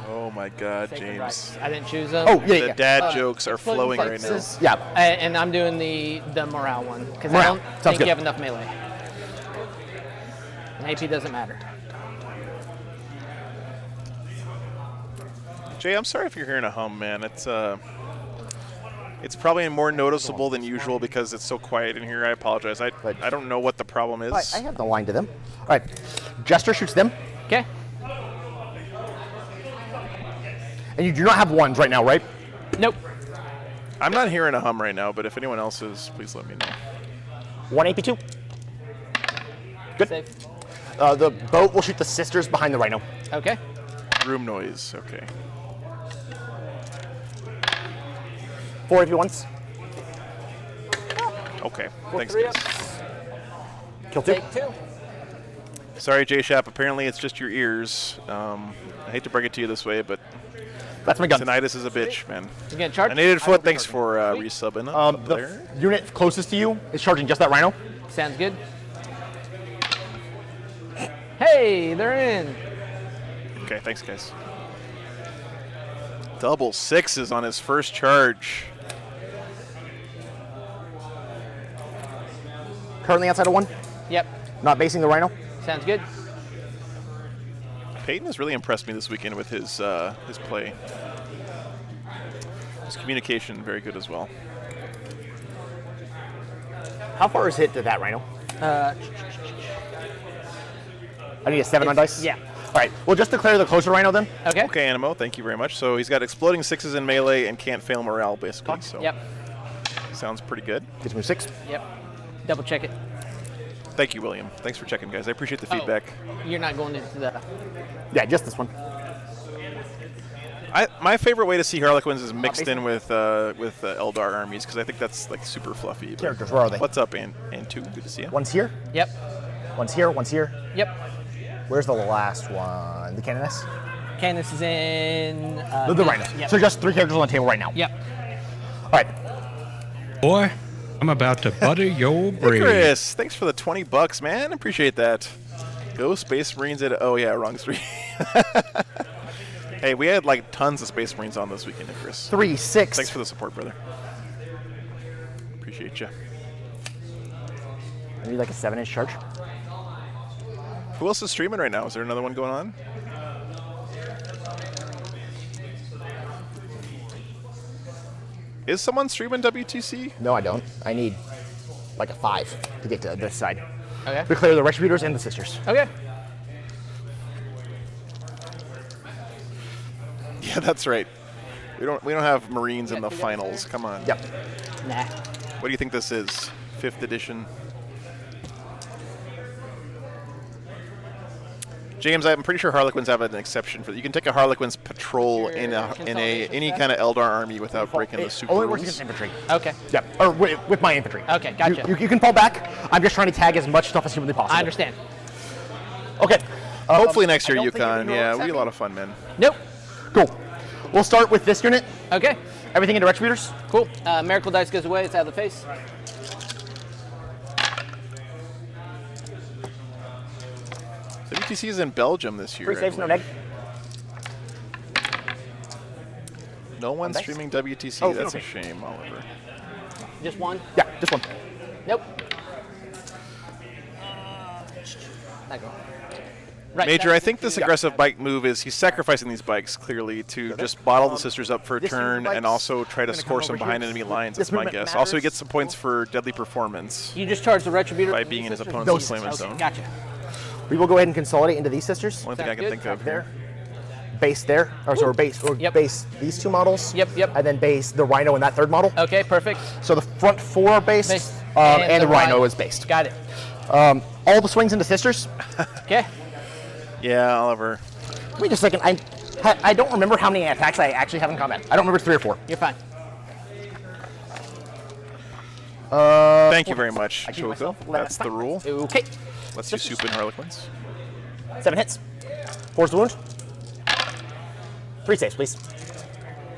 Oh my God, Sacred James. rights. I didn't choose them. Oh, yeah, The yeah. dad jokes are exploding flowing right now. fluxes. Yeah. And I'm doing the morale one because I Morale. don't Sounds think good. you have enough melee. And AP doesn't matter. Jay, I'm sorry if you're hearing a hum, man. It's probably more noticeable than usual because it's so quiet in here. I apologize. I don't know what the problem is. I have the line to them. All right. Jester shoots them. Okay. And you do not have ones right now, right? Nope. I'm not hearing a hum right now, but if anyone else is, please let me know. 1 AP2. Good. Save. The boat will shoot the sisters behind the rhino. Okay. Room noise. Okay. 4 AP1s. Okay. Four Thanks, 3 guys. ups. Kill 2. Take 2. Sorry, Jay Shap. Apparently, it's just your ears. I hate to break it to you this way, but That's my gun. tinnitus is a bitch, man. You gonna charge? I needed foot. Thanks for resubbing up The there. unit closest to you is charging just that rhino. Sounds good. Hey, they're in. Okay, thanks, guys. Double 6s on his first charge. Currently outside of 1. Yep. Not basing the rhino. Sounds good. Peyton has really impressed me this weekend with his play. His communication, very good as well. How far is hit to that rhino? I need a 7 on dice? Yeah. All right. Well, just declare the closer rhino then. Okay. Okay, Animo, thank you very much. So he's got exploding 6s in melee and can't fail morale, basically. So Yep. sounds pretty good. Gets me 6. Yep. Double check it. Thank you, William. Thanks for checking, guys. I appreciate the feedback. Oh, you're not going into the. Yeah, just this one. My favorite way to see Harlequins is mixed in with Eldar armies because I think that's like super fluffy. But Characters, where are they? What's up, Antu? Good to see you. One's here. Yep. One's here. One's here. Yep. Where's the last one? The Canoness? Candace is in. The rhino. Yep. So just 3 characters on the table right now. Yep. All right. Boy, I'm about to butter your Hey, bread. Chris, thanks for the $20, man. Appreciate that. Go Space Marines at. Oh yeah, wrong street. Hey, we had like tons of Space Marines on this weekend, Chris. 3, 6. Thanks for the support, brother. Appreciate you. I need like a 7-inch charge. Who else is streaming right now? Is there another one going on? Is someone streaming WTC? No, I don't. I need like a 5 to get to this side. Okay. Declare the Retributors and the Sisters. Okay. Yeah, that's right. We don't have Marines in the finals. Come on. Yep. Nah. What do you think this is? 5th edition. James, I'm pretty sure Harlequins have an exception for that. You can take a Harlequin's patrol in any kind of Eldar army without breaking the super Only rules. works against infantry. Okay. Yeah, or with my infantry. Okay, gotcha. You can fall back. I'm just trying to tag as much stuff as humanly possible. I understand. Okay. Hopefully next year, I don't think Yukon. you're Yeah, gonna we'll be a accept lot of fun, man. Nope. Cool. We'll start with this unit. Okay. Everything into retributors. Cool. Miracle dice goes away. It's out of the face. WTC is in Belgium this year. 3 saves, no neg. No one's dice? streaming WTC. Oh, That's okay. a shame, Oliver. Just one. Yeah, just one. Nope. That go. Right. Major, that- I think this aggressive bike move is he's sacrificing these bikes clearly to just bottle the sisters up for a this unit turn bikes and also try to gonna come force them over behind here. enemy lines. This That's my movement guess. Also, he matters. gets some points for deadly performance You just charge the retributor by being in his sisters? opponent's Those- deployment Okay, zone. gotcha. We will go ahead and consolidate into these sisters. Only thing I Sounds can good. think of There. here. Base there. Or Yep. base these two models. Yep, yep. And then base the Rhino in that third model. Okay, perfect. So the front 4 are based, Based. and the Rhino is based. Got it. All the swings into sisters. Okay. Yeah, Oliver. Wait just a second. I don't remember how many attacks I actually have in combat. I don't remember 3 or 4. You're fine. Thank you very much, I keep Shoko. myself last That's the time. rule. Okay. Let's do soup and Harlequins. 7 hits. 4's the wound. 3 saves, please.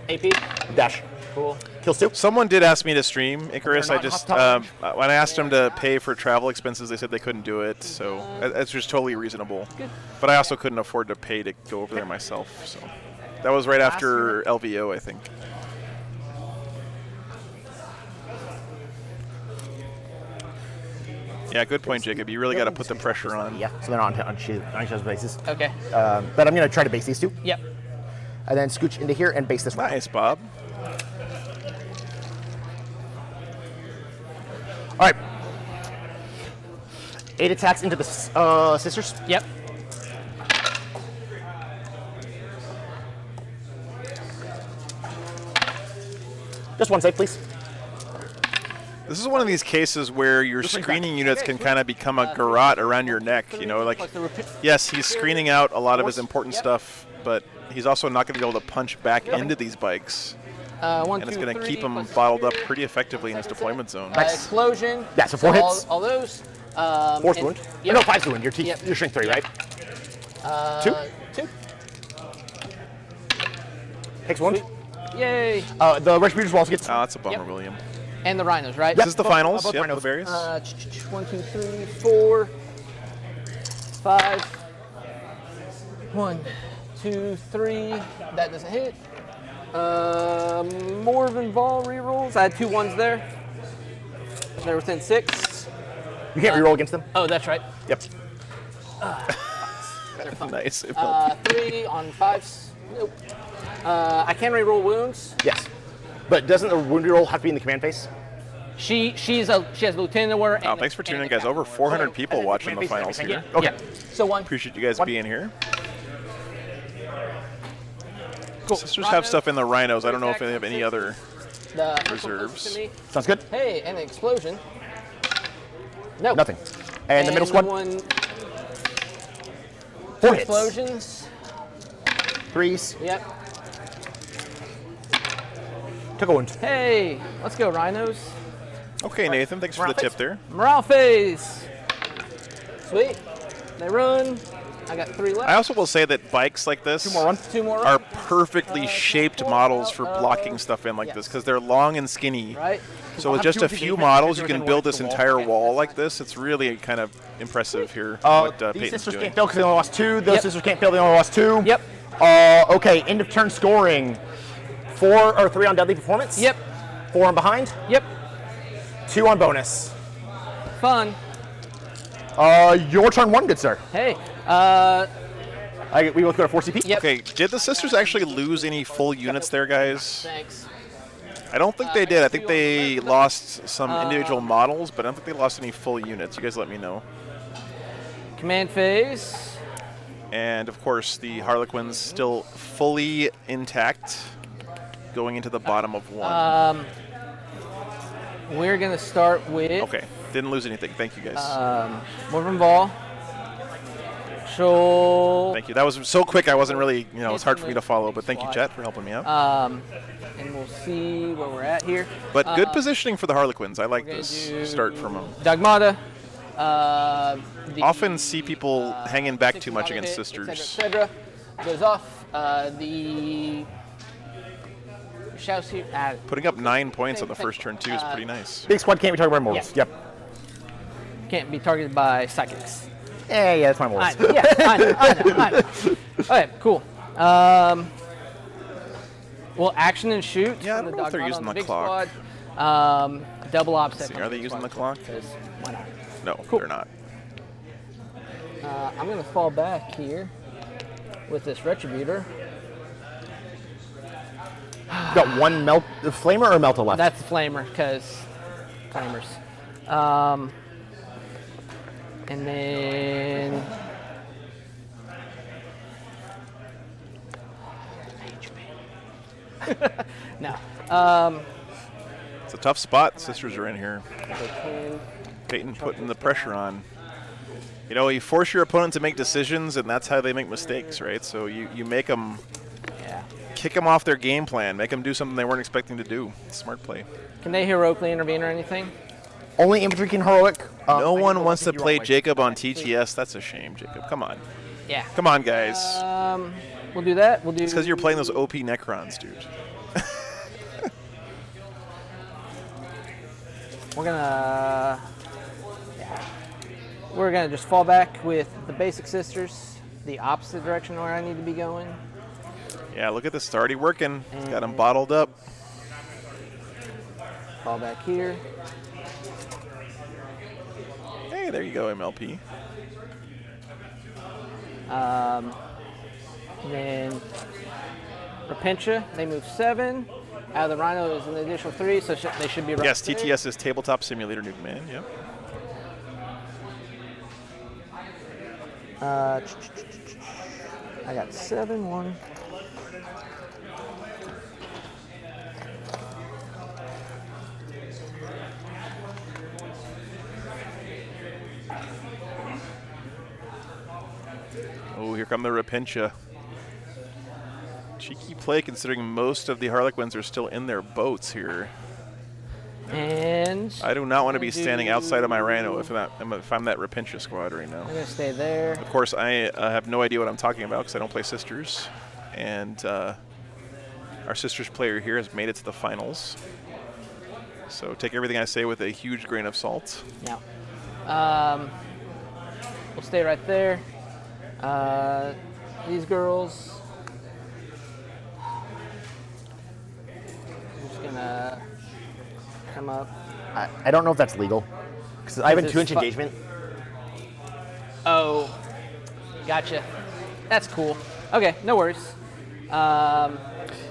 AP. Dash. Cool. Kills 2. Someone did ask me to stream, Icarus. They're I not just hot when I asked them to pay for travel expenses, they said they couldn't do it. So it's just totally reasonable. Good. But I also couldn't afford to pay to go over there myself. So that was right after LVO, I think. Yeah, good point, Jacob. You really got to put the pressure on. Yeah, so they're on each other's bases. Okay. But I'm going to try to base these 2. Yep. And then scooch into here and base this one. Nice, Bob. All right. 8 attacks into the sisters. Yep. Just 1 save, please. This is one of these cases where your screening units can kind of become a garrote around your neck. You know, like, yes, he's screening out a lot of his important stuff, but he's also not going to be able to punch back into these bikes. 1, And it's 2, going to 3, keep him plus- bottled up pretty effectively in his deployment zone. Explosion. Yeah, so 4 hits. All those. 4's the wound. Yep. No, 5's the wound. Your Yep. shrink 3, right? 2. 2. Takes 1. Yay. The retributor's also gets. Oh, that's a bummer, Yep. William. And the rhinos, right? This is the both- finals. both Yep, rhinos. the various. 1, 2, 3, 4, 5. 1, 2, 3. That doesn't hit. Morven Ball rerolls. I had 2 1s there. They're within 6. You can't reroll against them. Oh, that's right. Yep. Nice. 3 on 5s. Nope. I can reroll wounds. Yes. But doesn't the wound reroll have to be in the command phase? She has lieutenant aware. Oh, thanks for tuning in, guys. Over 400 people watching the finals here. Okay. So 1. Appreciate you guys being here. Cool. Sisters have stuff in the rhinos. I don't know if they have any other The reserves. to me. Sounds good. Hey, and an explosion. No. Nothing. And the middle squad. 1. 4 hits. Explosions. 3s. Yep. Took a wound. Hey, let's go rhinos. Okay, Nathan, thanks for the tip there. Morale phase. Sweet. They run. I got 3 left. I also will say that bikes like this 2 more run. 2 more. are perfectly shaped models for blocking stuff in like this because they're long and skinny. Right. So with just a few models, you can build this entire wall like this. It's really kind of impressive here what These Peyton's sisters doing. can't fail because they only lost 2. Those Yep. sisters can't fail, they only lost 2. Yep. Okay, end of turn scoring. 4 or 3 on deadly performance. Yep. 4 on behind. Yep. 2 on bonus. Fun. Your turn 1, good sir. Hey. We will go to 4 CP. Yep. Okay, did the sisters actually lose any full units there, guys? Thanks. I don't think they did. I think they lost some individual models, but I don't think they lost any full units. You guys let me know. Command phase. And of course, the Harlequins still fully intact, going into the bottom of 1. We're gonna start with Okay, didn't lose anything. Thank you guys. Morven Ball. special. Thank you. That was so quick. I wasn't really, you know, it's hard for me to It's follow. But thank you, Chet, for helping me out. And we'll see where we're at here. But good positioning for the Harlequins. I like gonna this do start from them. Dogmata. Often see people hanging back too much against et sisters. cetera, goes off. The Shouse here. Putting up 9 points on the first turn too is pretty nice. Big squad can't be targeted by mortals. Yeah. Yep. Can't be targeted by psychics. Yeah, that's my mortals. Yeah, I know. Okay, cool. Well, action and shoot. Yeah, I from don't know if they're Dogmata using on the big clock. Squad. Double offset. See, are they using the clock? Why not? No, Cool. they're not. I'm going to fall back here with this Retributor. Got one flamer or melta left. That's the Flamer, because Flamers. And then... no. It's a tough spot. Sisters are in here. They can... Peyton putting the pressure on. You know, you force your opponent to make decisions, and that's how they make mistakes, right? So you make them, kick them off their game plan, make them do something they weren't expecting to do. Smart play. Can they heroically intervene or anything? Only infantry can heroic. No one wants to play Jacob on TTS. That's a shame, Jacob. Come on. Yeah. Come on, guys. We'll do that. We'll do... It's because you're playing those OP Necrons, dude. We're gonna... We're gonna just fall back with the basic sisters, the opposite direction where I need to be going. Yeah, look at this. It's already working. It's got them bottled up. Fall back here. Hey, there you go, MLP. Then Repentia, they move 7. Out of the Rhino is an additional 3, so they should be right. Yes, there. TTS is Tabletop Simulator Nuke Man. Yep. I got 7, 1. Oh, here come the Repentia. Cheeky play considering most of the Harlequins are still in their boats here. And I do not want to be standing outside of my Rhino if I'm that Repentia squad right now. I'm going to stay there. Of course, I have no idea what I'm talking about because I don't play Sisters. And our Sisters player here has made it to the finals. So take everything I say with a huge grain of salt. Yeah. We'll stay right there. These girls... I'm just going to come up. I don't know if that's legal. Because I have a 2-inch engagement. Oh, gotcha. That's cool. Okay, no worries.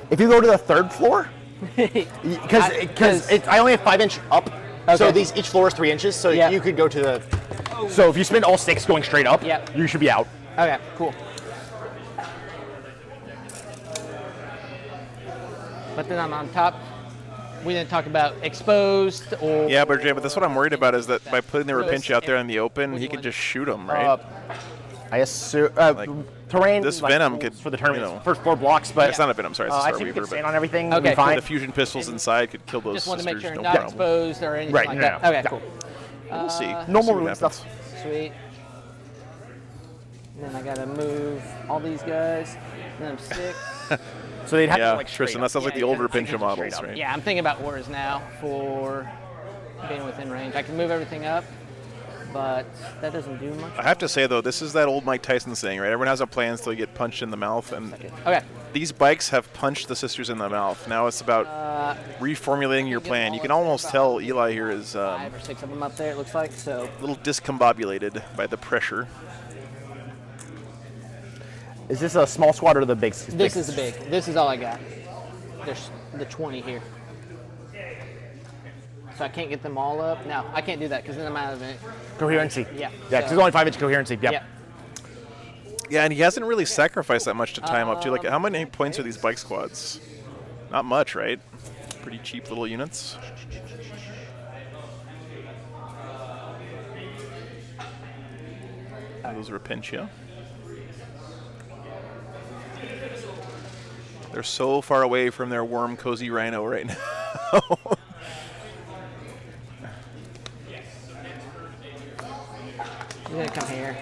If you go to the 3rd floor, because I only have 5-inch up, so each floor is 3 inches, so you could go to the... So if you spend all 6 going straight up, you should be out. Okay, cool. But then I'm on top. We didn't talk about exposed or... Yeah, but that's what I'm worried about is that by putting the Repentia out there in the open, he can just shoot them, right? I assume... terrain, this like, Venom could, for the tournament, you know, first 4 blocks, but... It's not a Venom, sorry, it's a I Star think you Weaver. can stand on everything, Okay, be fine. The fusion pistols inside could kill those Just want to make sisters, sure no not problem. exposed or anything like that. no. Okay, Yeah. cool. We'll see. Normal See what room happens. stuff. Sweet. And then I gotta move all these guys. And then I'm 6. So they'd have Yeah, to like Tristan, straight that up. sounds like the Yeah, old yeah, Repentia models, up. right? Yeah, I'm thinking about Wars now for being within range. I can move everything up, but that doesn't do much. I have to say, though, this is that old Mike Tyson saying, right? Everyone has a plan until you get punched in the mouth, and Okay. these bikes have punched the sisters in the mouth. Now it's about reformulating your plan. You can almost tell Eli here is 5 or 6 of them up there, it looks like. So a little discombobulated by the pressure. Is this a small squad or the big? this is the big. This is all I got. There's the 20 here. So I can't get them all up. No, I can't do that because then I'm out of it. Coherency. Yeah. Yeah, because it's only 5-inch coherency. Yep. Yeah. Yeah, and he hasn't really sacrificed that much to time up, too. Like, how many points are these bike squads? Not much, right? Pretty cheap little units. Those Repentia. They're so far away from their warm, cozy rhino right now. You're gonna come here.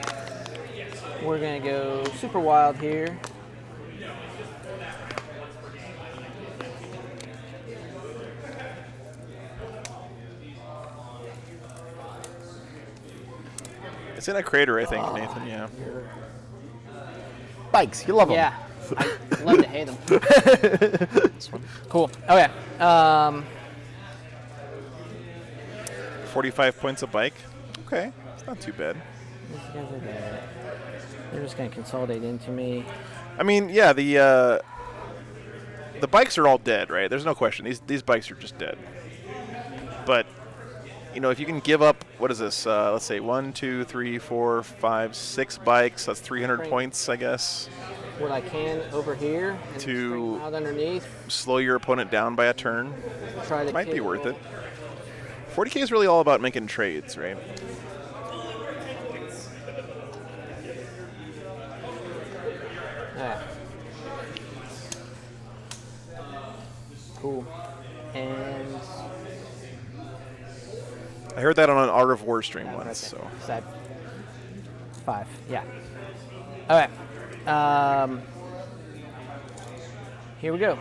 We're gonna go super wild here. It's in a crater, I think, Nathan. Yeah. Bikes, you love them. Yeah, I love to hate them. Cool. Okay. 45 points a bike. Okay, it's not too bad. They're just gonna consolidate into me. I mean, yeah, the bikes are all dead, right? There's no question. These bikes are just dead. But you know, if you can give up, what is this? Let's say 1, 2, 3, 4, 5, 6 bikes. That's 300 points, I guess. What I can over here and to bring them out underneath. Slow your opponent down by a turn. Try to might be worth it. 40K is really all about making trades, right? Alright. Cool. And I heard that on an Art of War stream once. So side 5. Yeah. Okay. Here we go.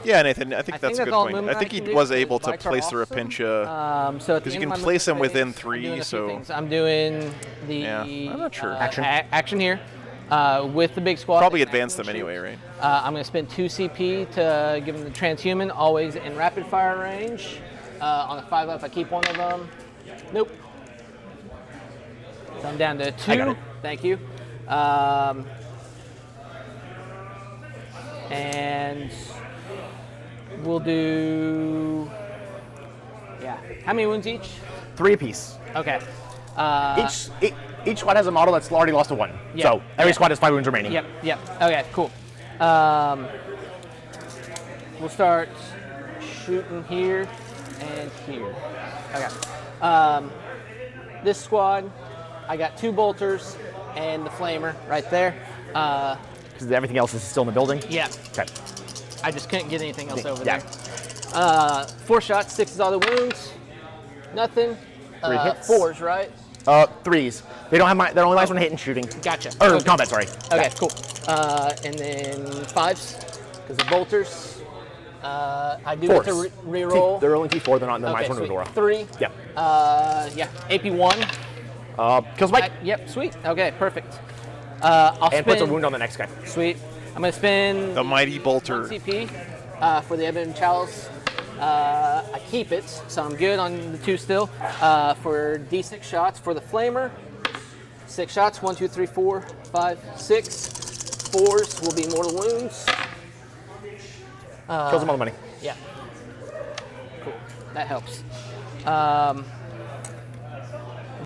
yeah, Nathan, I think that's a good all point. movement I think he can do. was able to Bikes are place the awesome. Rapincha So because you can place them within 3. So I'm doing the Yeah, I'm not sure. action here with the big squad. probably advance them anyway, right? I'm going to spend 2 CP to give them the transhuman, always in rapid fire range. On a 5-up, I keep one of them. Nope. So I'm down to 2. I got it. Thank you. And we'll do. Yeah. How many wounds each? 3 apiece. Okay. Each squad has a model that's already lost a 1. Yeah, So every yeah. squad has 5 wounds remaining. Yep. Okay. Cool. We'll start shooting here and here. Okay. This squad, I got 2 bolters and the flamer right there. Because everything else is still in the building? Yeah. Okay. I just couldn't get anything else over Yeah. there. 4 shots, 6 is all the wounds. Nothing. 3 hits. 4s, right? 3s. They don't have they're only nice when hitting shooting. Gotcha. Or Okay. combat, sorry. Okay, cool. And then 5s, because the bolters. I do have to 4s. re-roll. They're only T4, they're not in the Okay, minus 1 sweet. Aurora. 3. Yeah. Yeah. AP1. Kills Mike. Yep, sweet. Okay, perfect. I'll And spend, puts a wound on the next guy. Sweet. I'm going to spend The mighty bolter. 1 CP for the Ebon Chalice. I keep it, so I'm good on the 2 still. For D6 shots for the Flamer. 6 shots, 1, 2, 3, 4, 5, 6. 4s will be mortal wounds. Kills him all the money. Yeah. Cool. That helps. The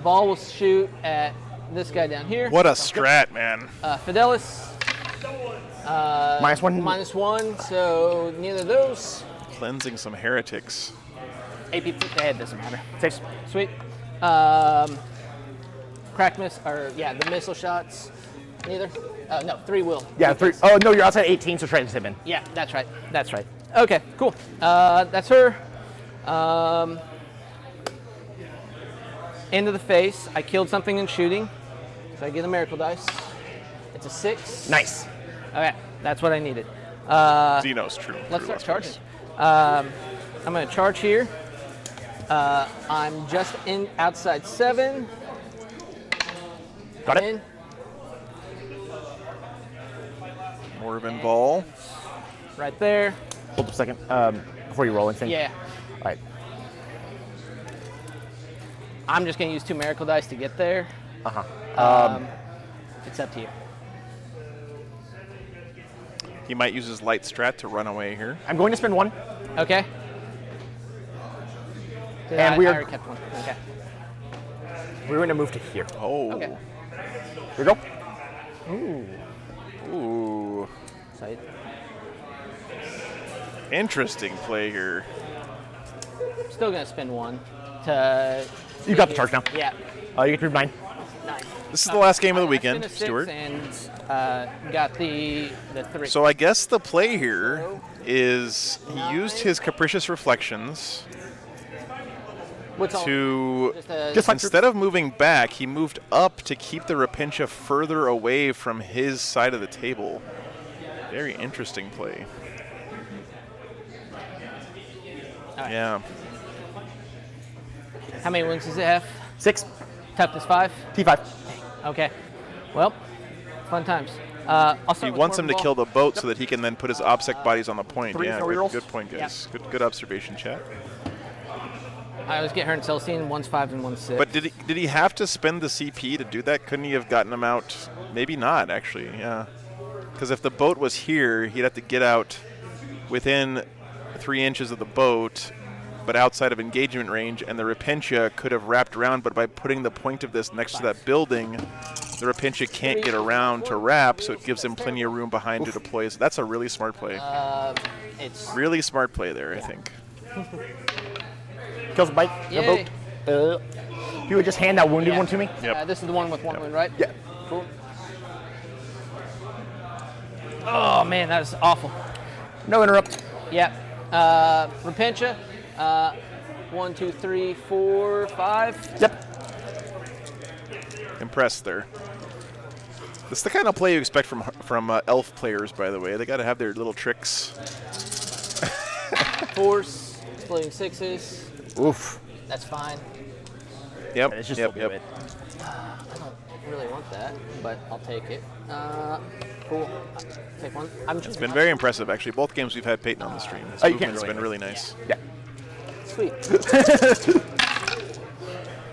ball will shoot at this guy down here. What a strat, man. Fidelis. -1. -1, so neither of those. Cleansing some heretics. AP put the head, doesn't matter. Saves. Sweet. Crack miss, or yeah, the missile shots. Neither. No, 3 will. Yeah, 3. Oh, no, you're outside 18, so trans him in. Yeah, that's right. That's right. Okay, cool. That's her. End of the face. I killed something in shooting, so I get a miracle dice. It's a 6. Nice. Okay, that's what I needed. Xenos, true. Let's true start last charging. place. I'm going to charge here. I'm just in outside 7. Got it. In. Morven Ball. Right there. Hold up a second. Before you roll anything. Yeah. All right. I'm just going to use 2 miracle dice to get there. Uh-huh. It's up to you. He might use his light strat to run away here. I'm going to spend 1. Okay. And we I are- already kept 1. Okay. We're going to move to here. Oh. Okay. Here we go. Ooh. Sight. Interesting play here. Still going to spend 1 to. You got the charge now. Yeah. You get to move 9. 9. This is the last game of the I spent weekend, a 6 Stuart. And got the 3. So I guess the play here is he used his Capricious Reflections What's all- to, just instead of moving back, he moved up to keep the Rapincha further away from his side of the table. Very interesting play. right. Yeah. How many wounds does it have? 6. Toughness 5? T5. Okay. Well, fun times. I'll start He with wants him to Morbid kill Ball. the boat so that he can then put his OBSEC bodies on the point. 3 Yeah, no rerolls? good point, guys. Good observation, chat. I always get her in Celestine. One's 5 and one's 6. But did he have to spend the CP to do that? Couldn't he have gotten him out? Maybe not, actually. Yeah. Because if the boat was here, he'd have to get out within 3 inches of the boat, but outside of engagement range, and the Rapincha could have wrapped around. But by putting the point of this next to that building, the Rapincha can't get around to wrap, so it gives him plenty of room behind to deploy. So that's a really smart play. It's Really smart play there, I think. Kills a bike. No Yay. boat. You would just hand that wounded one to me? Yep. This is the one with 1 wound, right? Yeah. Cool. Oh man, that was awful. No interrupt. Yeah. Rapincha. 1, 2, 3, 4, 5. Yep. Impressed there. This is the kind of play you expect from elf players, by the way. They got to have their little tricks. Force. Exploding 6s. Oof. That's fine. Yep. It's just yep. a little Yep. bit. I don't really want that, but I'll take it. Cool. Take one. It's been very impressive, actually. Both games we've had Peyton on the stream. His Oh, you can't movement's really been really nice. Yeah. Sweet.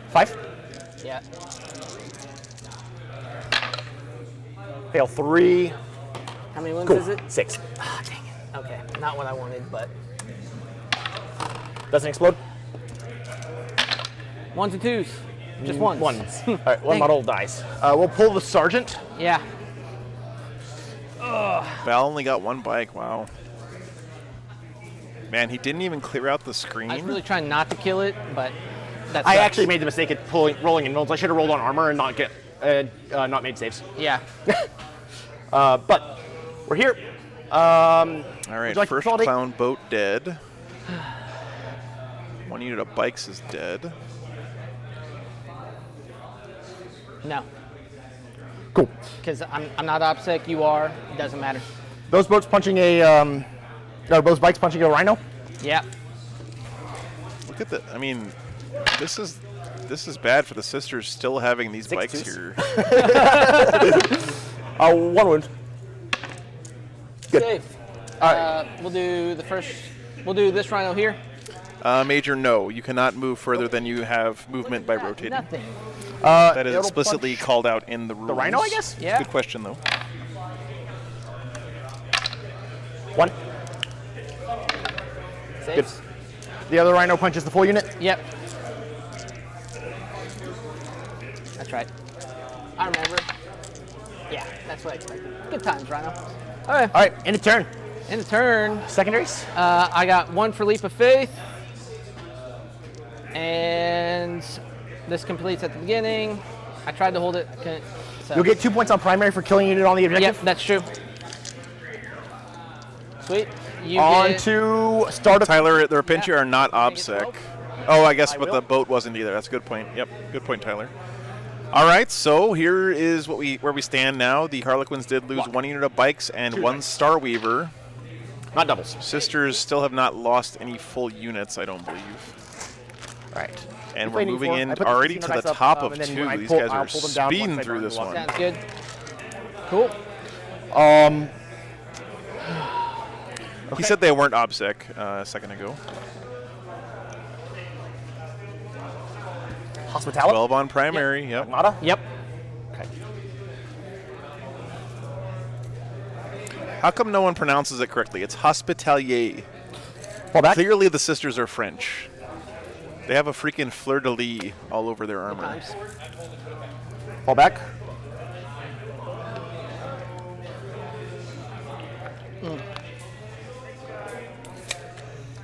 5. Yeah. Fail 3. How many wounds Cool. is it? 6. Ah, dang it. Okay. Not what I wanted, but Doesn't explode? 1s and 2s. Just ones. Ones. All right, one Dang. model dies. We'll pull the sergeant. Yeah. Val only got 1 bike. Wow. Man, he didn't even clear out the screen. I was really trying not to kill it, but that I sucks. actually made the mistake of rolling in molds. I should have rolled on armor and not made saves. Yeah. But we're here. All right, would you like to first consolidate? clown boat dead. 1 unit of bikes is dead. No. Cool. Because I'm not OPSEC, you are. It doesn't matter. Those boats punching those bikes punching a rhino? Yeah. Look at that. I mean, this is bad for the sisters still having these 6 bikes twos. here. 1 wound. Good. Safe. All right. We'll do We'll do this rhino here. Major, no. You cannot move further than you have movement by rotating. Nothing. That is it'll explicitly punch called out in the rules. the rhino, I guess? Yeah. Good question, though. 1. Safe. The other rhino punches the full unit. Yep. That's right. I remember. Yeah, that's what I expected. Good times, Rhino. All right. All right, end of turn. In the turn, Secondaries. I got 1 for Leap of Faith. And this completes at the beginning. I tried to hold it. I couldn't. So. You'll get 2 points on primary for killing unit on the objective. Yep, that's true. Sweet. You On get, to start of Tyler, the Rapincha Yeah. are not Can I get OBSEC. 12? Oh, I guess, I but will. the boat wasn't either. That's a good point. Yep, good point, Tyler. All right, so here is where we stand now. The Harlequins did lose 1 unit of bikes and 1 Starweaver. not doubles. Sisters still have not lost any full units, I don't believe. All right. And If we're I need moving 4, in I put already casino to the dice up, top of and then 2. when I These pull- guys I'll are pull them down speeding once I through run this the one. walk. sounds good. Cool. He said they weren't OBSEC a second ago. Hospitality. 12 on primary, yep. Armada. Yep. Okay. How come no one pronounces it correctly? It's Hospitalier. Fall back. Clearly the sisters are French. They have a freaking fleur-de-lis all over their armor. Times. Fall back.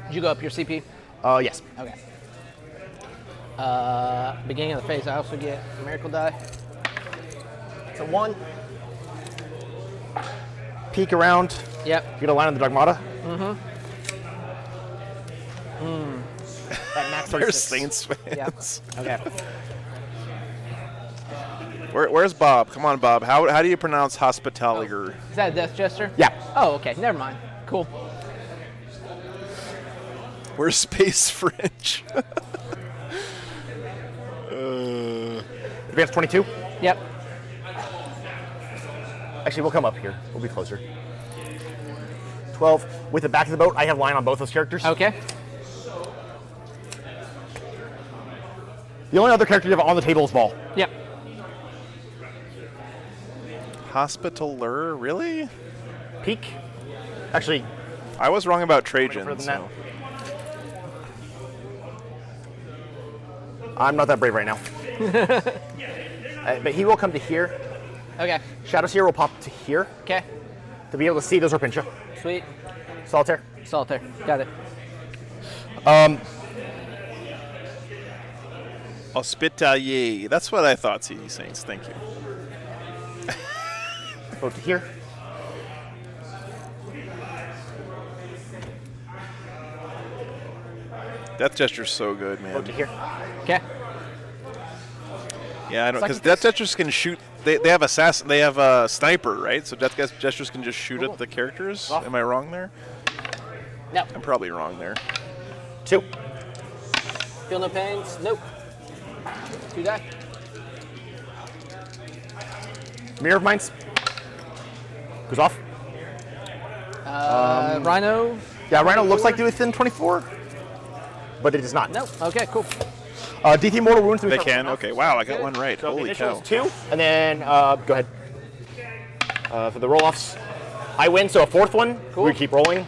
Did you go up your CP? Yes. Okay. Beginning of the phase, I also get a miracle die. a 1. Peek around. Yep. You get a line on the Dogmata. At max There's 36. Saints fans. Okay. Where's Bob? Come on, Bob. How do you pronounce hospitality? Is that a Death Jester? Yeah. Oh, okay. Never mind. Cool. Where's Space French? Advance 22. Yep. Actually, we'll come up here. We'll be closer. 12. With the back of the boat, I have line on both those characters. Okay. The only other character you have on the table is Vol. Yep. Hospitaler? Really? Peek. Actually, I was wrong about further Trajan. than So. I'm not that brave right now. But he will come to here. Okay. Shadow Seer will pop to here Okay. to be able to see those Rapincha. Sweet. Solitaire. Solitaire. Got it. Hospitalier. That's what I thought, CD Saints. Thank you. Boat to here. Death Gesture's so good, man. Boat to here. Okay. Yeah, I don't because Psychic Death Gestures can shoot. They have assassin. They have a sniper, right? So Death Gestures can just shoot at the characters. Off. Am I wrong there? No. I'm probably wrong there. 2. Feel no pains? Nope. 2 die. Mirror of Minds. Goes off. Rhino? Yeah, Rhino looks like within 24, but it is not. Nope. Okay, cool. DT Mortal Wounds. They can. Okay. Wow, I got one right. So the Holy initial cow. is 2, and then go ahead. For the roll-offs, I win, so a 4th one. Cool. We keep rolling.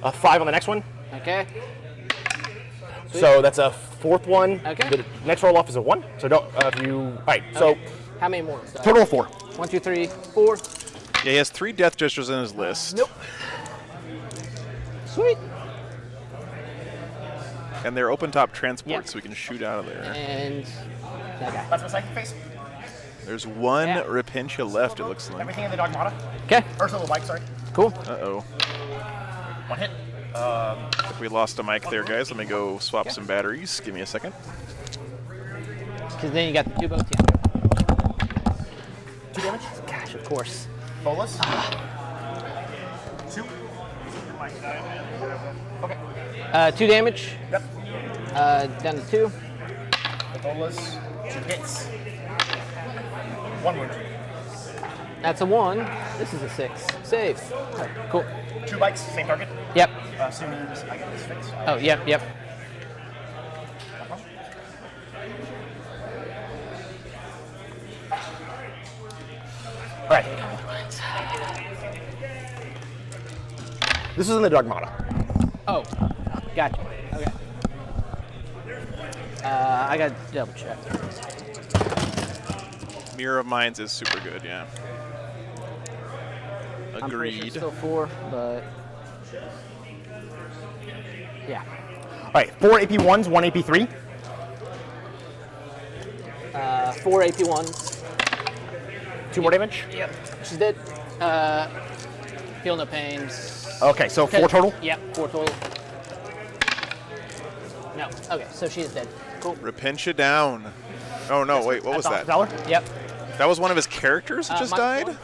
5 on the next one. Okay. Sweet. So that's a 4th one. Okay. The next roll-off is a 1. So don't if you. All right. So Okay. How many more? So total of 4. 1, 2, 3, 4. Yeah, he has 3 Death Gestures in his list. Nope. Sweet. And they're open top transport, Yep. so we can shoot out of there. And that guy. That's my psychic face. There's one Yeah. Rapincha left, it looks like. Everything in the Dogmata. Okay. Or little bike, sorry. Cool. Uh-oh. 1 hit. If we lost a mic there, guys, let me go swap some batteries. Give me a second. Because then you got the 2 boats. Yeah. 2 damage. Gosh, of course. Bolus. 2. Okay. 2 damage. Yep. Down to 2. The bolus. 2 hits. 1 wound. That's a 1. This is a 6. Save. Cool. 2 bites, same target. Yep. Assuming I get this fixed. Oh, yep, yep. All right. This is in the Dogmata. Oh, gotcha. Okay. I got to double check. Mirror of Minds is super good, yeah. I'm pretty sure Agreed. it's still 4, but yeah. All right, 4 AP1s, 1 AP3. 4 AP1s. 2 more damage. Yep. She's dead. Feel no pains. Okay, so 4 total. Yep, 4 total. No. Okay, so she is dead. Cool. Rapincha down. Oh, no, wait, what was that? Valor. Yep. That was one of his characters that just Mike died?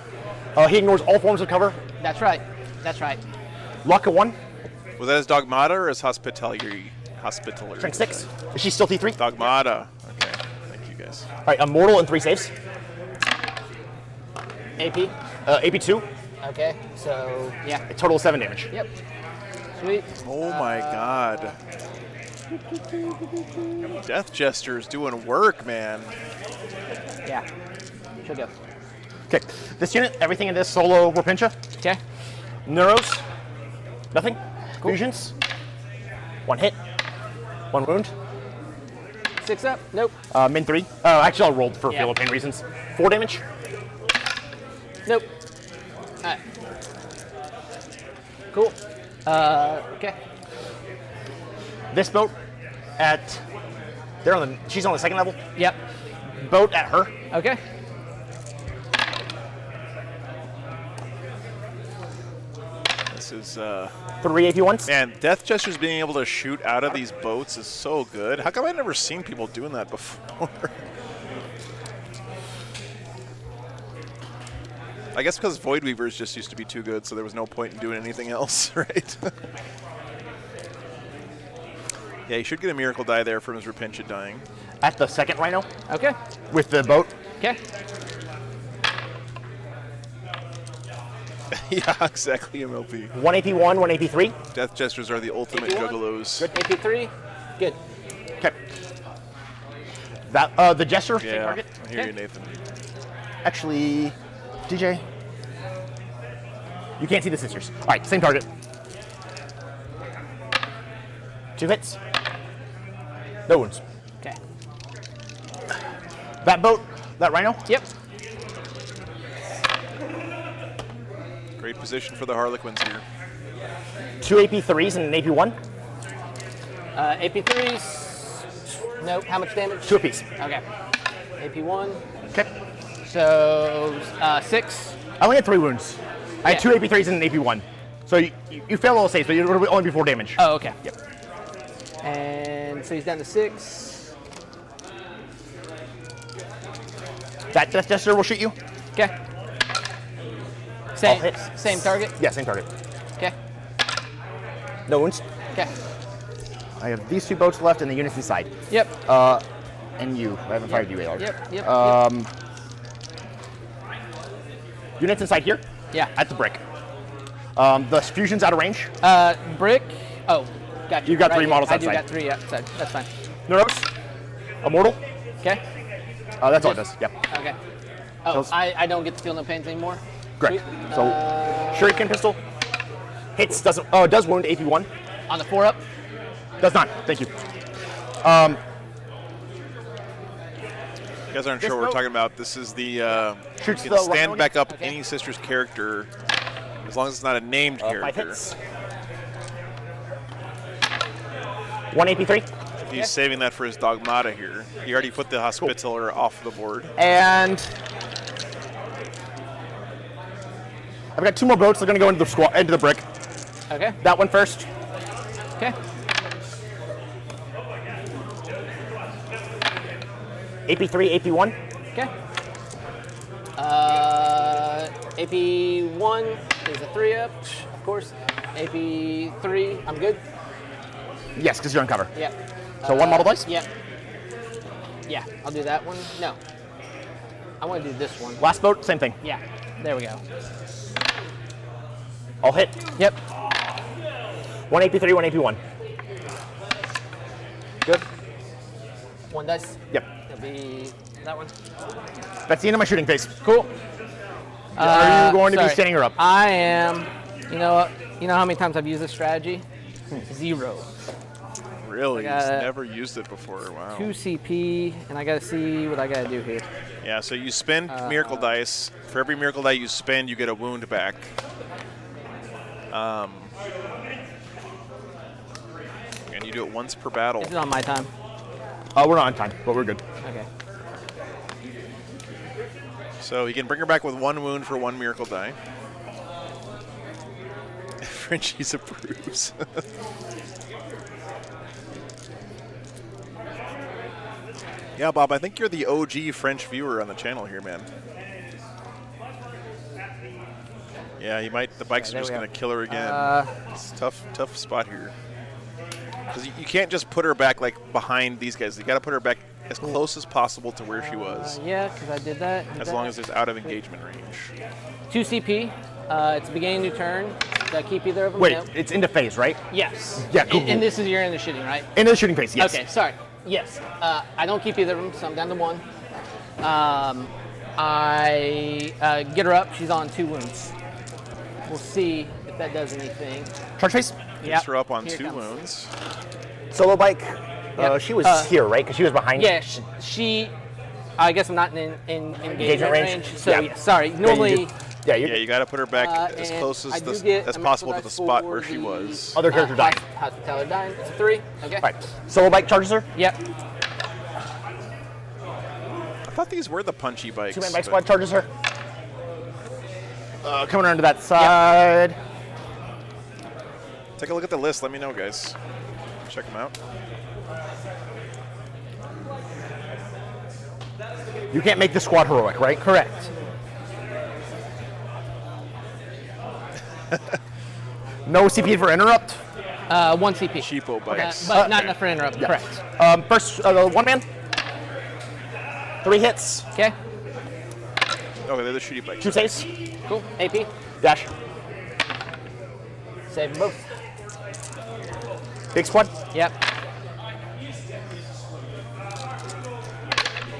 He ignores all forms of cover. That's right. That's right. Luck of 1. Was that his Dogmata or his Hospitalier? Strength 6. Is she still T3? Dogmata. Okay, thank you guys. All right, Immortal and 3 saves. AP. AP2. Okay, so yeah. A total of 7 damage. Yep. Sweet. Oh my god. Death Jester's doing work, man. Yeah. She'll go. Okay, this unit, everything in this solo Rapincha. Okay. Neuros. Nothing. Fusions. 1 hit. 1 wound. 6 up. Nope. Min 3. Actually, I'll roll for Yeah. feel of pain reasons. 4 damage. Nope. Alright. Cool. Okay. This boat at. She's on the 2nd level. Yep. Boat at her. Okay. This is 3 AP1s. man, Death Gestures being able to shoot out of these boats is so good. How come I've never seen people doing that before? I guess because Void Weavers just used to be too good, so there was no point in doing anything else, right? Yeah, he should get a miracle die there from his Repentia dying. At the second Rhino. Okay. With the boat. Okay. Yeah, exactly, MLP. 1 AP1, 1 AP3. Death Gestures are the ultimate AP1. juggalos. Good. AP3. Good. Okay. That the Jester. Same Yeah, target. I hear you, Nathan. Actually, DJ. You can't see the sisters. All right, same target. 2 hits. No wounds. Okay. That boat. That Rhino. Yep. Great position for the Harlequins here. 2 AP3s and an AP1. AP3s. Nope. How much damage? 2 apiece. Okay. AP1. Okay. So 6. I only had 3 wounds. I had Yeah. 2 AP3s and an AP1. So you failed all saves, but it would only be 4 damage. Oh, okay. Yep. And so he's down to 6. That Death Jester will shoot you. Okay. Same, hit. same target? Yeah, same target. Okay. No wounds. Okay. I have these 2 boats left and the units inside. Yep. And you. I haven't fired you yet. Yep. Units inside here. Yeah. At the brick. The fusion's out of range. Brick. Oh, got you. You've got Right 3 here. models I outside. do got 3 outside. That's fine. Neuros. Immortal. Okay. That's all it does. Yep. Okay. Oh, Those- I don't get to feel no pains anymore. Correct. Sweet. So, Shuriken pistol. Hits, doesn't, does wound AP1. On the 4-up. Does not. Thank you. You guys aren't This sure what we're boat- talking about. This is the Shoots you the can stand Rhino. back up Okay. any sister's character as long as it's not a named 5 character. hits. 1 AP3. He's saving that for his Dogmata here. He already put the Hospitaller off the board. And I've got 2 more boats. They're going to go into the into the brick. Okay. That one first. Okay. AP3, AP1. Okay. AP1 is a 3-up, of course. AP3, I'm good. Yes, because you're on cover. Yeah. So 1 model dice. Yeah. Yeah, I'll do that one. No. I want to do this one. Last boat, same thing. Yeah. There we go. I'll hit. Yep. 1 AP3, 1 AP1. Good. 1 dice. Yep. It'll be that one. That's the end of my shooting phase. Cool. Are you going to be Sorry. standing or up? I am. You know what? You know how many times I've used this strategy? 0. Really? I He's got never used it before. Wow. 2 CP, and I gotta see what I gotta do here. Yeah, so you spend Miracle Dice. For every Miracle Die you spend, you get a wound back. And you do it once per battle. Is it on my time? We're not on time, but we're good. Okay. So you can bring her back with 1 wound for 1 Miracle Die. Frenchies approves. Yeah, Bob, I think you're the OG French viewer on the channel here, man. Yeah, you might. The bikes are there just we going go. to kill her again. It's a tough spot here. Because you can't just put her back like behind these guys. You got to put her back as close as possible to where she was, Yeah, because I did that. as long as it's out of engagement range. 2 CP. It's a beginning new turn. Do I keep either of them? Wait, No. it's into phase, right? Yes. Yeah, cool. And this is your end of shooting, right? Into the shooting phase, yes. Okay, sorry. Yes. I don't keep either of them, so I'm down to 1. I get her up. She's on 2 wounds. We'll see if that does anything. Charge phase. Keeps her up on Here it 2 comes. wounds. Solo bike. Yep. She was here, right? Because she was behind. Yeah, she. I guess I'm not in engagement Engagement range? range. So Yeah. yeah, sorry. Normally, Yeah, Yeah, you got to put her back as and close I as, do get as a possible to miracle the die spot for where she the, was. Other character died. Hospitaller dying. It's a 3. Okay. All right. Solo bike charges her. Yep. I thought these were the punchy bikes. 2-man bike but- squad charges her. Coming around to that side. Take a look at the list. Let me know, guys. Check them out. You can't make the squad heroic, right? Correct. No CP for interrupt. 1 CP. Cheapo bikes. But not enough for interrupt. Yeah. Correct. First, 1 man. 3 hits. Okay. Okay, they're the shitty bikes. 2 saves. Cool. AP. Dash. Save them both. Big squad. Yep.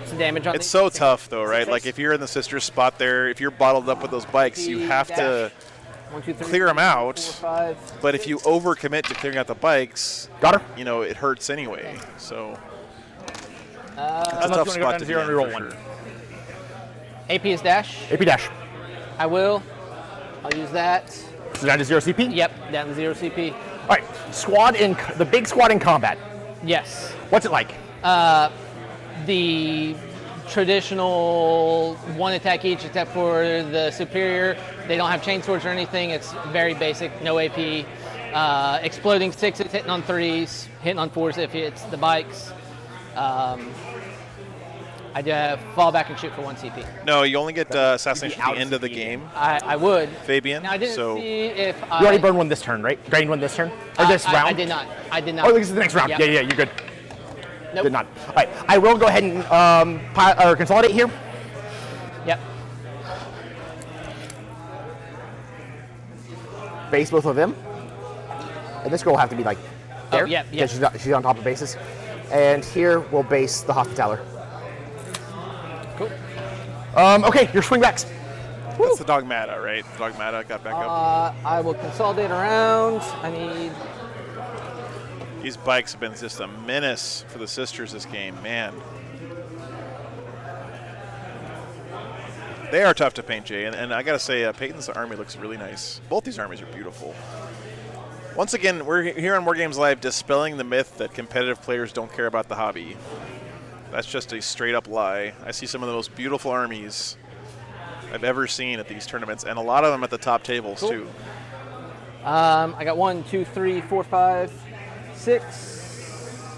Some damage on It's these. so tough, though, right? Like, if you're in the sister's spot there, if you're bottled up with those bikes, you have to 1, 2, 3, clear them out. 4, 5. But if you overcommit to clearing out the bikes, Got her. you know, it hurts anyway. So it's a Unless tough you wanna go spot down to to 0 be and in reroll for 1. sure. AP is dash. AP dash. I will. I'll use that. So down to 0 CP. Yep. Down to 0 CP. All right. Squad in the big squad in combat. Yes. What's it like? The traditional 1 attack each, except for the superior. They don't have chainswords or anything. It's very basic. No AP. Exploding 6s, hitting on 3s, hitting on 4s if it's the bikes. I do fall back and shoot for 1 CP. No, you only get assassination at the end of the game, I would. Fabian. Now I didn't so see if You already burned 1 this turn, right? Drained 1 this turn? Or this round? I did not. I did not. Oh, this is the next round. Yep. Yeah, you're good. Nope. Did not. All right. I will go ahead and consolidate here. Yep. Base both of them. And this girl will have to be like there. yep, yep. Because she's on top of bases. And here we'll base the Hospitaller. Cool. Okay, your swing backs. that's the Dogmata, right? Dogmata got back up. I will consolidate around. I need. These bikes have been just a menace for the sisters this game, man. They are tough to paint, Jay, and I gotta say, Peyton's army looks really nice. Both these armies are beautiful. Once again, we're here on War Games Live dispelling the myth that competitive players don't care about the hobby. That's just a straight up lie. I see some of the most beautiful armies I've ever seen at these tournaments, and a lot of them at the top tables too. I got 1, 2, 3, 4, 5, 6,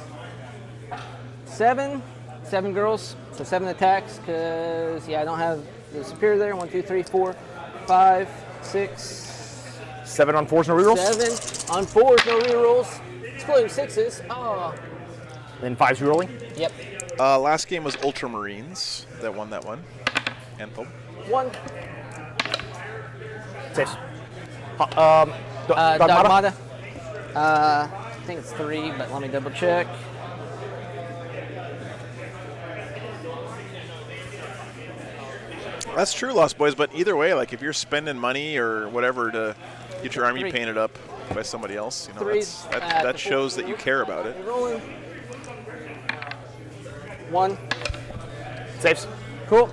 7. 7 girls. So 7 attacks, because, yeah, I don't have the superior there. 1, 2, 3, 4, 5, 6. 7 on 4s, no rerolls. 7 on 4s, no rerolls. Exploding 6s. Oh. Then 5s rerolling. Yep. Last game was Ultramarines that won that one. Anthem. 1. 6. Dogmata. I think it's 3, but let me double check. That's true, Lost Boys, but either way, like if you're spending money or whatever to get your army 3. painted up by somebody else, you know, 3, that shows that you care about it. Rolling. 1. Saves. Cool.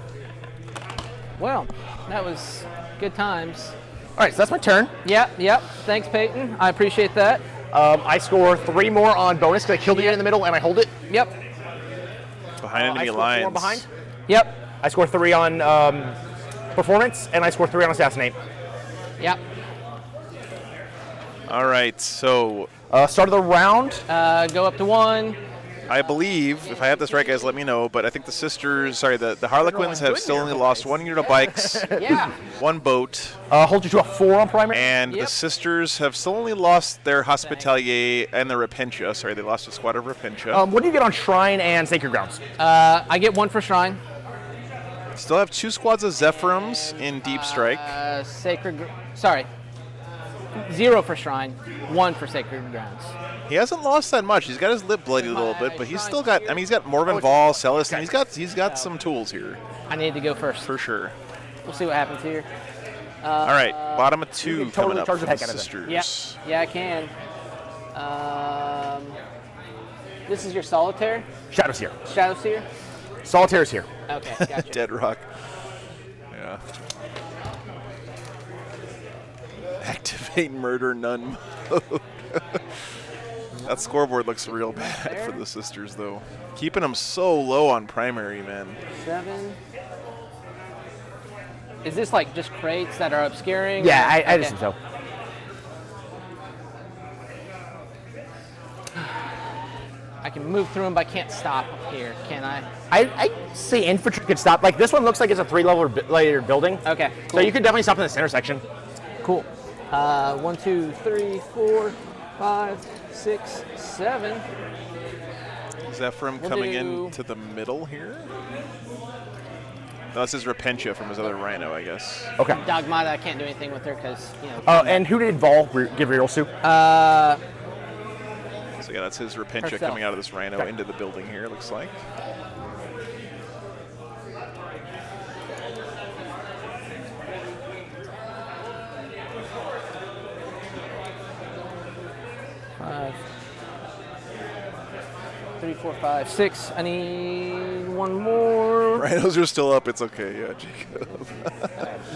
Well, that was good times. All right, so that's my turn. Yep. Thanks, Peyton. I appreciate that. I score 3 more on bonus because I killed the unit in the middle and I hold it. Yep. Behind I enemy score 4 lines. behind. Yep. I score 3 on performance, and I score 3 on assassinate. Yep. All right, so Start of the round. Go up to 1. I believe, if I have this right, guys, let me know, but I think the sisters, sorry, the Harlequins have still only lost 1 unit of bikes, Yeah. 1 boat, Hold you to a 4 on primary. and Yep. the sisters have still only lost their Hospitalier and their Repentia. Sorry, they lost a squad of Repentia. What do you get on Shrine and Sacred Grounds? I get 1 for Shrine. Still have 2 squads of Zephyrims in Deep Strike. Sorry. 0 for Shrine, 1 for Sacred Grounds. He hasn't lost that much. He's got his lip bloodied a little bit, but he's still got, I mean, he's got Morven Vol, Celis, and he's got some tools here, I need to go first. for sure. We'll see what happens here. All right, bottom of 2 can totally coming up charge for the the heck out of it. sisters. Yeah, I can. This is your Solitaire? Shadow's here. Shadowseer? Solitaire's here. Okay, gotcha. Dead Rock. Yeah. Activate murder nun mode. That scoreboard looks real bad for the sisters, though. Keeping them so low on primary, man. 7. Is this like just crates that are obscuring? Yeah, or- I okay. just think so. I can move through them, but I can't stop here, can I? I say infantry could stop. Like this one looks like it's a 3-level building. Okay. So Cool. you could definitely stop in the center section. Cool. 1, 2, 3, 4, 5, 6, 7. Zephyrim We'll coming do- into the middle here. No, this is Repentia from his other Rhino, I guess. Okay. Dogmata, I can't do anything with her because, you know. Oh, and who did Vol give reroll to? So yeah, that's his Repentia Herself. coming out of this Rhino into the building here, it looks like. Five, 3, 4, 5, 6. I need one more. Rhinos are still up, it's okay, yeah, Jacob.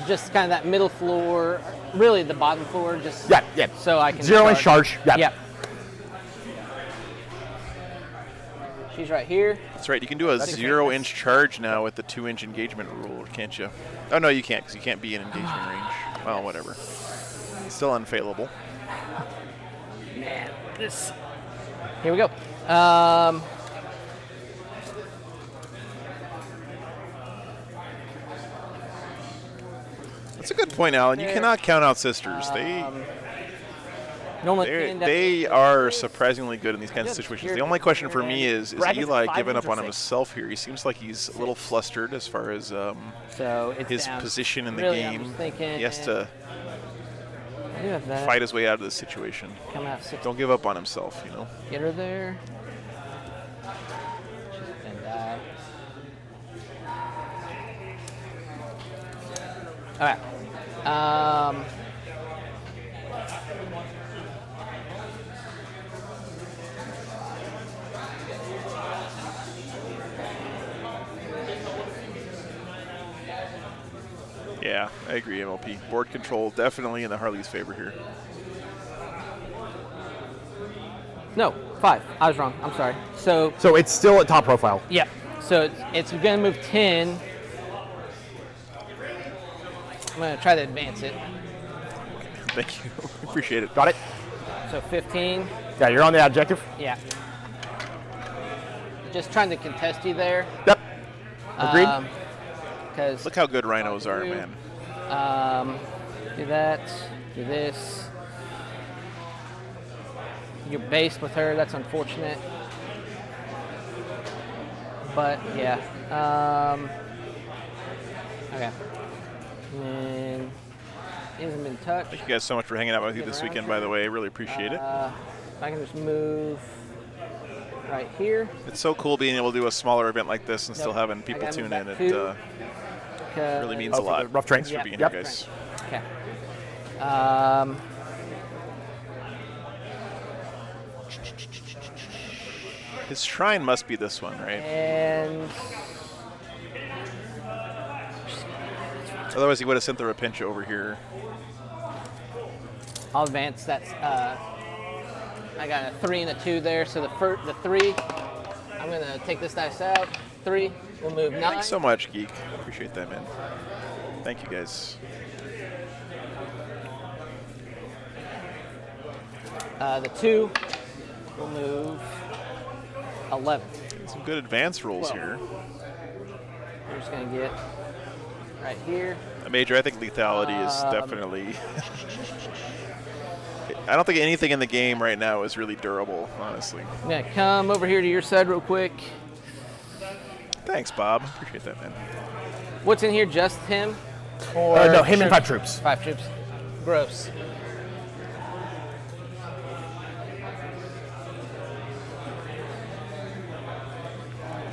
Just kind of that middle floor, really the bottom floor, just Yeah. so I can 0-inch charge. Yeah. Yep. She's right here. That's right, you can do a 0-inch charge now with the 2-inch engagement rule, can't you? Oh, no, you can't, because you can't be in engagement range. Well, whatever. Still unfailable. Man, this. Here we go. That's a good point, Alan. You cannot count out sisters. Normally They are surprisingly good in these kinds of situations. The only question for me is Brackets Eli 5 giving up or on 6? himself here? He seems like he's a little flustered as far as so it's his down. position in the Really, I'm game. just thinking, He has to I do have that. fight his way out of this situation. Come out 6. Don't give up on himself, you know. Get her there. She's gonna die. All right. Yeah, I agree, MLP. Board control definitely in the Harley's favor here. No, 5. I was wrong. I'm sorry. So it's still at top profile. yeah. So it's gonna move 10. I'm gonna try to advance it. Thank you. Appreciate it. Got it? So 15. Yeah, you're on the objective. Yeah. Just trying to contest you there. Yep. Agreed. Because Look how good rhinos are, man. do that. Do this. You're based with her. That's unfortunate. But yeah. Okay. And he hasn't been touched. Thank you guys so much for hanging out with you this weekend, by the way. I really appreciate it. If I can just move right here. It's so cool being able to do a smaller event like this and still Yep. having I people gotta tune move in. back It two. really means a for lot. the rough terrain? Thanks for being Yep. here, guys. Okay. His shrine must be this one, right? And Otherwise, he would have sent the Repentia over here. I'll advance. That's I got a 3 and a 2 there. So the 3, I'm gonna take this dice out. 3, we'll move 9. Thanks so much, Geek. Appreciate that, man. Thank you, guys. The 2 will move 11. Some good advance rolls 12. here. We're just gonna get right here. Major, I think lethality is definitely. I don't think anything in the game right now is really durable, honestly. I'm gonna come over here to your side real quick. Thanks, Bob. Appreciate that, man. What's in here? Just him? Or No, him and 5 troops. 5 troops. Gross.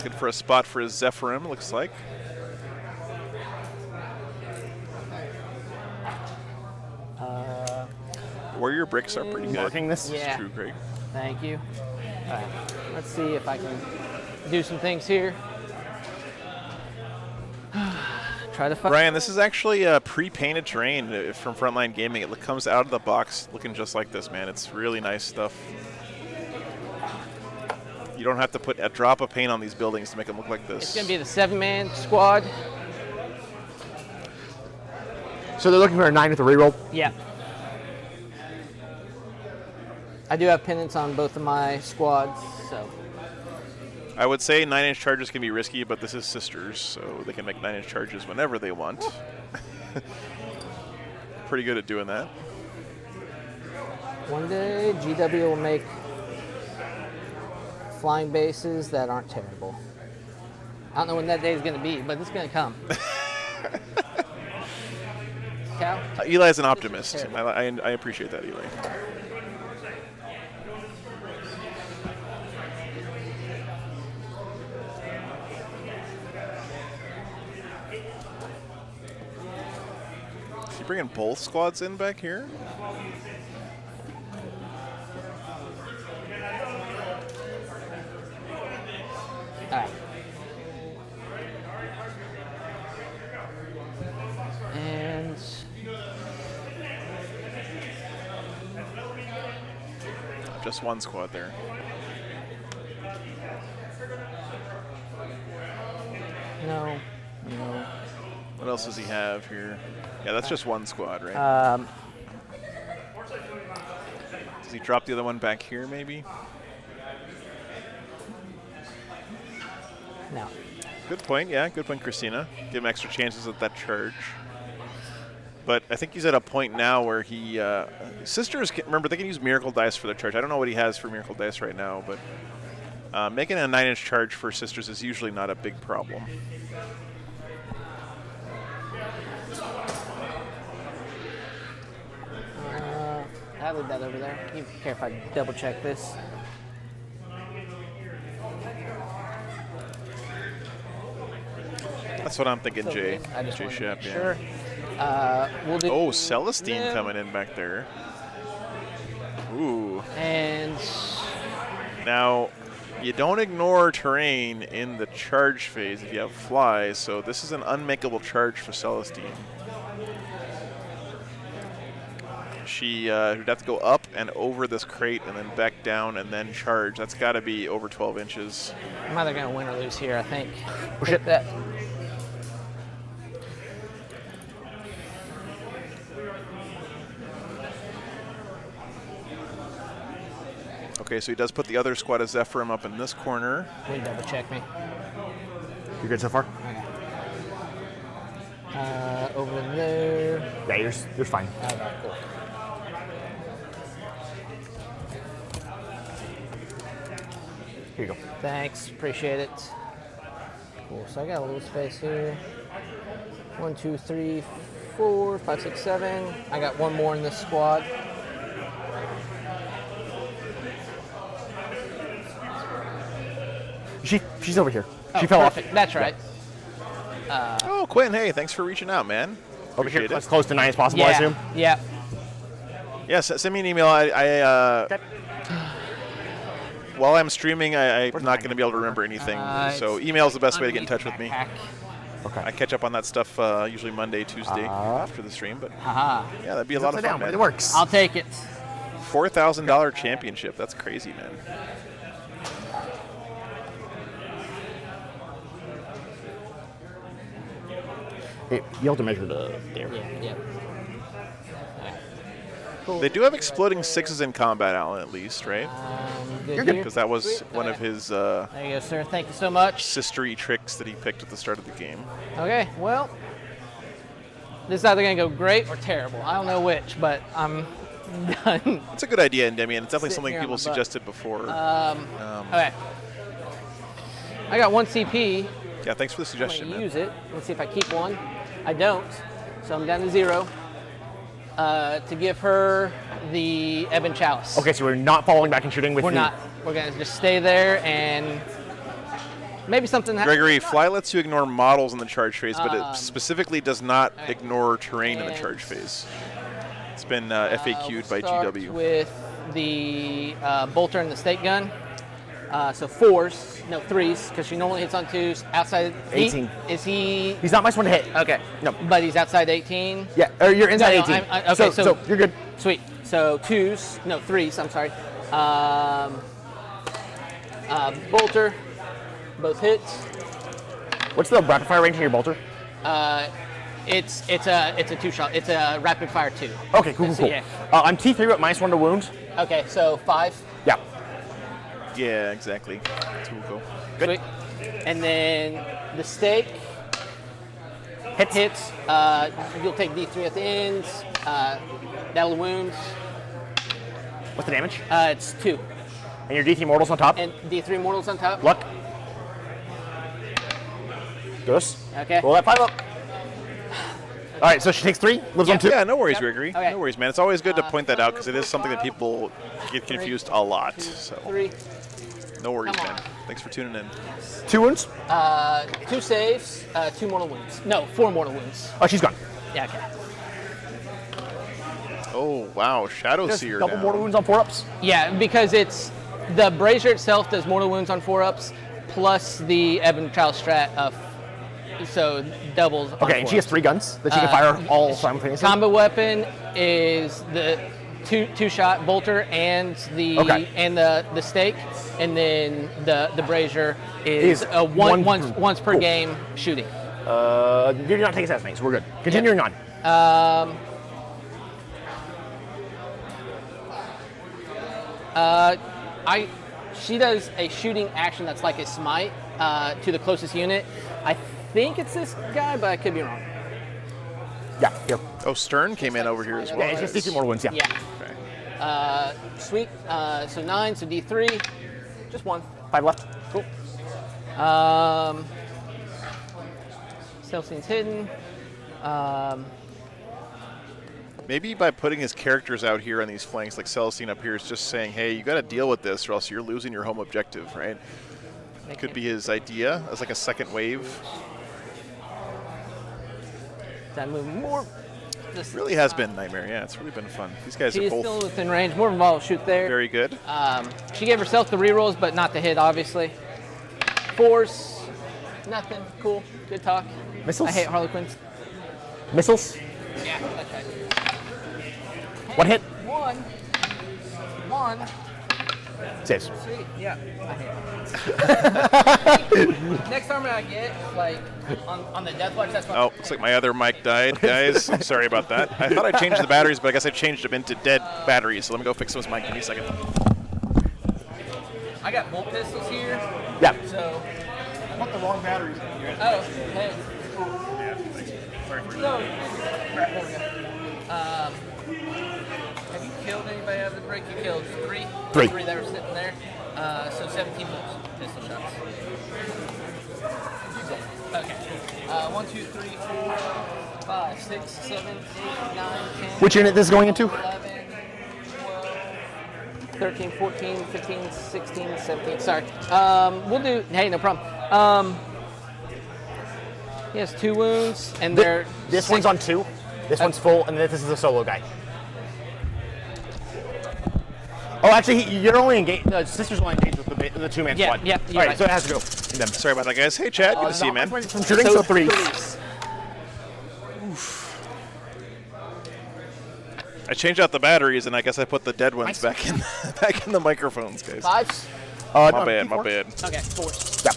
Good for a spot for his Zephyrim, looks like. Warrior bricks are pretty good. Marking this? This Yeah. is true, Craig. Thank you. All right. Let's see if I can do some things here. Try to find. Brian, this is actually a pre-painted terrain from Frontline Gaming. It comes out of the box looking just like this, man. It's really nice stuff. You don't have to put a drop of paint on these buildings to make them look like this. It's going to be the 7-man squad. So they're looking for a 9 with a reroll. Yeah. I do have pennants on both of my squads, so I would say 9-inch charges can be risky, but this is Sisters, so they can make 9-inch charges whenever they want. Pretty good at doing that. One day, GW will make flying bases that aren't terrible. I don't know when that day is going to be, but it's going to come. Cal? Eli's an optimist. I appreciate that, Eli. Is he bringing both squads in back here? All right. And Just one squad there. no. What else does he have here? Yeah, that's just one squad, right? Does he drop the other one back here, maybe? No. Good point, yeah. Good point, Christina. Give him extra chances at that charge. But I think he's at a point now where he... Sisters, remember, they can use Miracle Dice for their charge. I don't know what he has for Miracle Dice right now, but making a 9-inch charge for Sisters is usually not a big problem. I leave that over there. You care if I double check this? That's what I'm thinking, So Jay. I just Jay wanted to Shep, make yeah. sure. We'll do. Oh, Celestine Yeah. coming in back there. Ooh. And Now, you don't ignore terrain in the charge phase if you have flies, so this is an unmakeable charge for Celestine. She would have to go up and over this crate and then back down and then charge. That's got to be over 12 inches. I'm either going to win or lose here, I think. Hit that. Okay, so he does put the other squad of Zephyrim up in this corner. Will you double check me? You good so far? Okay. Over there. Yeah, you're fine. Okay, cool. Here you go. Thanks, appreciate it. Cool, so I got a little space here. 1, 2, 3, 4, 5, 6, 7. I got one more in this squad. She's over here. She Oh, fell perfect. off. That's right. Oh, Quinn, hey, thanks for reaching out, man. Over here, Appreciate as it. close to 9 as possible, I assume. Yeah. Yes, send me an email. While I'm streaming, I'm not going to be able to remember anything. So email is the best way to get in touch with me. Backpack. Okay. I catch up on that stuff usually Monday, Tuesday after the stream. But Haha. yeah, that'd be a lot of Upside fun, down, man. It works. I'll take it. $4,000 championship. That's crazy, man. Hey, you have to measure the there. Yeah. Cool. They do have exploding sixes in combat, Alan, at least, right? You're good. Because that was Sweet. one of his There you go, sir. Thank you so much. sistery tricks that he picked at the start of the game. Okay, well, this is either going to go great or terrible. I don't know which, but I'm done. It's a good idea, Endymion. It's definitely Sitting something here on people my butt. suggested before. Okay. I got 1 CP. Yeah, thanks for the I'm suggestion, going to man. use it. Let's see if I keep one. I don't, so I'm down to 0. To give her the Ebon Chalice. Okay, so we're not following back and shooting with We're the... not. We're going to just stay there and maybe something happens. Gregory, Fly lets you ignore models in the charge phase, but it specifically does not ignore terrain in the And- charge phase. It's been FAQ'd by Start GW. with the bolter and the stake gun. So 4s, no 3s, because she normally hits on 2s. Outside 18. Is he? He's not my one to hit. Okay. No. But he's outside 18. Yeah, or you're inside No, 18. okay, so you're good. Sweet. So 2s, no 3s. I'm sorry. Bolter, both hits. What's the rapid fire range in your bolter? It's a 2-shot. It's a rapid fire 2. Okay, cool. So, yeah. I'm T3 with -1 to wounds. Okay, so 5. Yeah. Yeah, exactly. That's where we'll go. Sweet. And then the stake hits. You'll take D3 at the ends. That'll wound. What's the damage? It's 2. And your D3 mortals on top? And D3 mortals on top. Luck. Goes. Okay. Roll that 5 up. All right, so she takes 3, lives on 2. Yeah, no worries, Yep. Gregory. Okay. No worries, man. It's always good to point that out because it is something that people get confused a lot. 2, So 3. no worries, Come on. man. Thanks for tuning in. 2 wounds? 2 saves, 2 mortal wounds. No, 4 mortal wounds. Oh, she's gone. Yeah, okay. Oh, wow. Shadow Just Seer double down. mortal wounds on 4-ups. Yeah, because it's the brazier itself does mortal wounds on 4-ups plus the Ebon Child strat of so doubles. Okay, and she has 3 guns that she can fire all simultaneously. Combat weapon is the two shot bolter and the stake, and then the brazier is a once per game shooting. You do not take assassinate, so we're good. Continuing on. She does a shooting action that's like a smite to the closest unit. I think it's this guy, but I could be wrong. Yeah, here. Oh, Stern came in over here as well. Yeah, it's just D3 mortal wounds, yeah. Yeah. Okay. Sweet. So 9, so D3. Just 1. 5 left. Cool. Celestine's hidden. Maybe by putting his characters out here on these flanks, like Celestine up here, is just saying, hey, you got to deal with this or else you're losing your home objective, right? Could be his idea as like a second wave. That move more. It really has been Nightmare. Yeah, it's really been fun. These guys She are is both still within range. More involved will shoot there. very good. She gave herself the rerolls, but not the hit, obviously. 4s. Nothing. Cool. Good talk. Missiles? I hate Harlequins. Missiles? Yeah, okay. 1 hit? 1. Saves. Sweet. Yeah. I hate it. Next armor I get, like, on the death watch, that's what. Oh, looks like my other mic died, guys. I'm sorry about that. I thought I changed the batteries, but I guess I changed them into dead batteries. So let me go fix those mic. Give me a second. I got bolt pistols here. Yeah. So. I want the wrong batteries. Oh, hey. Sorry for No. There we go. Have you killed anybody out of the break? You killed 3? 3. 3 that were sitting there. So 17 bolts, pistol shots. Okay. 1, 2, 3, 4, 5, 6, 7, 8, 9, 10. Which unit this is going into? 11, 12, 13, 14, 15, 16, 17. Sorry. We'll do. Hey, no problem. He has 2 wounds, and they're. This one's on 2. This one's full, and this is a solo guy. Oh, actually, you're only engaged. The sister's only engaged with the 2-man squad. Yeah, All right, so it has to go. Them. Sorry about that, guys. Hey, Chad. Good to see you, man. From shooting, so 3. I changed out the batteries, and I guess I put the dead ones back in the microphones, guys. 5s? My bad. Okay, 4s. Yeah.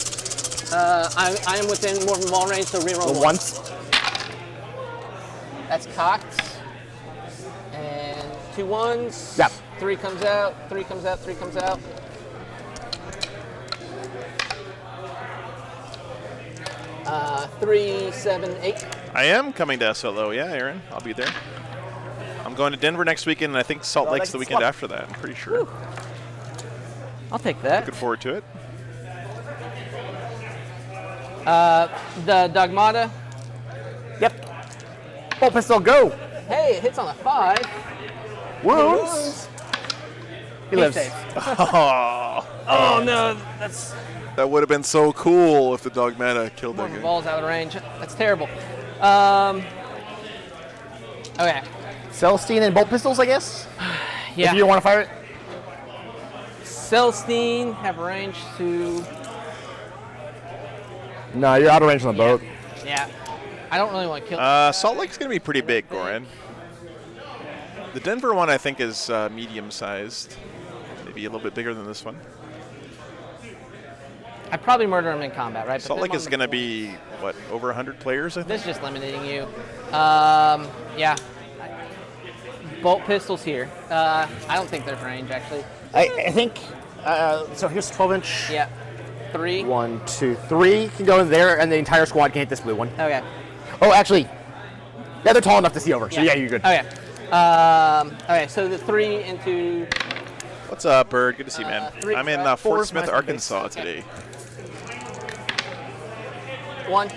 I am within more than ball range, so reroll Once. That's cocked. And 2 1s. Yeah. 3 comes out, 3 comes out, 3 comes out. Uh, 3, 7, 8. I am coming to SLO. Yeah, Aaron. I'll be there. I'm going to Denver next weekend, and I think Salt Lake's the weekend after that. I'm pretty sure. Whew. I'll take that. Looking forward to it. The Dogmata. Yep. Bolt pistol, go. Hey, it hits on a 5. Wounds. He lives. Oh no, that's That would have been so cool if the Dogmata killed more that of the guy. balls out of range. That's terrible. Okay. Celestine and bolt pistols, I guess? Yeah. If you don't want to fire it? Celestine have range to. No, you're out of range on the boat. Yeah. I don't really want to kill. Salt Lake's going to be pretty big, Goran. The Denver one, I think, is medium-sized. Maybe a little bit bigger than this one. I'd probably murder him in combat, right? But Salt this Lake is one's going to be, what, over 100 players, I think? This is just limiting you. Yeah. bolt pistols here. I don't think there's range actually. I think, so here's 12-inch. Yeah. 3. 1, 2, 3 can go in there, and the entire squad can hit this blue one. Okay. Oh, actually, yeah, they're tall enough to see over, so yeah, you're good. Okay. Okay, so the 3 into... What's up, Bird? Good to see you, man. 3, I'm in right? Fort 4 Smith, my Arkansas base. today. 1.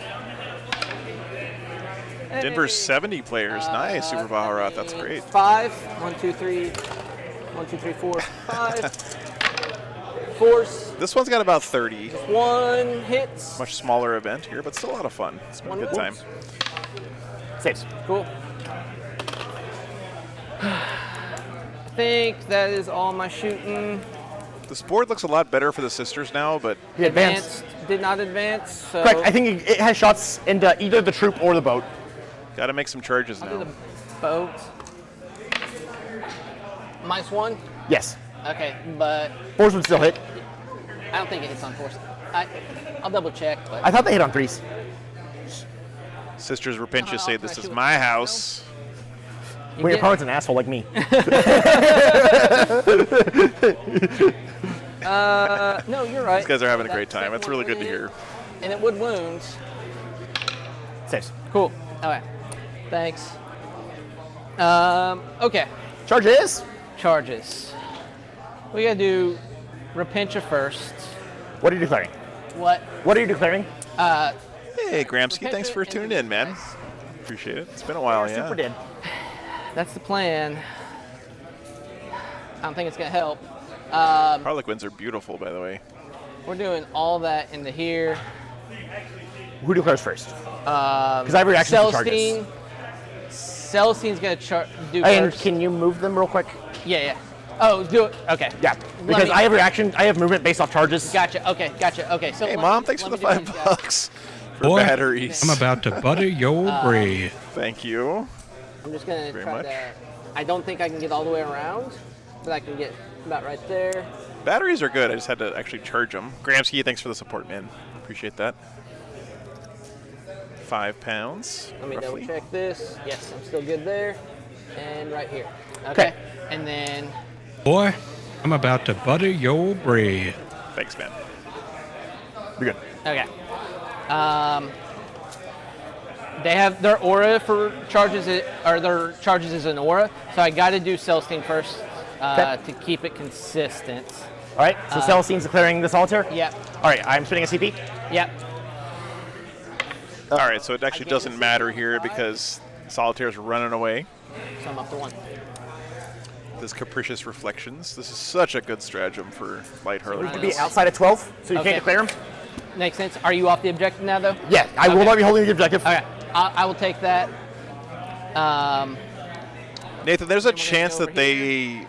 Denver's 70 players. Nice, Super Baharat. That's great. 5. 1, 2, 3. 1, 2, 3, 4, 5. Force. This one's got about 30. 1 hits. Much smaller event here, but still a lot of fun. It's been a good time. Saves. Cool. I think that is all my shooting. This board looks a lot better for the sisters now, but He advanced. Did not advance. So Correct. I think it has shots into either the troop or the boat. got to make some charges I'll do now. the boat. -1. Yes. Okay, but Fours would still hit. I don't think it hits on force. I'll double check. But I thought they hit on 3s. Sisters Repentious say this is my house. When your opponent's an asshole like me. no, you're right. These guys are having a great That time. It's really good to would hear. And it would wound. Saves. Cool. Okay. Thanks. Okay. Charges. Charges. We gotta do Repentia first. What are you declaring? What? What are you declaring? Hey, Gramsci, thanks for tuning in, man. Appreciate it. It's been a while, yeah. Super did. That's the plan. I don't think it's gonna help. Harlequins are beautiful, by the way. We're doing all that into here. Who declares first? Because I have reactions to charges. Celestine. Celestine's gonna do And first. can you move them real quick? Yeah. Oh, do it. Okay. Yeah. Because I have reaction. I have movement based off charges. Gotcha. Okay. Gotcha. Okay. So Hey, let Mom, me- thanks for let the me do these guys. $5 for Boy, batteries. I'm about to butter your bread. Thank you. I'm just gonna Very try much. to. I don't think I can get all the way around, but I can get about right there. Batteries are good. I just had to actually charge them. Gramsci, thanks for the support, man. Appreciate that. 5 pounds. Let me roughly. double check this. Yes, I'm still good there. And right here. Okay. And then Boy, I'm about to butter your bread. Thanks, man. You're good. okay. They have their aura for charges, or their charges is an aura. So I got to do Celestine first to keep it consistent. All right. So Celestine's declaring the solitaire. Yep. All right. I'm spinning a CP. Yep. All right, so it actually doesn't matter here because Solitaire's running away. So I'm up to 1. This Capricious Reflections. This is such a good stratagem for light You Harlequins. can be outside of 12, so you Okay. can't declare them. Makes sense. Are you off the objective now, though? Yeah. I will Okay. not be holding the objective. Okay. I will take that. Nathan, there's a chance that they...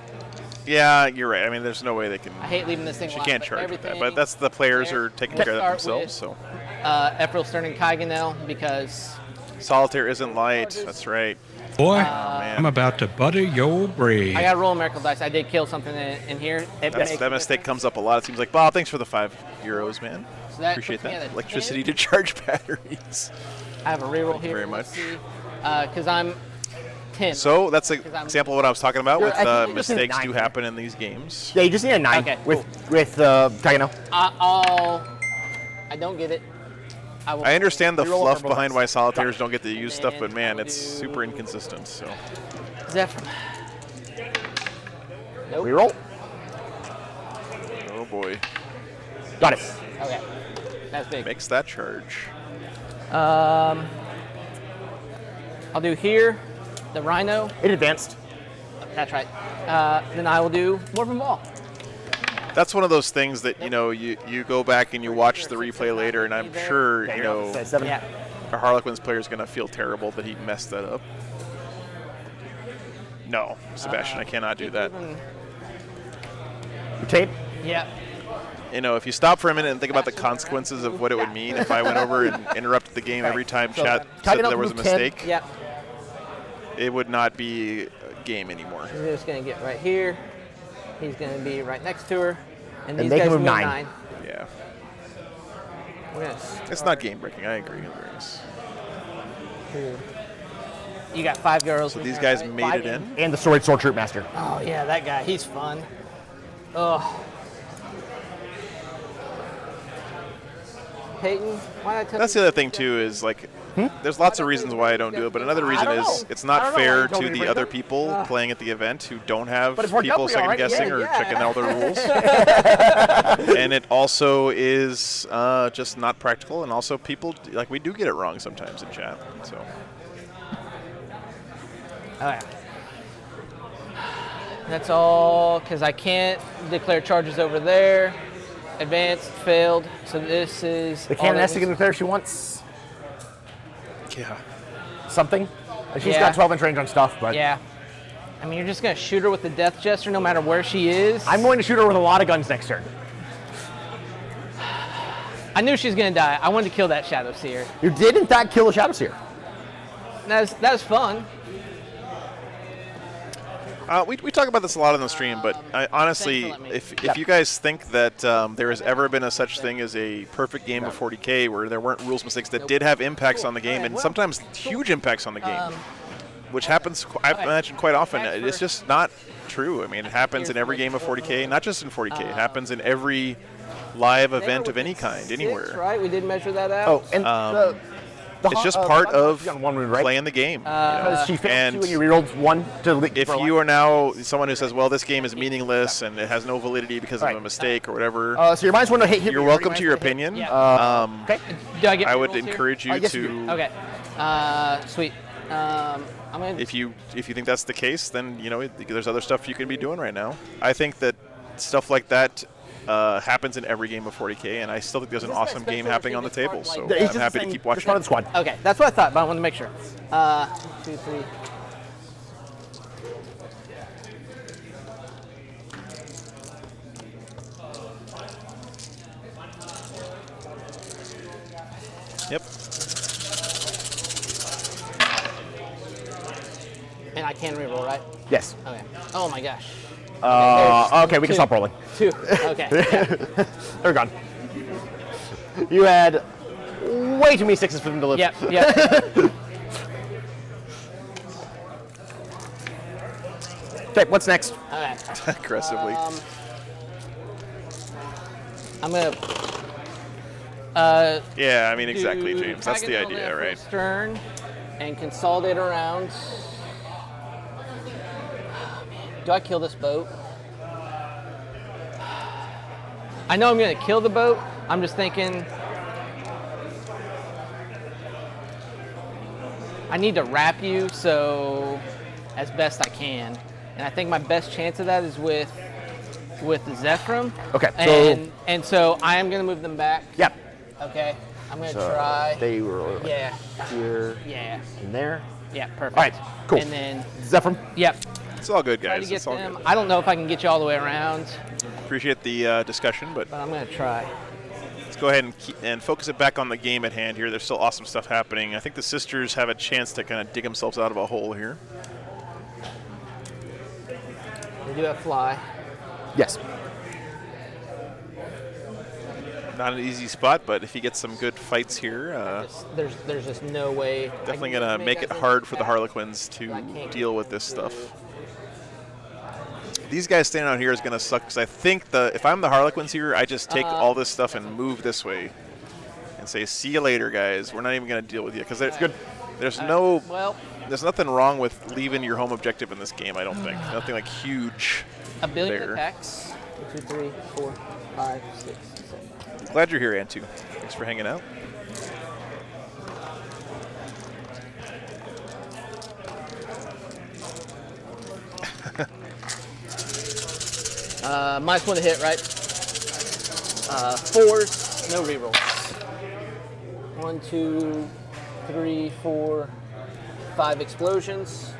Yeah, you're right. I mean, there's no way they can... I hate leaving this thing She alive, can't but charge with that. everything But that's the players there. are taking Let's care of that start themselves, with, so... Ephrail, Stern, and Kaiganel, because Solitaire isn't light. That's right. Boy, man. I'm about to butter your bread. I got to roll Miracle Dice. I did kill something in here. That mistake comes up a lot. It seems like, Bob, thanks for the €5, man. So that Appreciate puts me that. at a Electricity 10. to charge batteries. I have a reroll here. very Let's much. see. Because I'm 10. So that's an 'Cause I'm- example of what I was talking about You're- with I think you just need a mistakes 9. do happen in these games. Yeah. You just need a 9 Okay, with Kagano. I don't get it. will I understand the Reroll fluff for behind bullets. why solitaires don't get to use stuff, And but man, I'll it's do- super inconsistent. So Zephyr. Nope. Reroll. oh boy, Got it. Okay. That's big. makes that charge. I'll do here, the Rhino. It advanced. That's right. Then I will do Morphin Ball. That's one of those things that you go back and you watch the replay later, and I'm sure Say 7. Yeah. a Harlequins player is going to feel terrible that he messed that up. No, Sebastian, I cannot do that. Tape. Yeah. If you stop for a minute and think about the consequences of what it would mean if I went over and interrupted the game every time chat said that there was a mistake, Yeah. it would not be a game anymore. He's just gonna get right here. He's gonna be right next to her, and these they guys can move move 9. Yeah. We're gonna It's not game breaking. I agree. It's You got 5 girls. So in these there, guys right? made 5 it in. And the Sword Troop Master. Oh yeah, that guy. He's fun. Oh. Peyton, why did I tell That's you? the other thing too is like, there's lots of reasons why I don't do it, but another reason don't is know. it's I not don't know why fair you told me to to the bring other it up. people playing at the event who don't have But it's worked out people pretty all second right. guessing Yeah, or yeah. checking all the rules. And it also is just not practical, and also people like we do get it wrong sometimes in chat. So Oh yeah. That's all because I can't declare charges over there. Advanced failed. So this is The all that Canoness can needs- declare she wants yeah, something. She's Yeah. got 12-inch range on stuff, but Yeah. I mean, you're just gonna shoot her with the Death Jester no matter where she is. I'm going to shoot her with a lot of guns next turn. I knew she was gonna die. I wanted to kill that Shadow Seer. You did, in fact, kill a Shadow Seer. That was fun. we talk about this a lot on the stream, but honestly, Thanks for letting me. if you guys think that there has ever been a such thing as a perfect game of 40K where there weren't rules mistakes that did have impacts on the game, and sometimes huge impacts on the game, which happens, I imagine, quite often, it's just not true. I mean, it happens in every game of 40K, not just in 40K. It happens in every live event of any kind, anywhere. Right? We did measure that out. Oh, and It's just part of she's on 1 wound, right? playing the game. Because she failed and you and you rerolled 1 to leak. if you are now someone who says, well, this game is meaningless and it has no validity because of a mistake or whatever, so your mind's one to hit. you're welcome to your opinion. Yeah. Okay. Do I get I would rerolls here? encourage you yes, you to, do. Okay. Sweet. I'm gonna. if you think that's the case, then there's other stuff you can be doing right now. I think that stuff like that happens in every game of 40K, and I still think there's an awesome game happening on the table. So He's I'm just happy to saying, keep just watching. part of the squad. Okay, that's what I thought, but I wanted to make sure. 2, 3. Yep. And I can reroll, right? Yes. Okay. Oh my gosh. Okay, we can stop rolling. 2. Okay. Yeah. They're gone. You had way too many 6s for them to live. Yep. Yep. Okay, what's next? Okay. Aggressively. I'm gonna. Yeah, I mean, exactly, do James. That's the Dragon idea, Ball right? Stern and consolidate around. Do I kill this boat? I know I'm gonna kill the boat. I'm just thinking I need to wrap you so as best I can. And I think my best chance of that is with Zephyrim. Okay, so And so I am gonna move them back. Yep. Okay. I'm gonna try. They were Yeah. here Yeah. and there. Yeah, perfect. All right, cool. And then, Zephyr. yep, It's all good, try to guys. get It's all them. good. I don't know if I can get you all the way around, Appreciate the discussion, but but I'm gonna try. let's go ahead and focus it back on the game at hand here. There's still awesome stuff happening. I think the sisters have a chance to kind of dig themselves out of a hole here. They do have fly. Yes. Not an easy spot, but if he gets some good fights here, There's just no way. definitely going to make it hard for the Harlequins to deal with this stuff. These guys standing out here is going to suck because I think if I'm the Harlequins here, I just take all this stuff and move this way and say, see you later, guys. We're not even going to deal with you because it's good. There's there's nothing wrong with leaving your home objective in this game, I don't think. Nothing like huge a billion there. attacks. 1, 2, 3, 4, 5, 6, 7. Glad you're here, Antu. Thanks for hanging out. -1 to hit, right? 4s, no rerolls. 1, 2, 3, 4, 5 explosions.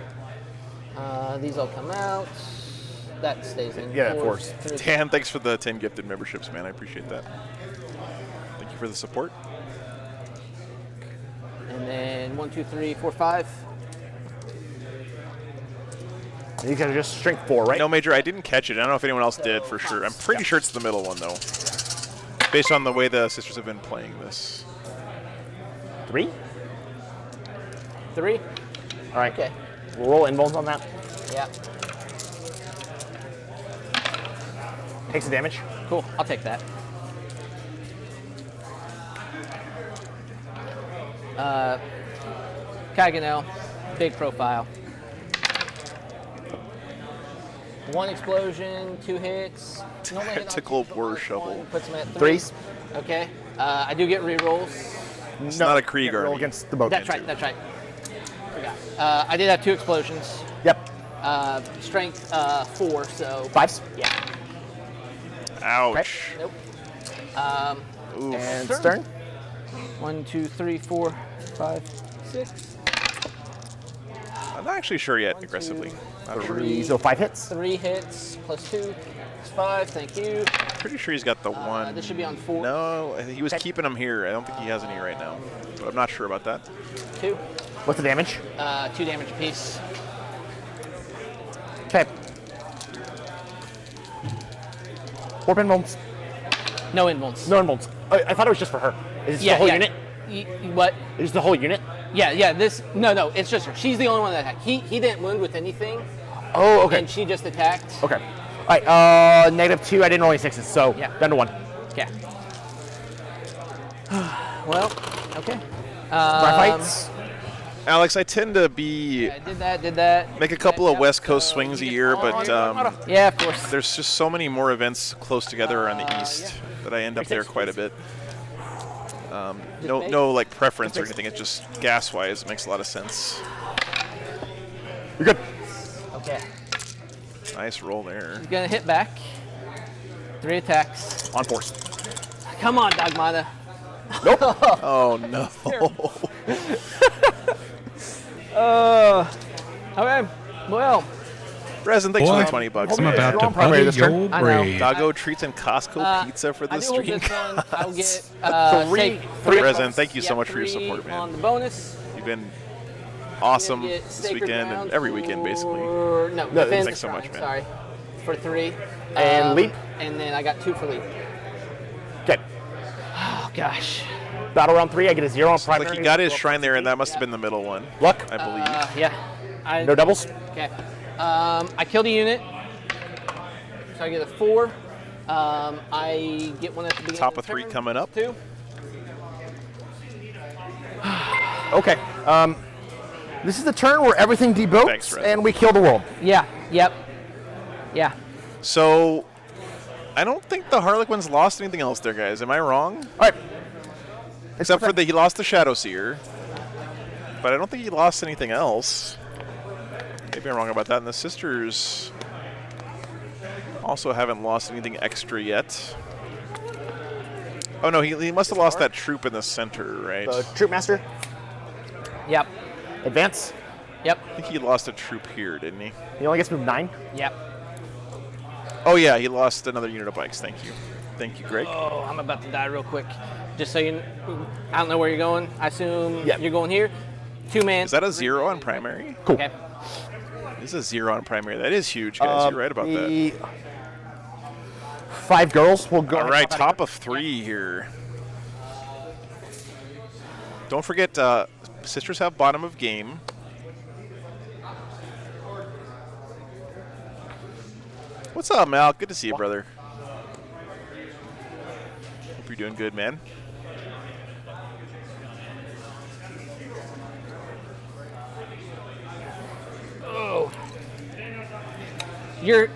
These all come out. That stays in. Yeah, 4s, 4s. 3s. Dan, thanks for the 10 gifted memberships, man. I appreciate that. Thank you for the support. And then 1, 2, 3, 4, 5. These guys are just strength 4, right? No, Major, I didn't catch it. I don't know if anyone else did for sure. I'm pretty sure it's the middle one, though. Based on the way the sisters have been playing this. 3? 3. All right. Okay. We'll roll invulns on that. Yeah. Takes the damage. Cool. I'll take that. Kaganel, big profile. 1 explosion, 2 hits. Normally hit on Tactical 2, war one, shovel. Puts him at 3. Threes. Okay. I do get rerolls. It's not a Krieg roll army. against the boat. That's right. That's right. Forgot. I did have 2 explosions. Yep. Strength 4, so 5s. yeah. Ouch. Nope. Oof. And Stern. stern. 1, 2, 3, 4, 5, 6. I'm not actually sure yet, aggressively. Not sure. 3, so 5 hits. 3 hits plus 2 is 5. Thank you. Pretty sure he's got the one. This should be on 4. No, he was keeping them here. I don't think he has any right now, but I'm not sure about that. 2. What's the damage? 2 damage apiece. Okay. 4 invulns. No invulns. No invulns. I thought it was just for her. Is it the whole unit? What? Is the whole unit? Yeah. This. No. It's just her. She's the only one that attacked. He didn't wound with anything. Oh, okay. And she just attacked. Okay. All right. -2. I didn't roll any 6s, so Yeah. down to 1. Okay. Well. Okay. Fights. Alex, I tend to be I did that. make a couple of West Coast swings a year, but Yeah, of course. there's just so many more events close together on the East that I end up there quite a bit. No like preference or anything. It's just gas-wise, it makes a lot of sense. You're good. Okay. Nice roll there. He's gonna hit back. 3 attacks. On force. Come on, Dogmata. Oh no. Okay. Well. Resin, thanks for Boy, the $20. I'm man. about to on primary butter this turn. your I know. brain. Doggo treats and Costco pizza for I the do hope stream. this one I'll get Three- three Resin, thank you so much for your 3 support, man. on the bonus. You've been awesome Get this Sacred weekend Ground and every weekend, basically. for- No, No, defense thanks so much, shrine, man. Sorry. For 3. And leap. And then I got 2 for leap. Okay. Oh, gosh. Battle round 3. I get a 0 on primary. Like he got his shrine there, and that must have been the middle one, Luck. I believe. Yeah. No doubles. Okay. I killed a unit. So I get a 4. I get one at the beginning Top of of the 3 turn. coming up. 2. Okay. This is the turn where everything deboats Thanks, Red. and we kill the world. Yeah. Yep. Yeah. So, I don't think the Harlequins lost anything else there, guys. Am I wrong? All right. Except for he lost the Shadow Seer. But I don't think he lost anything else. Maybe I'm wrong about that. And the Sisters also haven't lost anything extra yet. Oh, no, he must have lost that troop in the center, right? The troop master. Yep. Advance. Yep. I think he lost a troop here, didn't he? He only gets moved 9. Yep. Oh, yeah, he lost another unit of bikes. Thank you. Thank you, Greg. Oh, I'm about to die real quick. Just so you I don't know where you're going. I assume Yeah. you're going here. 2-man. Is that a 0 on primary? Cool. Okay. This is a 0 on primary. That is huge, guys. You're right about that. The 5 girls will go. All right, top of 3 here. Don't forget, Sisters have bottom of game. What's up, Mal? Good to see you, brother. Hope you're doing good, man. You're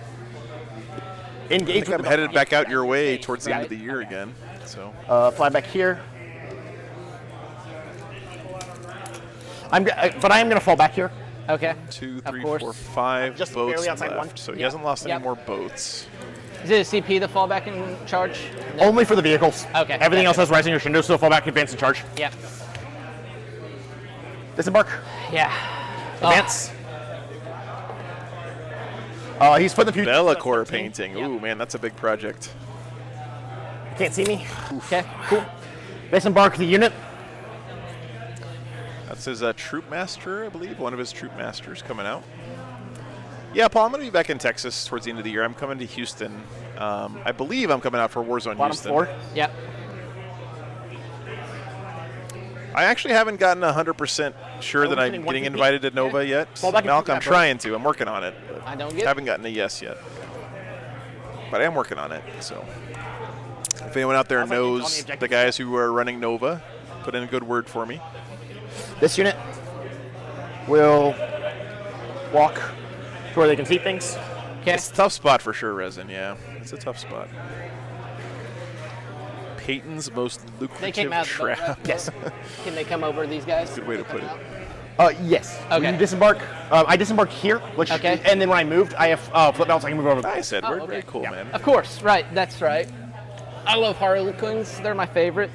I Engage think with I'm the headed back out your way towards the end of the year again. So fly back here. But I am going to fall back here. okay. 2, Of 3, course. 4, 5 Just boats barely outside left. one. So he Yeah. hasn't lost any Yep. more boats. Is it a CP to fall back in charge? No. Only for the vehicles. Okay, Everything else gotcha. has rising or shindo, so fall back, advance, and charge. Yep. Disembark. Yeah. Advance. He's putting the future. Bellacore painting. Ooh, man, that's a big project. Can't see me. Okay. Cool. Disembark the unit. That's his troop master, I believe. One of his troop masters coming out. Yeah, Paul, I'm going to be back in Texas towards the end of the year. I'm coming to Houston. I believe I'm coming out for Warzone Bottom Houston. floor. Yep. I actually haven't gotten 100% sure that I'm getting getting 150? invited to Nova yet. Fall back and Malcolm, shoot I'm that, bro. trying to. I'm working on it. I don't get. Haven't gotten a yes yet. But I am working on it, so. If anyone out there Sounds like it's on the knows objective. the guys who are running Nova, put in a good word for me. This unit will walk to where they can see things. Okay. It's a tough spot for sure, Resin, yeah. It's a tough spot. Peyton's most They lucrative came out. Of the boat, trap. right? Yes. Can they come over these guys? Good way to They come put it. out? Yes. Okay. When you disembark, I disembarked here, which, Okay. and then when I moved, I have flip outs. I can move over. Nice, Edward. okay. Very cool, Yeah. man. Of course, right. That's right. I love Harlequins. They're my favorite.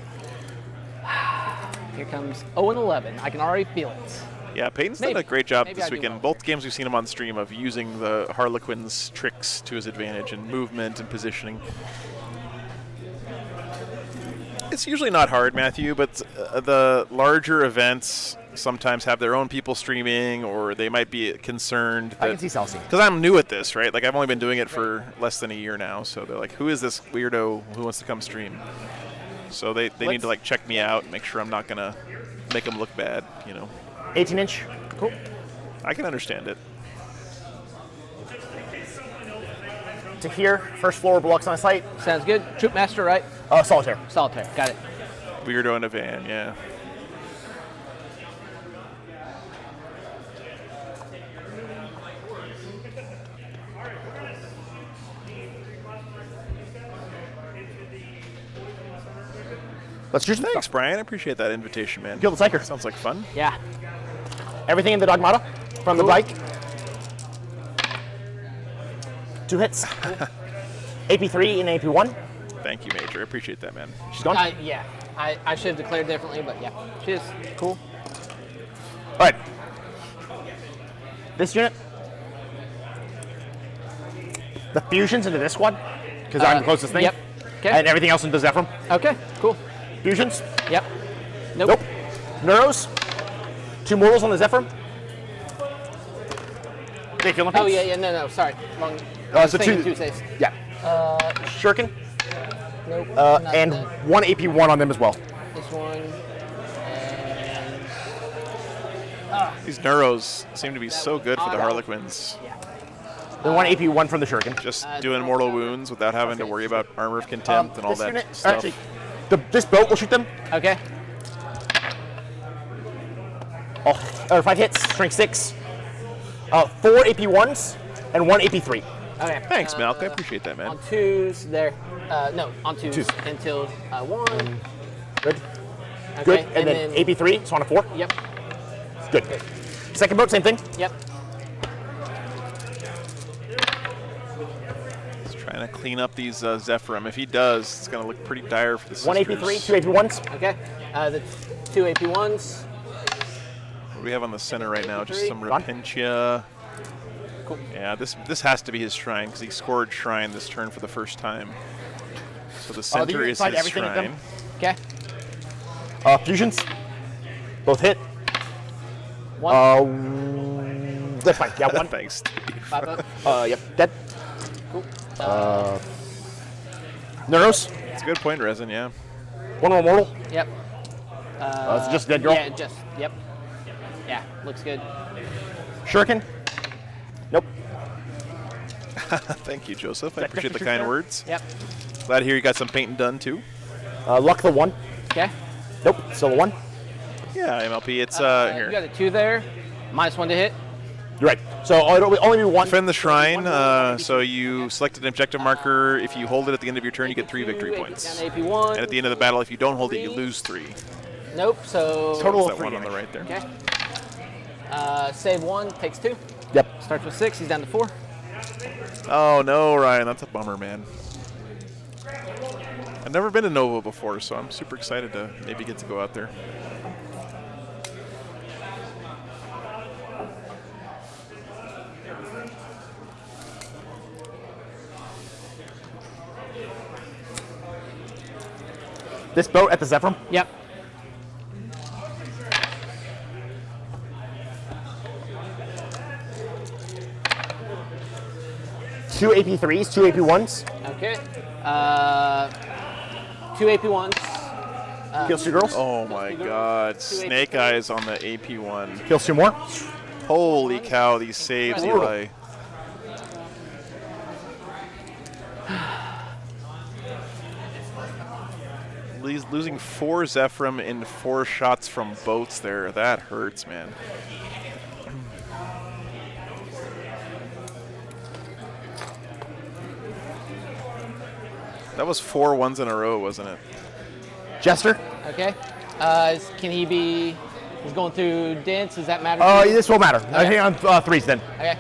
Here comes 0-11. I can already feel it. Yeah, Peyton's Maybe. done a great job Maybe this I do weekend. well. Both games we've seen him on stream of using the Harlequin's tricks to his advantage in movement and positioning. It's usually not hard, Matthew, but the larger events sometimes have their own people streaming, or they might be concerned. I can see Salsi. Because I'm new at this, right? Like, I've only been doing it for less than a year now, so they're like, who is this weirdo who wants to come stream? So they need to, like, check me out and make sure I'm not going to make them look bad, you know. 18-inch. Cool. I can understand it. To here, first floor blocks on site. Sounds good. Troop master, right? Solitaire. Solitaire. Got it. Weirdo in a van, yeah. Let's do some Thanks, stuff. Brian. I appreciate that invitation, man. Kill the Psyker. Sounds like fun. Yeah. Everything in the Dogmata from the Cool. bike. 2 hits. AP3 and AP1. Thank you, Major. I appreciate that, man. She's gone. Yeah. I should have declared differently, but yeah. She is. Cool. All right. This unit. The fusions into this squad, because I'm the closest thing. Yep. Okay. And everything else into Zephyr. Okay. Cool. Fusions. Yep. Nope. Nope. Neuros. 2 mortals on the Zephyr. They feel Oh yeah. No. Sorry. Wrong. So thinking 2 saves. Yeah. Shuriken. Nope. not And that. 1 AP1 on them as well. This one. And These Neuros seem to be so good for the Harlequins. Then 1 AP1 from the Shuriken. Just doing mortal wounds without having to worry about armor of contempt and all This that unit, stuff. Actually, this boat will shoot them. okay. Or 5 hits, strength 6. 4 AP1s and 1 AP3. Okay. Thanks, Malk. I appreciate that, man. On twos there. No, on twos, Twos. until 1. Good. Okay. Good. And then AP3, so on a 4. Yep. Good. Second boat, same thing. Yep. Just trying to clean up these Zephyrim. If he does, it's going to look pretty dire for the 1 sisters. AP3, 2 AP1s. Okay. The 2 AP1s. What do we have on the center right now? Just some Ron? Repentia. Cool. Yeah, this has to be his shrine because he scored shrine this turn for the first time. So the center unit is side, his everything of them? shrine. Okay. Fusions. Both hit. 1. That's fine. Yeah, 1. Thanks, Steve. 5 up. Yep. Dead. Cool. Neuros. It's a good point, Resin, yeah. 1 more mortal. Yep. It's just dead girl. Yeah, just, yep. Yeah, looks good. Shuriken. Nope. Thank you, Joseph. I That appreciate the picture kind there? words. Yep. Glad to hear you got some painting done, too. Luck the 1. Okay. Nope. Still a 1. Yeah, MLP, it's You here. got a 2 there. -1 to hit. You're right. So it'll only be 1. Defend the shrine, so you select an objective marker. If you hold it at the end of your turn, you get 3 victory points. Down to AP1. And at the end of the battle, if you don't hold it, you lose 3. Nope, so. Total That's of that 3 one on the damage. right there. Okay. Save 1, takes 2. Yep. Starts with 6, he's down to 4. Oh, no, Ryan, that's a bummer, man. I've never been to Nova before, so I'm super excited to maybe get to go out there. This boat at the Zephyr. Yep. Two AP3s, 2 AP1s. Okay. 2 AP1s. Kills 2 girls. Oh my God! Snake Eyes on the AP1. Kills 2 more. Holy cow! These saves, Eli. Losing 4 Zephyrim in 4 shots from boats there. That hurts, man. That was 4 ones in a row, wasn't it? Jester. Okay. Can he be? He's going through dents. Does that matter? to you? This will matter. I Okay. think on 3s then. Okay.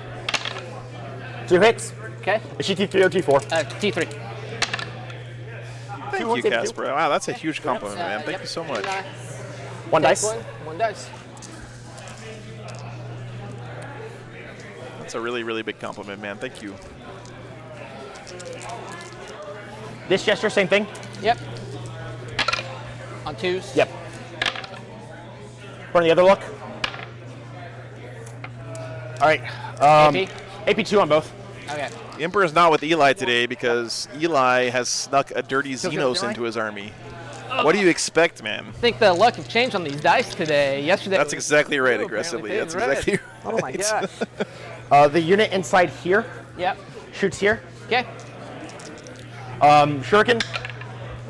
2 hits. Okay. Is she T3 or T4? T3. Thank you, Casper. Wow, that's a huge compliment, man. Thank you so much. 1 dice. One dice. That's a really, really big compliment, man. Thank you. This Jester, same thing. Yep. On 2s. Yep. Burn the other luck. All right. AP. AP2 on both. Okay. The Emperor's not with Eli today because Eli has snuck a dirty Xenos into his army. What do you expect, man? I think the luck have changed on these dice today. Yesterday. That's it was exactly right, blue, aggressively. apparently. That's Today's exactly red. right. Oh my gosh. The unit inside here Yep. shoots here. Okay. Shuriken.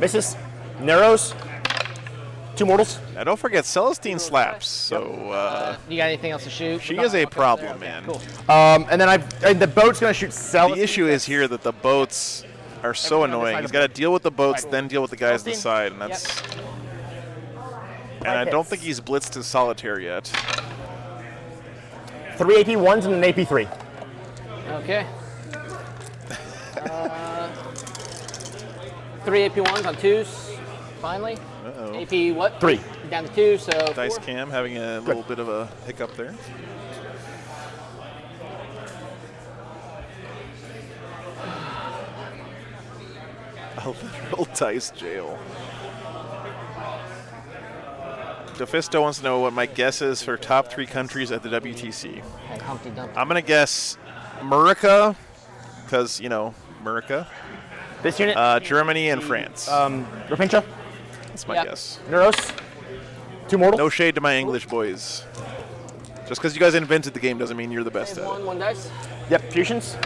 Misses. Narrows. 2 mortals. Now, don't forget, Celestine slaps, so You got anything else to shoot? she is a problem, man. Cool. And then the boat's going to shoot Cell. The issue is here that the boats are so annoying. He's got to deal with the boats, then deal with the guys on the side, and that's... And I don't think he's blitzed his solitaire yet. 3 AP1s and an AP3. Okay. 3 AP1s on 2s. Finally. Uh-oh. AP what? 3. Down to 2, so Dice 4. Cam having a little bit of a hiccup there. A literal dice jail. Defisto wants to know what my guess is for top 3 countries at the WTC. And Humpty Dumpty. I'm going to guess America, because, you know, America. This unit. Germany and France. Rapincha. That's my Yep. guess. Neuros. 2 mortals. No shade to my English boys. Just because you guys invented the game doesn't mean you're the best at it. One dice. Yep. Fusions.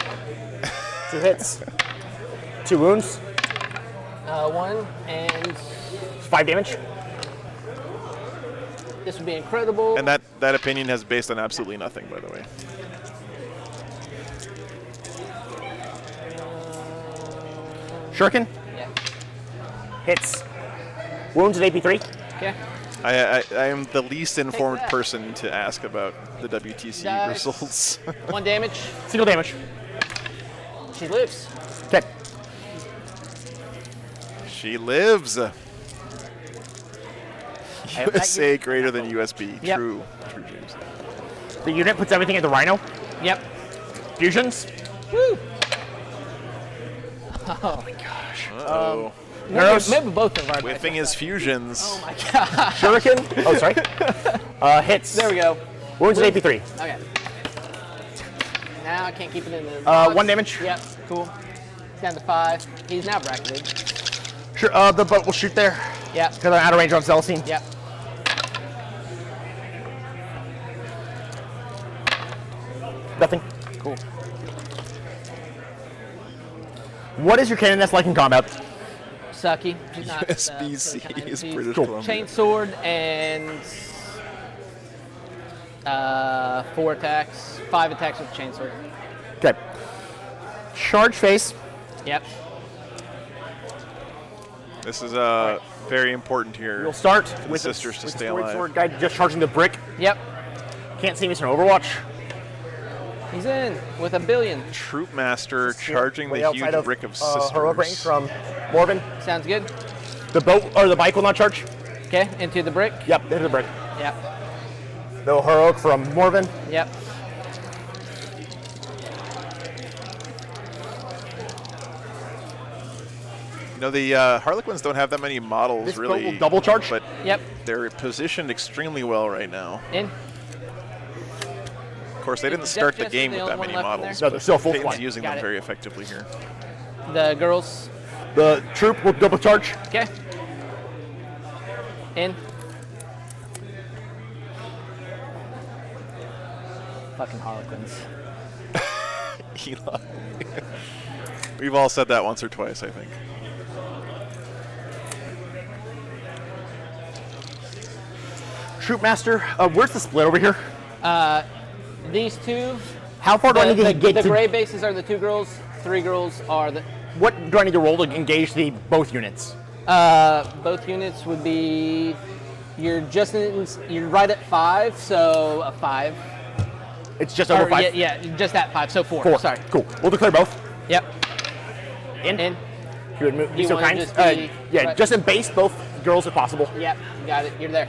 2 hits. 2 wounds. 1 and 5 damage. this would be incredible. And that opinion has based on absolutely nothing, by the way. Shuriken. Yeah. Hits. Wounds at AP3. Okay. I am the least informed that. person to ask about the WTC Dice. results. 1 damage. Single damage. She lives. Okay. She lives. USA greater than USB. Yep. True, James. The unit puts everything in the Rhino. Yep. Fusions. Woo. Oh my gosh. Uh-oh. Neuros. Maybe both of our dice. Whiffing his fusions. Oh my god. Shuriken. Oh, sorry. Hits. There we go. Wounds at AP3. Okay. Now I can't keep it in the box. 1 damage. Yep. Cool. Down to 5. He's now bracketed. Sure. The boat will shoot there. Yep. Because I'm out of range on Celestine. Yep. Nothing. Cool. What is your cannon that's like in combat? Sucky. She's not, SBC really kind of is easy. British Cool. Columbia. Chain sword and 4 attacks. 5 attacks with chain sword. Okay. Charge face. Yep. This is very important here. We'll start for the with sisters to with stay sword, alive. sword guy just charging the brick. Yep. Can't see me from Overwatch. He's in with 1 billion. Troop Master charging Way the outside huge of, brick of sisters. heroic range from Morven. Sounds good. The boat or the bike will not charge. Okay. Into the brick. Yep, into the brick. Yep. The heroic from Morven. Yep. You know, the Harlequins don't have that many models, This really. boat will double charge. But Yep. they're positioned extremely well right now. In. Of course, they didn't Is start Jeff the game the with that only many one left in models. there? No, they're still full Peyton's flight. using Got them it. very effectively here. The girls. The troop will double charge. Okay. In. Fucking Harlequins. Eli. We've all said that once or twice, I think. Troopmaster, where's the split over here? These two. How far do I need to get the to? gray bases are the 2 girls. 3 girls are the. What do I need to roll to engage the both units? Both units would be. You're right at 5, so a 5. It's just over 5? Yeah, just at 5, so 4. 4. Sorry. Cool. We'll declare both. Yep. In. In. If you would move, Do be you so wanna kind. just be Yeah, right- just in base both girls if possible. Yep. You got it. You're there.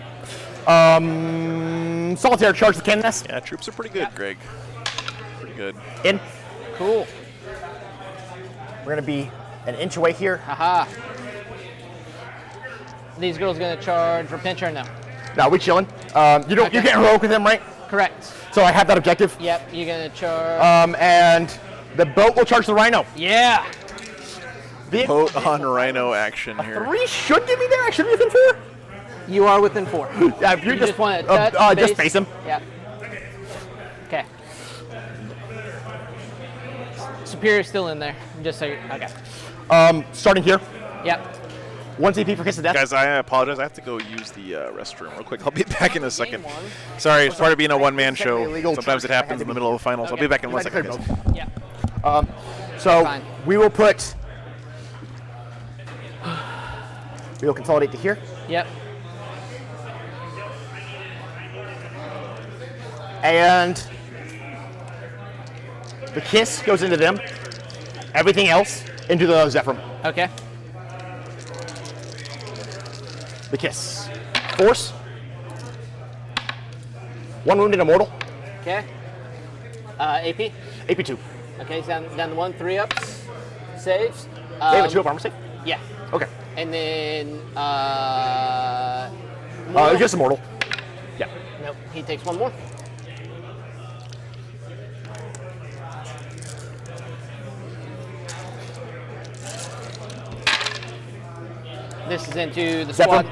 Solitaire, charge the cannon nest. Yeah, troops are pretty good, Greg. Pretty good. In. Cool. We're gonna be an inch away here. Haha. These girls gonna charge Repentia or no? No, we chilling. You Okay. can't heroic with them, right? Correct. So I have that objective. Yep. You're gonna charge. And the boat will charge the rhino. Yeah. Boat on Rhino action here. 3 should give me there. I should be within 4. You are within 4. Yeah, if you just want to touch. just base him. Yep. Okay. Superior's still in there. Just so. Okay. Starting here. Yep. 1 CP for kiss of death. Guys, I apologize. I have to go use the restroom real quick. I'll be back in a second. Game 1. Sorry, it's part of being a one-man Technically show. illegal Sometimes it charge. happens in the middle of the finals. I'll be back in 1 second. guys. Yeah. So Fine. we will put. We will consolidate to here. Yep. And the kiss goes into them. Everything else into the Zephyr. Okay. The kiss. Force. 1 wounded immortal. Okay. AP. AP2. Okay. He's down to 1. 3 ups. Saves. They have a 2 up armor save? Yeah. Okay. And then. Just immortal. Yeah. Nope. He takes 1 more. This is into the Zephyr. squad.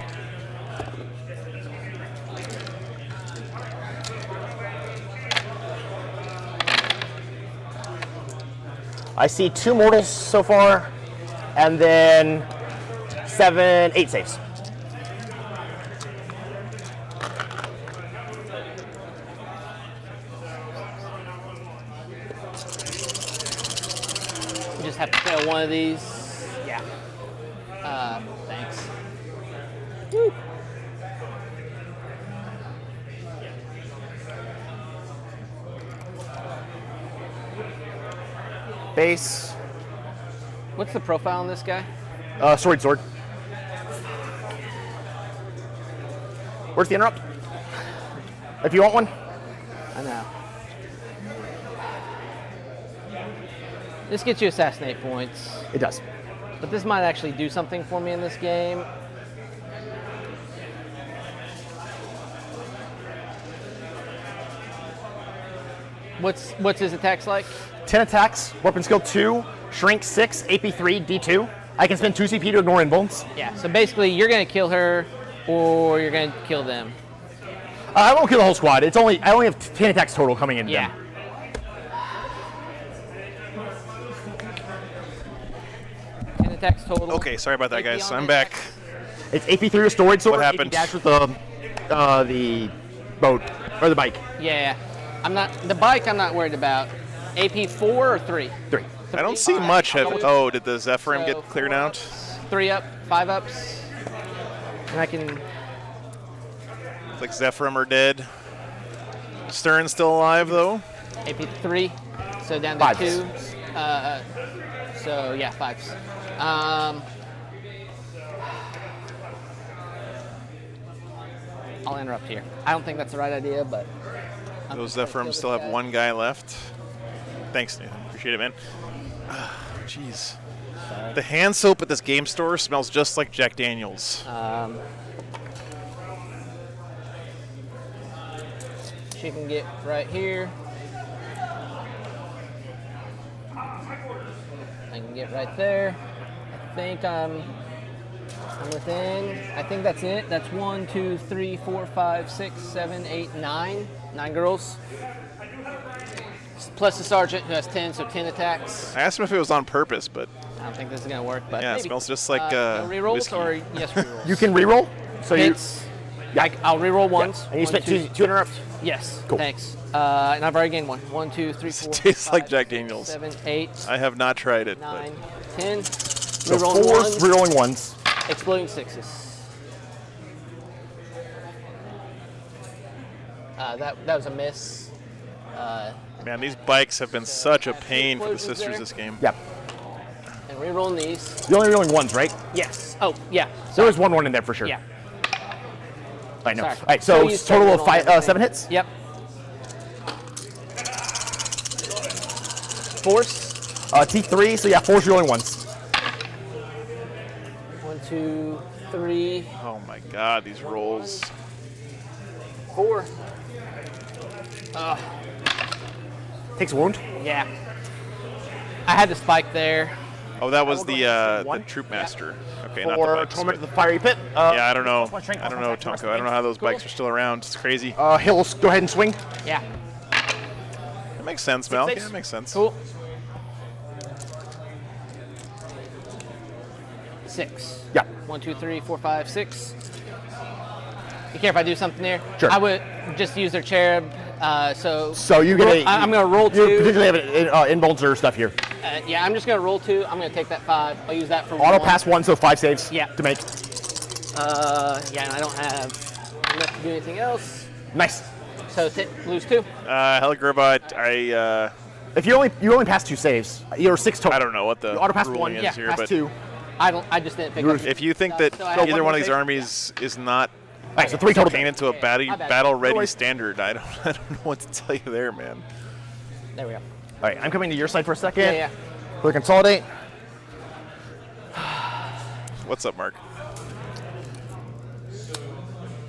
I see 2 mortals so far, and then 8 saves. You just have to fail one of these. Yeah. Thanks. Woo. Base. What's the profile on this guy? Sword. Where's the interrupt? If you want one. I know. This gets you assassinate points, It does. but this might actually do something for me in this game. What's his attacks like? 10 attacks, weapon skill 2, shrink 6, AP 3, D2. I can spend 2 CP to ignore inbones. Yeah, so basically you're gonna kill her or you're gonna kill them. I won't kill the whole squad. I only have 10 attacks total coming into Yeah. them. Ten attacks total. Okay, sorry about that, AP guys. on I'm the back. attacks. It's AP3 restored sword. What happened? AP dash with the boat or the bike. Yeah. The bike I'm not worried about. AP 4 or 3? 3. I don't see much. Oh, did the Zephyrim get cleared out? 3 up, 5 ups. And I can. It's like Zephyrim are dead. Stern's still alive, though. AP 3, so down to 5s. 2. So yeah, 5s. I'll interrupt here. I don't think that's the right idea, but. Those Zephyrim still have 1 guy left. Thanks, Nathan. Appreciate it, man. Jeez. The hand soap at this game store smells just like Jack Daniels. She can get right here. I can get right there. I think I'm I'm within. I think that's it. That's 1, 2, 3, 4, 5, 6, 7, 8, 9. 9 girls. Plus the sergeant who has 10, so 10 attacks. I asked him if it was on purpose, but I don't think this is gonna work, but yeah, maybe. it smells just like no rerolls whiskey. or yes rerolls. You can reroll. So Hits. I'll reroll once. And you spent two interrupts. Yes. Cool. Thanks. And I've already gained one. 1, 2, 3, 4. Tastes 5, like Jack Daniels. 7, 8. I have not tried it. 9, 10. So Rerolling 4 ones, rerolling ones. exploding 6s. That was a miss. Man, these bikes have been such a pain for the Explosions sisters there. this game. Yep. And rerolling these. You're only rolling ones, right? Yes. Oh, yeah. There was one in there for sure. Yeah. I know. Sorry. All right, so you total of started rolling 7 hits? Yep. Force. T3, so yeah, 4's rolling ones. 1, 2, 3, Oh my god, these rolls. 4. Takes a wound. Yeah. I had the spike there. Oh, that was will the go for the one. troop master. Okay, not the For bikes. torment but- to the fiery pit. Yeah, I don't know. plus one strength, I don't plus know, one attack, Tonko. I don't know how those bikes are still around. It's crazy. He'll go ahead and swing. Yeah. That makes sense, Mel. Yeah, saves. that makes sense. Cool. 6. Yeah. 1, 2, 3, 4, 5, 6. You care if I do something there? Sure. I would just use their cherub. So So you get a. I'm going to roll You 2. particularly have inbolts stuff here. Yeah, I'm just going to roll 2. I'm going to take that 5. I'll use that for Auto 1. pass 1, so 5 saves. Yeah. To make. Yeah, and I don't have enough to do anything else. Nice. So lose 2. Helgerbot, I If you only pass 2 saves, you're 6 total. I don't know what the You auto pass ruling 1, is yeah, here, pass but 2. I just didn't pick up. if you think that So I have either one one of these save? armies is not Alright, so 3 total. painted to a My bad. battle-ready worries. standard, I don't know what to tell you there, man. There we go. Alright, I'm coming to your side for a second. Yeah, yeah. We'll consolidate. What's up, Mark?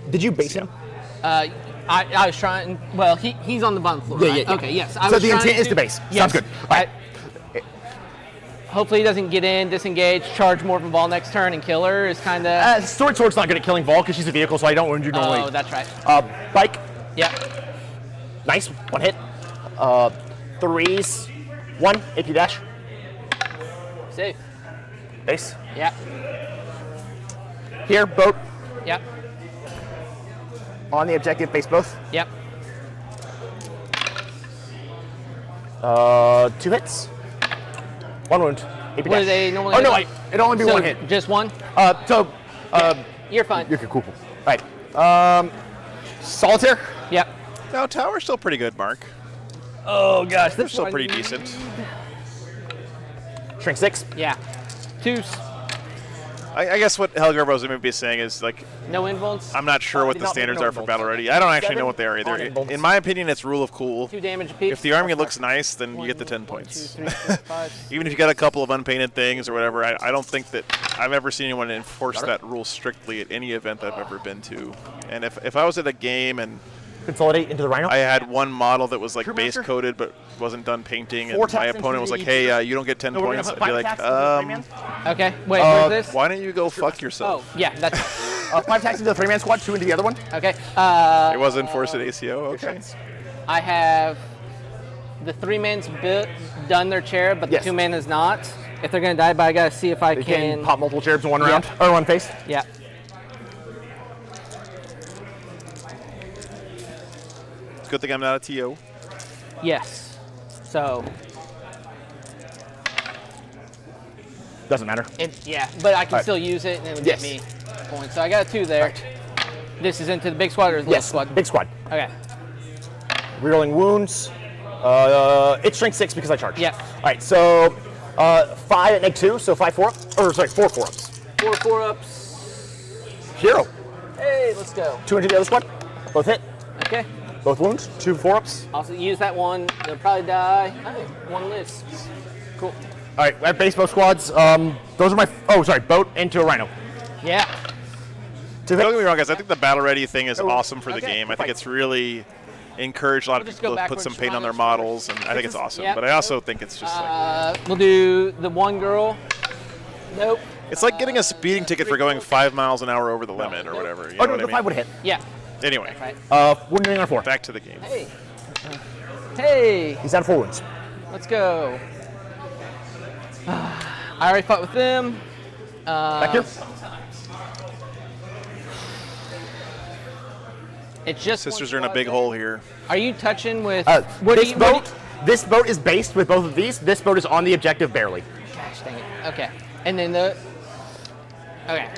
Did you base him? I was trying. Well, he's on the bottom floor. Yeah, right? yeah, yeah. Okay, yes. So the intent is to base. Yes. Sounds good. All right. Hopefully he doesn't get in, disengage, charge Morphin Ball next turn, and kill her is kind of. Sword's not good at killing Vol because she's a vehicle, so I don't wound you normally. Oh, that's right. Bike. Yep. Nice. 1 hit. 3s. 1. AP dash. Safe. Base. Yep. Here, boat. Yep. On the objective, base both. Yep. 2 hits. 1 wound. AP What dash. do they normally Oh, hit no, on? it'd only be So 1 hit. just 1? You're fine. You're cool. All right. Solitaire. Yep. No, tower's still pretty good, Mark. Oh, gosh. They're still pretty decent. Shrink 6. Yeah. 2s. I guess what Helgerbot's maybe saying is, like, No involts. I'm not sure what did the not make standards no are for involts. battle ready. I don't actually 7 know what they are either. on involts. In my opinion, it's rule of cool. 2 damage apiece. If the army looks nice, then you get the 10 1, points. 2, 3, 4, 5. Even if you got a couple of unpainted things or whatever, I don't think that I've ever seen anyone enforce that rule strictly at any event I've ever been to. And if I was at a game and Consolidate into the Rhino. I had one model that was like True base master? coated but wasn't done painting, and 4 my tax opponent was like, into "Hey, the- you don't get 10 No, we're points." gonna I'd put be 5 like, tax into the 3-man. Okay. Wait, where's this? "Why don't you go fuck yourself?" Oh, yeah. That's 5 tax into the 3-man squad, 2 into the other one. okay. It was enforced at ACO. Okay. I have the 3-man's done their chair, but Yes. the 2-man is not. If they're gonna die, but I gotta see if I They can. can pop multiple cherubs in 1 round or 1 face. Yeah. Good thing I'm not a TO. Yes. So. Doesn't matter. Yeah, but I can Right. still use it, and it would Yes. get me points. So I got a 2 there. This is into the big squad or the little Yes. squad? Big squad. Okay. Rerolling wounds. It's strength 6 because I charged. Yeah. All right. So 5 at -2, so 5 4-ups. Or sorry, 4 4-ups. 4 4-ups. Hero. Hey, let's go. 2 into the other squad. Both hit. Okay. Both wounds. 2 4-ups. Also use that one. They'll probably die. Hey, 1 lives. Cool. All right. At base both squads. Those are my. Oh, sorry. Boat into a Rhino. Yeah. 2 Don't hits. get me wrong, guys. I think the battle ready thing is awesome for the Okay. game. I think it's really encouraged a lot of just people go to put some backwards, paint on their Rhinos models, and I think it's awesome. Yep. But I also think it's just like We'll do the 1 girl. Nope. It's like getting a speeding ticket for going 5 miles an hour over the limit or whatever. You Oh, know no, what the I mean? 5 would hit. Yeah. Anyway, Right. Wounded on 4. back to the game. Hey. Hey. He's down 4 wounds. Let's go. I already fought with them. Back here. It's just Sisters one are in a squad big there. hole here. Are you touching with This boat is based with both of these. This boat is on the objective barely. Gosh dang it. Okay. And then the. Okay.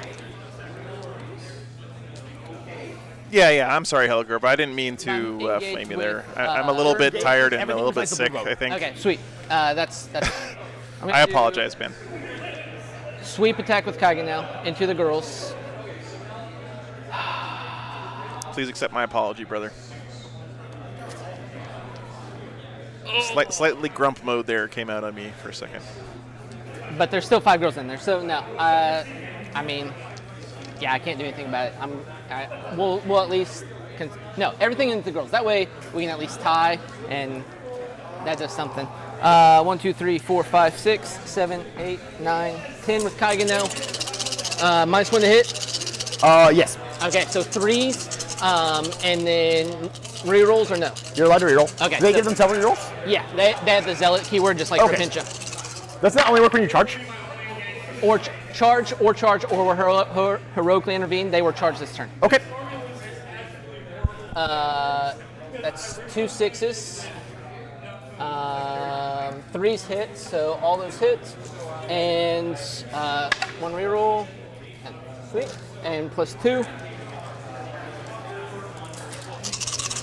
Yeah. I'm sorry, Helga, but I didn't mean to Engage flame you with, there. I'm a little bit tired and a everything little bit besides the sick, blue boat. I think. Okay. Sweet. That's. I'm gonna I do apologize, man. Sweep attack with Kaigen now into the girls. Please accept my apology, brother. Slightly grump mode there came out on me for a second. But there's still 5 girls in there, so no. I mean, yeah, I can't do anything about it. We'll at least no everything into the girls. That way we can at least tie, and that does something. 1, 2, 3, 4, 5, 6, 7, 8, 9, 10 with Kaigen now. -1 to hit. Yes. Okay, so 3s, and then rerolls or no? You're allowed to reroll. Okay, Do they so- give themselves rerolls? Yeah, they have the zealot keyword just like Okay. for Pincha. Does that only work when you charge? Or charge, or heroically intervene. They were charged this turn. Okay. That's 2 6s. 3s hit, so all those hits, and 1 reroll. Sweet, and +2.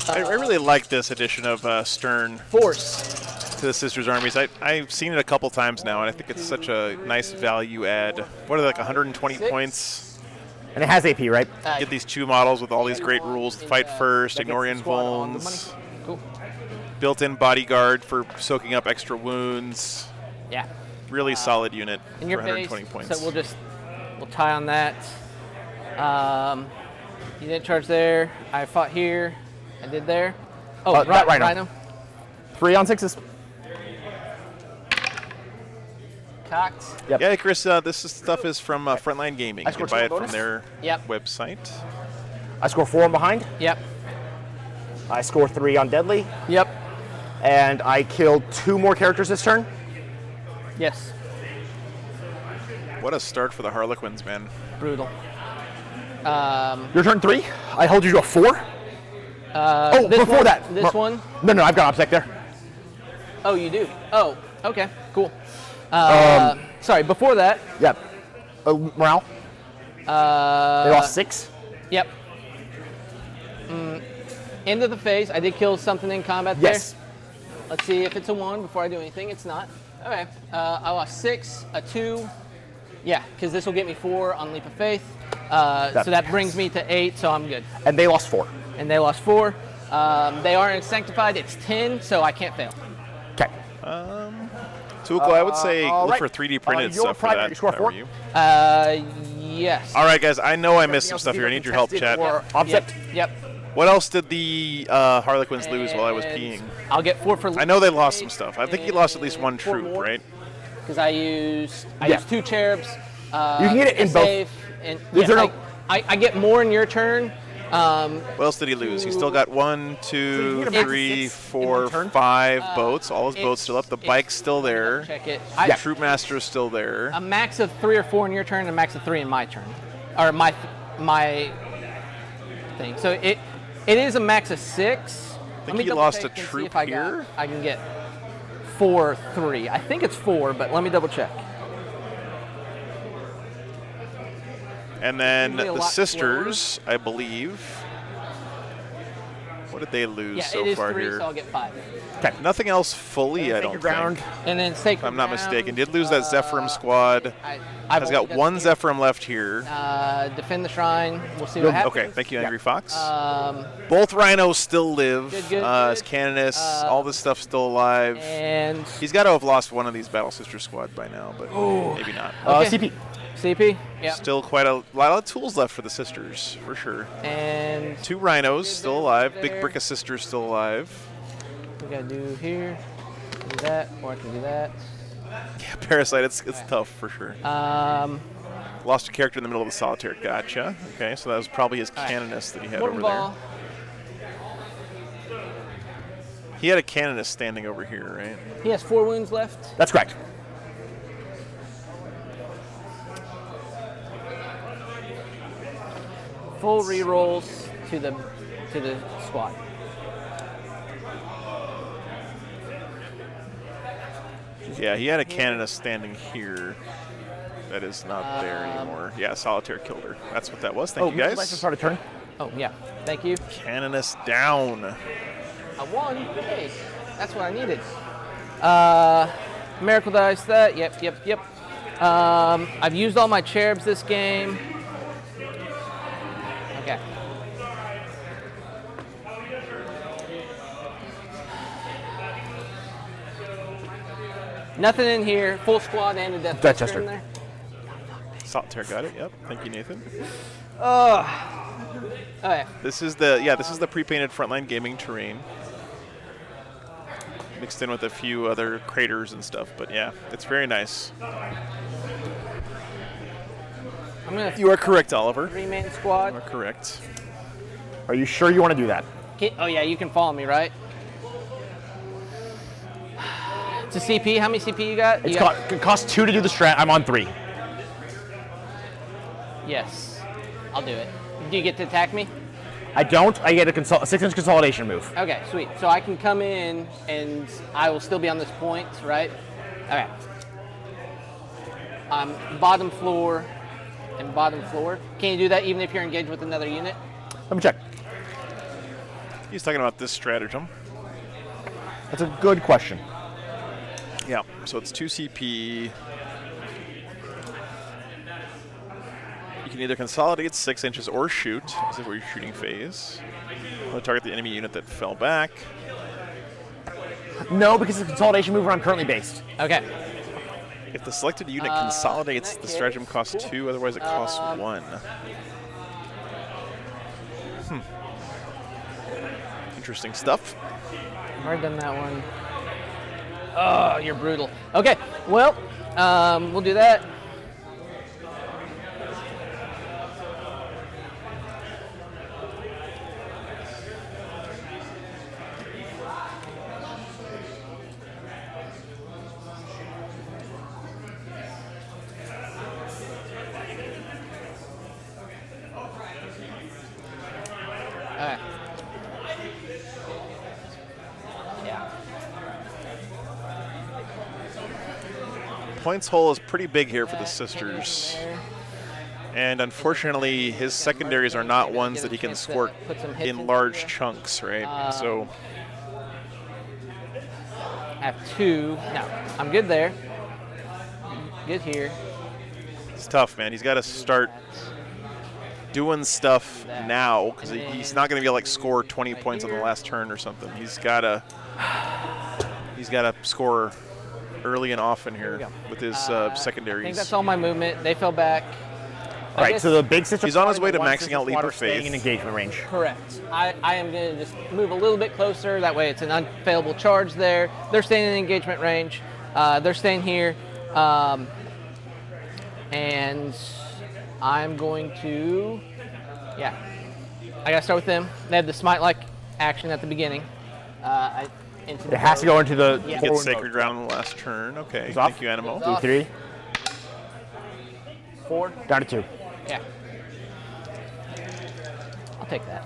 I really like this edition of Stern Force. to the Sisters Armies. I've seen it a couple times now, and I think it's such a nice value add. What are they, like 120 6. points? And it has AP, right? Get these 2 models with all these great rules. Fight first, That ignore gets the squad on the invuls. money. Cool. Built-in bodyguard for soaking up extra wounds. Yeah. Really solid unit In for your 120 base, points. so we'll tie on that. You didn't charge there. I fought here. I did there. Oh, that Rhino. 3 on 6s. Cocked. Yep. Yeah, Chris, stuff is from Frontline Gaming. You can scored buy it 12 from bonus? their Yep. website. I score 4 on behind. Yep. I score 3 on deadly. Yep. And I killed 2 more characters this turn. Yes. What a start for the Harlequins, man. Brutal. Your turn 3. I hold you to a 4. This before one, that. This one. No, I've got obsec there. Oh, you do. Oh, okay, cool. Sorry, before that. Yep. Morale. They lost 6. Yep. End of the phase. I did kill something in combat Yes. there. Let's see if it's a 1 before I do anything. It's not. Okay. I lost 6, a 2. Yeah, because this will get me 4 on Leap of Faith. So that brings me to 8, so I'm good. And they lost 4. And they lost 4. They are in Sanctified. It's 10, so I can't fail. Okay. Tuukla, I would say all look right. for 3D printed Your stuff for primary that. score if I were 4? you. Yes. All right, guys. I know I missed some stuff here. I need your help, chat. Or obsec. Yep. What else did the Harlequins lose while I was peeing? I'll get 4 for. I know they lost some stuff. I think you lost at least 1 4 troop, more. right? Because I used 2 cherubs. You can get it in both. save, and Is there yes, no- I get more in your turn. What else did he lose? He still got 1, 2, get a max of 3, 6 in 4, one turn? 5 boats. All his boats it's- still up. The it's- bike's still there. Check it. Troop Master is still there. A max of 3 or 4 in your turn, and a max of 3 in my turn, or my thing. So it is a max of 6. I Let me think he double lost check a and see troop if I here. I can get 4, 3. I think it's 4, but let me double check. And then Usually a the lot sisters, I believe. What did they lose Yeah, so it is far 3, here? so I'll get 5. Nothing else fully, I don't ground. think. And then Sacred If I'm not Ground, mistaken. Did lose that Zephyrim squad. I've Has only got done 1 here. Zephyrim left here. Defend the shrine. We'll see what happens. Okay, thank you, Angry Fox. Um, Both rhinos still live. Good. His Canonus, all this stuff's still alive. and He's got to have lost one of these Battle Sister squad by now, but maybe not. Okay. CP. CP. Yep. Still quite a lot of tools left for the sisters, for sure. And 2 rhinos still alive. Big there. Brick of Sisters still alive. we gotta do here. Do that, or I can do that. Yeah, Parasite, it's tough for sure. Lost a character in the middle of the solitaire. Gotcha. Okay, so that was probably his canonist that he had Mortal over ball. there. He had a canonist standing over here, right? He has 4 wounds left. That's correct. Full rerolls to the squad. Yeah, he had a canonist standing here. That is not there anymore. Yeah, solitaire killed her. That's what that was. Thank you, Would you like to guys. start a turn? Oh yeah, thank you. Canonist down. I won. Hey, that's what I needed. Miracle dice. That. Yep. I've used all my cherubs this game. Okay. Nothing in here. Full squad and a Death Chester in there. Solitaire got it. Yep. Thank you, Nathan. Okay. This is the pre-painted frontline gaming terrain. Mixed in with a few other craters and stuff, but yeah, it's very nice. I'm gonna. You are correct, Oliver. 3-man You squad. are correct. Are you sure you want to do that? Oh yeah, you can follow me, right? It's a CP. How many CP you got? It costs 2 to do the strat. I'm on 3. Yes, I'll do it. Do you get to attack me? I don't. I get a 6-inch consolidation move. Okay, sweet. So I can come in and I will still be on this point, right? Okay. Bottom floor and bottom floor. Can you do that even if you're engaged with another unit? Let me check. He's talking about this stratagem. That's a good question. Yeah, so it's 2 CP. You can either consolidate 6 inches or shoot, as if we're shooting phase. Target the enemy unit that fell back. No, because it's a consolidation move where I'm currently based. Okay. If the selected unit consolidates, the stratagem costs 2, otherwise it costs 1. Interesting stuff. I've already done that one. Oh, you're brutal. Okay, well, we'll do that. Okay. Yeah. Points hole is pretty big here for the sisters. And unfortunately, his secondaries are not ones that he can score in large chunks, right? So I have 2. No, I'm good there. Good here. it's tough, man. He's got to start doing stuff now because he's not going to be able to like score 20 points on the last turn or something. He's got to score early and often here with his secondaries. I think that's all my movement. They fell back. All right, so the big sister. He's on his way to the one maxing sister out Leap squad of are staying Faith. in engagement range. Correct. I am going to just move a little bit closer. That way it's an unfailable charge there. They're staying in engagement range. They're staying here. And I'm going to, I got to start with them. They have the smite-like action at the beginning. It has to go into the He forward gets Sacred mode. Ground on the last turn. Okay, He's off. thank you, Animo. He's off. D3, 4. down to 2. Yeah. I'll take that.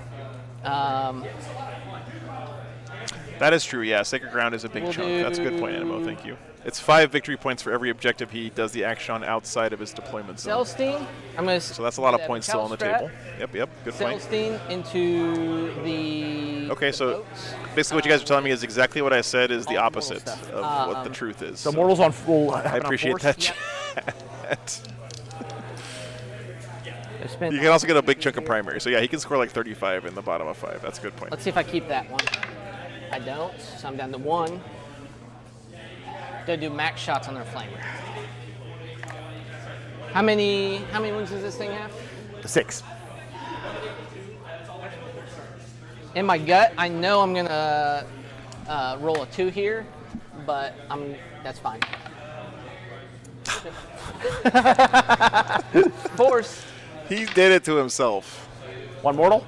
That is true, yeah. Sacred Ground is a big We'll chunk. That's a good point, Animo. Thank you. It's 5 victory points for every objective he does the action on outside of his deployment zone. Celestine. I'm going to. So that's a lot of points still on the table. Yep, good point. Celestine into the. Okay, so boats. basically what you guys are telling me is exactly what I said is the all opposite stuff. of what the truth is. So mortals on full. I appreciate that. Yep. Chat. I spent- You can also get a big chunk of primary. So yeah, he can score like 35 in the bottom of 5. That's a good point. Let's see if I keep that one. I don't, so I'm down to 1. Gonna do max shots on their flamer. How many wounds does this thing have? 6. In my gut, I know I'm gonna roll a 2 here, but that's fine. Force. He did it to himself. One mortal.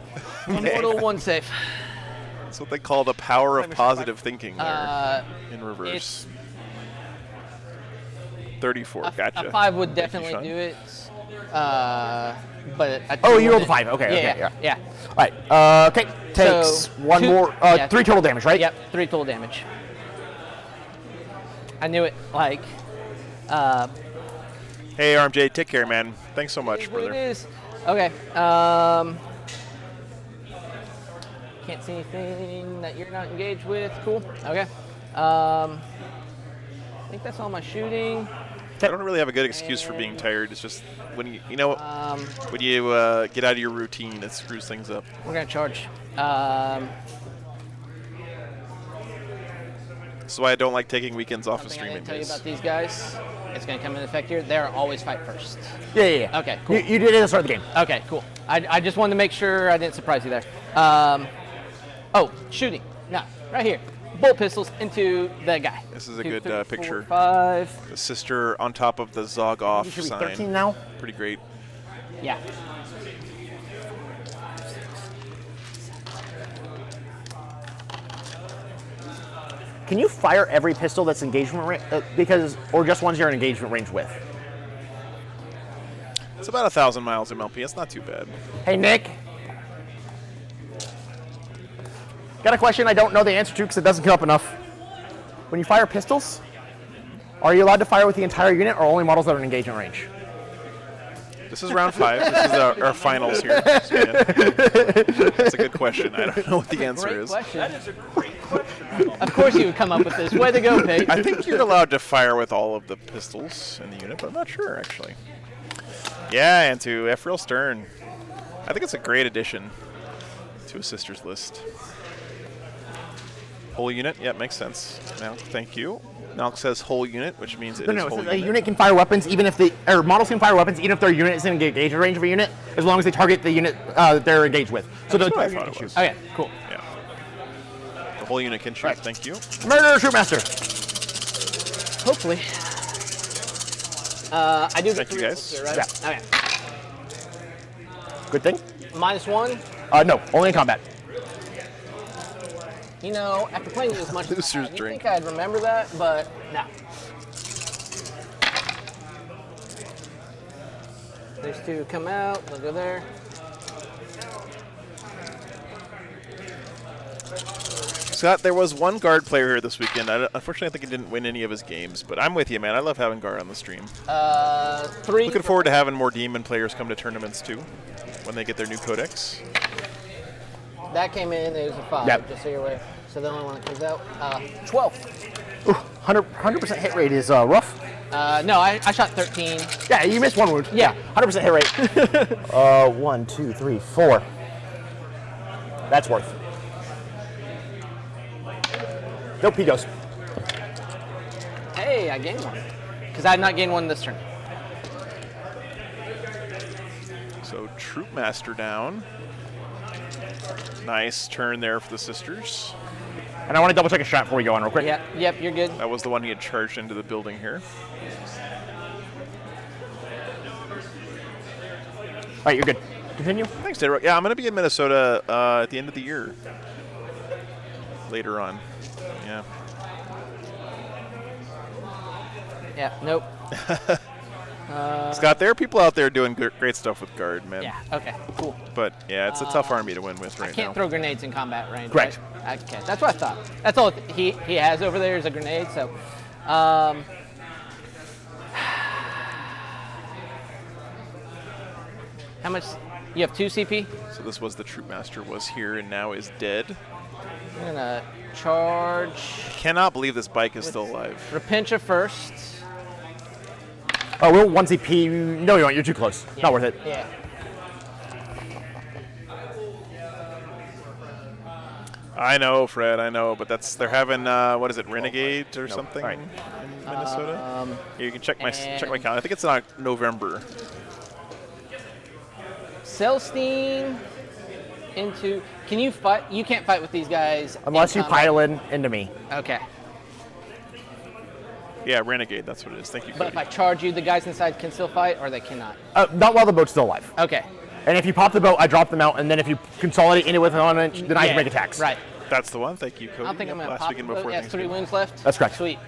One mortal, one safe. That's what they call the power of positive thinking there in reverse. It's 34, gotcha. A 5 would Thank you, definitely Sean. do it. But a Oh, 2 you rolled a wouldn't. 5. Okay. Yeah. All right. Okay. Takes So, one 2 more. yeah. 3 total damage, right? Yep, 3 total damage. I knew it. Like, Hey, RMJ, take care, man. Thanks so much, what it brother. is. Okay. Can't see anything that you're not engaged with. Cool. Okay. I think that's all my shooting. I don't really have a good excuse for being tired. It's just when you when you get out of your routine, it screws things up. We're gonna charge. That's why I don't like taking weekends off of Something I streaming didn't tell you days. about these guys. It's gonna come into effect here. They're always fight first. Yeah. Okay, cool. You did it at the start of the game. Okay, cool. I just wanted to make sure I didn't surprise you there. Oh, shooting. No, right here. Bolt pistols into the guy. This is a 2, good 3, 4, picture. 5. The sister on top of the Zog off You should be sign. 13 now. Pretty great. Yeah. Can you fire every pistol that's engagement range? Or just ones you're in engagement range with? It's about 1,000 miles MLP. It's not too bad. Hey, Nick. Got a question I don't know the answer to because it doesn't come up enough. When you fire pistols, are you allowed to fire with the entire unit or only models that are in engagement range? This is round 5. This is our finals here. That's a good question. I don't know what the answer Great is. question. That is a great question. Of course you would come up with this. Way to go, Pete. I think you're allowed to fire with all of the pistols in the unit, but I'm not sure, actually. Yeah, and to F. Real Stern. I think it's a great addition to a sister's list. Whole unit? Yeah, makes sense. Now, thank you. Now it says whole unit, which means it is No, whole a unit. unit can fire weapons even if models can fire weapons even if their unit is in engagement range of a unit, as long as they target the unit they're engaged with. So That's the what I target thought can it was. shoot. Okay, cool. Yeah. The whole unit can shoot. Right. Thank you. Murder Shootmaster. Hopefully. I do get Thank you, 3 guys. here, right? Yeah. Okay. Good thing. -1. No, only in combat. You know, after playing it as much as Loser's you drink. think I'd remember that, but no. These 2 come out, they'll go there. Scott, there was one guard player here this weekend. Unfortunately, I think he didn't win any of his games, but I'm with you, man. I love having guard on the stream. 3. Looking forward to having more demon players come to tournaments too, when they get their new codex. That came in, it was a 5, Yep. just so you're aware. So the only one that comes out, 12. 100% hit rate is rough. No, I shot 13. Yeah, you missed one wound. Yeah. 100% hit rate. 1, 2, 3, 4. That's worth. Nope, he goes. Hey, I gained 1. Because I had not gained 1 this turn. So Troop Master down. Nice turn there for the sisters. And I want to double check a shot before we go on real quick. Yep, you're good. That was the one he had charged into the building here. All right, you're good. Continue. Thanks, Dead Rock. Yeah, I'm going to be in Minnesota at the end of the year. Later on. Yeah. Yeah, nope. Scott, there are people out there doing great stuff with guard, man. Yeah, okay, cool. But yeah, it's a tough army to win with right I can't now. throw grenades in combat range. Correct. Right? Okay, that's what I thought. That's all he has over there is a grenade, so. How much? You have 2 CP? So this was the Troop Master was here and now is dead. I'm gonna charge. Cannot believe this bike is still alive. Repentia first. Oh, we'll 1 CP. No, you won't. You're too close. Yeah. Not worth it. Yeah. I know, Fred, I know, but they're having what is it, Renegade or something All right. in Minnesota? Yeah, you can check my and- calendar. I think it's in November. Celestine into. Can you fight? You can't fight with these guys. Unless in you combat. pile in into me. Okay. Yeah, Renegade, that's what it is. Thank you, But Cody. if I charge you, the guys inside can still fight, or they cannot. Not while the boat's still alive. Okay. And if you pop the boat, I drop them out, and then if you consolidate into it with an 1 inch, then I can make attacks. Right. That's the one. Thank you, Cody. I don't think I'm gonna Last pop. weekend before Yeah, 3 Thanksgiving. wounds left. That's correct. Sweet.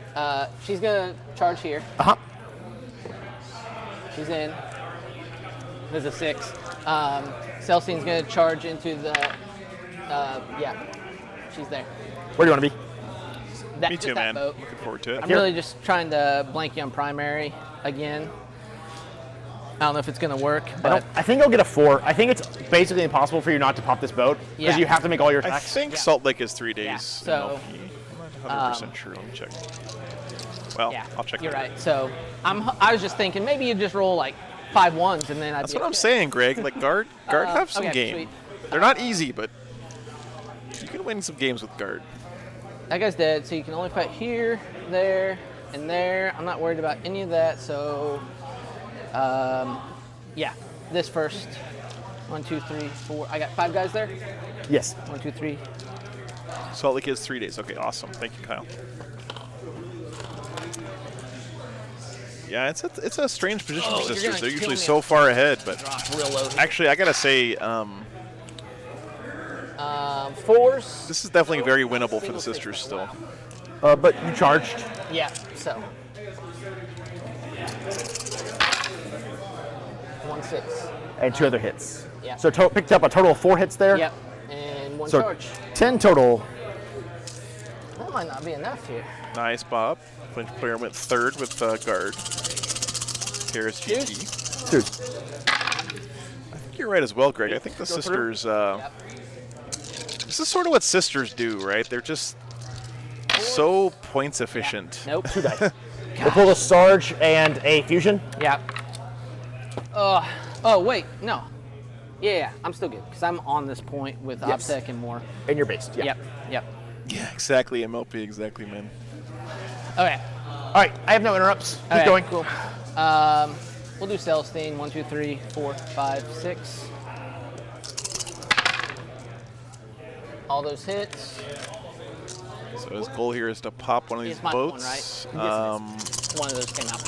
She's gonna charge here. Uh-huh. She's in. There's a 6. Celestine's gonna charge into the. Yeah. She's there. Where do you want to be? That, Me just too, that man. boat. Looking forward to it. I'm really just trying to blank you on primary again. I don't know if it's gonna work, but I think I'll get a 4. I think it's basically impossible for you not to pop this boat because Yeah. you have to make all your I attacks. think Salt Lake is 3 days. Yeah, in so, LP. I'm not 100% sure. Let me check. Well, yeah, I'll check. You're later. right. So I was just thinking maybe you just roll like 5 1s and then I'd That's be what I'm okay. saying, Greg. Like guard have some okay, game. sweet. They're not easy, but you can win some games with guard. That guy's dead, so you can only fight here, there, and there. I'm not worried about any of that, so yeah, this first. 1, 2, 3, 4. I got 5 guys there. Yes. 1, 2, 3. Salt Lake is 3 days. Okay, awesome. Thank you, Kyle. Yeah, it's a strange position Oh, for you're sisters. gonna They're kill usually me. so far ahead, but Real low. actually, I gotta say, 4s. this is definitely very winnable for the sisters still. But you charged. Yeah. So. 1, 6. And 2 other hits. Yeah. So picked up a total of 4 hits there. Yep. And 1 So charge. 10 total. That might not be enough here. Nice, Bob. Flinch player went 3rd with guard. Here's GT. Dude. I think you're right as well, Greg. I think the sisters. Yep. This is sort of what sisters do, right? They're just so points efficient. Nope. 2 dice. We'll pull a Sarge and a Fusion. Yeah. Oh, wait. No. Yeah, I'm still good because I'm on this point with Yes. OPSEC and more. And you're based. Yeah. Yep. Yeah, exactly. MLP, exactly, man. Okay. All right. I have no interrupts. Keep Okay, going. Cool. We'll do Celestine. 1, 2, 3, 4, 5, 6. All those hits. So his goal here is to pop one of these It's my one, boats. right? One of those came out.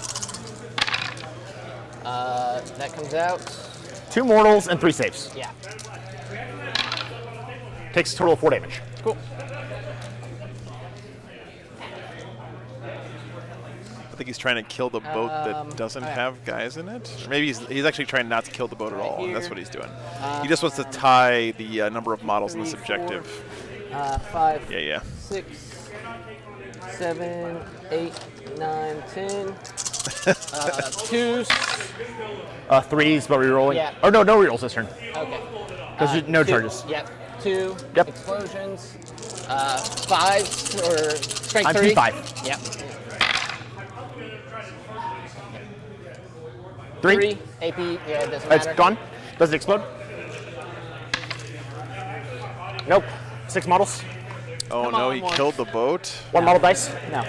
That comes out. 2 mortals and 3 saves. Yeah. Takes a total of 4 damage. Cool. I think he's trying to kill the boat that doesn't okay. have guys in it. Or maybe he's actually trying not to kill the boat at all, and that's here. what he's doing. He just wants to tie the number of models in this 3, objective. 5, Yeah. 6, 7, 8, 9, 10. 2s. 3s, but rerolling. Yeah. Or no rerolls this turn. Okay. Because no 2, charges. Yep. 2. Yep. Explosions. 5s or strength I'm 3. P5. Yep. 3. AP. Yeah, it doesn't It's matter. gone. Does it explode? Nope. 6 models. Oh Come no, on, he one. killed the boat. 1 model dice. No.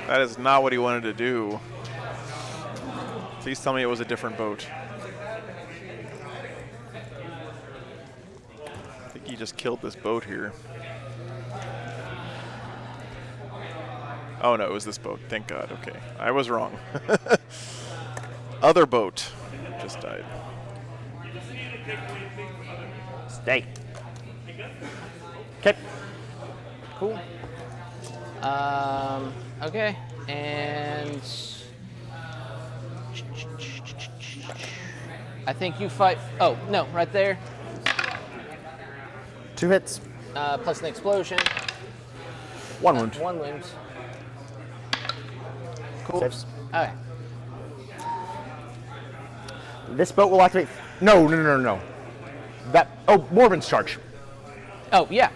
That is not what he wanted to do. Please tell me it was a different boat. I think he just killed this boat here. Oh no, it was this boat. Thank God. Okay, I was wrong. Other boat just died. Stay. Okay. Cool. Okay, and I think you fight. Oh no, right there. 2 hits. Plus an explosion. 1 wound. 1 wound. Cool. Saves. Okay. This boat will activate. No. That. Oh, Morbin's charge. Oh yeah.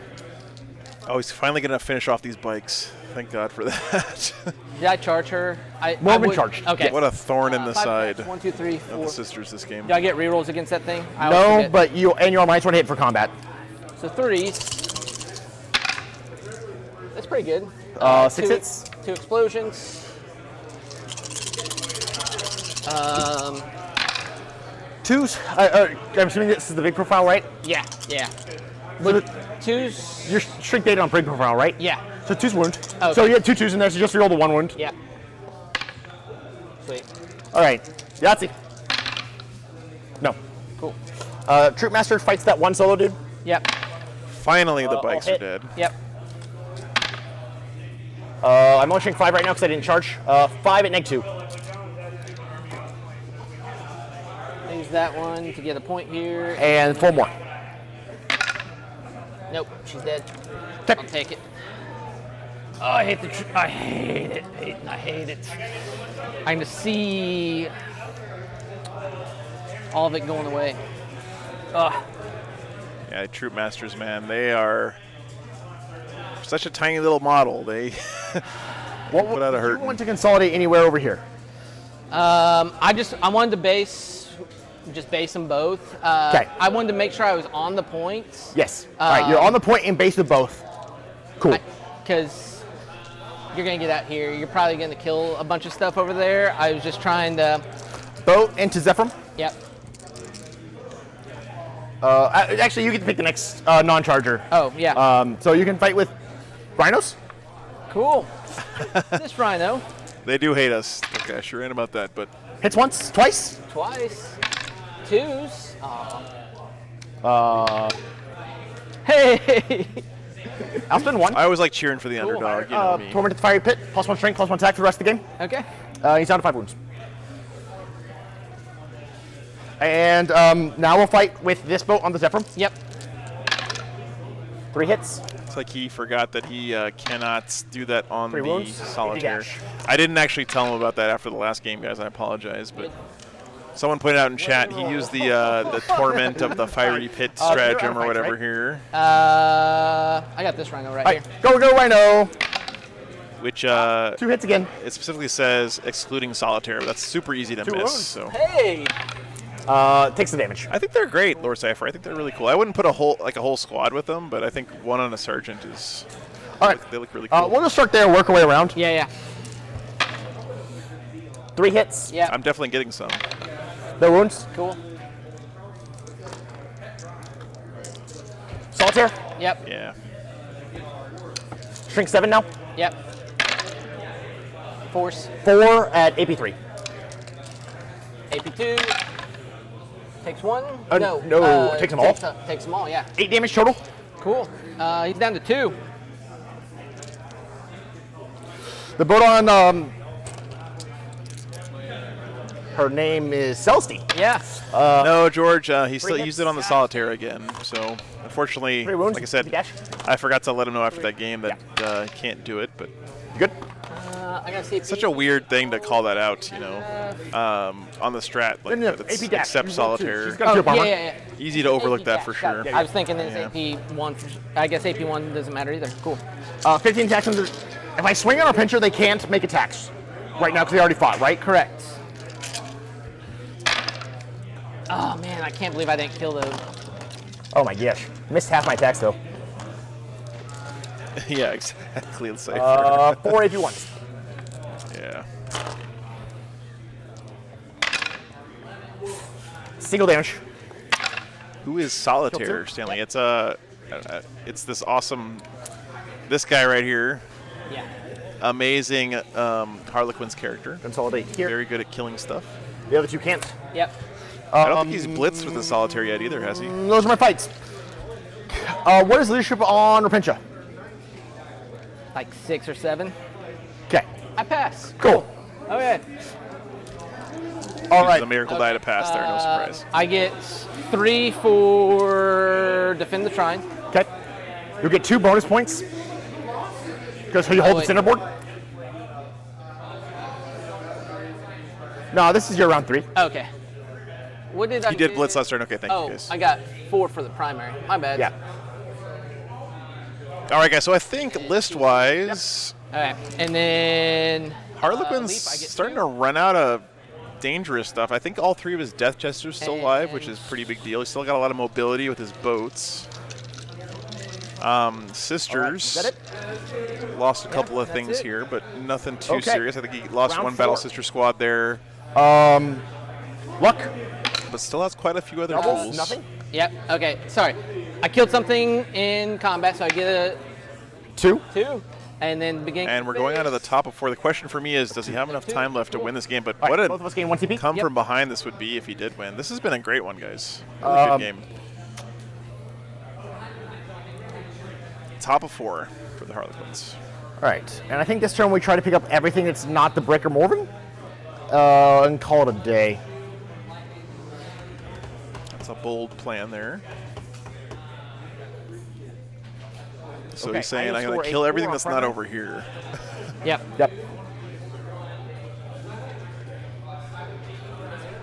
Oh, he's finally gonna finish off these bikes. Thank God for that. Did I charge her? Morbin would- charged. Okay. What a thorn in the 5 side attacks, 1, 2, 3, of 4. the sisters this game. Do I get rerolls against that thing? I always No, forget. but you and your minus 1 hit for combat. So 3s. That's pretty good. 6 hits. 2 explosions. 2s. I'm assuming this is the big profile, right? Yeah. But 2s. you're shrink dated on big profile, right? Yeah. So So 2's wound. Okay. So you had 2 2s in there, so just reroll the 1 wound. Yeah. Sweet. All right. Yahtzee. No. Cool. Troop Master fights that 1 solo dude. Yep. Finally, the bikes are hit. dead. Yep. I'm only showing 5 right now because I didn't charge. 5 at -2. Use that one to get a point here. And 4 more. Nope, she's dead. Okay. I'll take it. Oh, I hate I hate it. I hate it. I can just see all of it going away. Ugh. Yeah, Troop Masters, man, they are such a tiny little model. They put out a Do hurt. you want to consolidate anywhere over here? I wanted to base them both. Okay. I wanted to make sure I was on the points. Yes. All right, you're on the point and base of both. Cool. Because you're gonna get out here. You're probably gonna kill a bunch of stuff over there. I was just trying to. Boat into Zephyr. Yep. Actually, you get to pick the next non-charger. Oh yeah. So you can fight with rhinos. Cool. This rhino. They do hate us. Okay, I sure ain't about that, but Hits once, twice. Twice. 2s. Hey. I'll spend 1. I always like cheering for the underdog. You know me. Tormented Fiery Pit, +1 strength, +1 attack for the rest of the game. Okay. He's down to 5 wounds. And now we'll fight with this boat on the Zephyr. Yep. 3 hits. It's like he forgot that he cannot do that on 3 the wounds. solitaire. Dash. I didn't actually tell him about that after the last game, guys. I apologize, but someone pointed out in chat he used the torment of the fiery pit stratagem or whatever right? here, I got this rhino right All here. right, go Rhino. which 2 hits again. it specifically says excluding solitaire. But that's super easy to 2 miss. wounds. So Hey. Takes the damage. I think they're great, Lord Cypher. I think they're really cool. I wouldn't put a whole squad with them, but I think one on a sergeant is. All right. They look really cool. We'll just start there, work our way around. Yeah. 3 hits. Yeah. I'm definitely getting some. No wounds. Cool. Solitaire. Yep. Yeah. Shrink 7 now. Yep. Force. 4 at AP3. AP2. Takes 1. No, takes them all? Takes them all, yeah. 8 damage total. Cool. He's down to 2. The boat on her name is Celestine. Yeah. No, George, he still hits. used it on the solitaire again. So, unfortunately, 3 wounds. like I said, Dash. I forgot to let him know after that game that he can't do it. But You good? I gotta see. such a weird thing to call that out, you know, on the strat. Like, No, that it's AP dash. except She's got 2. solitaire. She's got 2 up armor. Yeah. Easy to overlook that for dash. sure. I was thinking it's Yeah. AP1. I guess AP1 doesn't matter either. Cool. 15 attacks. If I swing on our pincher, they can't make attacks right now because they already fought, right? Correct. Oh man, I can't believe I didn't kill those. Oh my gosh. Missed half my attacks though. Yeah, exactly. Let's say. 4 AP1s. Yeah. Single damage. Who is solitaire, Stanley? It's it's this awesome, this guy right here. Yeah. Amazing Harlequin's character. Consolidate here. Very good at killing stuff. The other 2 can't. Yep. I don't think he's blitzed with the solitaire yet either, has he? Those are my fights. What is leadership on Rapincha? Like 6 or 7. Okay. I pass. Cool. Okay. All Uses right. a miracle die to pass there, no surprise. I get 3 for defend the shrine. Okay. You'll get 2 bonus points because you hold the wait. center board. No, this is your round 3. Okay. What did I? He did get? blitz last turn. Okay, thank you Oh, guys. I got 4 for the primary. My bad. Yeah. All right, guys. So I think list-wise, Okay. And then Harlequin's leap, I get starting 2. to run out of dangerous stuff. I think all 3 of his Death Jesters still alive, which And- is a pretty big deal. He's still got a lot of mobility with his boats. Sisters Is that it? lost a couple of that's things it. here, but nothing too Okay. serious. I think he lost Round 1 Battle 4. Sister squad there, Luck. but still has quite a few other Doubles. tools. Nothing. Yep. Okay. Sorry. I killed something in combat, so I get a 2. 2. And then beginning. And we're going on to the top of 4. The question for me is, does he have enough time left to win this game? But All what right, a both of us gain 1 TP. come Yep. from behind this would be if he did win. This has been a great one, guys. Really good game. Top of 4 for the Harlequins. All right, and I think this turn we try to pick up everything that's not the Brick or Morven, and call it a day. That's a bold plan there. So Okay, he's saying, I I'm will going to score kill a everything 4 that's on not front over here. Yep. Yep.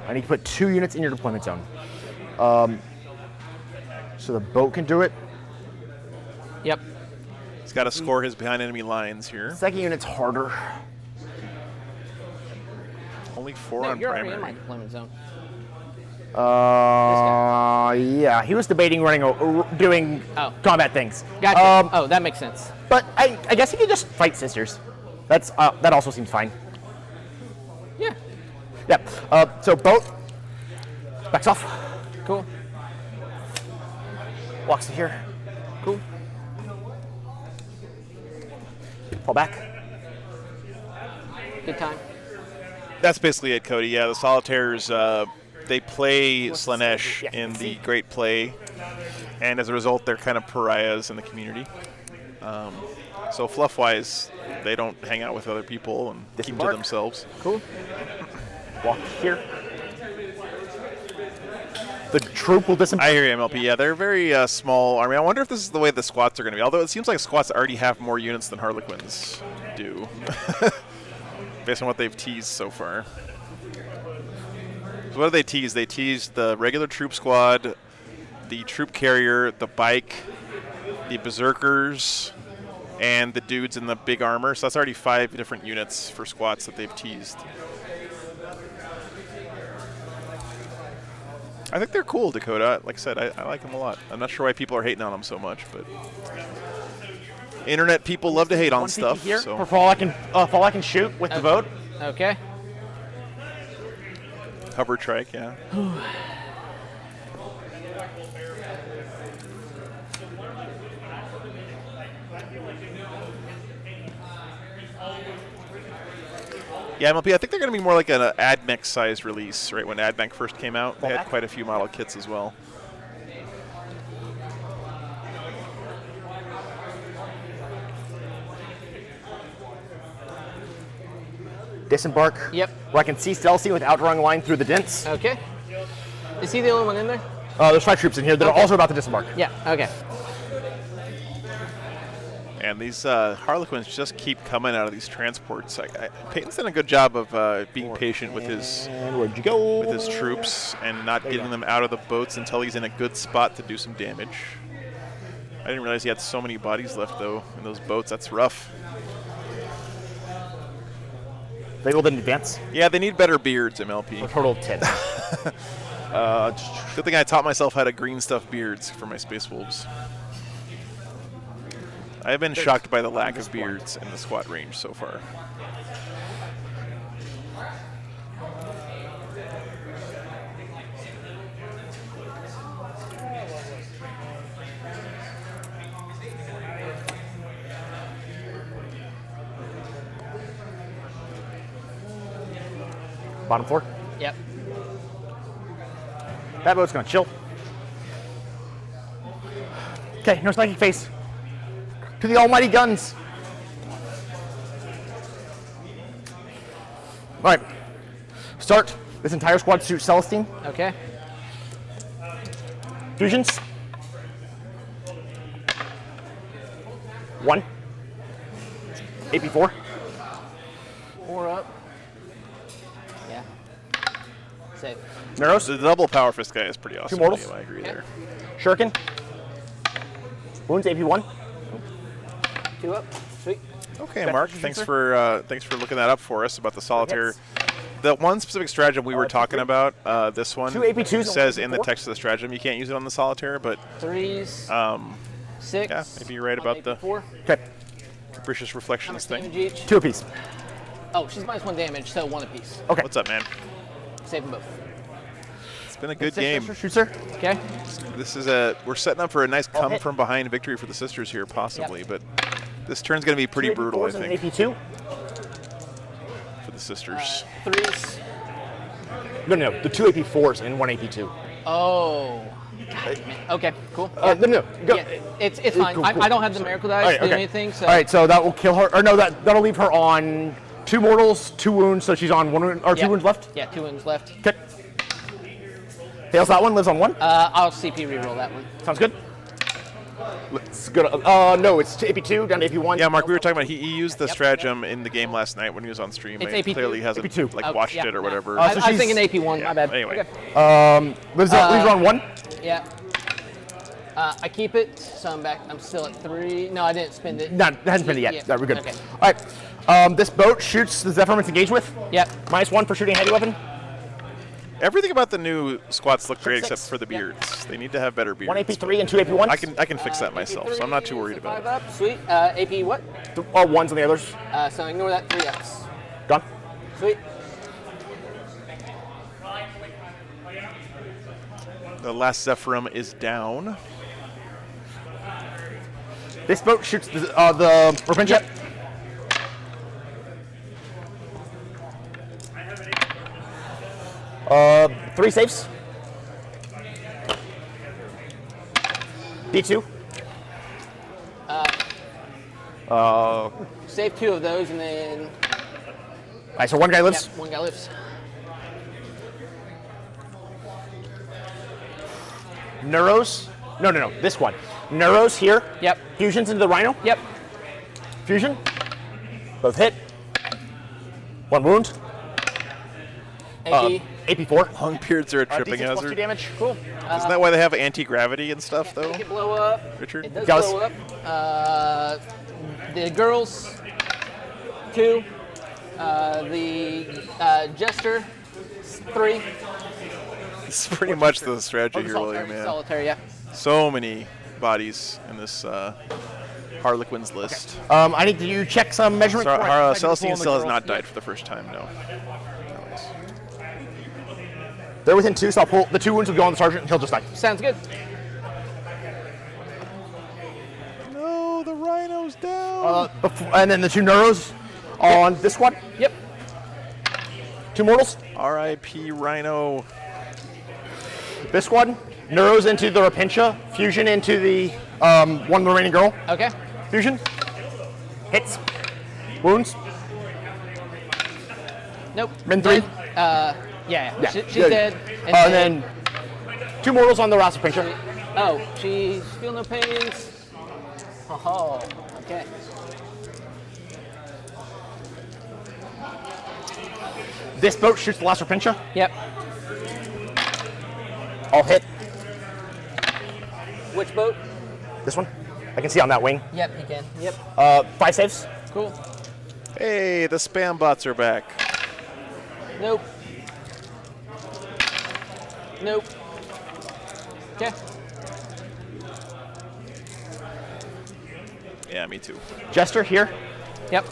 I need to put 2 units in your deployment zone. So the boat can do it. Yep. He's got to score his behind enemy lines here. Second unit's harder. Only 4 No, on you're already in primary. my deployment zone. Yeah, he was debating doing Oh. combat things. Gotcha. Oh, that makes sense. But I guess he could just fight sisters. That also seems fine. Yeah. Yeah. So boat backs off, Cool. walks to here, Cool. fall back. Good time. That's basically it, Cody. Yeah, the Solitaires, they play Slanesh in the Great Play, and as a result, they're kind of pariahs in the community. So fluff-wise, they don't hang out with other people and keep to Disembark. themselves. Cool. Walk here. The troop will disembark. I hear you, MLP. Yeah, they're very small army. I wonder if this is the way the squats are going to be. Although it seems like squats already have more units than Harlequins do, based on what they've teased so far. So what do they tease? They teased the regular troop squad, the troop carrier, the bike, the berserkers, and the dudes in the big armor. So that's already 5 different units for squats that they've teased. I think they're cool, Dakota. Like I said, I like them a lot. I'm not sure why people are hating on them so much, but internet people love to hate on 1 stuff. TP here So for fall I can shoot with the boat. Okay. hover trike, yeah. Yeah, MLP, I think they're going to be more like an AdMech sized release, right? When AdMech first came out, they had quite a few model kits as well. Disembark. Yep. Where I can see Stealthy without drawing a line through the dents. Okay. Is he the only one in there? There's 5 troops in here that are Okay. also about to disembark. Yeah. Okay. And these Harlequins just keep coming out of these transports. Peyton's done a good job of being patient with his And where'd you go? with his troops and not getting them out of the boats until he's in a good spot to do some damage. I didn't realize he had so many bodies left, though, in those boats. That's rough. They will then advance. Yeah, they need better beards, MLP. A total of 10. Good thing I taught myself how to green stuff beards for my Space Wolves. I have been shocked by the lack of beards in the squat range so far. Bottom floor. Yep. That boat's gonna chill. Okay, no spiky face. To the almighty guns. All right. Start. This entire squad shoot Celestine. Okay. Fusions. 1. AP4. 4 up. Yeah. Save. Narrows. The double Power Fist guy is pretty awesome. mortals. I agree Okay. there. Shuriken. Wounds AP1. 2 up. Sweet. Okay, Best Mark. producer? Thanks for looking that up for us about the solitaire. Hits. The one specific stratagem we were talking about, this one 2 AP2s, says in the AP4. text of the stratagem you can't use it on the solitaire, but 3s. 6. yeah, maybe you're right about the AP4. Okay. capricious reflections thing. Damage each. 2 apiece. Oh, she's -1 damage, so 1 apiece. Okay. What's up, man? Save them both. It's been a good 6 game. extra shoots her. Okay. We're setting up for a nice come hit. from behind victory for the sisters here, possibly, but This turn's going to be pretty brutal, I AP4s and think, an AP2. for the sisters. 3s. No, the 2 AP4s and 1 AP2. Oh. God, man. Okay, cool. No. Go. Yeah, it's fine. Cool, I don't have the miracle dice All right, to do okay. anything, so. All right, so that will kill her. Or no, that'll leave her on 2 mortals, 2 wounds, so she's on 1 wound, or 2 Yep. wounds left. Yeah, 2 wounds left. Okay. Fails that one, lives on 1. I'll CP reroll that one. Sounds good. Let's go to, no, it's to AP2 down to AP1. Yeah, Mark, we were talking about he used the stratagem in the game last night when he was on stream. It's He AP2. clearly hasn't AP2. like Oh, watched yeah, it or no. whatever. I so was she's- thinking AP1, my bad. Anyway. Okay. Leaves her on 1. Yeah. I keep it, so I'm still at 3. No, I didn't spend it. No, it hasn't been it yet. Yeah. No, we're good. Okay. All right. This boat shoots the Zephyr it's engaged with. Yep. -1 for shooting a heavy weapon. Everything about the new squats look great 6. except for the beards. They need to have better beards. 1 AP3 and 2 AP1s. I can fix that myself, so I'm not too worried about it. 5 up, sweet. AP what? 1s on the others. So ignore that 3 ups. Gone. Sweet. The last Zephyrum is down. This boat shoots the Repentia. Yep. 3 saves. D2. Save 2 of those, and then All right, so 1 guy lives. yep, 1 guy lives. Neuros. No. This one. Neuros here. Yep. Fusions into the Rhino. Yep. Fusion. Both hit. 1 wound. AP. AP4. Long beards are a tripping D6 plus 2 hazard. damage. Cool. Isn't that why they have anti-gravity and stuff, though? Make it blow up. Richard? It does Gauss. blow up. The girls, 2. The Jester, 3. It's pretty much the strategy here, William, man. Solitary, yeah. So many bodies in this Harlequins list. I need you check some measurement. Celestine still has not died for the first time, no. They're within 2, so I'll pull. The 2 wounds will go on the sergeant and he'll just die. Sounds good. No, the Rhino's down. And then the 2 Neuros on this squad. Yep. 2 mortals. R.I.P. Rhino. This squad. Neuros into the Repentia. Fusion into the 1 remaining girl. Okay. Fusion. Hits. Wounds. Nope. Min 3. Yeah. Yeah. She's Yeah. dead. And then 2 mortals on the Ras Repentia. Oh, she's feel no pains. Oh, okay. This boat shoots the last Repentia. Yep. I'll hit Which boat? this one. I can see on that wing. Yep, you can. Yep. 5 saves. Cool. Hey, the spam bots are back. Nope. Nope. Okay. Yeah, me too. Jester here. Yep.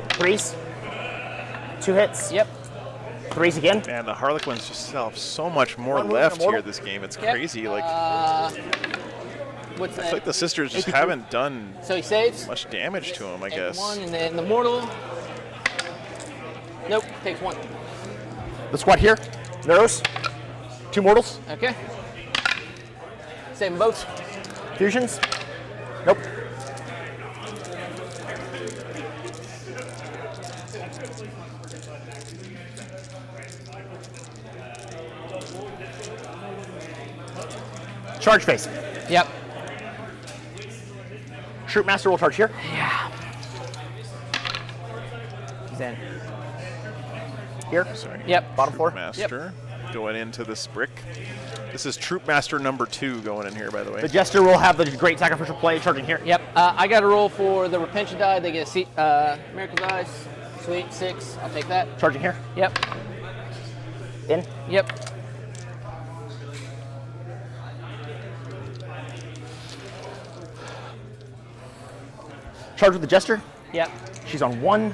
3s. 2 hits. Yep. 3s again. Man, the Harlequins just still have so much more One wound, left immortal. here this game. It's Yep. crazy. Like, What's I that? feel like the sisters just 82. haven't done So he saves. much damage to him, I Takes guess. 1, and then the mortal. Nope. Takes 1. The squad here. Neuros. 2 mortals. Okay. Save them both. Fusions. Nope. Charge phase. Yep. Troop master will charge here. He's in. Here. Sorry. Yep. Bottom floor. Master going into this brick. This is Troop Master number 2 going in here, by the way. The Jester will have the great sacrificial play charging here. Yep. I got a roll for the Repentia die. They get a seat, miracle dice. Sweet. 6. I'll take that. Charging here. Yep. In. Yep. Charge with the Jester. Yep. She's on 1.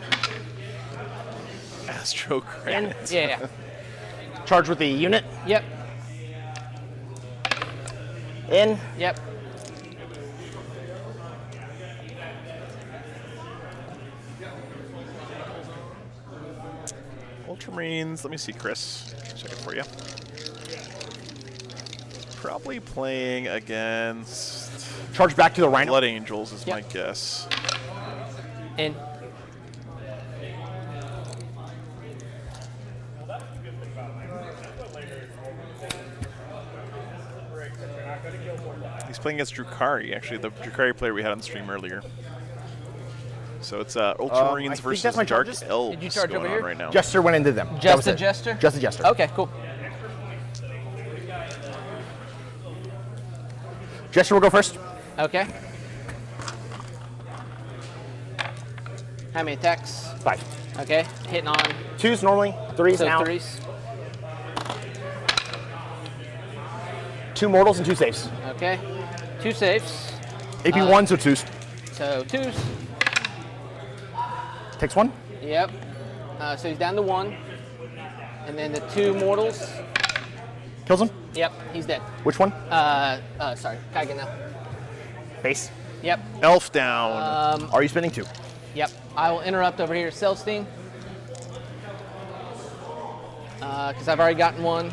Astro In. Credit. Yeah. Charge with the unit. Yep. In. Yep. Ultramarines, let me see, Chris. Check it for you. Probably playing against Charge back to the Rhino. Blood Angels is my guess. In. He's playing against Drukari, actually, the Drukari player we had on stream earlier. So it's Ultramarines versus that's my Dark charges. Elves Did you charge going over on here? right now. Jester went into them. That Just was a it. Jester? Just a Jester. Okay, cool. Jester will go first. Okay. How many attacks? 5. Okay, hitting on 2s normally, 3s so now. 3s. 2 mortals and 2 saves. Okay, 2 saves. AP 1, so 2s. So 2s. Takes 1. Yep. So he's down to 1. And then the 2 mortals. Kills him. Yep, he's dead. Which one? Sorry, Kaigen now. Base. Yep. Elf down. Are you spending 2? Yep. I will interrupt over here, Celestine. Because I've already gotten one.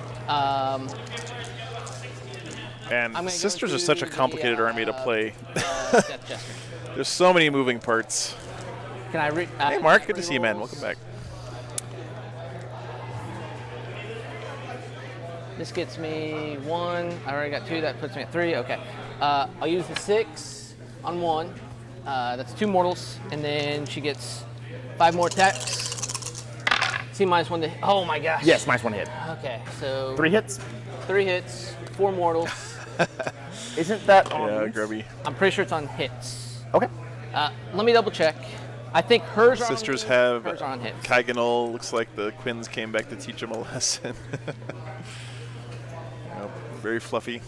And gonna Sisters go are such a to the, complicated army to play. Death Jester. There's so many moving parts. Can I read? Hey, Mark, good to see you, man. Welcome back. This gets me 1. I already got 2. That puts me at 3. Okay. I'll use the 6 on 1. That's 2 mortals, and then she gets 5 more attacks. C -1 to hit. Oh my gosh. Yes, -1 hit. Okay, so 3 hits. 3 hits, 4 mortals. Isn't that on? Yeah, Grubby. I'm pretty sure it's on hits. Okay. Let me double check. I think hers are Sisters on, have hers are on hits. Kaigenol. Looks like the Quins came back to teach him a lesson. Yep, very fluffy.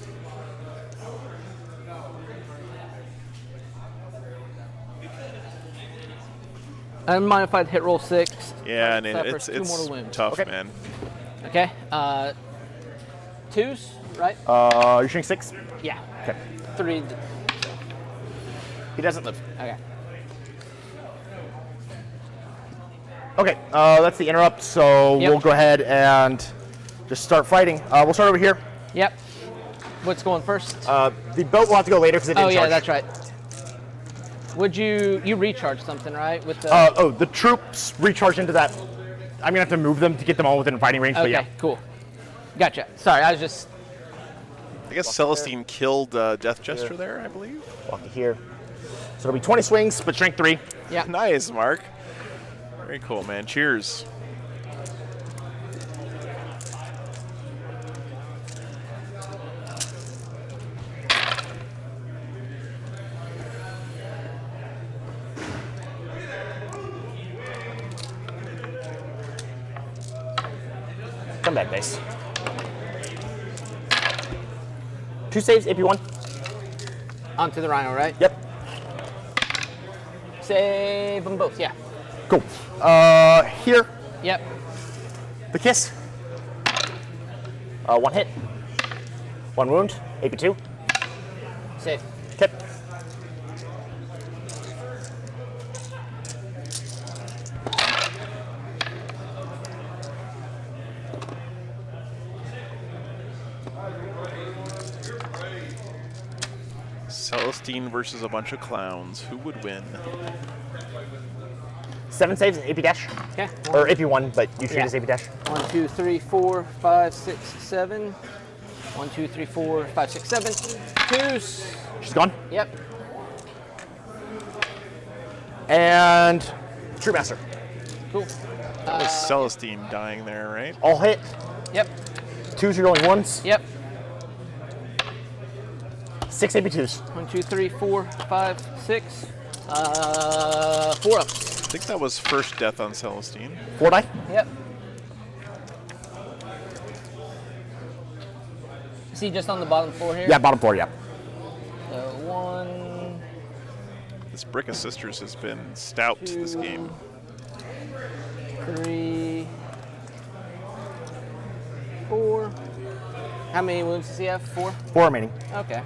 I don't mind if I'd hit roll 6. Yeah, and Except for it's 2 mortal wounds. tough, Okay. man. Okay. 2s, right? You're shooting 6. Yeah. Okay. 3. He doesn't live. Okay. Okay, that's the interrupt, so Yep. we'll go ahead and just start fighting. We'll start over here. Yep. What's going first? The boat will have to go later because it didn't Oh yeah, charge. that's right. Would you recharge something, right? With the The troops recharge into that. I'm gonna have to move them to get them all within fighting range, but okay, yeah. cool. Gotcha. Sorry, I was just I guess Celestine killed Death Jester there, I believe. Walk it here. So it'll be 20 swings, but strength 3. yeah. Nice, Mark. Very cool, man. Cheers. Come back, base. 2 saves, AP 1. Onto the Rhino, right? Yep. Save them both. Yeah. Cool. Here, Yep. the kiss. 1 hit. 1 wound, AP 2. Save. Okay. Celestine versus a bunch of clowns. Who would win? 7 saves and AP dash. Okay. Or AP 1, but you treat Yeah. it as AP dash. 1, 2, 3, 4, 5, 6, 7. 1, 2, 3, 4, 5, 6, 7. 2s. She's gone. Yep. And True Master. Cool. That was Celestine dying there, right? All hit. Yep. 2s are rolling 1s. Yep. 6 AP 2s. 1, 2, 3, 4, 5, 6. 4 ups. I think that was first death on Celestine. 4 die. Yep. Is he just on the bottom floor here? Yeah, bottom floor, yeah. So 1, This Brick of Sisters has been stout this game. 3, 4. How many wounds does he have? 4? 4 remaining. Okay.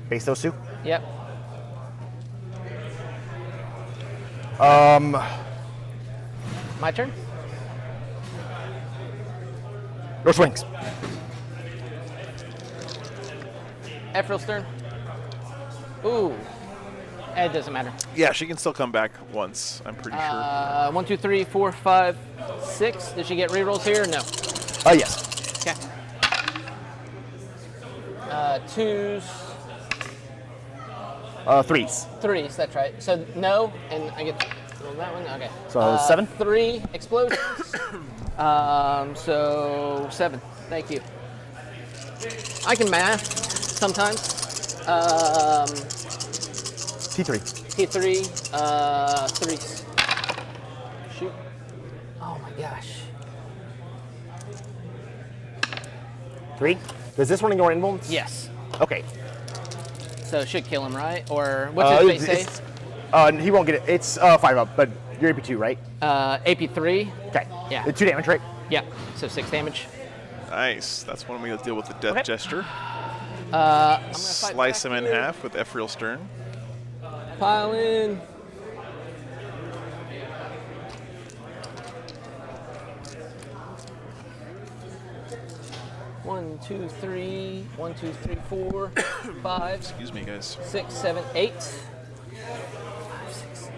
Base those 2. Yep. My turn? Or swings. Ephraim Stern. Ooh. It doesn't matter. Yeah, she can still come back once, I'm pretty sure. 1, 2, 3, 4, 5, 6. Did she get rerolls here? No. Yes. Okay. 2s. 3s. 3s, that's right. So no, and I get that one. Okay. So 7. 3 explosions. So 7. Thank you. I can math sometimes. T3. T3. 3s. Shoot. Oh my gosh. 3. Does this one go in invulns? Yes. Okay. So it should kill him, right? Or what's his base say? He won't get it. It's 5 up, but you're AP2, right? AP3. Okay. Yeah. 2 damage, right? Yeah. So 6 damage. Nice. That's one way to deal with the Death Gesture. I'm gonna fight Slice back him in here. half with Ephraim Stern. Pile in. One, two, three, 1, 2, 3, 4, 5, Excuse me, guys. 6, 7, 8. 5, 6, 7,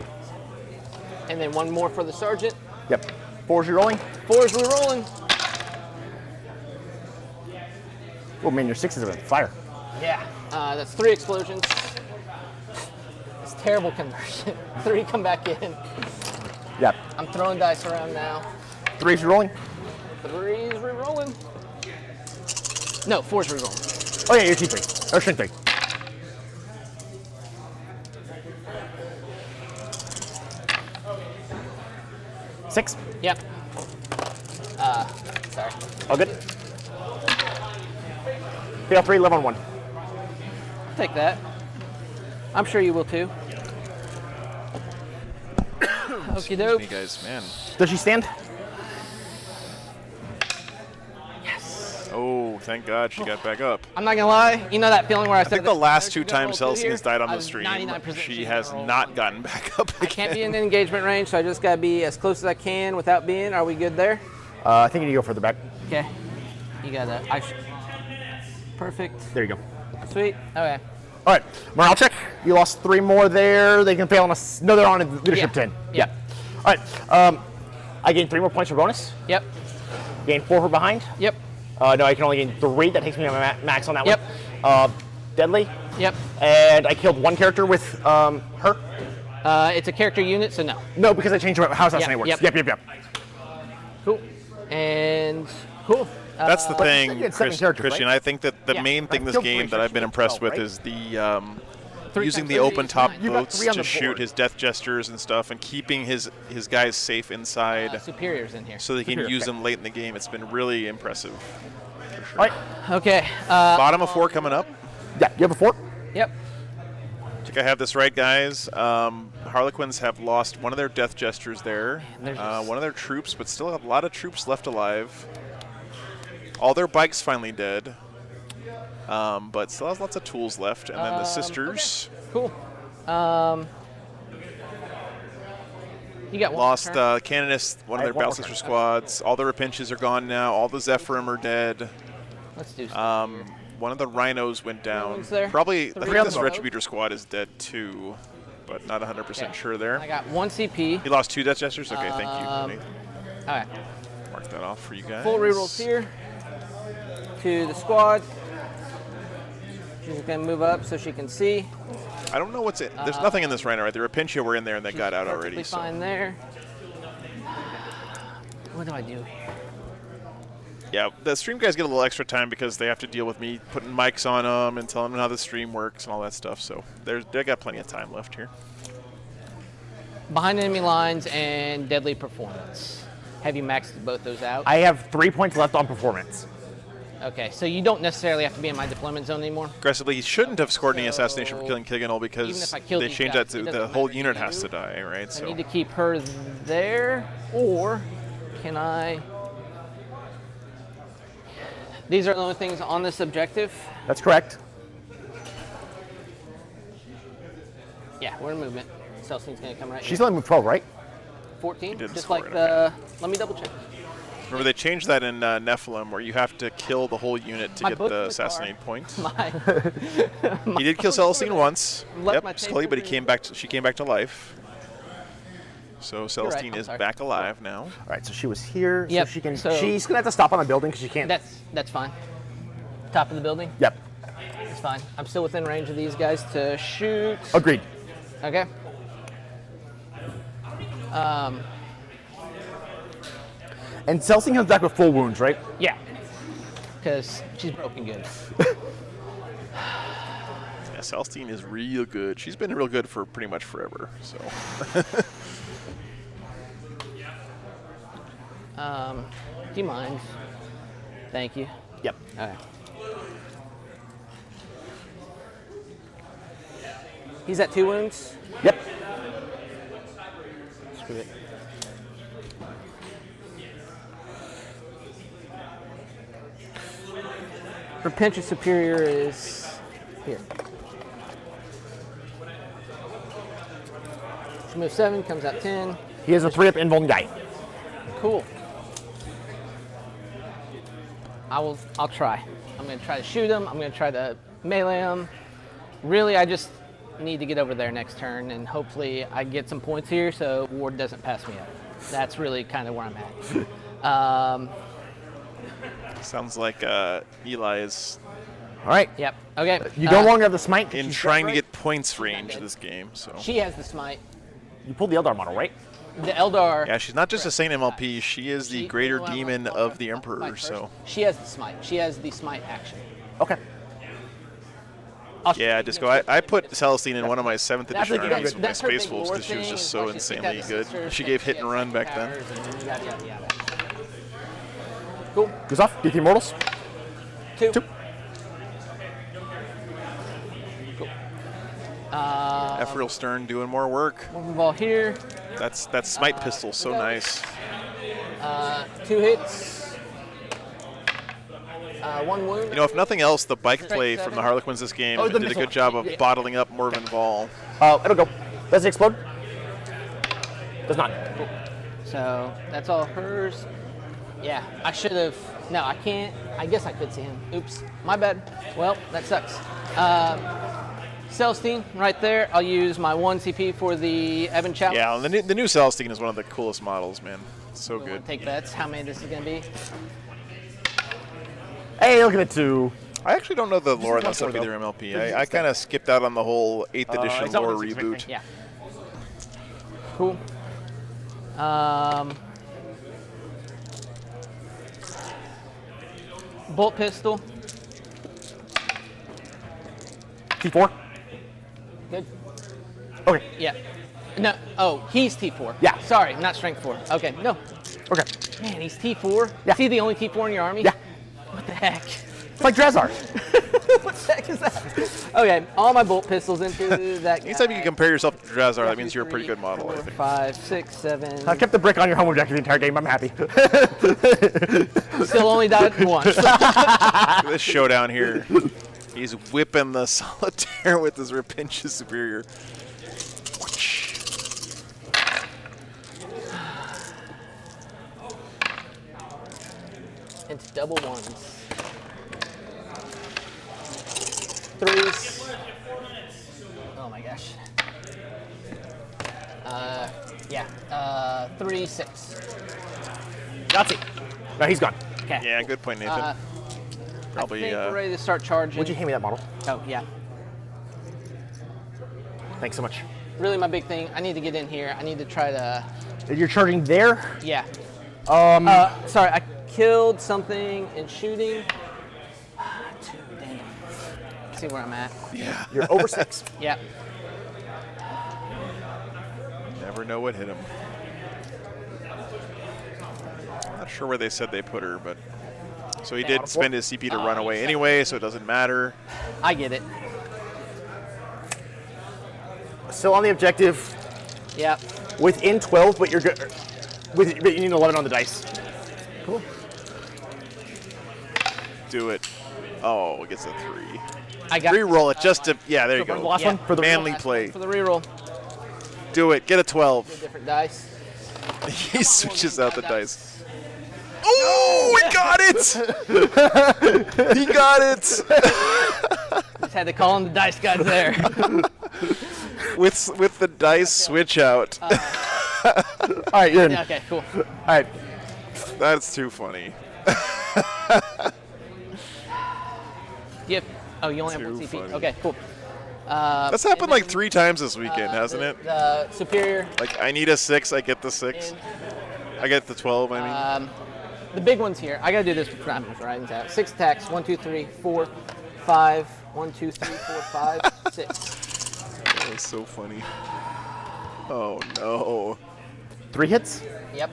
8. And then one more for the sergeant. Yep. 4s you're rolling? 4s we're rolling. Oh man, your 6s are on fire. Yeah. That's 3 explosions. It's terrible conversion. 3 come back in. Yep. I'm throwing dice around now. 3s you're rolling? 3s re-rolling. No, 4s re-rolling. Oh yeah, you're T3. Or shrink 3. Six. Yep. Sorry. All good. Fail 3, live on 1. I'll take that. I'm sure you will too. Okie Excuse doke. me, guys. Man. Does she stand? Oh, thank God she got back up. I'm not gonna lie. You know that feeling where I I said think the last 2 times Celsius died on the stream, 99% she has not gotten back up again. I can't be in the engagement range, so I just gotta be as close as I can without being. Are we good there? I think you need to go further back. Okay. You got that. Perfect. There you go. Sweet. Okay. All right, morale check. You lost 3 more there. They can fail on us. No, they're on a leadership Yeah. 10. Yeah. All right. I gained 3 more points for bonus. Yep. Gained 4 for behind. Yep. No, I can only gain 3. That takes me to my max on that Yep. one. Deadly. Yep. And I killed 1 character with her. It's a character unit, so no. No, because I changed how assassinate works. Yep. Yep. Cool. And cool. That's the But you thing, said you had 7 characters, Christian. right? I think that the Yeah. main thing this killed game 3 that I've been impressed 12, with right? is the 3 using times the 3 open is top 9. You got boats 3 on to the shoot board. his death gestures and stuff, and keeping his guys safe inside Superiors in here. so they can Superior, use okay. them late in the game. It's been really impressive. For sure. All right. Okay. Bottom of 4 coming up. Yeah, you have a 4. Yep. I think I have this right, guys. Harlequins have lost one of their death gestures there, one of their troops, but still have a lot of troops left alive. All their bikes finally dead, but still has lots of tools left. And then the sisters Cool. You got one. lost turn. Canonist, one of I their have one more battle sister turn. squads. All the Repinches are gone now. All the Zephyrim are dead. Let's do some. One of the Rhinos went down. one's there. Probably, I 3 think on this the boat. Retributor squad is dead too, but not 100% Okay. sure there. I got 1 CP. He lost 2 death gestures? Okay, thank you. Nathan. All right. Mark that off for you guys. Full rerolls here to the squad. She's gonna move up so she can see. I don't know what's it. There's nothing in this rhino, right? The Repintia were in there and they got out already. Perfectly So. fine there. What do I do here? Yeah, the stream guys get a little extra time because they have to deal with me putting mics on them and telling them how the stream works and all that stuff. So they got plenty of time left here. Behind enemy lines and deadly performance. Have you maxed both those out? I have 3 points left on performance. Okay, so you don't necessarily have to be in my deployment zone anymore. Aggressively, he shouldn't have scored any assassination for killing Kiganol Even because if I kill they these changed guys, that to it the doesn't whole matter unit to has you. to die, right? I So need to keep her there, or can I? These are the only things on this objective. That's correct. Yeah, we're in movement. Celsine's gonna come right She's here. only moved 12, right? 14, didn't just score like it, the. Let me double check. Remember, they changed that in Nephilim, where you have to kill the whole unit to My get book's the in the assassinate car. point. My He did kill Celestine once. Left my Yep, Scully, but she came back to life. So right, Celestine I'm is sorry. back alive now. All right, so she was here. Yep, So she can. so- she's gonna have to stop on the building because she can't. That's fine. Top of the building. Yep. It's fine. I'm still within range of these guys to shoot. Agreed. Okay. And Celestine comes back with full wounds, right? Yeah. Because she's broken good. Yeah, Celestine is real good. She's been real good for pretty much forever. So. Do you mind? Thank you. Yep. All right. He's at 2 wounds. Yep. Screw it. Her pinch superior is here. She moves 7, comes out 10. He has a 3-up invuln guy. Cool. I'll try. I'm gonna try to shoot him. I'm gonna try to melee him. Really, I just need to get over there next turn, and hopefully I get some points here so Ward doesn't pass me up. That's really kind of where I'm at. Sounds like Eli is All right. Yep. Okay. You no longer have the smite. in trying to get points range this game. So. She has the smite. You pulled the Eldar model, right? The Eldar. Yeah, she's not just a Saint MLP. She is the greater Well, demon I'll of the fight Emperor. first. So. She has the smite. She has the smite action. Okay. Yeah, Disco. I put Celestine in one of my 7th That's edition like- armies with my That's her big Spacefuls lore because she was thing, just is so like she's picked insanely up good. sisters, She that gave she hit and has run back then. powers and yada, yada, yada. Cool. Goes off. D3 mortals. 2. 2. Ephriel Stern doing more work. One ball here. That smite pistol, so nice. 2 hits. 1 wound. You know, if nothing else, the bike play from the Harlequins this game the did a missile. good job of Yeah. bottling up Morven Vol. It'll go. Does it explode? Does not. So that's all hers. Yeah, I should have. No, I can't. I guess I could see him. Oops, my bad. Well, that sucks. Celestine, right there. I'll use my 1 CP for the Evan Challenge. Yeah, the new Celestine is one of the coolest models, man. So We wanna good. Take bets. How many this is gonna be? Hey, look at it, 2. I actually don't know the lore on that stuff though. either, MLP. I kind of skipped out on the whole 8th edition it's not lore what it's reboot. Yeah. Cool. Bolt pistol. T4. Good. Okay. Yeah. No. Oh, he's T4. Yeah. Sorry, not strength 4. Okay. No. Okay. Man, he's T4. Yeah. Is he the only T4 in your army? Yeah. What the heck? It's like Drazar. What the heck is that? Okay, all my bolt pistols into that guy. Anytime you can compare yourself to Drazar, that means you're a pretty good model, I 4, think. 5, 6, 7. I kept the brick on your home objective the entire game. I'm happy. Still only died once. This showdown here. He's whipping the Solitaire with his Rapinch's Superior. Into double 1s. 3s. Oh my gosh. Yeah. 3, 6. Yahtzee. No, he's gone. Okay. Yeah, good point, Nathan. Probably. I think we're ready to start charging. Would you hand me that model? Oh yeah. Thanks so much. Really, my big thing. I need to get in here. I need to try to. You're charging there? Yeah. Sorry, I killed something in shooting. 2, dang it. See where I'm at. Yeah. You're over 6. Yeah. Never know what hit him. Not sure where they said they put her, but. So he did spend his CP to run away anyway, so it doesn't matter. I get it. Still on the objective. Yeah. Within 12, but you're good. But you need 11 on the dice. Cool. Do it. Oh, it gets a 3. I got Reroll it just to. Yeah, there you For go. the last Yeah. one? For the Manly Last play. one for the reroll. Do it. Get a 12. Different dice. He switches out the dice. Oh, he got it! He got it! Just had to call in the dice gods there. with the dice switch out. All right, you're in. Yeah, okay, cool. All right. That's too funny. Yep. Oh, you only have Too 1 CP. funny. Okay, cool. That's happened like 3 times this weekend, hasn't it? The superior. Like, I need a 6, I get the 6. I get the 12, I mean. The big ones here. I gotta do this for Horizons out. 6 attacks. 1, 2, 3, 4, 5. 1, 2, 3, 4, 5, 6. That was so funny. Oh, no. 3 hits. Yep.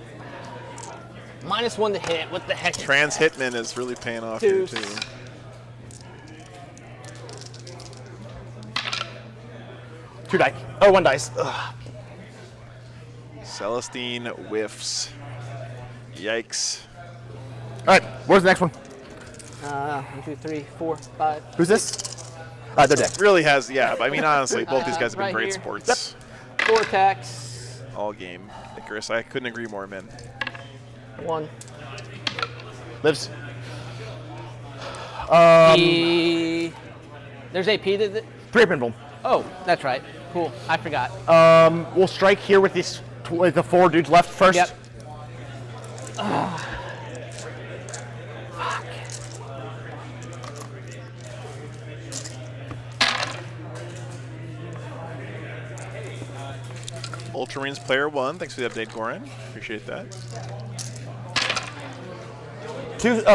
-1 to hit. What the heck? Trans Hitman is really paying off Two. here, too. Two die. Oh, 1 dice. Ugh. Celestine whiffs. Yikes. All right, where's the next one? 1, 2, 3, 4, 5. Who's this? They're dead. Really has, yeah. I mean, honestly, both these guys have been Right great here. sports. 4 attacks. All game. Icarus, I couldn't agree more, man. 1. Lives. There's AP to the. 3 pinball. Oh, that's right. Cool. I forgot. We'll strike here with these with the 4 dudes left first. Yep. Ultramarines player 1. Thanks for the update, Goran. Appreciate that.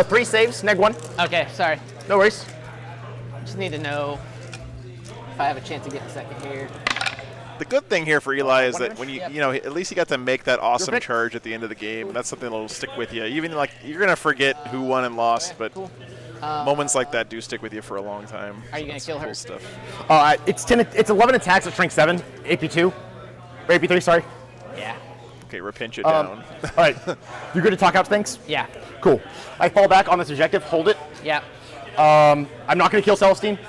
3 saves, neg 1. Okay, sorry. No worries. Just need to know if I have a chance to get a second here. The good thing here for Eli is one that damage? when you, Yep. you know, at least he got to make that awesome pick. charge at the end of the game. That's something that'll stick with you. Even like you're gonna forget who won and lost, but Cool. moments like that do stick with you for a long time. Are you gonna That's kill cool her? Stuff. It's 10. It's 11 attacks at strength 7. AP2. Or AP3. Sorry. Yeah. Okay, repinch it down. All right. You good to talk out things? Yeah. Cool. I fall back on this objective. Hold it. Yeah. I'm not going to kill Celestine.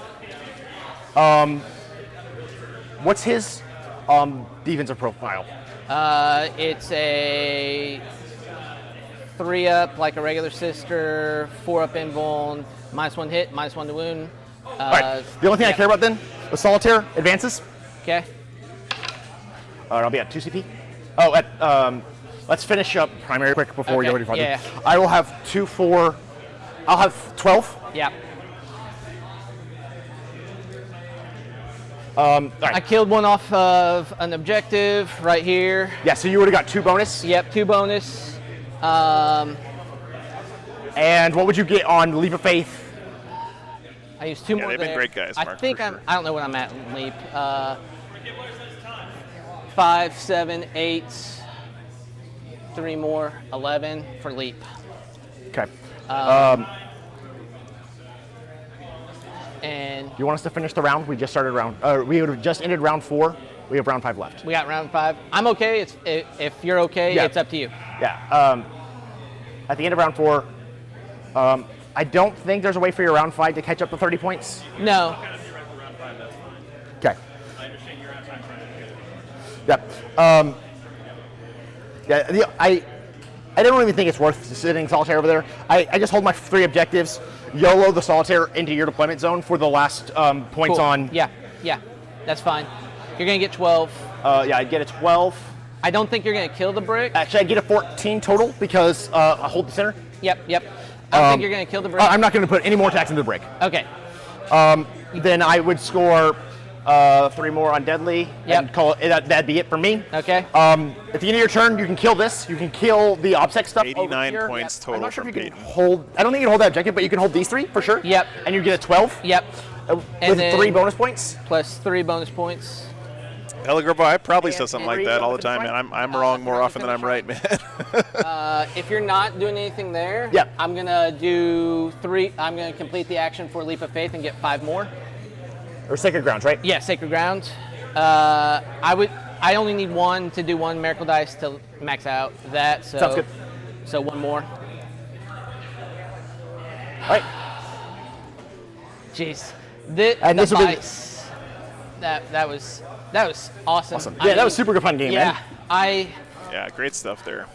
What's his defensive profile? It's a 3-up like a regular sister, 4-up invuln, -1 hit, -1 to wound. All right. The only thing I care about then, the Solitaire advances. Okay. I'll be at 2 CP. Oh, let's finish up primary quick before we go any farther. Yeah. I will have 2, 4. I'll have 12. Yeah. All right. I killed one off of an objective right here. Yeah, so you would have got 2 bonus. Yep, 2 bonus. And what would you get on Leap of Faith? I used 2 more they've been there. great guys, I Mark, think for I'm. sure. I don't know what I'm at in leap. 5, 7, 8. 3 more. 11 for leap. Okay. And You want us to finish the round? We just started round. We would have just ended round 4. We have round 5 left. we got round 5. I'm okay. If you're okay, Yeah. it's up to you. Yeah. At the end of round 4, I don't think there's a way for your round 5 to catch up to 30 points. No. Okay. Yep. I don't even think it's worth sitting Solitaire over there. I just hold my 3 objectives, YOLO the Solitaire into your deployment zone for the last points Cool. on. Yeah. That's fine. You're gonna get 12. Yeah, I'd get a 12. I don't think you're gonna kill the brick. Actually, I'd get a 14 total because I hold the center. Yep. I don't think you're gonna kill the brick. I'm not going to put any more attacks into the brick. Okay. Then I would score 3 more on Deadly Yep. and call it, that'd be it for me. Okay. At the end of your turn, you can kill this. You can kill the OBSEC stuff. 89 over here. points I'm total not sure from if you can Peyton. hold. I don't think you can hold that objective, but you can hold these 3 for sure. Yep. And you get a 12 Yep. And with then 3 bonus points. plus 3 bonus points. Telegraph, I probably And say something like three that all the bonus time, points. man. I'm wrong more often than I'm right, man. If you're not doing anything there, Yeah. I'm gonna do 3. I'm gonna complete the action for Leap of Faith and get 5 more. Or Sacred Grounds, right? Yeah, Sacred Ground. I only need 1 to do 1 Miracle Dice to max out that. So, Sounds good. So 1 more. All right. Jeez. And The this will be- dice. That was awesome. Awesome. Yeah, that was super good fun game, yeah, man. Yeah, great stuff there.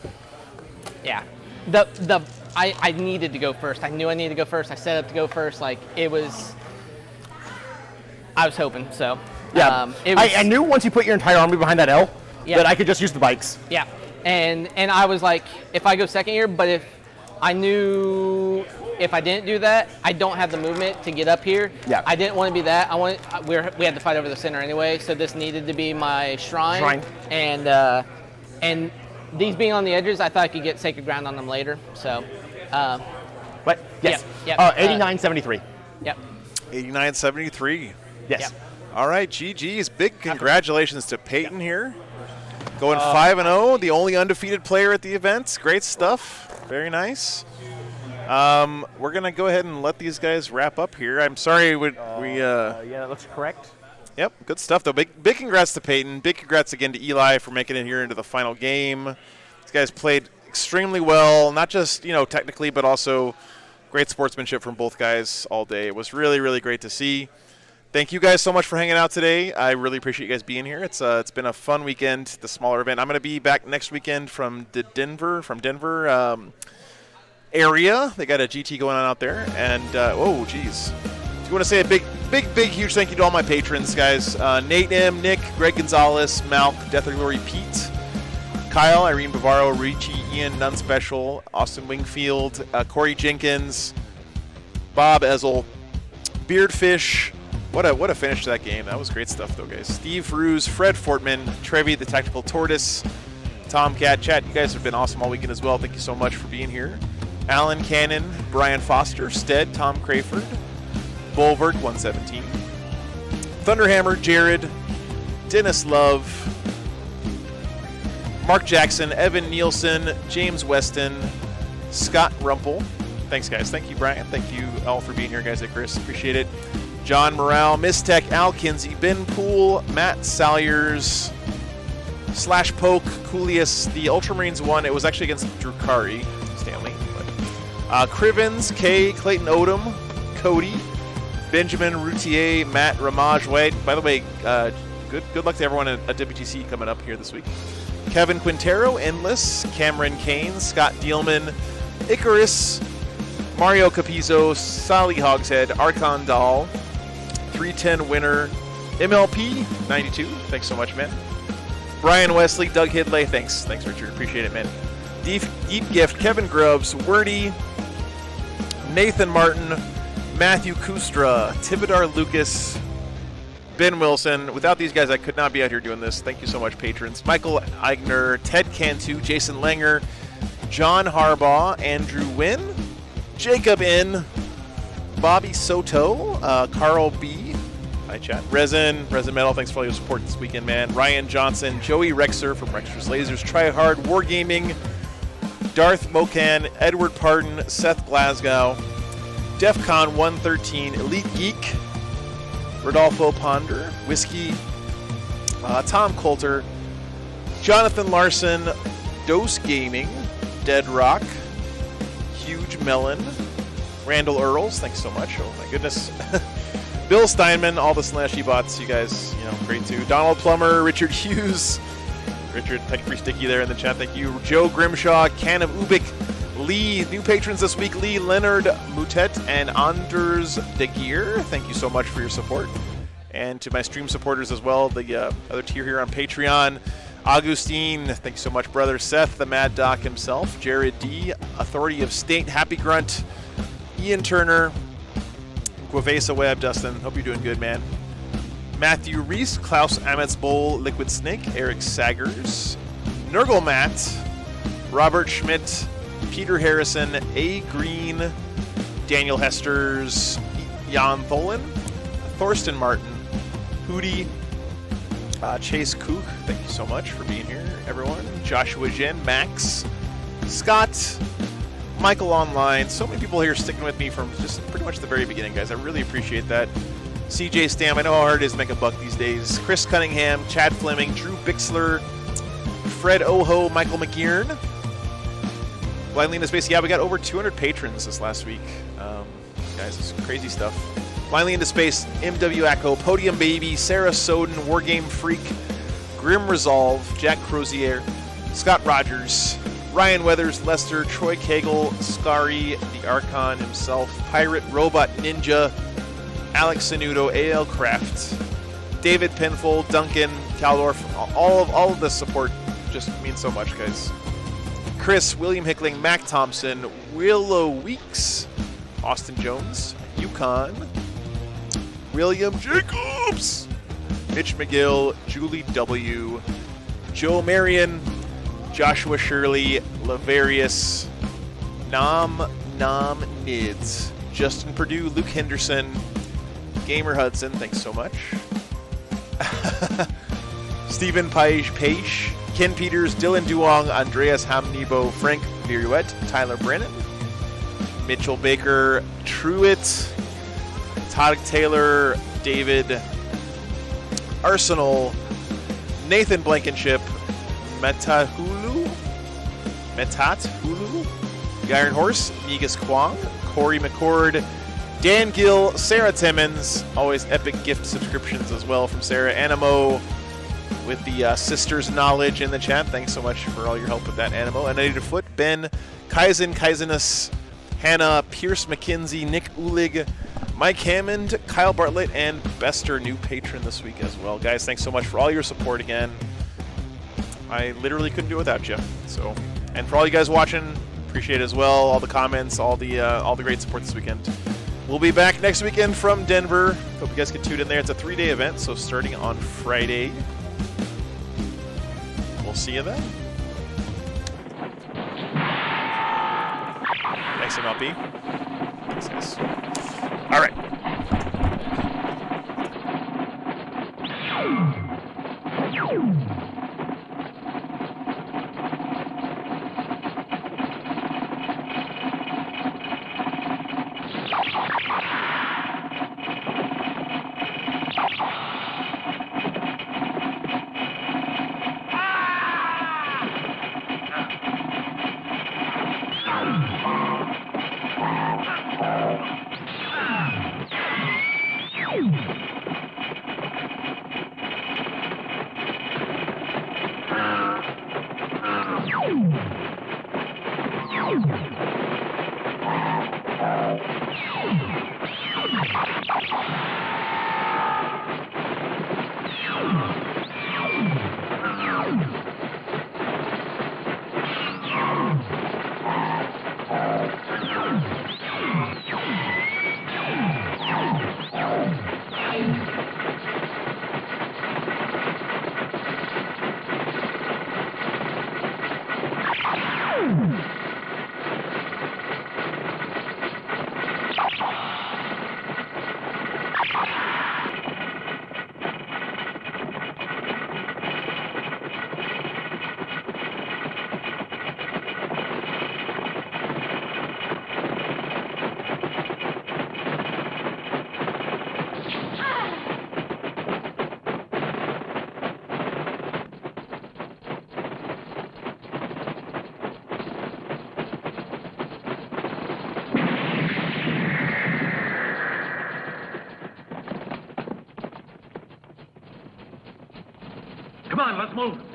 Yeah. I needed to go first. I knew I needed to go first. I set up to go first. Like, it was, I was hoping, so. Yeah, I knew once you put your entire army behind that L, that I could just use the bikes. Yeah, and I was like, if I go second here, but if I knew if I didn't do that, I don't have the movement to get up here. Yeah. I didn't want to be that. We had to fight over the center anyway, so this needed to be my shrine. And these being on the edges, I thought I could get sacred ground on them later. So. But yes. Yep. 89-73. Yep. 89-73. Yes. Yep. All right, GG's. Big congratulations to Peyton here. Going 5-0, the only undefeated player at the event. Great stuff. Very nice. We're going to go ahead and let these guys wrap up here. I'm sorry yeah, that looks correct. Yep, good stuff, though. Big congrats to Peyton. Big congrats again to Eli for making it here into the final game. These guys played extremely well, not just, technically, but also great sportsmanship from both guys all day. It was really, really great to see. Thank you guys so much for hanging out today. I really appreciate you guys being here. It's been a fun weekend, the smaller event. I'm going to be back next weekend from Denver area. They got a GT going on out there. And, oh, geez. I want to say a big, huge thank you to all my patrons, guys. Nate M., Nick, Greg Gonzalez, Malk, Death or Glory Pete, Kyle, Irene Bavaro, Richie, Ian, None Special, Austin Wingfield, Corey Jenkins, Bob Ezel, Beardfish. What a finish to that game. That was great stuff, though, guys. Steve Ruse, Fred Fortman, Trevi, the Tactical Tortoise, Tomcat, Chat. You guys have been awesome all weekend as well. Thank you so much for being here. Alan Cannon, Brian Foster, Stead, Tom Crayford, Bulwark 117, Thunderhammer, Jared, Dennis Love, Mark Jackson, Evan Nielsen, James Weston, Scott Rumpel. Thanks, guys. Thank you, Brian. Thank you all for being here, guys. Chris, appreciate it. John Morale, Mistech, Al Kinsey, Ben Poole, Matt Salyers, Slash Poke, Coolius. The Ultramarines won. It was actually against Drukari, Stanley. But, Crivens, Kay, Clayton Odom, Cody, Benjamin Routier, Matt Ramage White. By the way, good luck to everyone at WTC coming up here this week. Kevin Quintero, Endless, Cameron Kane, Scott Dielman, Icarus, Mario Capizzo, Sally Hogshead, Archon Dahl, 310 winner, MLP 92. Thanks so much, man. Brian Wesley, Doug Hidley. Thanks, Richard. Appreciate it, man. Deep Gift, Kevin Grubbs, Wordy, Nathan Martin, Matthew Kustra, Tibidar Lucas, Ben Wilson. Without these guys, I could not be out here doing this. Thank you so much, patrons. Michael Eigner, Ted Cantu, Jason Langer, John Harbaugh, Andrew Wynn, Jacob N., Bobby Soto, Carl B., hi chat, Resin Metal, thanks for all your support this weekend, man. Ryan Johnson, Joey Rexer from Rexer's Lasers, Try Hard, Wargaming, Darth Mocan, Edward Pardon, Seth Glasgow, DEFCON 113, Elite Geek, Rodolfo Ponder, Whiskey, Tom Coulter, Jonathan Larson, Dose Gaming, Dead Rock, Huge Melon, Randall Earls, thanks so much. Oh my goodness. Bill Steinman, all the Slashy bots, you guys, great too. Donald Plummer, Richard Hughes, Richard, thank you for sticky there in the chat. Thank you. Joe Grimshaw, Can of Ubik, Lee, new patrons this week, Lee, Leonard Mutet, and Anders De Geer. Thank you so much for your support. And to my stream supporters as well, the other tier here on Patreon. Augustine, thank you so much, brother. Seth, the Mad Doc himself. Jared D, Authority of State, Happy Grunt. Ian Turner, Guavesa Webb, Dustin, hope you're doing good, man. Matthew Reese, Klaus Ametsbowl, Liquid Snake, Eric Saggers, Nurgle Matt, Robert Schmidt, Peter Harrison, A. Green, Daniel Hesters, Jan Tholen, Thorsten Martin, Hootie, Chase Kook, thank you so much for being here, everyone. Joshua Jen, Max, Scott, Michael Online. So many people here sticking with me from just pretty much the very beginning, guys. I really appreciate that. CJ Stam, I know how hard it is to make a buck these days. Chris Cunningham, Chad Fleming, Drew Bixler, Fred Oho, Michael McGearn, Blindly Into Space. Yeah, we got over 200 patrons this last week. Guys, it's crazy stuff. Blindly Into Space, MW Acco, Podium Baby, Sarah Soden, Wargame Freak, Grim Resolve, Jack Crozier, Scott Rogers, Ryan Weathers, Lester, Troy Cagle, Scary, the Archon himself, Pirate, Robot Ninja, Alex Sanudo, AL Craft, David Penfold, Duncan, Caldorf, all of the support just means so much, guys. Chris, William Hickling, Mac Thompson, Willow Weeks, Austin Jones, Yukon, William Jacobs, Mitch McGill, Julie W., Joe Marion, Joshua Shirley, Lavarius, Nam Nids, Justin Perdue, Luke Henderson, Gamer Hudson, thanks so much. Stephen Page, Ken Peters, Dylan Duong, Andreas Hamnibo, Frank Viruet, Tyler Brennan, Mitchell Baker, Truitt, Todd Taylor, David Arsenal, Nathan Blankenship, Metathulu, The Iron Horse, Negus Kwong, Corey McCord, Dan Gill, Sarah Timmons, always epic gift subscriptions as well from Sarah Animo with the Sisters Knowledge in the chat. Thanks so much for all your help with that, Animo. And I need a foot, Ben, Kaizenus, Hannah, Pierce McKenzie, Nick Ulig, Mike Hammond, Kyle Bartlett, and Bester, new patron this week as well. Guys, thanks so much for all your support again. I literally couldn't do it without you. So, and for all you guys watching, appreciate it as well. All the comments, all the great support this weekend. We'll be back next weekend from Denver. Hope you guys can tune in there. It's a 3-day event, so starting on Friday. We'll see you then. Thanks, MLP. Thanks, guys. All right. Come on, let's move.